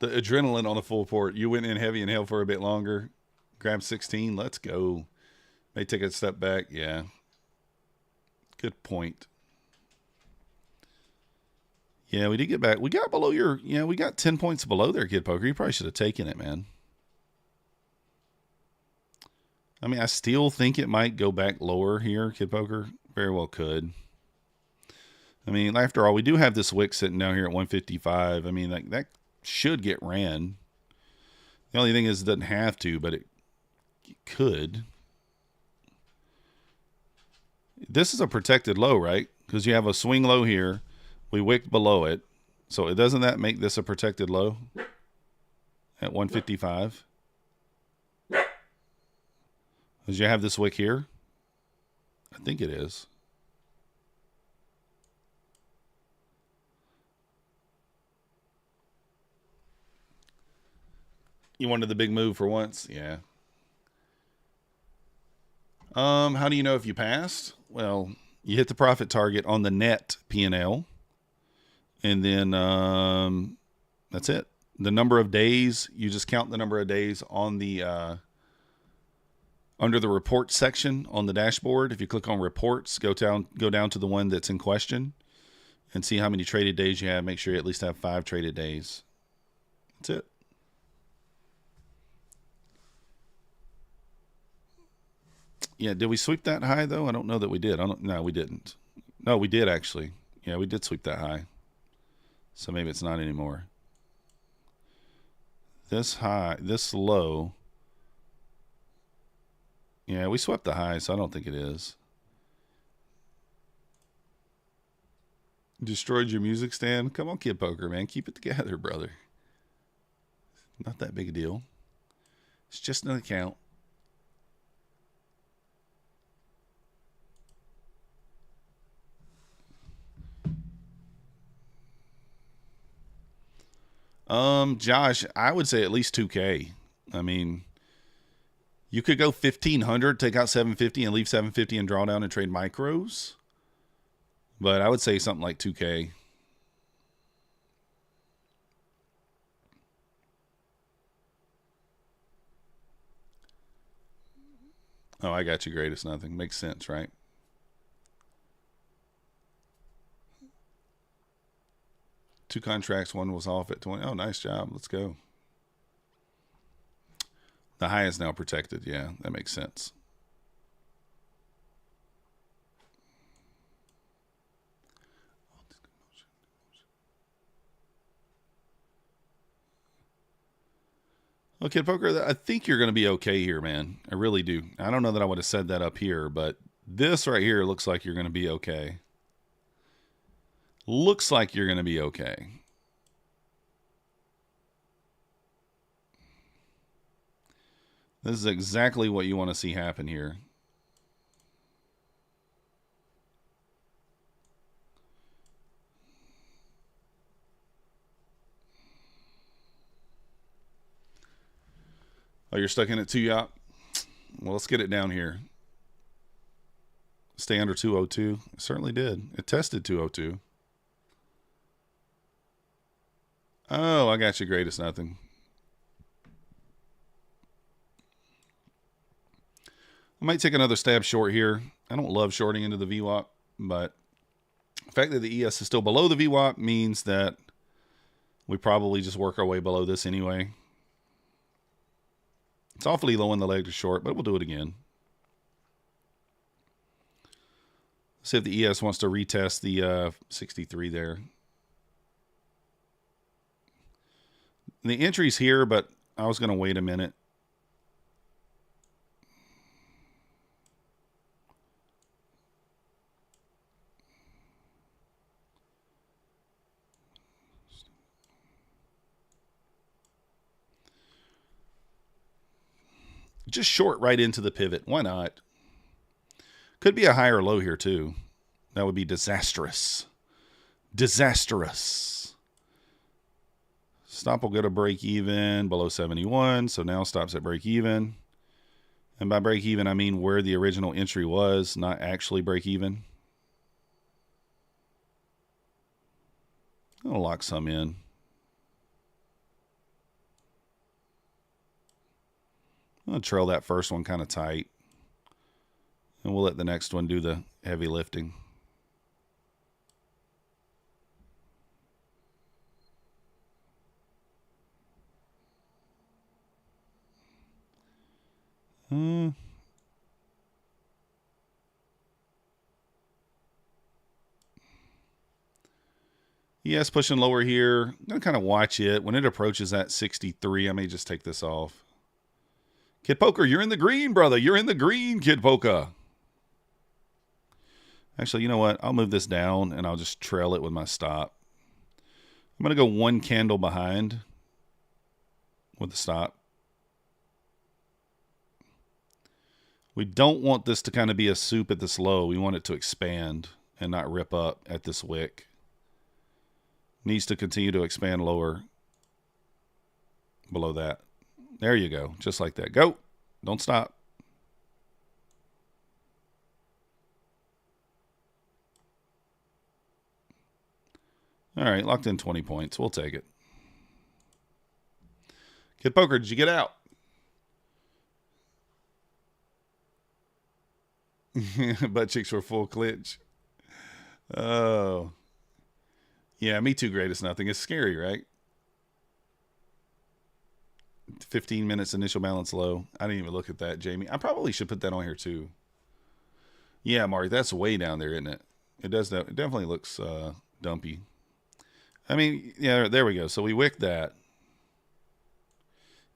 The adrenaline on the full port. You went in heavy and held for a bit longer. Grab 16. Let's go. May take a step back. Yeah. Good point. Yeah, we did get back. We got below your, we got 10 points below there, Kid Poker. You probably should have taken it, man. I mean, I still think it might go back lower here, Kid Poker. Very well could. I mean, after all, we do have this wick sitting down here at 155. I mean, that should get ran. The only thing is it doesn't have to, but it could. This is a protected low, right? Because you have a swing low here. We wicked below it. So doesn't that make this a protected low at 155? Does you have this wick here? I think it is. You wanted the big move for once? Yeah. How do you know if you passed? Well, you hit the profit target on the net P&L. And then that's it. The number of days, you just count the number of days on the under the report section on the dashboard. If you click on reports, go down to the one that's in question and see how many traded days you have. Make sure you at least have 5 traded days. That's it. Yeah, did we sweep that high, though? I don't know that we did. No, we didn't. No, we did, actually. Yeah, we did sweep that high. So maybe it's not anymore. This high, this low. Yeah, we swept the high, so I don't think it is. Destroyed your music stand? Come on, Kid Poker, man. Keep it together, brother. Not that big a deal. It's just an account. Josh, I would say at least 2K. I mean, you could go 1,500, take out 750 and leave 750 and draw down and trade micros. But I would say something like 2K. Oh, I got you. Greatest nothing. Makes sense, right? Two contracts. One was off at 20. Oh, nice job. Let's go. The high is now protected. Yeah, that makes sense. Okay, Poker, I think you're going to be okay here, man. I really do. I don't know that I would have said that up here, but this right here looks like you're going to be okay. Looks like you're going to be okay. This is exactly what you want to see happen here. Oh, you're stuck in it too, Yop? Well, let's get it down here. Stay under 202. It certainly did. It tested 202. Oh, I got you. Greatest nothing. I might take another stab short here. I don't love shorting into the VWAP, but the fact that the ES is still below the VWAP means that we probably just work our way below this anyway. It's awfully low in the leg to short, but we'll do it again. Let's see if the ES wants to retest the 63 there. The entry's here, but I was going to wait a minute. Just short right into the pivot. Why not? Could be a higher low here too. That would be disastrous. Disastrous. Stop will go to break even below 71. So now stops at break even. And by break even, I mean where the original entry was, not actually break even. I'll lock some in. I'll trail that first one kind of tight. And we'll let the next one do the heavy lifting. Yes, pushing lower here. I'm going to kind of watch it. When it approaches that 63, I may just take this off. Kid Poker, you're in the green, brother. You're in the green, Kid Poker. Actually, you know what? I'll move this down, and I'll just trail it with my stop. I'm going to go one candle behind with the stop. We don't want this to kind of be a soup at this low. We want it to expand and not rip up at this wick. Needs to continue to expand lower below that. There you go. Just like that. Go. Don't stop. All right. Locked in 20 points. We'll take it. Kid Poker, did you get out? Butt cheeks were full clinch. Oh. Yeah, me too, greatest nothing. It's scary, right? 15 minutes initial balance low. I didn't even look at that, Jamie. I probably should put that on here too. Yeah, Mark, that's way down there, isn't it? It does. It definitely looks dumpy. I mean, yeah, there we go. So we wicked that.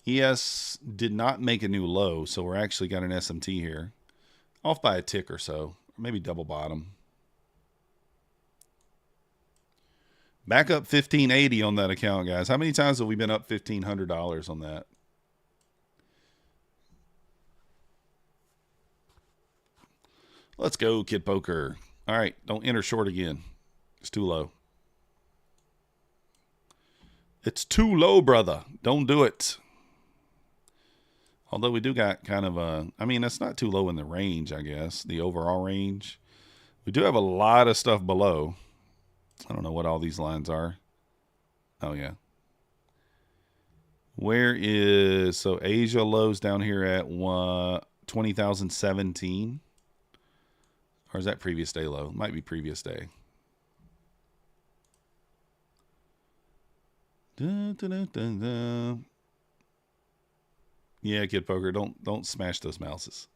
ES did not make a new low, so we're actually got an SMT here. Off by a tick or so. Maybe double bottom. Back up $1,580 on that account, guys. How many times have we been up $1,500 on that? Let's go, Kid Poker. All right, don't enter short again. It's too low. It's too low, brother. Don't do it. Although we do got kind of a, I mean, that's not too low in the range, I guess, the overall range. We do have a lot of stuff below. I don't know what all these lines are. Oh, yeah. Where is, so Asia lows down here at 20,017. Or is that previous day low? Might be previous day. Dun, dun, dun, dun, dun. Yeah, Kid Poker, don't smash those mouses.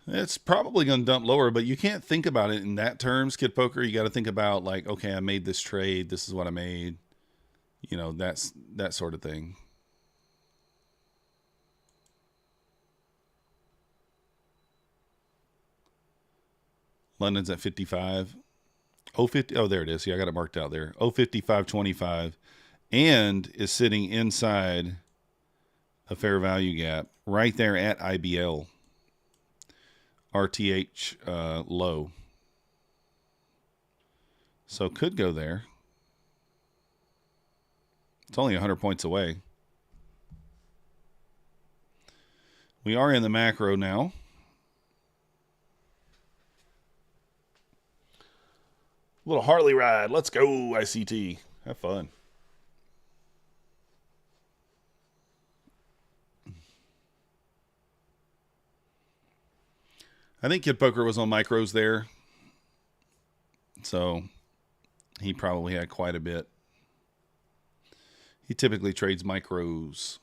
It's probably going to dump lower, but you can't think about it in that terms, Kid Poker. You got to think about like, okay, I made this trade. This is what I made. You know, that's that sort of thing. London's at 55. 050. Oh, there it is. Yeah, I got it marked out there. 055.25, and is sitting inside a fair value gap right there at IBL. RTH low. So could go there. It's only 100 points away. We are in the macro now. Little Harley ride. Let's go, ICT. Have fun. I think Kid Poker was on micros there. So he probably had quite a bit. He typically trades micros.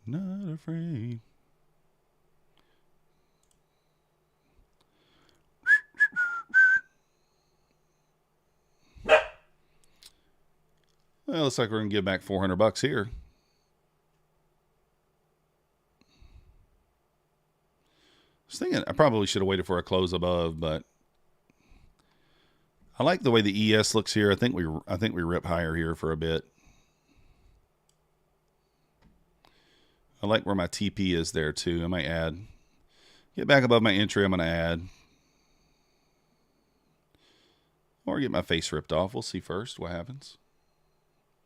Not afraid. Well, looks like we're going to give back $400 here. I was thinking I probably should have waited for a close above, but I like the way the ES looks here. I think we rip higher here for a bit. I like where my TP is there too. I might add. Get back above my entry, I'm going to add. Or get my face ripped off. We'll see first what happens.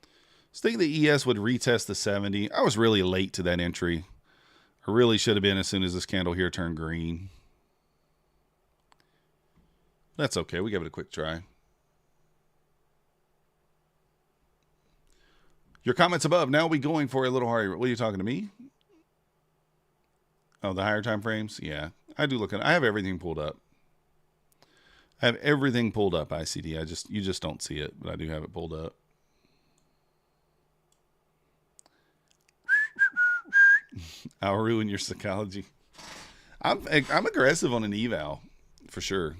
I was thinking the ES would retest the 70. I was really late to that entry. I really should have been as soon as this candle here turned green. That's okay. We give it a quick try. Your comments above. Now we going for a little higher. What are you talking to me? Oh, the higher time frames? Yeah. I do look at I have everything pulled up. I have everything pulled up, ICD. You just don't see it, but I do have it pulled up. I'll ruin your psychology. I'm aggressive on an eval for sure.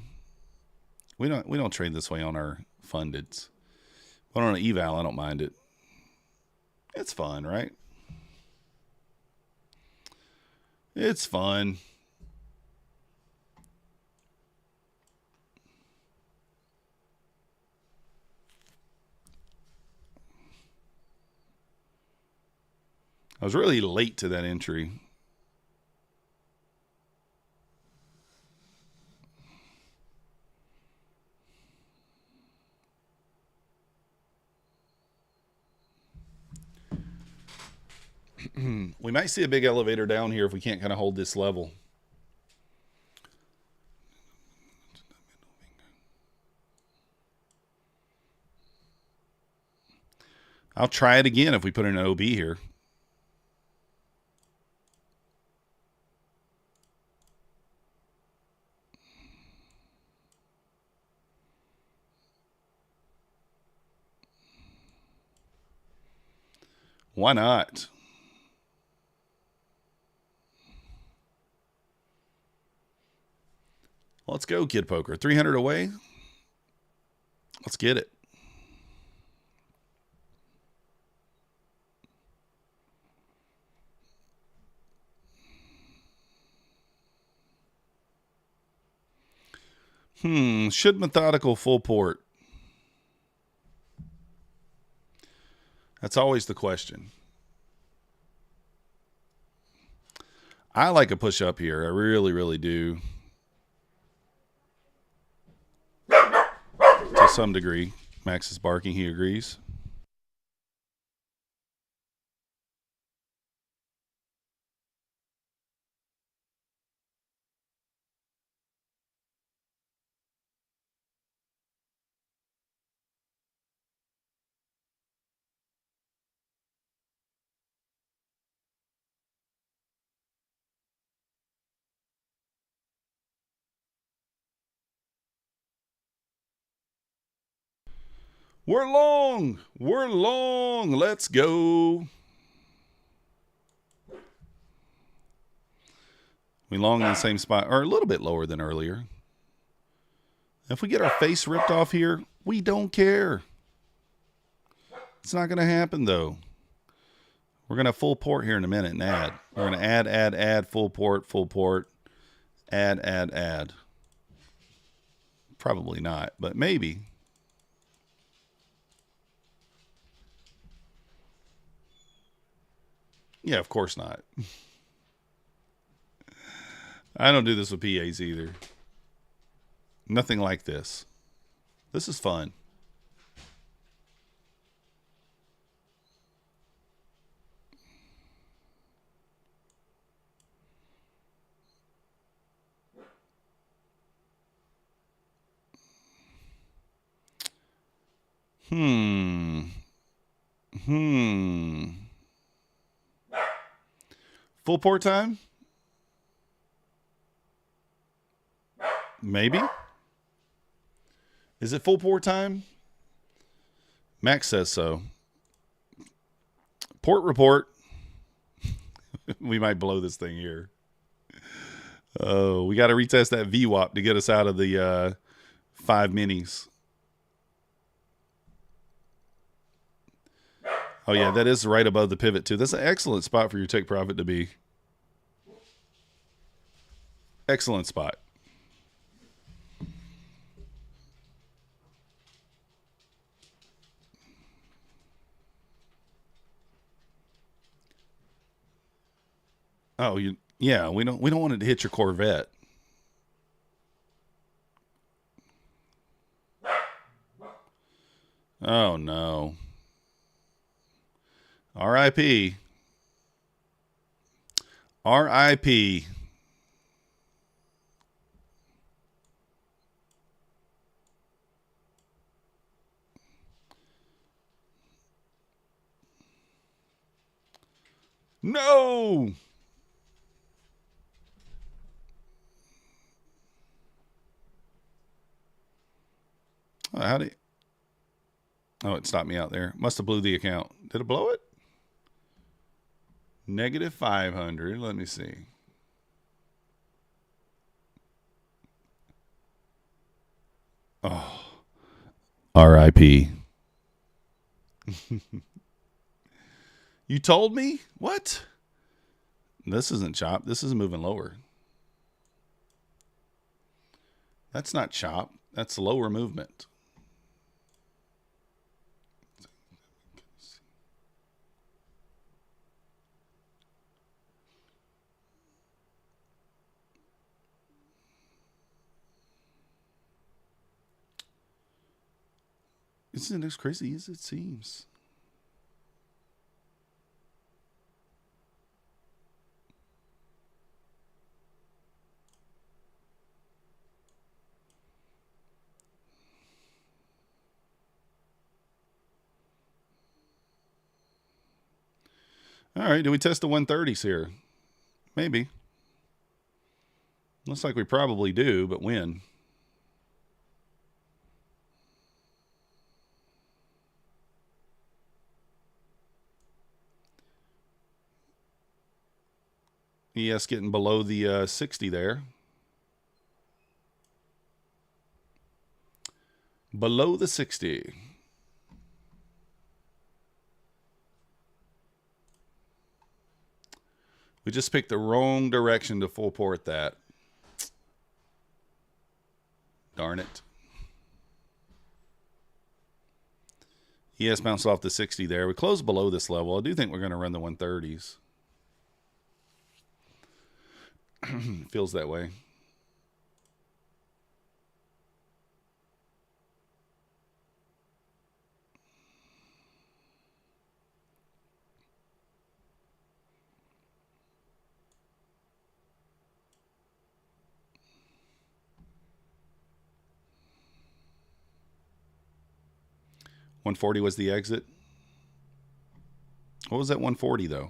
We don't trade this way on our fundeds. But on an eval, I don't mind it. It's fun, right? It's fun. I was really late to that entry. We might see a big elevator down here if we can't kind of hold this level. I'll try it again if we put in an OB here. Why not? Let's go, Kid Poker. 300 away. Let's get it. Should methodical full port? That's always the question. I like a push up here. I really, really do. To some degree. Max is barking. He agrees. We're long. We're long. Let's go. We long in the same spot, or a little bit lower than earlier. If we get our face ripped off here, we don't care. It's not going to happen, though. We're going to full port here in a minute and add. We're going to add, full port, add. Probably not, but maybe. Yeah, of course not. I don't do this with PAs either. Nothing like this. This is fun. Hmm. Full port time? Maybe. Is it full port time? Max says so. Port report. We might blow this thing here. Oh, we got to retest that VWAP to get us out of the 5 minis. Oh, yeah, that is right above the pivot, too. That's an excellent spot for your take profit to be. Excellent spot. Oh, yeah, we don't want it to hit your Corvette. Oh no. R.I.P. R.I.P. No. How do you... Oh, it stopped me out there. Must have blew the account. Did it blow it? Negative 500. Let me see. Oh. R.I.P. You told me? What? This isn't chop. This is moving lower. That's not chop. That's lower movement. Isn't it as crazy as it seems? All right, do we test the 130s here? Maybe. Looks like we probably do, but when? ES getting below the 60 there. Below the 60. We just picked the wrong direction to full port that. Darn it. ES bounced off the 60 there. We closed below this level. I do think we're going to run the 130s. Feels that way. $140 was the exit. What was that 140 though?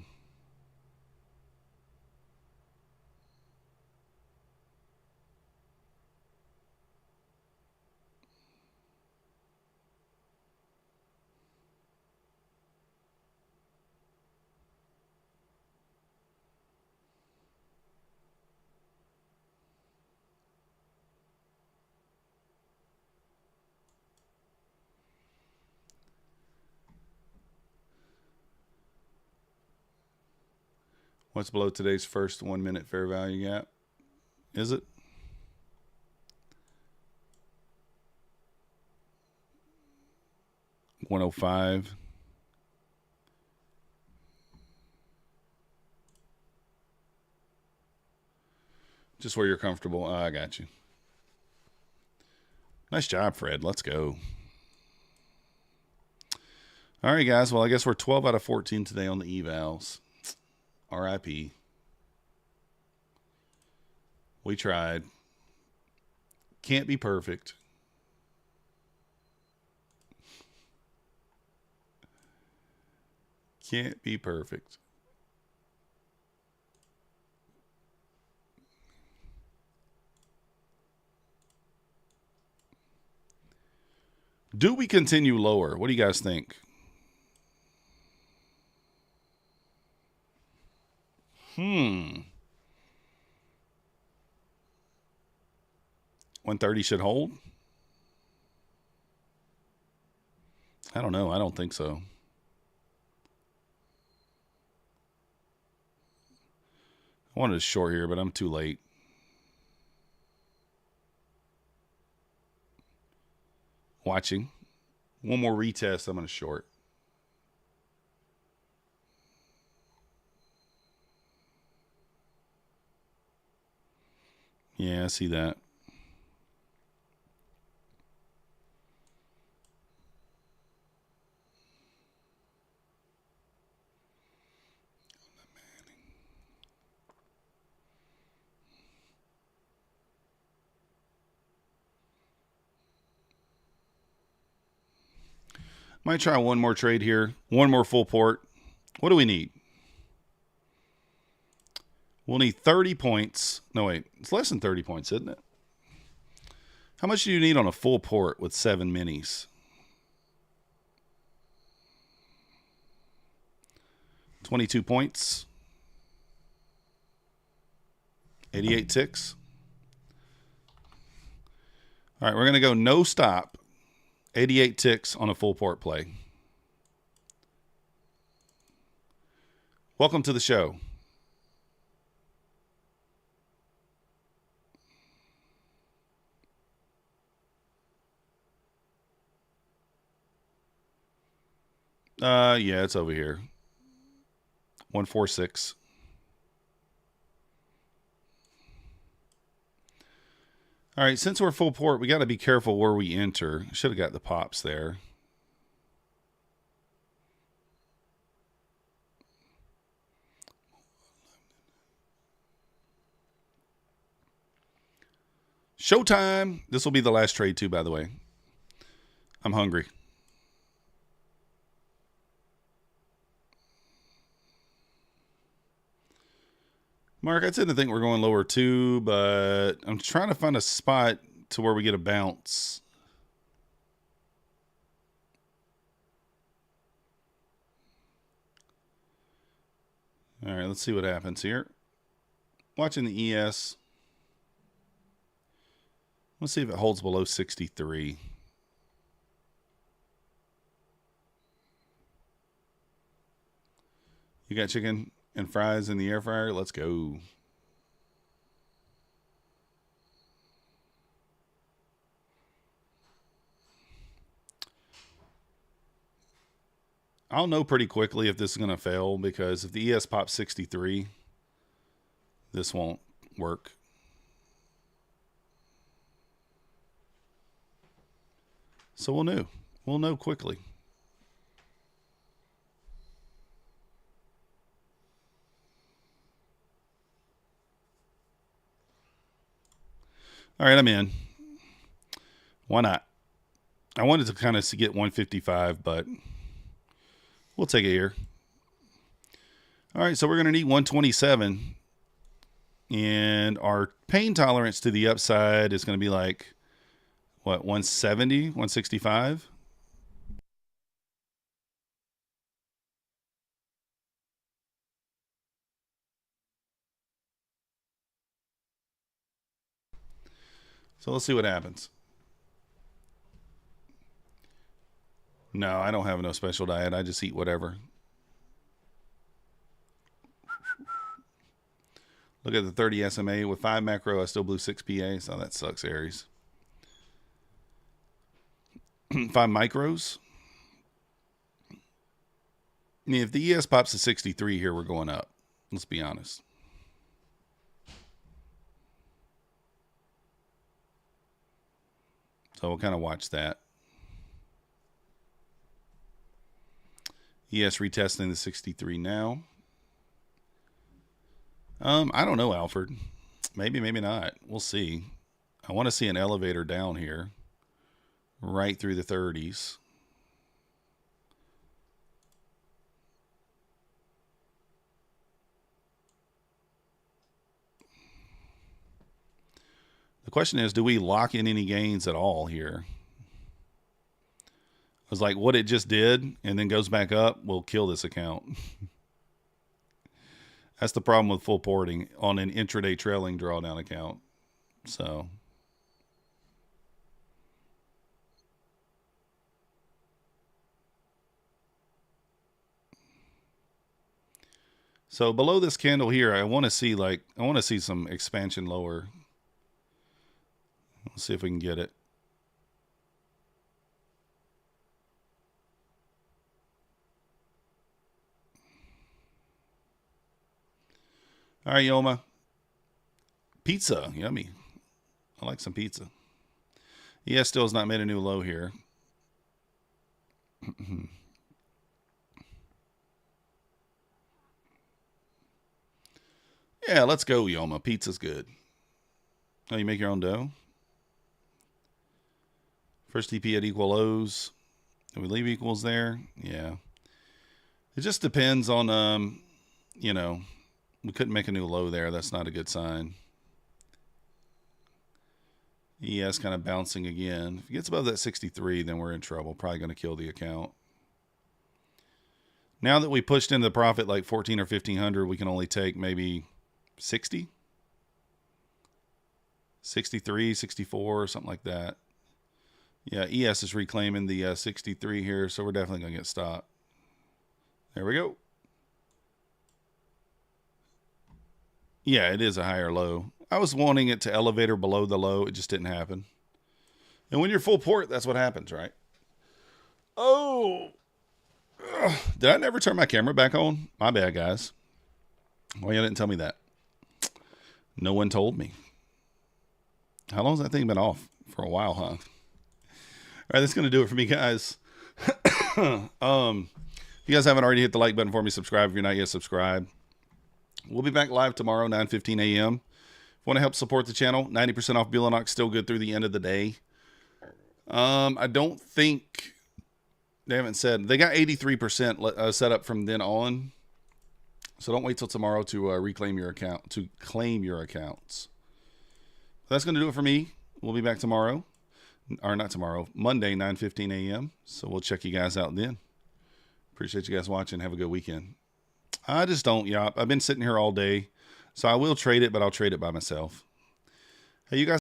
What's below today's first 1 minute fair value gap? Is it? $105. Just where you're comfortable. I got you. Nice job, Fred. Let's go. All right, guys. Well, I guess we're 12 out of 14 today on the evals. RIP. We tried. Can't be perfect. Can't be perfect. Do we continue lower? What do you guys think? 130 should hold? I don't know. I don't think so. I wanted to short here, but I'm too late. Watching. One more retest. I'm going to short. Yeah, I see that. Might try one more trade here. One more full port. What do we need? We'll need 30 points. No, wait. It's less than 30 points, isn't it? How much do you need on a full port with 7 minis? 22 points. 88 ticks. All right, we're going to go no stop. 88 ticks on a full port play. Welcome to the show. Yeah, it's over here. 146. All right, since we're full port, we got to be careful where we enter. Should have got the pops there. Showtime. This will be the last trade too, by the way. I'm hungry. Mark, I tend to think we're going lower too, but I'm trying to find a spot to where we get a bounce. All right, let's see what happens here. Watching the ES. Let's see if it holds below 63. You got chicken and fries in the air fryer? Let's go. I'll know pretty quickly if this is going to fail, because if the ES pops 63, this won't work. So we'll know. We'll know quickly. All right, I'm in. Why not? I wanted to kind of get 155, but we'll take it here. All right, so we're going to need 127. And our pain tolerance to the upside is going to be like, what, 170, 165? So let's see what happens. No, I don't have no special diet. I just eat whatever. Look at the 30 SMA. With 5 macro, I still blew 6 PA. So that sucks, Aries. 5 micros. I mean, if the ES pops to 63 here, we're going up. Let's be honest. So we'll kind of watch that. ES retesting the 63 now. I don't know, Alfred. Maybe, maybe not. We'll see. I want to see an elevator down here, right through the 30s. The question is, do we lock in any gains at all here? I was like, what it just did and then goes back up will kill this account. That's the problem with full porting on an intraday trailing drawdown account. So below this candle here, I want to see some expansion lower. Let's see if we can get it. All right, Yoma. Pizza, yummy. I like some pizza. ES still has not made a new low here. Yeah, let's go, Yoma. Pizza's good. Oh, you make your own dough? First TP at equal lows. Do we leave equals there? Yeah. It just depends on, you know, we couldn't make a new low there. That's not a good sign. ES kind of bouncing again. If it gets above that 63, then we're in trouble. Probably going to kill the account. Now that we pushed into the profit like 14 or 1500, we can only take maybe 60, 63, 64, something like that. Yeah, ES is reclaiming the 63 here, so we're definitely going to get stopped. There we go. Yeah, it is a higher low. I was wanting it to elevator below the low. It just didn't happen. And when you're full port, that's what happens, right? Oh. Ugh. Did I never turn my camera back on? My bad, guys. Well, you didn't tell me that. No one told me. How long has that thing been off? For a while, huh? All right, that's going to do it for me, guys. If you guys haven't already hit the like button for me, subscribe if you're not yet subscribed. We'll be back live tomorrow, 9:15 a.m. If you want to help support the channel, 90% off Bulenox, still good through the end of the day. I don't think they haven't said. They got 83% set up from then on. So don't wait till tomorrow to reclaim your account, to claim your accounts. That's going to do it for me. We'll be back tomorrow. Or not tomorrow, Monday, 9:15 a.m. So we'll check you guys out then. Appreciate you guys watching. Have a good weekend. I just don't, I've been sitting here all day. So I will trade it, but I'll trade it by myself. Hey, you guys.